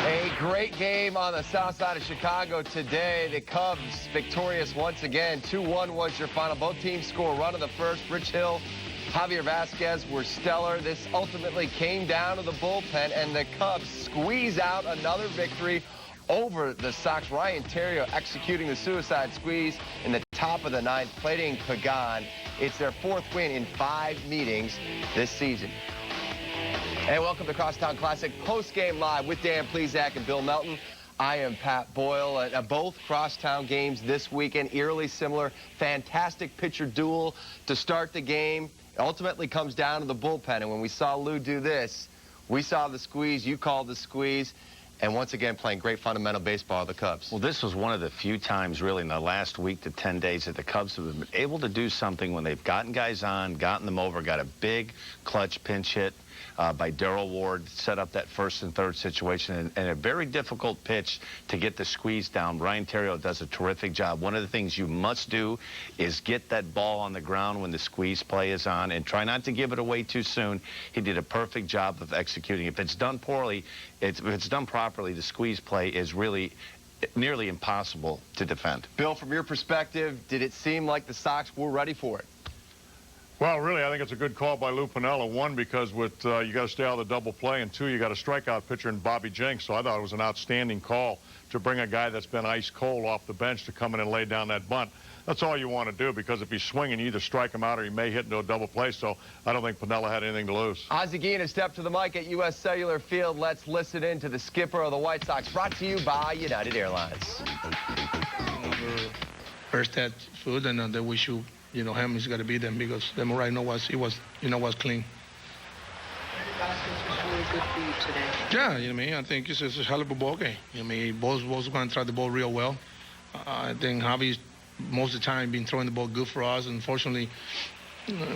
A great game on the south side of Chicago today. The Cubs victorious once again. 2-1 was your final. Both teams score a run in the first. Rich Hill, Javier Vasquez were stellar. This ultimately came down to the bullpen, and the Cubs squeeze out another victory over the Sox. Ryan Theriot executing the suicide squeeze in the top of the ninth, plating Pagan. It's their 4th win in 5 meetings this season. And welcome to Crosstown Classic Postgame Live with Dan Plesac and Bill Melton. I am Pat Boyle. Both crosstown games this weekend, eerily similar. Fantastic pitcher duel to start the game. It ultimately comes down to the bullpen. And when we saw Lou do this, we saw the squeeze. You called the squeeze. And once again, playing great fundamental baseball, the Cubs. Well, this was one of the few times, really, in the last week to 10 days that the Cubs have been able to do something when they've gotten guys on, gotten them over, got a big clutch pinch hit by Darrell Ward, set up that 1st and 3rd situation, and a very difficult pitch to get the squeeze down. Ryan Theriot does a terrific job. One of the things you must do is get that ball on the ground when the squeeze play is on and try not to give it away too soon. He did a perfect job of executing. If it's done poorly, if it's done properly, the squeeze play is really nearly impossible to defend. Bill, from your perspective, did it seem like the Sox were ready for it? Well, really, I think it's a good call by Lou Piniella. 1, because with you got to stay out of the double play, and 2, you got a strikeout pitcher in Bobby Jenks. So I thought it was an outstanding call to bring a guy that's been ice cold off the bench to come in and lay down that bunt. That's all you want to do, because if he's swinging, you either strike him out or he may hit into a double play. So I don't think Piniella had anything to lose. Ozzie Guillen has stepped to the mic at U.S. Cellular Field. Let's listen in to the skipper of the White Sox, brought to you by United Airlines. First that food, and then we should, him is got to beat them, because them right now was clean. Really good for you today. Yeah, you know what I mean? I think it's a hell of a ball game. You know what I mean? Both going to try the ball real well. I think Javi's most of the time been throwing the ball good for us. Unfortunately,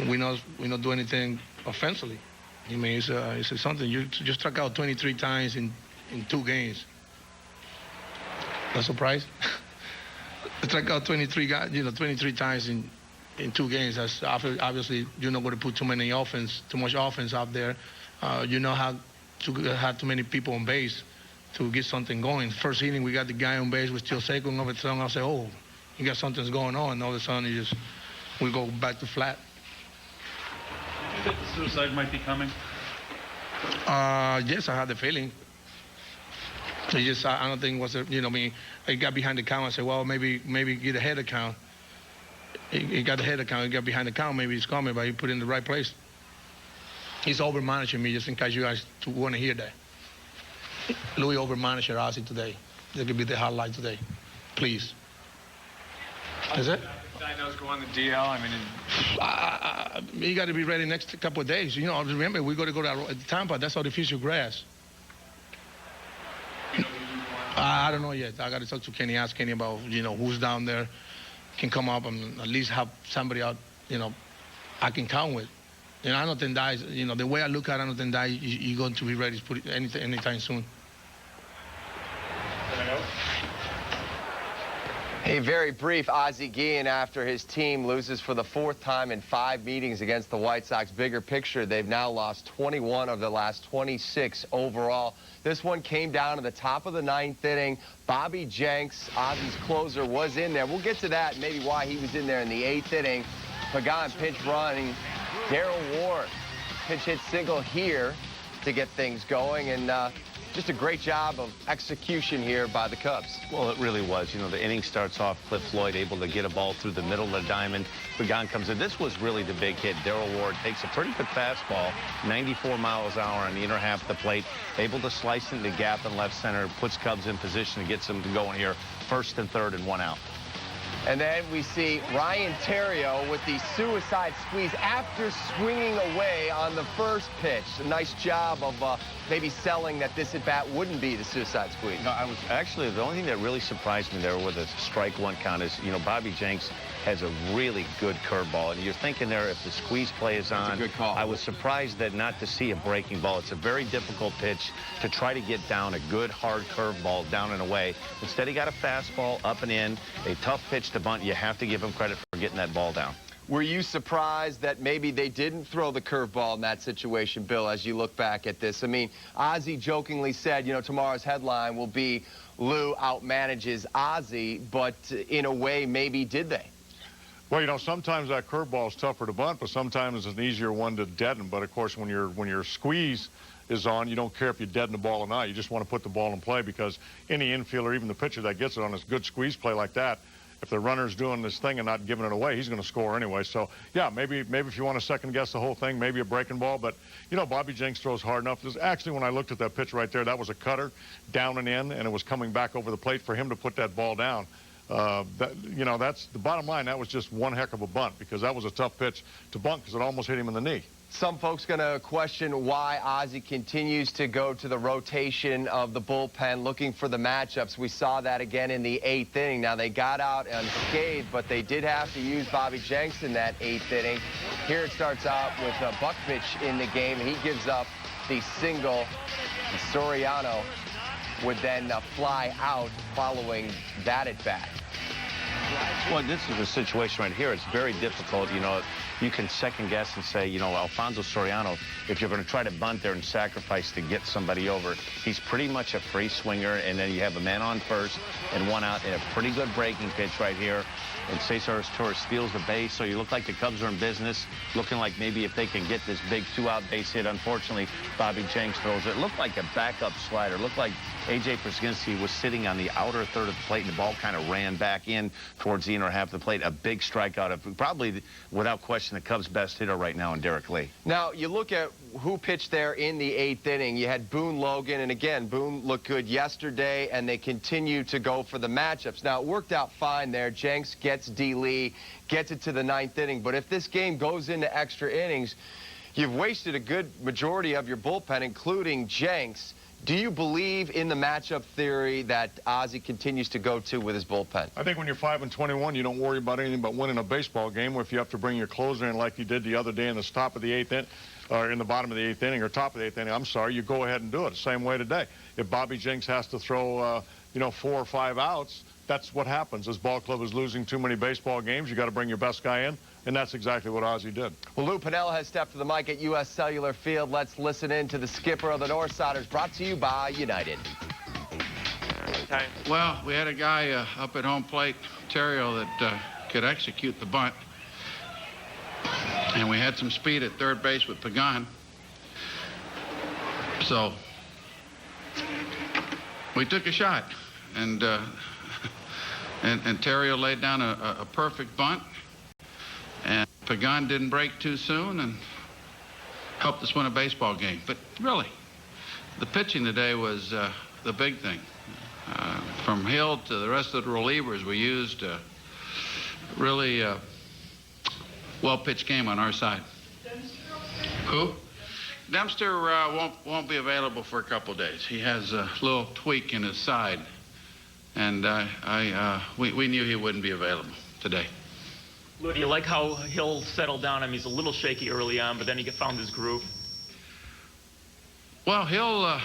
we not do anything offensively. You know what I mean? It's something. You just struck out 23 times in 2 games. Not surprised? Struck out 23 guys, 23 times in 2 games. That's obviously you're not going to put too much offense out there. You know how to have too many people on base to get something going. First inning, we got the guy on base with still second over the I say, oh, you got something's going on. And all of a sudden, we go back to flat. Do you think the suicide might be coming? Yes, I had the feeling. I don't think it was I got behind the count. I said, well, maybe get ahead of count. He got ahead of count. He got behind the count. Maybe he's coming, but he put it in the right place. He's over-managing me, just in case you guys want to hear that. Louis over-managed Ozzie today. That could be the highlight today. Please. Is it? Dinos go on the DL. I mean, you got to be ready next couple of days. Remember, we got to go to Tampa. That's artificial grass. I don't know yet. I got to talk to Kenny. Ask Kenny about who's down there, can come up and at least have somebody out. I can count with. I don't think that is, the way I look at it, I don't think that you're going to be ready to put it anytime soon. A very brief Ozzie Guillen after his team loses for the 4th time in 5 meetings against the White Sox. Bigger picture, they've now lost 21 of the last 26 overall. This one came down to the top of the 9th inning. Bobby Jenks, Ozzie's closer, was in there. We'll get to that, maybe why he was in there in the 8th inning. Pagan pinch running. Darrell Ward pinch hit single here to get things going. And just a great job of execution here by the Cubs. Well, it really was. You know, the inning starts off, Cliff Floyd able to get a ball through the middle of the diamond. Pregame comes in. This was really the big hit. Darryl Ward takes a pretty good fastball, 94 miles an hour on the inner half of the plate, able to slice into the gap in left center, puts Cubs in position and gets them to go in here, first and third and one out. And then we see Ryan Theriot with the suicide squeeze after swinging away on the first pitch. A nice job of maybe selling that this at-bat wouldn't be the suicide squeeze. No, I was actually, the only thing that really surprised me there with a strike one count is, you know, Bobby Jenks has a really good curveball. And you're thinking there, if the squeeze play is on, that's a good call. I was surprised that not to see a breaking ball. It's a very difficult pitch to try to get down a good, hard curveball down and away. Instead, he got a fastball up and in, a tough pitch to bunt. You have to give him credit for getting that ball down. Were you surprised that maybe they didn't throw the curveball in that situation, Bill, as you look back at this? I mean, Ozzie jokingly said, you know, tomorrow's headline will be Lou outmanages Ozzie, but in a way, maybe did they? Well, you know, sometimes that curveball is tougher to bunt, but sometimes it's an easier one to deaden. But, of course, when your squeeze is on, you don't care if you deaden the ball or not. You just want to put the ball in play because any infielder, even the pitcher that gets it on a good squeeze play like that, if the runner's doing this thing and not giving it away, he's going to score anyway. So, yeah, maybe if you want to second-guess the whole thing, maybe a breaking ball. But, you know, Bobby Jenks throws hard enough. Actually, when I looked at that pitch right there, that was a cutter down and in, and it was coming back over the plate for him to put that ball down. You know, that's the bottom line. That was just one heck of a bunt because that was a tough pitch to bunt because it almost hit him in the knee. Some folks going to question why Ozzie continues to go to the rotation of the bullpen looking for the matchups. We saw that again in the 8th inning. Now, they got out unscathed, but they did have to use Bobby Jenks in that 8th inning. Here it starts out with Buckvich in the game. He gives up the single. Soriano would then fly out following that at bat. Well, this is a situation right here. It's very difficult. You know, you can second guess and say, you know, Alfonso Soriano, if you're going to try to bunt there and sacrifice to get somebody over, he's pretty much a free swinger. And then you have a man on first and one out and a pretty good breaking pitch right here. And Cesar Torres steals the base, so you look like the Cubs are in business, looking like maybe if they can get this big 2-out base hit. Unfortunately, Bobby Jenks throws it. It looked like a backup slider. It looked like A.J. Pruskinski was sitting on the outer third of the plate, and the ball kind of ran back in towards the inner half of the plate. A big strikeout of probably, without question, the Cubs' best hitter right now in Derek Lee. Now, you look at who pitched there in the 8th inning. You had Boone Logan, and again, Boone looked good yesterday, and they continue to go for the matchups. Now, it worked out fine there. Jenks gets D. Lee, gets it to the 9th inning. But if this game goes into extra innings, you've wasted a good majority of your bullpen, including Jenks. Do you believe in the matchup theory that Ozzie continues to go to with his bullpen? I think when you're 5-21, you don't worry about anything but winning a baseball game. Or if you have to bring your closer in like you did the other day in the top of the 8th inning, or in the bottom of the 8th inning, or top of the 8th inning, I'm sorry, you go ahead and do it the same way today. If Bobby Jenks has to throw, you know, 4 or 5 outs, that's what happens. This ball club is losing too many baseball games. You got to bring your best guy in, and that's exactly what Ozzie did. Well, Lou Piniella has stepped to the mic at U.S. Cellular Field. Let's listen in to the skipper of the Northsiders, brought to you by United. Well, we had a guy up at home plate, Theriot, that could execute the bunt. And we had some speed at third base with Pagan. So we took a shot, and Theriot laid down a perfect bunt, and Pagan didn't break too soon and helped us win a baseball game. But really, the pitching today was the big thing. From Hill to the rest of the relievers, we used really well-pitched game on our side. Who? Dempster won't be available for a couple days. He has a little tweak in his side, and we knew he wouldn't be available today. Lou, do you like how Hill settled down? I mean, he's a little shaky early on, but then he found his groove. Well, Hill,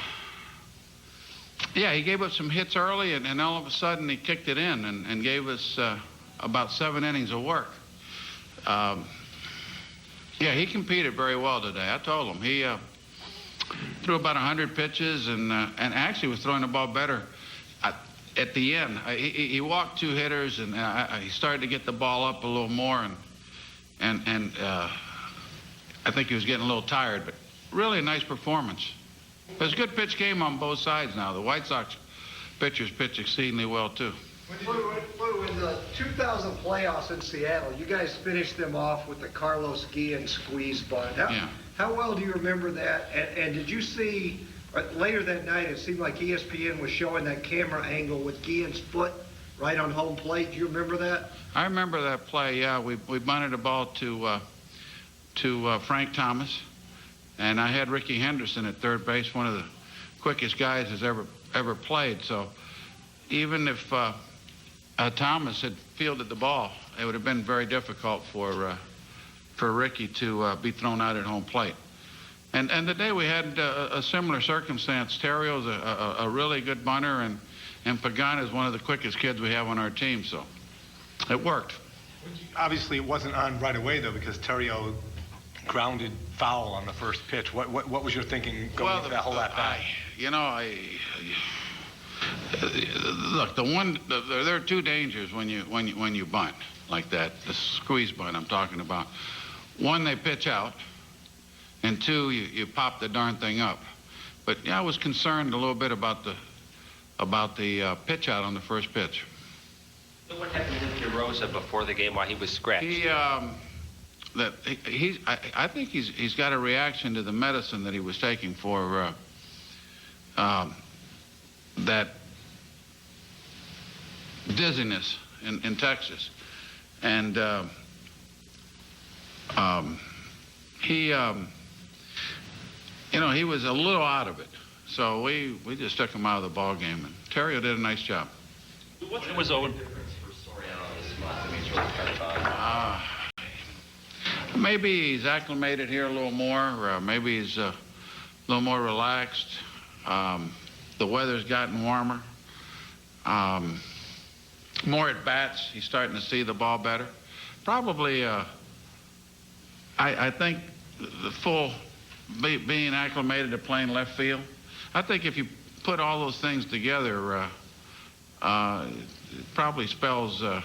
yeah, he gave up some hits early, and all of a sudden he kicked it in and gave us about 7 innings of work. Yeah, he competed very well today. I told him. He threw about 100 pitches and actually was throwing the ball better at the end. He walked 2 hitters, and he started to get the ball up a little more, and I think he was getting a little tired, but really a nice performance. There's a good pitch game on both sides now. The White Sox pitchers pitch exceedingly well, too. Lou, in the 2000 playoffs in Seattle, you guys finished them off with the Carlos Guillen squeeze bunt. How well do you remember that? And did you see, later that night, it seemed like ESPN was showing that camera angle with Guillen's foot right on home plate. Do you remember that? I remember that play, yeah. We bunted a ball to Frank Thomas, and I had Ricky Henderson at third base, one of the quickest guys has ever played. So even if Thomas had fielded the ball, it would have been very difficult for Ricky to be thrown out at home plate. And the day we had a similar circumstance. Terrio's a really good bunter, and Pagan is one of the quickest kids we have on our team, so it worked. Obviously, it wasn't on right away, though, because Terrio grounded foul on the first pitch. What was your thinking going into that whole at bat? Look, there are two dangers when you bunt like that. The squeeze bunt I'm talking about. One, they pitch out, and two, you pop the darn thing up. But yeah, I was concerned a little bit about the pitch out on the first pitch. What happened to DeRosa before the game while he was scratched? I think he's got a reaction to the medicine that he was taking for that dizziness in Texas, and he was a little out of it, so we just took him out of the ball game, and Terrio did a nice job. What was Owen? Maybe he's acclimated here a little more. Maybe he's a little more relaxed. The weather's gotten warmer. More at bats. He's starting to see the ball better. Probably, I think the full being acclimated to playing left field. I think if you put all those things together, it probably spells a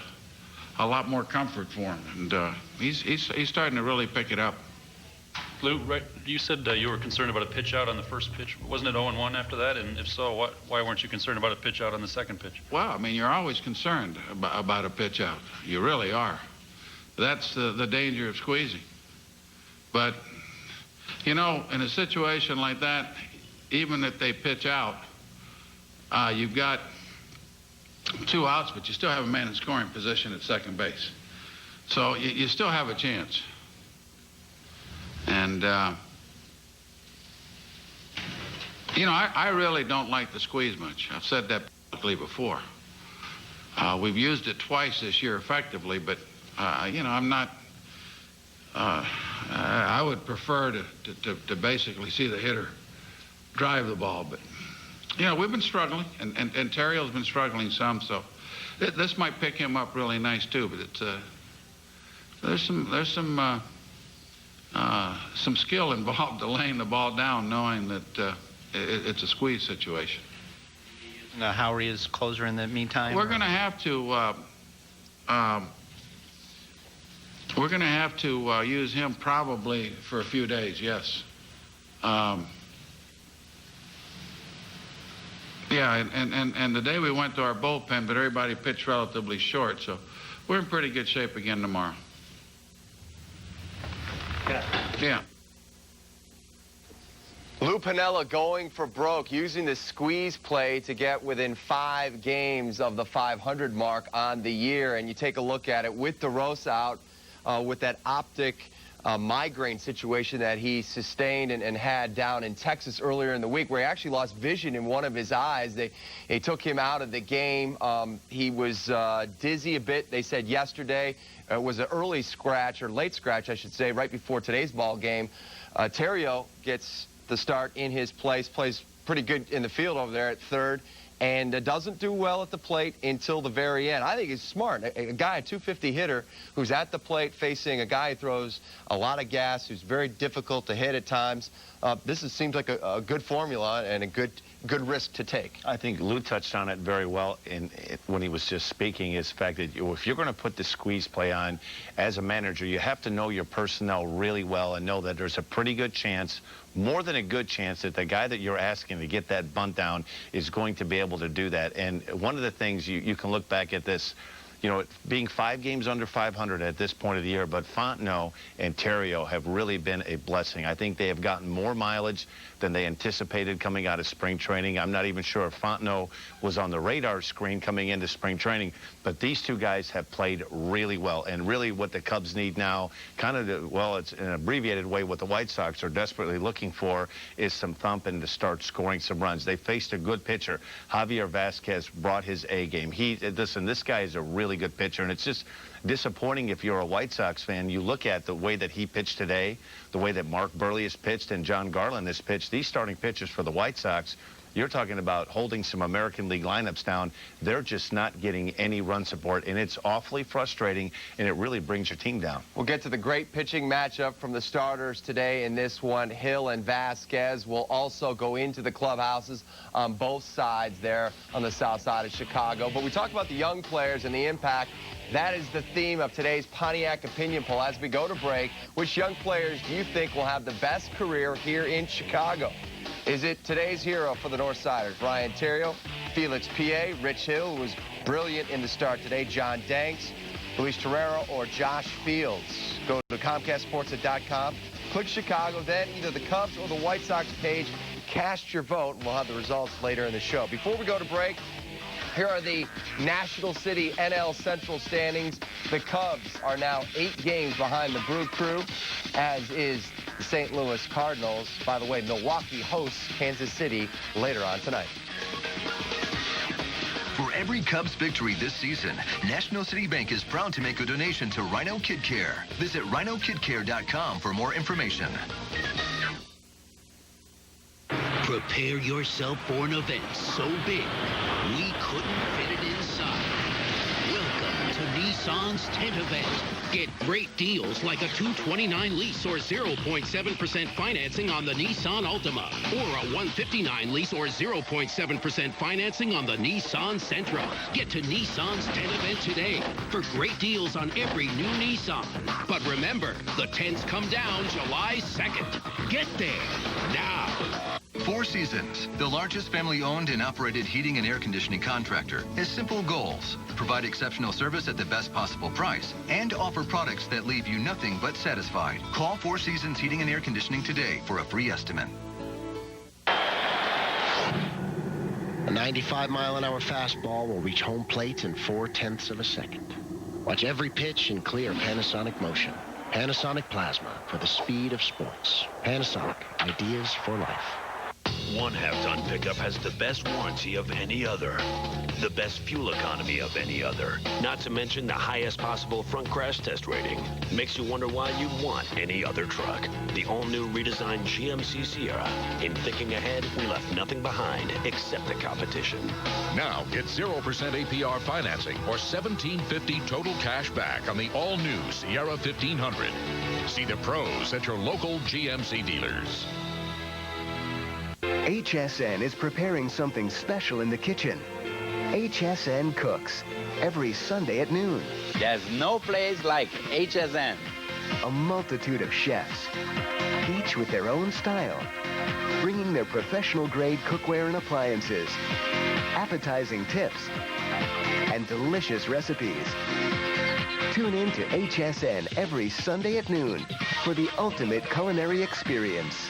lot more comfort for him, and he's starting to really pick it up. Lou, right, you said you were concerned about a pitch out on the first pitch. Wasn't it 0-1 after that? And if so, why weren't you concerned about a pitch out on the second pitch? Well, I mean, you're always concerned about a pitch out. You really are. That's the danger of squeezing. But, in a situation like that, even if they pitch out, you've got 2 outs, but you still have a man in scoring position at second base. So you still have a chance. And, I really don't like the squeeze much. I've said that publicly before. We've used it twice this year effectively, but, I'm not... I would prefer to basically see the hitter drive the ball, but... we've been struggling, and Terrio's been struggling some, so this might pick him up really nice too. But it's there's some skill involved to laying the ball down, knowing that it's a squeeze situation. Howery is closer in the meantime. We're going to have to use him probably for a few days. Yes. Yeah, and the day we went to our bullpen, but everybody pitched relatively short, so we're in pretty good shape again tomorrow. Yeah. Lou Piniella going for broke, using the squeeze play to get within 5 games of the 500 mark on the year. And you take a look at it with DeRosa out, with that optic migraine situation that he sustained and had down in Texas earlier in the week, where he actually lost vision in one of his eyes. They took him out of the game. He was dizzy a bit, they said yesterday. It was an early scratch, or late scratch, I should say, right before today's ball game. Terrio gets the start in his place, plays pretty good in the field over there at third, and doesn't do well at the plate until the very end. I think he's smart. A guy, a 250 hitter, who's at the plate facing a guy who throws a lot of gas, who's very difficult to hit at times. Seems like a good formula and a good risk to take. I think Lou touched on it very well when he was just speaking, is the fact that if you're going to put the squeeze play on as a manager, you have to know your personnel really well and know that there's a pretty good chance, more than a good chance, that the guy that you're asking to get that bunt down is going to be able to do that. And one of the things you can look back at this, you know, being 5 games under 500 at this point of the year, but Fontenot and Theriot have really been a blessing. I think they have gotten more mileage than they anticipated coming out of spring training. I'm not even sure if Fontenot was on the radar screen coming into spring training, but these two guys have played really well. And really what the Cubs need now, it's an abbreviated way, what the White Sox are desperately looking for is some thumping to start scoring some runs. They faced a good pitcher. Javier Vasquez brought his A game. Listen, this guy is a really good pitcher, and it's just disappointing if you're a White Sox fan. You look at the way that he pitched today, the way that Mark Burley has pitched and John Garland has pitched. These starting pitchers for the White Sox, you're talking about holding some American League lineups down. They're just not getting any run support, and it's awfully frustrating, and it really brings your team down. We'll get to the great pitching matchup from the starters today in this one. Hill and Vasquez will also go into the clubhouses on both sides there on the south side of Chicago. But we talk about the young players and the impact. That is the theme of today's Pontiac Opinion Poll. As we go to break, which young players do you think will have the best career here in Chicago? Is it today's hero for the Northsiders, Ryan Theriot, Felix Pie, Rich Hill, who was brilliant in the start today, John Danks, Luis Torreira, or Josh Fields? Go to ComcastSports.com, click Chicago, then either the Cubs or the White Sox page. Cast your vote, and we'll have the results later in the show. Before we go to break, here are the National City NL Central standings. The Cubs are now 8 games behind the Brew Crew, as is the St. Louis Cardinals. By the way, Milwaukee hosts Kansas City later on tonight. For every Cubs victory this season, National City Bank is proud to make a donation to Rhino Kid Care. Visit rhinokidcare.com for more information. Prepare yourself for an event so big, we couldn't fit it inside. Welcome to Nissan's tent event. Get great deals like a 229 lease or 0.7% financing on the Nissan Altima, or a 159 lease or 0.7% financing on the Nissan Sentra. Get to Nissan's tent event today for great deals on every new Nissan. But remember, the tents come down July 2nd. Get there now. Four Seasons, the largest family-owned and operated heating and air conditioning contractor, has simple goals: provide exceptional service at the best possible price and offer products that leave you nothing but satisfied. Call Four Seasons Heating and Air Conditioning today for a free estimate. A 95-mile-an-hour fastball will reach home plate in 0.4 of a second. Watch every pitch in clear Panasonic motion. Panasonic Plasma for the speed of sports. Panasonic, ideas for life. One half-ton pickup has the best warranty of any other, the best fuel economy of any other, not to mention the highest possible front crash test rating. Makes you wonder why you'd want any other truck. The all-new redesigned GMC Sierra. In thinking ahead, we left nothing behind except the competition. Now get 0% APR financing or $1,750 total cash back on the all-new Sierra 1500. See the pros at your local GMC dealers. HSN is preparing something special in the kitchen. HSN Cooks, every Sunday at noon. There's no place like HSN. A multitude of chefs, each with their own style, bringing their professional-grade cookware and appliances, appetizing tips, and delicious recipes. Tune in to HSN every Sunday at noon for the ultimate culinary experience.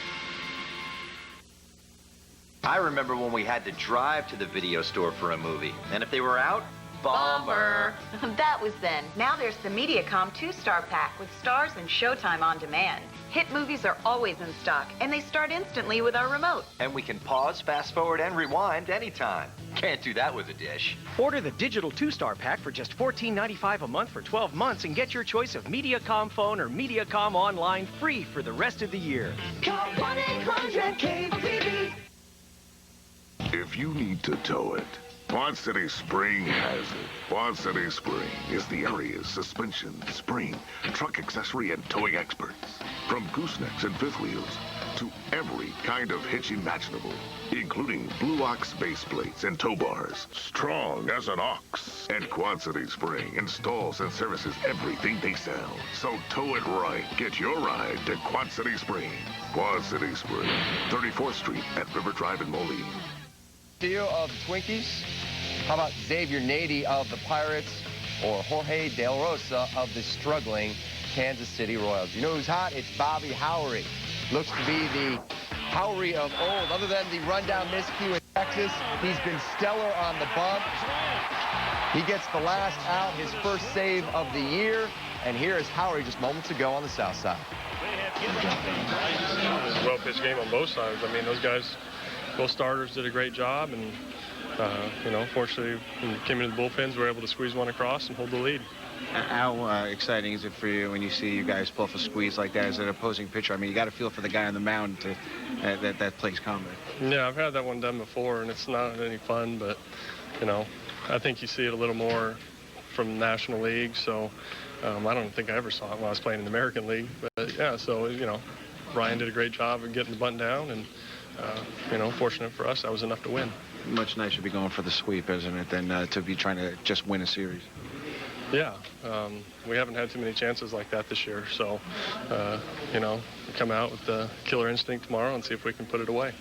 I remember when we had to drive to the video store for a movie. And if they were out, bummer. That was then. Now there's the Mediacom 2-Star Pack with Stars and Showtime on demand. Hit movies are always in stock, and they start instantly with our remote. And we can pause, fast forward, and rewind anytime. Can't do that with a dish. Order the digital 2-Star Pack for just $14.95 a month for 12 months and get your choice of Mediacom phone or Mediacom online free for the rest of the year. Call 1-800-CABLE-TV. if you need to tow it, Quad City Spring has it. Quad City Spring is the area's suspension, spring, truck accessory, and towing experts. From goosenecks and fifth wheels to every kind of hitch imaginable, including Blue Ox base plates and tow bars. Strong as an ox. And Quad City Spring installs and services everything they sell. So tow it right. Get your ride to Quad City Spring. Quad City Spring, 34th Street at River Drive in Moline. Theo of the Twinkies? How about Xavier Nady of the Pirates or Jorge De La Rosa of the struggling Kansas City Royals? You know who's hot? It's Bobby Howry. Looks to be the Howry of old. Other than the rundown miscue in Texas, he's been stellar on the bump. He gets the last out, his first save of the year. And here is Howry just moments ago on the south side. Well-pitched game on both sides. I mean, those guys, both starters did a great job, and you know, fortunately, when we came into the bullpens, we were able to squeeze one across and hold the lead. How exciting is it for you when you see you guys pull off a squeeze like that as an opposing pitcher? I mean, you got to feel for the guy on the mound to that plays combat. Yeah, I've had that one done before, and it's not any fun, but, you know, I think you see it a little more from the National League, so I don't think I ever saw it when I was playing in the American League. But, yeah, so, you know, Ryan did a great job of getting the bunt down, and, you know, fortunate for us, that was enough to win. Much nicer to be going for the sweep, isn't it, than to be trying to just win a series? Yeah, we haven't had too many chances like that this year, so, you know, we come out with the killer instinct tomorrow and see if we can put it away.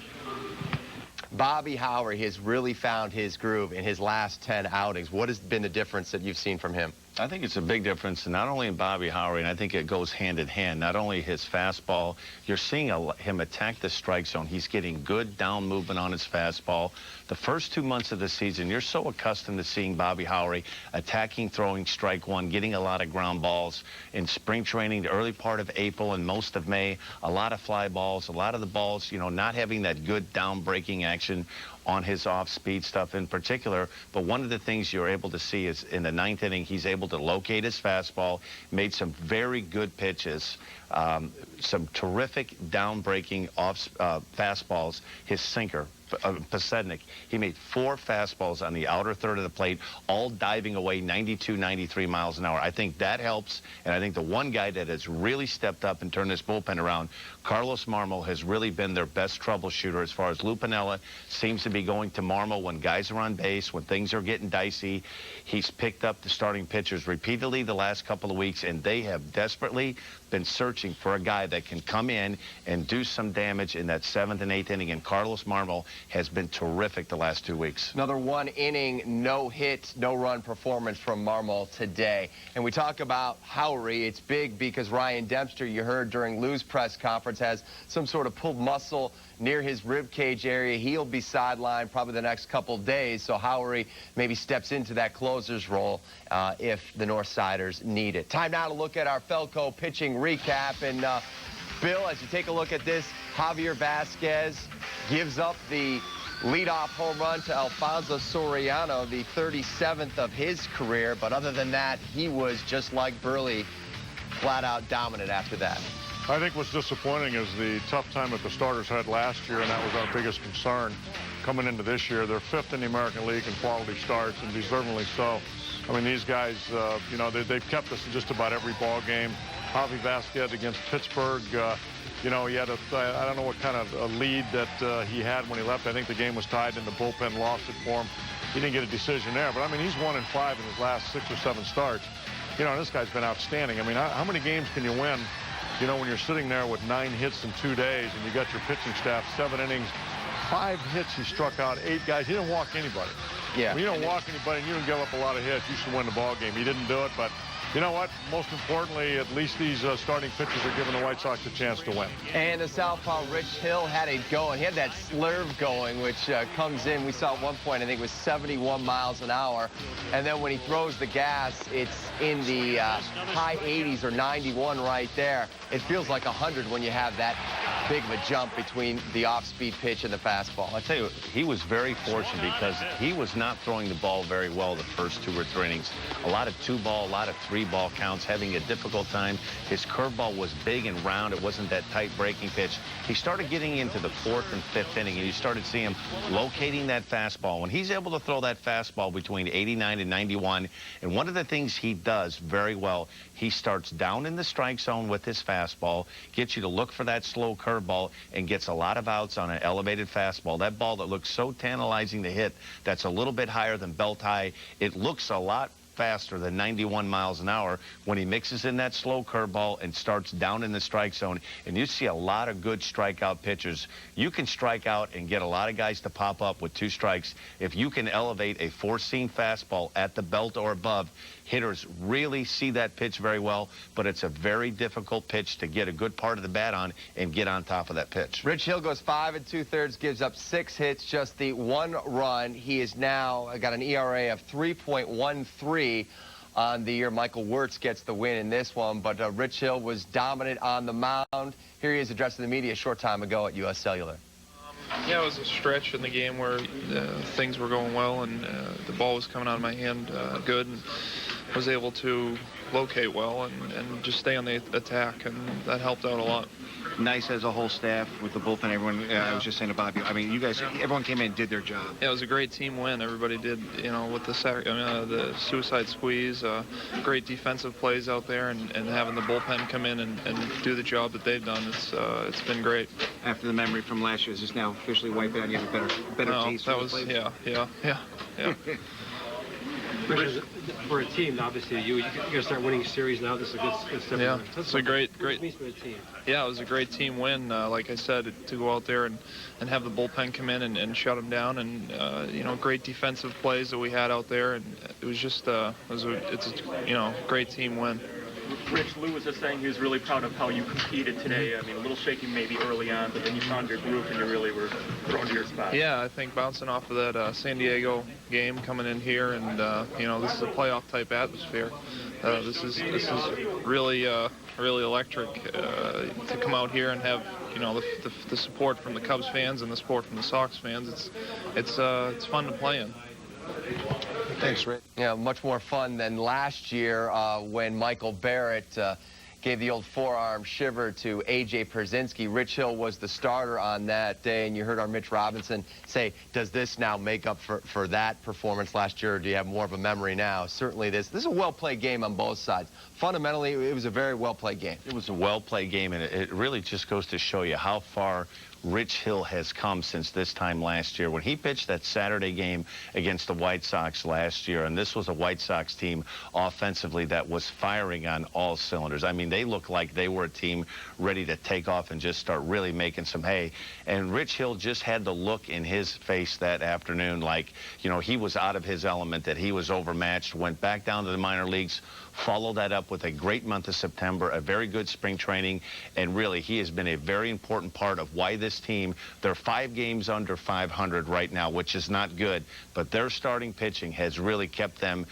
Bobby Howry has really found his groove in his last 10 outings. What has been the difference that you've seen from him? I think it's a big difference, not only in Bobby Howry, and I think it goes hand in hand. Not only his fastball, you're seeing him attack the strike zone. He's getting good down movement on his fastball. The first 2 months of the season, you're so accustomed to seeing Bobby Howry attacking, throwing strike one, getting a lot of ground balls. In spring training, the early part of April and most of May, a lot of fly balls, a lot of the balls, you know, not having that good down breaking action on his off-speed stuff in particular. But one of the things you're able to see is in the ninth inning, he's able to locate his fastball, made some very good pitches, some terrific down-breaking fastballs, his sinker, Pasednik. He made 4 fastballs on the outer third of the plate, all diving away 92, 93 miles an hour. I think that helps, and I think the one guy that has really stepped up and turned this bullpen around, Carlos Marmol, has really been their best troubleshooter as far as Lou Piniella seems to be going to Marmol when guys are on base, when things are getting dicey. He's picked up the starting pitchers repeatedly the last couple of weeks, and they have desperately been searching for a guy that can come in and do some damage in that 7th and 8th inning, and Carlos Marmol has been terrific the last 2 weeks. Another 1 inning, no hit, no run performance from Marmol today. And we talk about Howry. It's big because Ryan Dempster, you heard during Lou's press conference, has some sort of pulled muscle near his rib cage area. He'll be sidelined probably the next couple days, so Howry maybe steps into that closer's role if the Northsiders need it. Time now to look at our Felco pitching recap. And Bill, as you take a look at this, Javier Vasquez gives up the leadoff home run to Alfonso Soriano, the 37th of his career. But other than that, he was just like Burley, flat-out dominant after that. I think what's disappointing is the tough time that the starters had last year, and that was our biggest concern coming into this year. They're 5th in the American League in quality starts, and deservingly so. I mean, these guys, you know, they've kept us in just about every ball game. Javi Vasquez against Pittsburgh, you know, he had I don't know what kind of a lead that he had when he left. I think the game was tied and the bullpen lost it for him. He didn't get a decision there, but I mean, he's 1-5 in his last 6 or 7 starts. You know, this guy's been outstanding. I mean, how many games can you win, you know, when you're sitting there with 9 hits in 2 days and you got your pitching staff, 7 innings, 5 hits, he struck out 8 guys. He didn't walk anybody. Yeah. When you don't walk anybody and you don't give up a lot of hits, you should win the ball game. He didn't do it, but you know what? Most importantly, at least these starting pitchers are giving the White Sox a chance to win. And the southpaw Rich Hill had it going. He had that slurve going, which comes in. We saw at one point, I think it was 71 miles an hour. And then when he throws the gas, it's in the high 80s or 91 right there. It feels like 100 when you have that big of a jump between the off-speed pitch and the fastball. I tell you, he was very fortunate because he was not throwing the ball very well the first 2 or 3 innings. A lot of 2-ball, a lot of 3-ball counts, having a difficult time. His curveball was big and round. It wasn't that tight breaking pitch. He started getting into the 4th and 5th inning, and you started seeing him locating that fastball. When he's able to throw that fastball between 89 and 91, and one of the things he does very well, he starts down in the strike zone with his fastball, gets you to look for that slow curveball, and gets a lot of outs on an elevated fastball. That ball that looks so tantalizing to hit, that's a little bit higher than belt high, it looks a lot faster than 91 miles an hour when he mixes in that slow curveball and starts down in the strike zone. And you see a lot of good strikeout pitchers. You can strike out and get a lot of guys to pop up with 2 strikes. If you can elevate a 4-seam fastball at the belt or above, hitters really see that pitch very well, but it's a very difficult pitch to get a good part of the bat on and get on top of that pitch. Rich Hill goes 5 2/3, gives up 6 hits, just the 1 run. He is now got an ERA of 3.13 on the year. Michael Wirtz gets the win in this one, but Rich Hill was dominant on the mound. Here he is addressing the media a short time ago at U.S. Cellular. Yeah, it was a stretch in the game where things were going well and the ball was coming out of my hand good, and was able to locate well and just stay on the attack, and that helped out a lot. Nice as a whole staff with the bullpen. Everyone, I was just saying to Bobby, I mean, you guys, everyone came in and did their job. Yeah, it was a great team win. Everybody did, you know, with the suicide squeeze, great defensive plays out there, and having the bullpen come in and do the job that they've done. It's been great. After the memory from last year, is this now officially wiped out? You have a better taste that for was, the yeah. For a team, obviously, you're going to start winning series now. This is a good step. Yeah, it's a great. What it means for the team. Yeah, it was a great team win. Like I said, to go out there and have the bullpen come in and shut them down, and you know, great defensive plays that we had out there, and it was just it's a great team win. Rich, Lou was just saying he was really proud of how you competed today. I mean, a little shaky maybe early on, but then you found your groove and you really were thrown to your spot. Yeah, I think bouncing off of that San Diego game, coming in here, and you know, this is a playoff type atmosphere. This is really electric to come out here and have, you know, the support from the Cubs fans and the support from the Sox fans. It's fun to play in. Thanks, Rick. Yeah, much more fun than last year when Michael Barrett gave the old forearm shiver to A.J. Pierzynski. Rich Hill was the starter on that day, and you heard our Mitch Robinson say, does this now make up for that performance last year, or do you have more of a memory now? Certainly this is a well-played game on both sides. Fundamentally, it was a very well-played game. It was a well-played game, and it really just goes to show you how far Rich Hill has come since this time last year. When he pitched that Saturday game against the White Sox last year, and this was a White Sox team offensively that was firing on all cylinders. I mean, they looked like they were a team ready to take off and just start really making some hay. And Rich Hill just had the look in his face that afternoon like, you know, he was out of his element, that he was overmatched, went back down to the minor leagues, followed that up with a great month of September, a very good spring training, and really he has been a very important part of why this team, they're 5 games under 500 right now, which is not good, but their starting pitching has really kept them.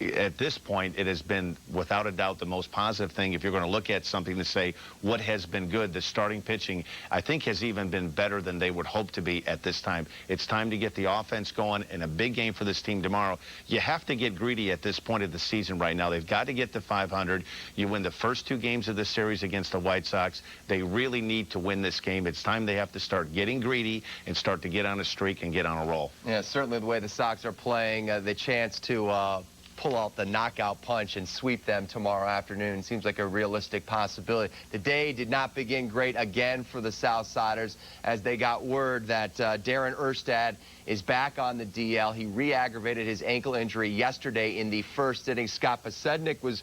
At this point, it has been, without a doubt, the most positive thing. If you're going to look at something to say what has been good, the starting pitching, I think, has even been better than they would hope to be at this time. It's time to get the offense going in a big game for this team tomorrow. You have to get greedy at this point of the season right now. They've got to get to 500. You win the first 2 games of the series against the White Sox. They really need to win this game. It's time they have to start getting greedy and start to get on a streak and get on a roll. Yeah, certainly the way the Sox are playing, the chance to pull out the knockout punch and sweep them tomorrow afternoon seems like a realistic possibility. The day did not begin great again for the Southsiders as they got word that Darren Erstad is back on the DL. He re-aggravated his ankle injury yesterday in the first inning. Scott Pasednik was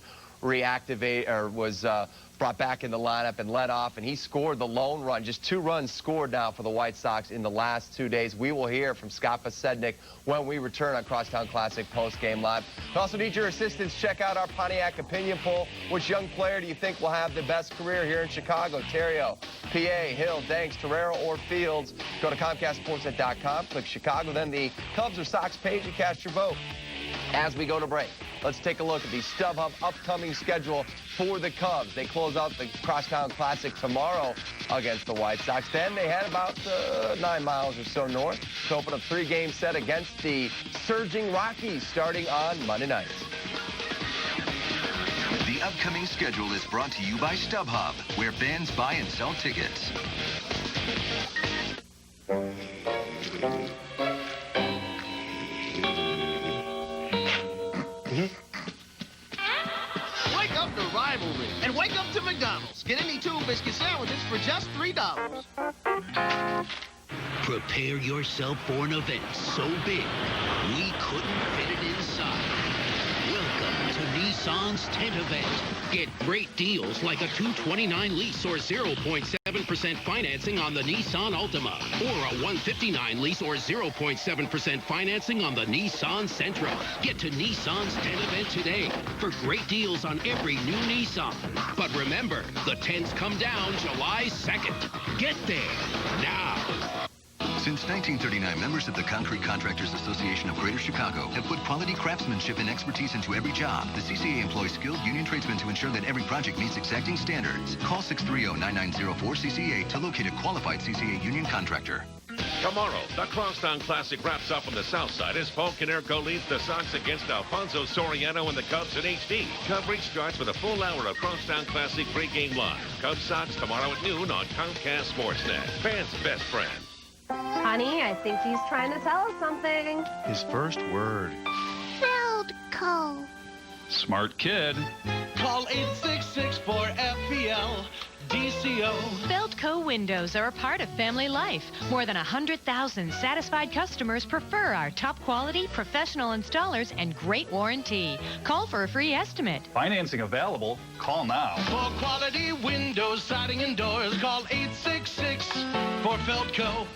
brought back in the lineup and led off, and he scored the lone run. Just 2 runs scored now for the White Sox in the last 2 days. We will hear from Scott Pasednik when we return on Crosstown Classic Postgame Live. We also need your assistance. Check out our Pontiac opinion poll. Which young player do you think will have the best career here in Chicago? Terrio, Pie, Hill, Danks, Torrero, or Fields? Go to ComcastSportsNet.com, click Chicago, then the Cubs or Sox page, and cast your vote. As we go to break, let's take a look at the StubHub upcoming schedule for the Cubs. They close out the Crosstown Classic tomorrow against the White Sox. Then they head about 9 miles or so north to open a 3-game set against the surging Rockies starting on Monday night. The upcoming schedule is brought to you by StubHub, where fans buy and sell tickets. Wake up to rivalry and wake up to McDonald's. Get any 2 biscuit sandwiches for just $3. Prepare yourself for an event so big, we couldn't fit it inside. Welcome to Nissan's tent event. Get great deals like a 229 lease or 0.7% financing on the Nissan Altima, or a 159 lease or 0.7% financing on the Nissan Sentra. Get to Nissan's tent event today for great deals on every new Nissan. But remember, the tents come down July 2nd. Get there now. Since 1939, members of the Concrete Contractors Association of Greater Chicago have put quality craftsmanship and expertise into every job. The CCA employs skilled union tradesmen to ensure that every project meets exacting standards. Call 630-9904-CCA to locate a qualified CCA union contractor. Tomorrow, the Crosstown Classic wraps up on the south side as Paul Canerco leads the Sox against Alfonso Soriano and the Cubs in HD. Coverage starts with a full hour of Crosstown Classic pregame live. Cubs Sox tomorrow at noon on Comcast Sportsnet. Fans' best friend. Honey, I think he's trying to tell us something. His first word. Feldco. Smart kid. Call 866-4FPL. DCO. Feldco windows are a part of family life. More than 100,000 satisfied customers prefer our top quality, professional installers and great warranty. Call for a free estimate. Financing available. Call now. For quality windows, siding, and doors, call 866-4Feldco.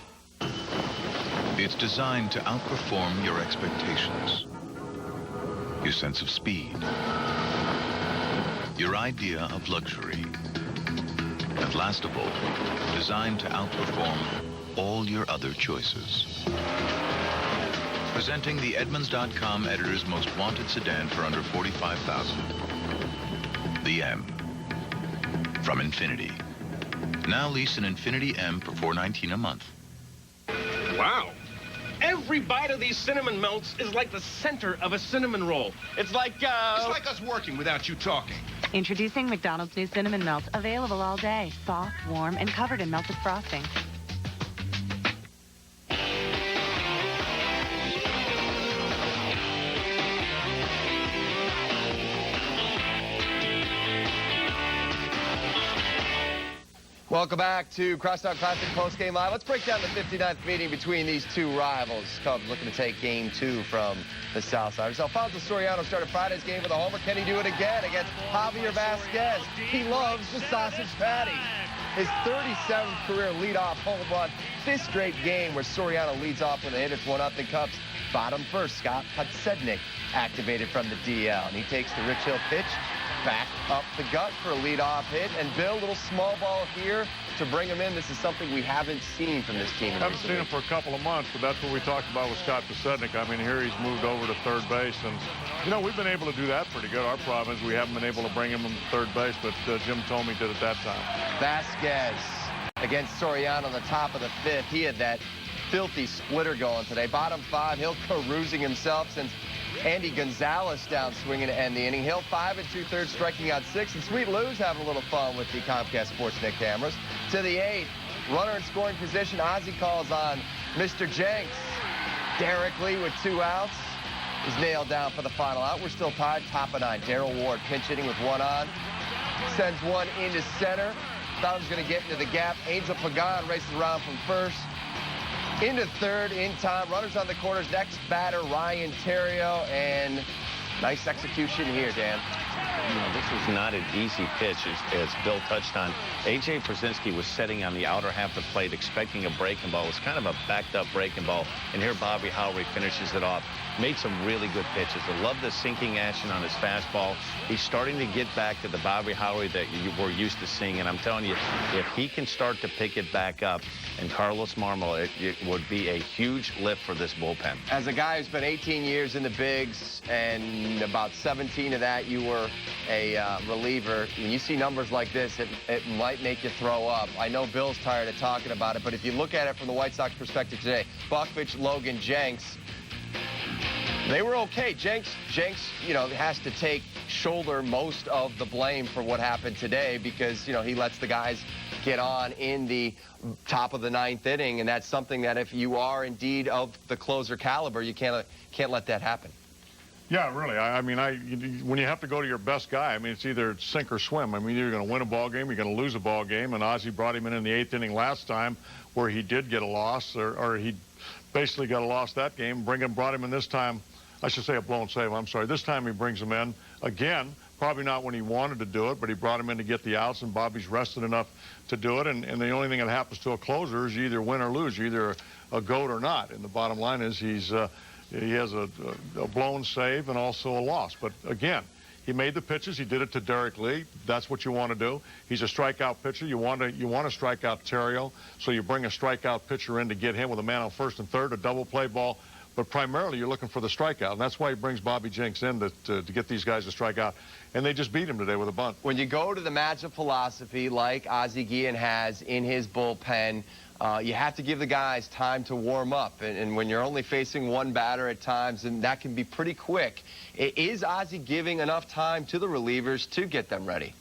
It's designed to outperform your expectations, your sense of speed, your idea of luxury, and last of all, designed to outperform all your other choices. Presenting the Edmunds.com editor's most wanted sedan for under $45,000. The M. From Infiniti. Now lease an Infiniti M for $419 a month. Wow. Every bite of these cinnamon melts is like the center of a cinnamon roll. It's like us working without you talking. Introducing McDonald's new Cinnamon Melt, available all day. Soft, warm, and covered in melted frosting. Welcome back to Crosstown Classic Postgame Live. Let's break down the 59th meeting between these two rivals. Cubs looking to take game 2 from the south side. Alfonso Soriano started Friday's game with a homer. Can he do it again against Javier Vasquez? He loves the sausage patty. His 37th career leadoff home run. 5th straight game where Soriano leads off with a hit. It's 1-0 Cubs. Bottom first, Scott Podsednik activated from the DL. And he takes the Rich Hill pitch back up the gut for a leadoff hit. And Bill, a little small ball here to bring him in. This is something we haven't seen from this team. Haven't seen him for a couple of months, but that's what we talked about with Scott Podsednik. I mean, here he's moved over to third base, and, you know, we've been able to do that pretty good. Our problem is we haven't been able to bring him to third base, but Jim Thome did it that time. Vasquez against Soriano on the top of the 5th. He had that filthy splitter going today. Bottom 5, Hill carousing himself since Andy Gonzalez down swinging to end the inning. Hill 5 2/3, striking out 6. And Sweet Lou's having a little fun with the Comcast Sportsnet cameras. To the 8th, runner in scoring position. Ozzie calls on Mr. Jenks. Derek Lee with 2 outs is nailed down for the final out. We're still tied, top of 9. Darrell Ward pinch hitting with 1 on. Sends 1 into center. Thought he was going to get into the gap. Angel Pagan races around from first. Into third in time. Runners on the corners. Next batter, Ryan Theriot. And nice execution here, Dan. this was not an easy pitch, as Bill touched on. A.J. Brzezinski was setting on the outer half of the plate, expecting a breaking ball. It was kind of a backed-up breaking ball, and here Bobby Howry finishes it off. Made some really good pitches. I love the sinking action on his fastball. He's starting to get back to the Bobby Howry that we're used to seeing, and I'm telling you, if he can start to pick it back up, and Carlos Marmol, it would be a huge lift for this bullpen. As a guy who's been 18 years in the bigs, and about 17 of that you were a reliever, when you see numbers like this, it might make you throw up. I know Bill's tired of talking about it, but if you look at it from the White Sox perspective today, Buckvich, Logan, Jenks, they were okay. Jenks, has to shoulder most of the blame for what happened today because, he lets the guys get on in the top of the 9th inning, and that's something that if you are indeed of the closer caliber, you can't let that happen. Yeah, really. I mean, when you have to go to your best guy, it's either sink or swim. You're going to win a ball game, you're going to lose a ball game, and Ozzie brought him in the 8th inning last time where he did get a loss, or he basically got a loss that game. Brought him in this time. I should say a blown save, I'm sorry. This time he brings him in. Again, probably not when he wanted to do it, but he brought him in to get the outs, and Bobby's rested enough to do it. And the only thing that happens to a closer is you either win or lose. You're either a GOAT or not. And the bottom line is he has a blown save and also a loss. But again, he made the pitches. He did it to Derek Lee. That's what you want to do. He's a strikeout pitcher. You want to strike out Terrio, so you bring a strikeout pitcher in to get him with a man on first and third, a double play ball. But primarily, you're looking for the strikeout, and that's why he brings Bobby Jenks in to get these guys to strike out. And they just beat him today with a bunt. When you go to the matchup philosophy like Ozzie Guillen has in his bullpen, you have to give the guys time to warm up. And when you're only facing one batter at times, and that can be pretty quick, is Ozzie giving enough time to the relievers to get them ready?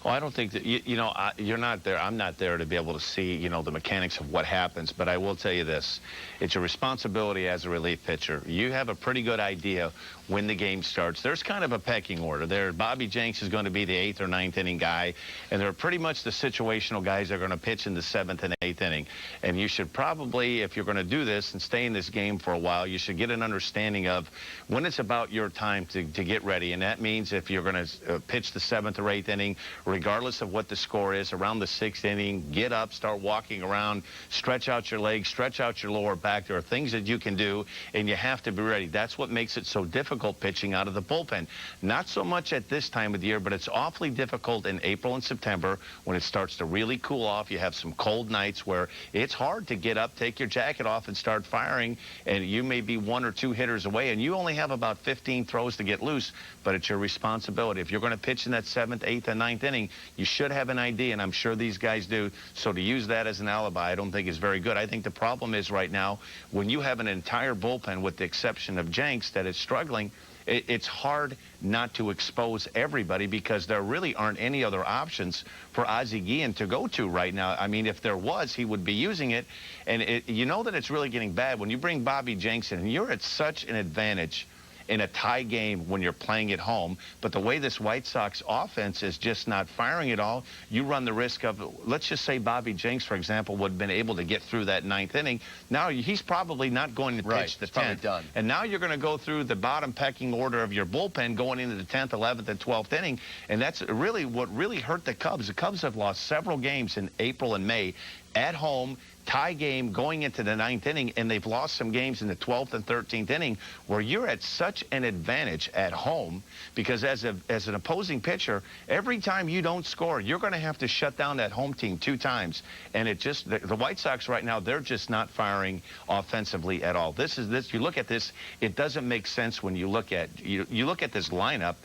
Well, I don't think that, you're not there. I'm not there to be able to see, the mechanics of what happens. But I will tell you this. It's your responsibility as a relief pitcher. You have a pretty good idea when the game starts. There's kind of a pecking order there. Bobby Jenks is going to be the 8th or 9th inning guy, and they're pretty much the situational guys that are going to pitch in the 7th and 8th inning. And you should probably, if you're going to do this and stay in this game for a while, you should get an understanding of when it's about your time to get ready. And that means if you're going to pitch the 7th or 8th inning, regardless of what the score is, around the 6th inning, get up, start walking around, stretch out your legs, stretch out your lower back. There are things that you can do, and you have to be ready. That's what makes it so difficult pitching out of the bullpen. Not so much at this time of the year, but it's awfully difficult in April and September when it starts to really cool off. You have some cold nights where it's hard to get up, take your jacket off, and start firing, and you may be 1 or 2 hitters away, and you only have about 15 throws to get loose, but it's your responsibility. If you're going to pitch in that 7th, 8th, and 9th inning, you should have an idea, and I'm sure these guys do. So to use that as an alibi, I don't think is very good. I think the problem is right now, when you have an entire bullpen, with the exception of Jenks, that is struggling, it's hard not to expose everybody because there really aren't any other options for Ozzie Guillen to go to right now. If there was, he would be using it. And you know that it's really getting bad when you bring Bobby Jenks in. You're at such an advantage in a tie game when you're playing at home, but the way this White Sox offense is just not firing at all, you run the risk of, let's just say Bobby Jenks, for example, would have been able to get through that 9th inning. Now he's probably not going to pitch the 10th. Done. And now you're going to go through the bottom pecking order of your bullpen going into the 10th, 11th, and 12th inning, and that's really what really hurt the Cubs. The Cubs have lost several games in April and May at home, tie game going into the 9th inning, and they've lost some games in the 12th and 13th inning where you're at such an advantage at home because as an opposing pitcher, every time you don't score, you're going to have to shut down that home team 2 times. And the White Sox right now, they're just not firing offensively at all. You look at this, it doesn't make sense when you look at this lineup.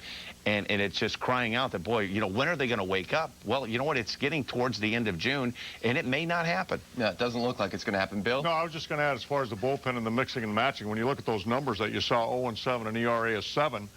And it's just crying out that, boy, when are they going to wake up? Well, you know what? It's getting towards the end of June, and it may not happen. Yeah, it doesn't look like it's going to happen. Bill? No, I was just going to add, as far as the bullpen and the mixing and matching, when you look at those numbers that you saw, 0-7 and ERA is 7,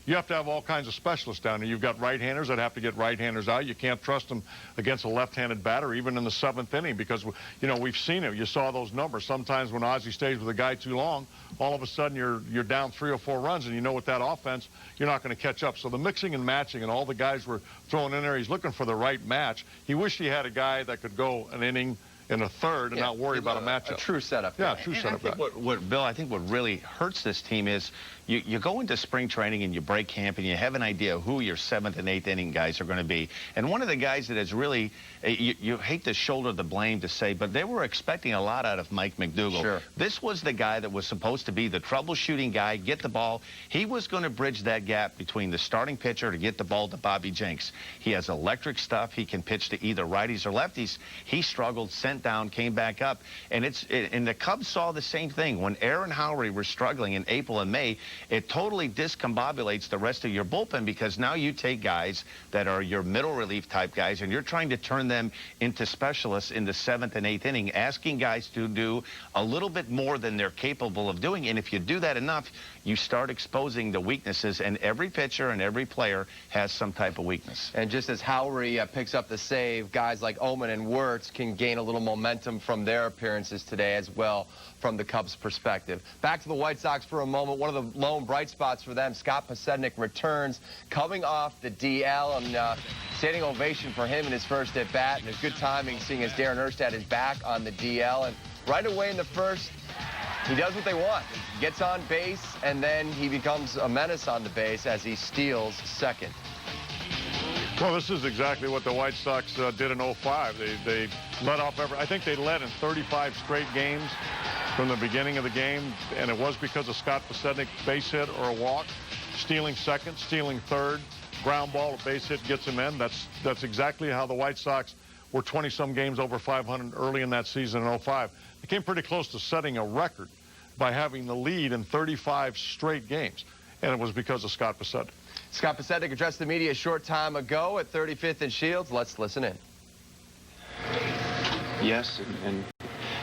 you have to have all kinds of specialists down there. You've got right-handers that have to get right-handers out. You can't trust them against a left-handed batter, even in the 7th inning, because, we've seen it. You saw those numbers. Sometimes when Ozzie stays with a guy too long, all of a sudden you're down 3 or 4 runs, and with that offense, you're not going to catch up. So the mixing and matching and all the guys were throwing in there, he's looking for the right match. He wished he had a guy that could go an inning, in the third and not worry about a matchup. A true setup. Yeah, true setup. Bill, I think what really hurts this team is you go into spring training and you break camp and you have an idea of who your 7th and 8th inning guys are going to be. And one of the guys that has really, you hate to shoulder the blame to say, but they were expecting a lot out of Mike McDougal. Sure. This was the guy that was supposed to be the troubleshooting guy, get the ball. He was going to bridge that gap between the starting pitcher to get the ball to Bobby Jenks. He has electric stuff. He can pitch to either righties or lefties. He struggled, sent down, came back up. And the Cubs saw the same thing. When Aaron Howry were struggling in April and May, it totally discombobulates the rest of your bullpen, because now you take guys that are your middle relief type guys and you're trying to turn them into specialists in the 7th and 8th inning, asking guys to do a little bit more than they're capable of doing. And if you do that enough, you start exposing the weaknesses, and every pitcher and every player has some type of weakness. And just as Howry picks up the save, guys like Oman and Wirtz can gain a little momentum from their appearances today as well from the Cubs' perspective. Back to the White Sox for a moment. One of the lone bright spots for them, Scott Pasednik returns coming off the DL, and standing ovation for him in his first at-bat, and it's good timing seeing as Darren Erstad is back on the DL. And right away in the first, he does what they want. He gets on base, and then he becomes a menace on the base as he steals second. Well, this is exactly what the White Sox did in 05. They led off I think they led in 35 straight games from the beginning of the game, and it was because of Scott Pasednik base hit or a walk, stealing second, stealing third, ground ball, a base hit gets him in. That's exactly how the White Sox were 20-some games over 500 early in that season in 05. They came pretty close to setting a record by having the lead in 35 straight games, and it was because of Scott Pasednik. Scott Pasednik addressed the media a short time ago at 35th and Shields. Let's listen in. Yes, and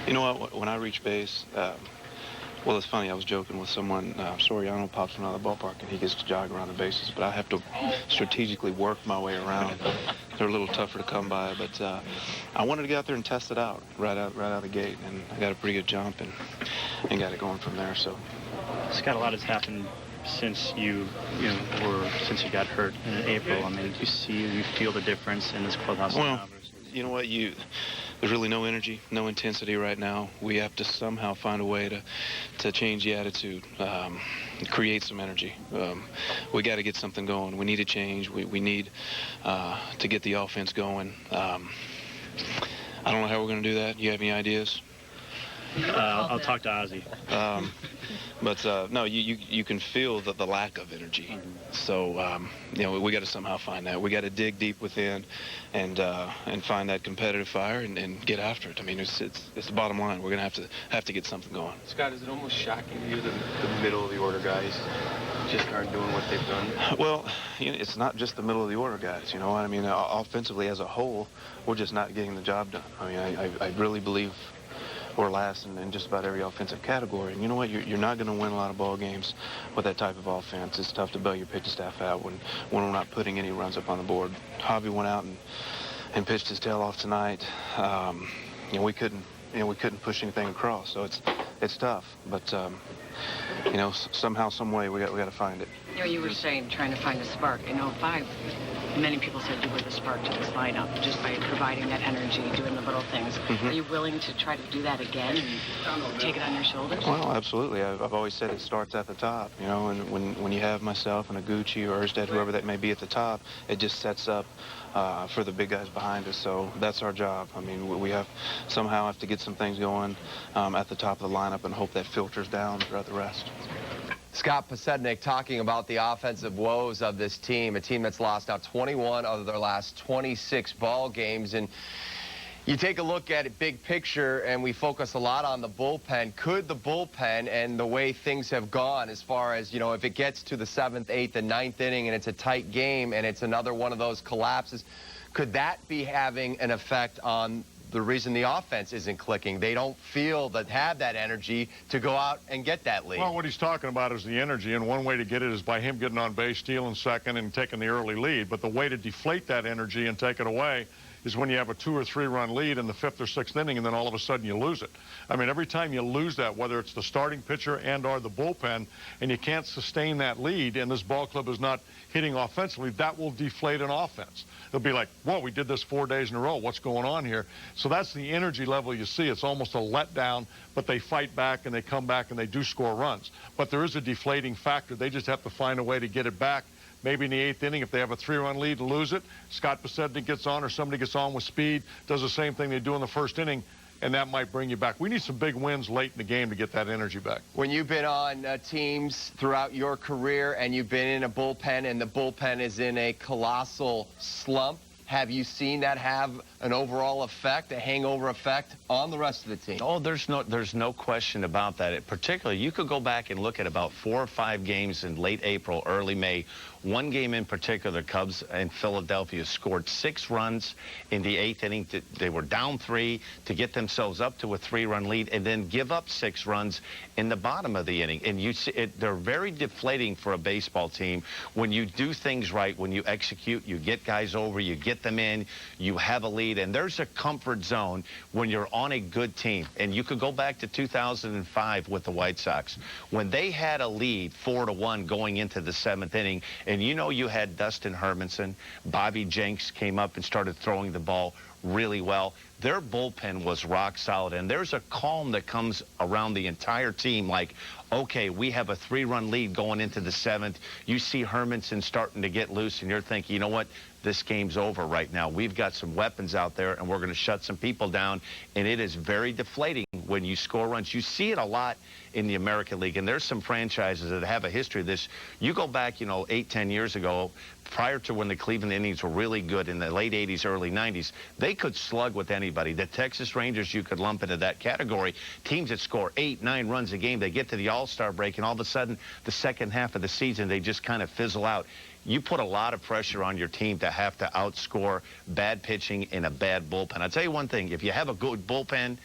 you know what, when I reach base, well, it's funny, I was joking with someone, Soriano pops from out of the ballpark and he gets to jog around the bases, but I have to strategically work my way around. They're a little tougher to come by, but I wanted to get out there and test it out right out of the gate, and I got a pretty good jump and got it going from there. So, Scott, a lot has happened since you got hurt in April. I mean, do you see and you feel the difference in this clubhouse? Well, you know what, there's really no energy, no intensity right now. We have to somehow find a way to change the attitude, create some energy. We got to get something going. We need a change. We need to get the offense going. I don't know how we're going to do that. You have any ideas? I'll talk to Ozzy. But no, you can feel the lack of energy. So we got to somehow find that. We got to dig deep within and find that competitive fire and get after it. I mean, it's the bottom line. We're gonna have to get something going. Scott, is it almost shocking to you that the middle of the order guys just aren't doing what they've done? Well, it's not just the middle of the order guys. You know what I mean? Offensively as a whole, we're just not getting the job done. I mean, I really believe we're last in just about every offensive category. And you know what? You're not going to win a lot of ball games with that type of offense. It's tough to bail your pitching staff out when we're not putting any runs up on the board. Javi went out and pitched his tail off tonight. We couldn't push anything across. So it's tough. But somehow, some way, we got to find it. You were saying trying to find a spark. In 05, many people said you were the spark to this lineup just by providing that energy, doing the little things. Mm-hmm. Are you willing to try to do that again and take it on your shoulders? Well, absolutely. I've always said it starts at the top, and when you have myself and a Gucci or Erstad, whoever that may be at the top, it just sets up for the big guys behind us. So that's our job. I mean, we somehow have to get some things going at the top of the lineup and hope that filters down throughout the rest. Scott Pasednik talking about the offensive woes of this team, a team that's lost now 21 of their last 26 ball games. And you take a look at it big picture, and we focus a lot on the bullpen. Could the bullpen and the way things have gone as far as, if it gets to the 7th, 8th, and 9th inning and it's a tight game and it's another one of those collapses, could that be having an effect on the reason the offense isn't clicking? They don't feel have that energy to go out and get that lead. Well, what he's talking about is the energy, and one way to get it is by him getting on base, stealing second, and taking the early lead. But the way to deflate that energy and take it away is when you have a 2 or 3 run lead in the 5th or 6th inning, and then all of a sudden you lose it. I mean, every time you lose that, whether it's the starting pitcher and or the bullpen, and you can't sustain that lead, and this ball club is not hitting offensively, that will deflate an offense. It'll be like, whoa, we did this 4 days in a row. What's going on here? So that's the energy level you see. It's almost a letdown, but they fight back and they come back and they do score runs. But there is a deflating factor. They just have to find a way to get it back. Maybe in the 8th inning, if they have a 3-run lead, to lose it. Scott Besednik gets on, or somebody gets on with speed, does the same thing they do in the 1st inning, and that might bring you back. We need some big wins late in the game to get that energy back. When you've been on teams throughout your career and you've been in a bullpen and the bullpen is in a colossal slump, have you seen that have an overall effect, a hangover effect on the rest of the team? Oh, there's no question about that. Particularly, you could go back and look at about 4 or 5 games in late April, early May. One game in particular, the Cubs in Philadelphia scored 6 runs in the 8th inning. They were down 3 to get themselves up to a 3-run lead and then give up 6 runs in the bottom of the inning. And you see they're very deflating for a baseball team when you do things right, when you execute, you get guys over, you get them in, you have a lead. And there's a comfort zone when you're on a good team. And you could go back to 2005 with the White Sox when they had a lead 4-1 going into the 7th inning. And you know you had Dustin Hermanson, Bobby Jenks came up and started throwing the ball really well. Their bullpen was rock solid, and there's a calm that comes around the entire team, like, okay, we have a 3-run lead going into the 7th. You see Hermanson starting to get loose, and you're thinking, you know what? This game's over right now. We've got some weapons out there, and we're going to shut some people down, and it is very deflating when you score runs. You see it a lot in the American League, and there's some franchises that have a history of this. You go back, 8, 10 years ago, prior to when the Cleveland Indians were really good in the late 80s, early 90s, they could slug with anybody. The Texas Rangers, you could lump into that category. Teams that score 8, 9 runs a game, they get to the All-Star break, and all of a sudden, the second half of the season, they just kind of fizzle out. You put a lot of pressure on your team to have to outscore bad pitching in a bad bullpen. I'll tell you one thing, if you have a good bullpen,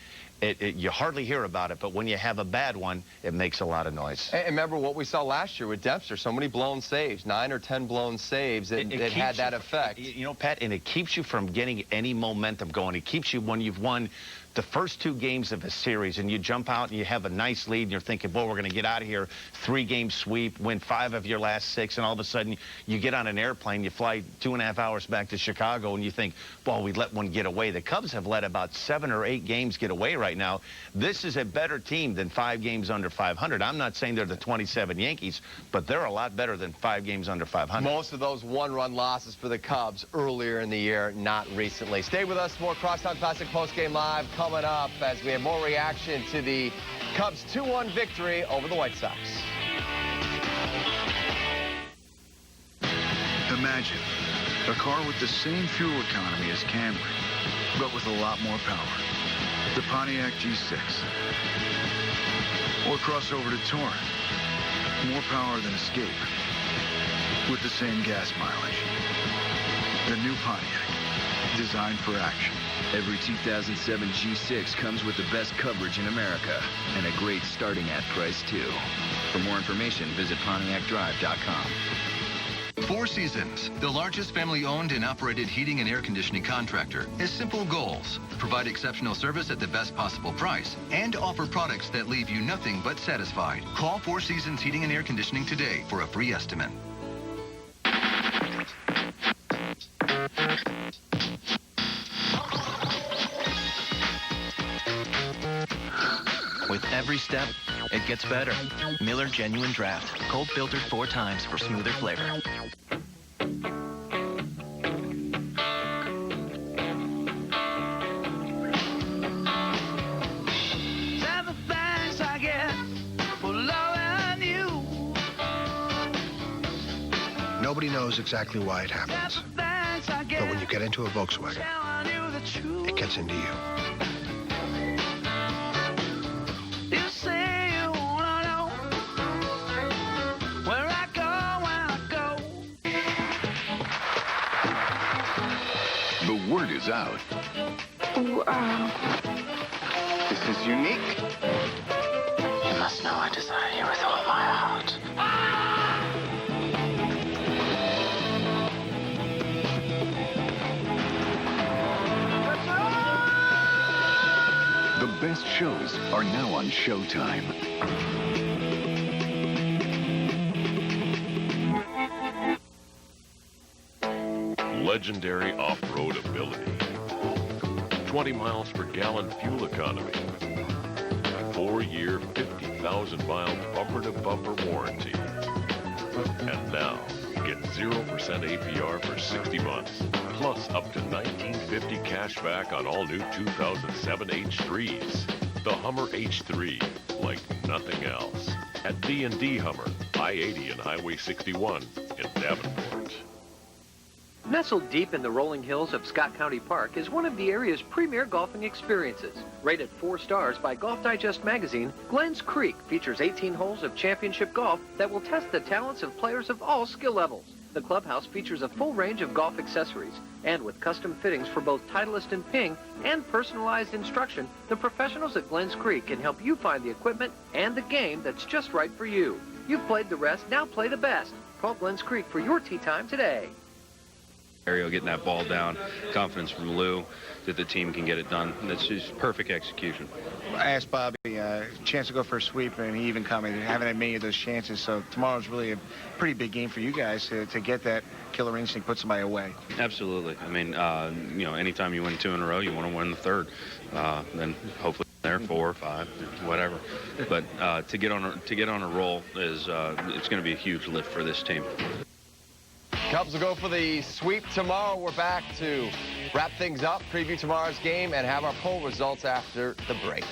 you hardly hear about it, but when you have a bad one, it makes a lot of noise. And remember what we saw last year with Dempster, so many blown saves, 9 or 10 blown saves, it had that effect. Pat, and it keeps you from getting any momentum going. It keeps you, when you've won the first 2 games of a series and you jump out and you have a nice lead and you're thinking, boy, we're going to get out of here, 3-game sweep, win 5 of your last 6, and all of a sudden you get on an airplane, you fly 2.5 hours back to Chicago, and you think, well, we let one get away. The Cubs have let about 7 or 8 games get away right now. This is a better team than 5 games under 500. I'm not saying they're the 27 Yankees, but they're a lot better than 5 games under 500. Most of those 1-run losses for the Cubs earlier in the year, not recently. Stay with us, more Crosstown Classic Postgame Live coming up as we have more reaction to the Cubs' 2-1 victory over the White Sox. Imagine a car with the same fuel economy as Camry, but with a lot more power. The Pontiac G6. Or cross over to Torrent. More power than Escape, with the same gas mileage. The new Pontiac, designed for action. Every 2007 G6 comes with the best coverage in America and a great starting at price, too. For more information, visit PontiacDrive.com. Four Seasons, the largest family-owned and operated heating and air conditioning contractor, has simple goals: provide exceptional service at the best possible price and offer products that leave you nothing but satisfied. Call Four Seasons Heating and Air Conditioning today for a free estimate. With every step, it gets better. Miller Genuine Draft. Cold filtered 4 times for smoother flavor. Nobody knows exactly why it happens. But when you get into a Volkswagen, it gets into you. The word is out. Wow. This is unique. You must know I desire you with all my heart. best shows are now on Showtime. Legendary off-road ability. 20 miles per gallon fuel economy. 4-year, 50,000-mile bumper-to-bumper warranty. And now, get 0% APR for 60 months, plus up to $19.50 cash back on all new 2007 H3s. The Hummer H3, like nothing else. At D&D Hummer, I-80 and Highway 61 in Davenport. Nestled deep in the rolling hills of Scott County Park is one of the area's premier golfing experiences. Rated 4 stars by Golf Digest magazine, Glens Creek features 18 holes of championship golf that will test the talents of players of all skill levels. The clubhouse features a full range of golf accessories, and with custom fittings for both Titleist and Ping and personalized instruction, the professionals at Glens Creek can help you find the equipment and the game that's just right for you. You've played the rest, now play the best. Call Glens Creek for your tee time today. Ariel getting that ball down, confidence from Lou that the team can get it done. That's just perfect execution. I asked Bobby a chance to go for a sweep, and he even commented, haven't had many of those chances, so tomorrow's really a pretty big game for you guys to get that killer instinct, put somebody away. Absolutely. I mean, you know, anytime you win 2 in a row, you want to win the third. Then hopefully there 4 or 5, whatever. But to get on a roll is it's going to be a huge lift for this team. Cubs will go for the sweep tomorrow. We're back to wrap things up, preview tomorrow's game, and have our poll results after the break.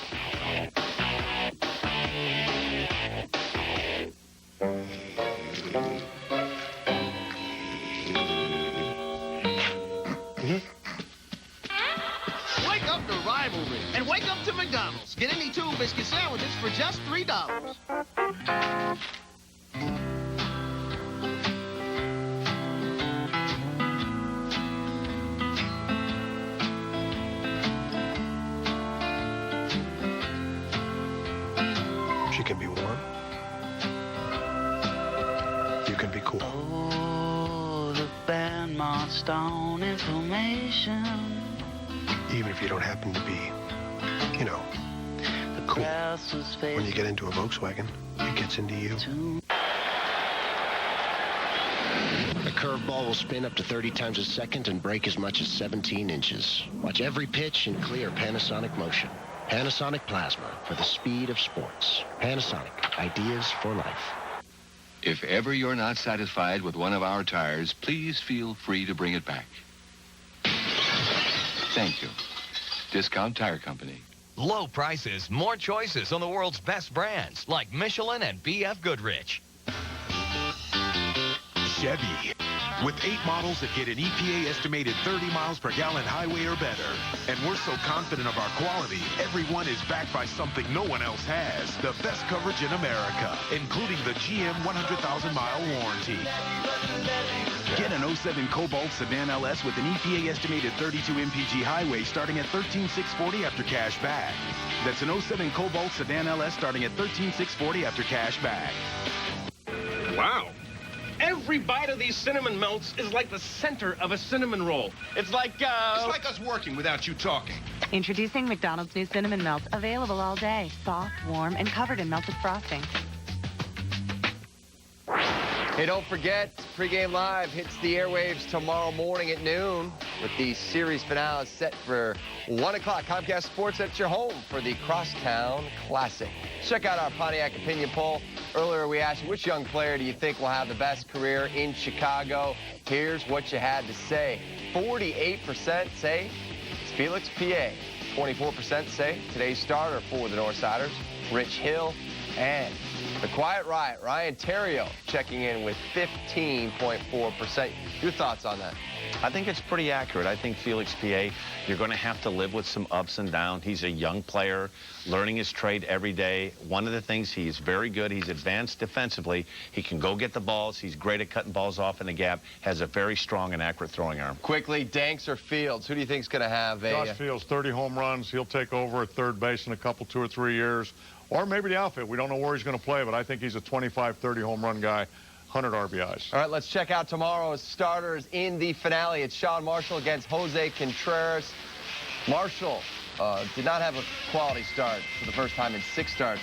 Wake up to rivalry and wake up to McDonald's. Get any 2 biscuit sandwiches for just $3. She can be warm. You can be cool. Oh, the band marched on information. Even if you don't happen to be, you know, cool. When you get into a Volkswagen, it gets into you. The curveball will spin up to 30 times a second and break as much as 17 inches. Watch every pitch in clear Panasonic motion. Panasonic Plasma for the speed of sports. Panasonic, ideas for life. If ever you're not satisfied with one of our tires, please feel free to bring it back. Thank you. Discount Tire Company. Low prices, more choices on the world's best brands like Michelin and BF Goodrich. Chevy. With 8 models that get an EPA estimated 30 miles per gallon highway or better. And we're so confident of our quality, every one is backed by something no one else has. The best coverage in America, including the GM 100,000-mile warranty. Get an 07 Cobalt Sedan LS with an EPA estimated 32 mpg highway starting at $13,640 after cash back. That's an 07 Cobalt Sedan LS starting at $13,640 after cash back. Wow. Every bite of these cinnamon melts is like the center of a cinnamon roll. It's like us working without you talking. Introducing McDonald's new Cinnamon Melts, available all day. Soft, warm, and covered in melted frosting. Hey, don't forget, Pregame Live hits the airwaves tomorrow morning at noon with the series finale set for 1 o'clock. Comcast Sports at your home for the Crosstown Classic. Check out our Pontiac opinion poll. Earlier we asked you, which young player do you think will have the best career in Chicago? Here's what you had to say. 48% say it's Felix Pie. 24% say today's starter for the Northsiders, Rich Hill. And the Quiet Riot, Ryan Theriot, checking in with 15.4%. Your thoughts on that? I think it's pretty accurate. I think Felix Pie, you're going to have to live with some ups and downs. He's a young player, learning his trade every day. One of the things, he's very good. He's advanced defensively. He can go get the balls. He's great at cutting balls off in the gap. Has a very strong and accurate throwing arm. Quickly, Danks or Fields? Who do you think is going to have a... Josh Fields, 30 home runs. He'll take over at third base in a couple, 2 or 3 years. Or maybe the outfit. We don't know where he's going to play, but I think he's a 25, 30 home run guy, 100 RBIs. All right, let's check out tomorrow's starters in the finale. It's Sean Marshall against Jose Contreras. Marshall, did not have a quality start for the first time in 6 starts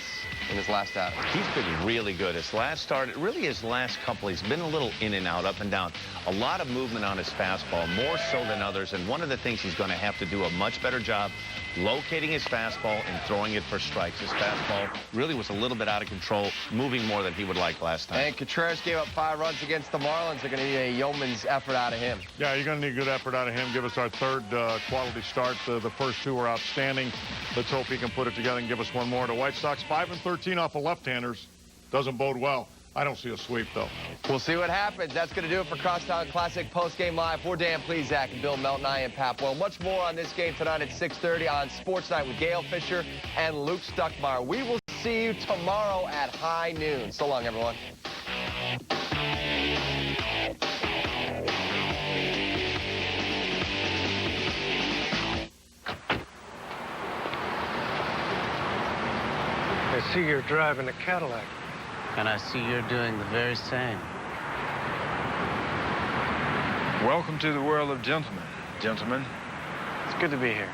in his last outing. He's been really good. His last start, really his last couple, he's been a little in and out, up and down. A lot of movement on his fastball, more so than others. And one of the things he's going to have to do a much better job locating his fastball and throwing it for strikes. His fastball really was a little bit out of control, moving more than he would like last time. And Contreras gave up 5 runs against the Marlins. They're going to need a yeoman's effort out of him. Yeah, you're going to need good effort out of him. Give us our 3rd quality start. The first 2 were outstanding. Let's hope he can put it together and give us one more. The White Sox 5-13 off of left-handers. Doesn't bode well. I don't see a sweep, though. We'll see what happens. That's going to do it for Crosstown Classic Postgame Live. For Dan Plesac and Bill Melton, I am Pat Boyle. Much more on this game tonight at 6:30 on Sports Night with Gail Fisher and Luke Stuckmeyer. We will see you tomorrow at high noon. So long, everyone. I see you're driving a Cadillac. And I see you're doing the very same. Welcome to the world of gentlemen. Gentlemen, it's good to be here.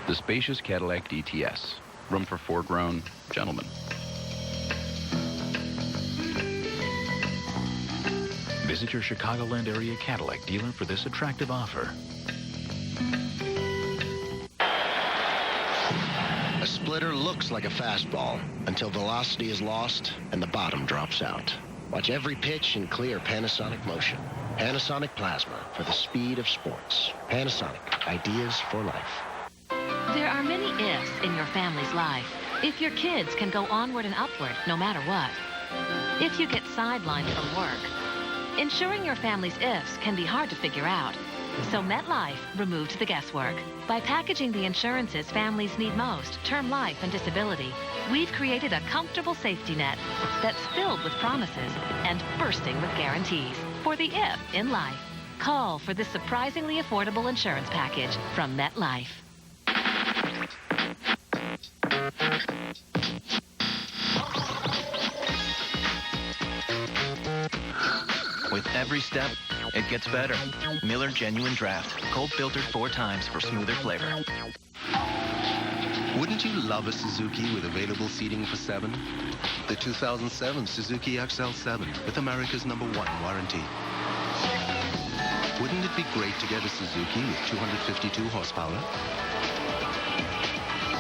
The spacious Cadillac DTS. Room for 4 grown gentlemen. Visit your Chicagoland area Cadillac dealer for this attractive offer. A splitter looks like a fastball until velocity is lost and the bottom drops out. Watch every pitch in clear Panasonic motion. Panasonic Plasma for the speed of sports. Panasonic, ideas for life. There are many ifs in your family's life. If your kids can go onward and upward no matter what. If you get sidelined from work. Ensuring your family's ifs can be hard to figure out. So MetLife removed the guesswork. By packaging the insurances families need most, term life and disability, we've created a comfortable safety net that's filled with promises and bursting with guarantees for the if in life. Call for this surprisingly affordable insurance package from MetLife. With every step, it gets better. Miller Genuine Draft. Cold filtered 4 times for smoother flavor. Wouldn't you love a Suzuki with available seating for 7? The 2007 Suzuki XL7 with America's #1 warranty. Wouldn't it be great to get a Suzuki with 252 horsepower?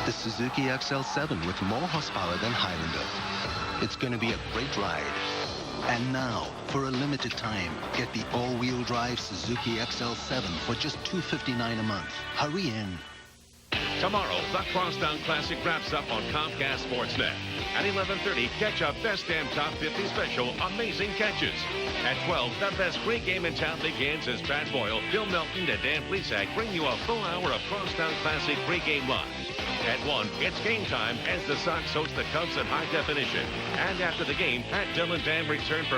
The Suzuki XL7 with more horsepower than Highlander. It's going to be a great ride. And now, for a limited time, get the all-wheel drive Suzuki XL7 for just $259 a month. Hurry in. Tomorrow, the Crosstown Classic wraps up on Comcast Sportsnet. At 11:30, catch up Best Damn Top 50 special, Amazing Catches. At 12, the best pregame in town begins as Pat Boyle, Bill Melton, and Dan Plesac bring you a full hour of Crosstown Classic pregame live. At 1, it's game time as the Sox host the Cubs at high definition. And after the game, Pat, Dylan, and Dan return for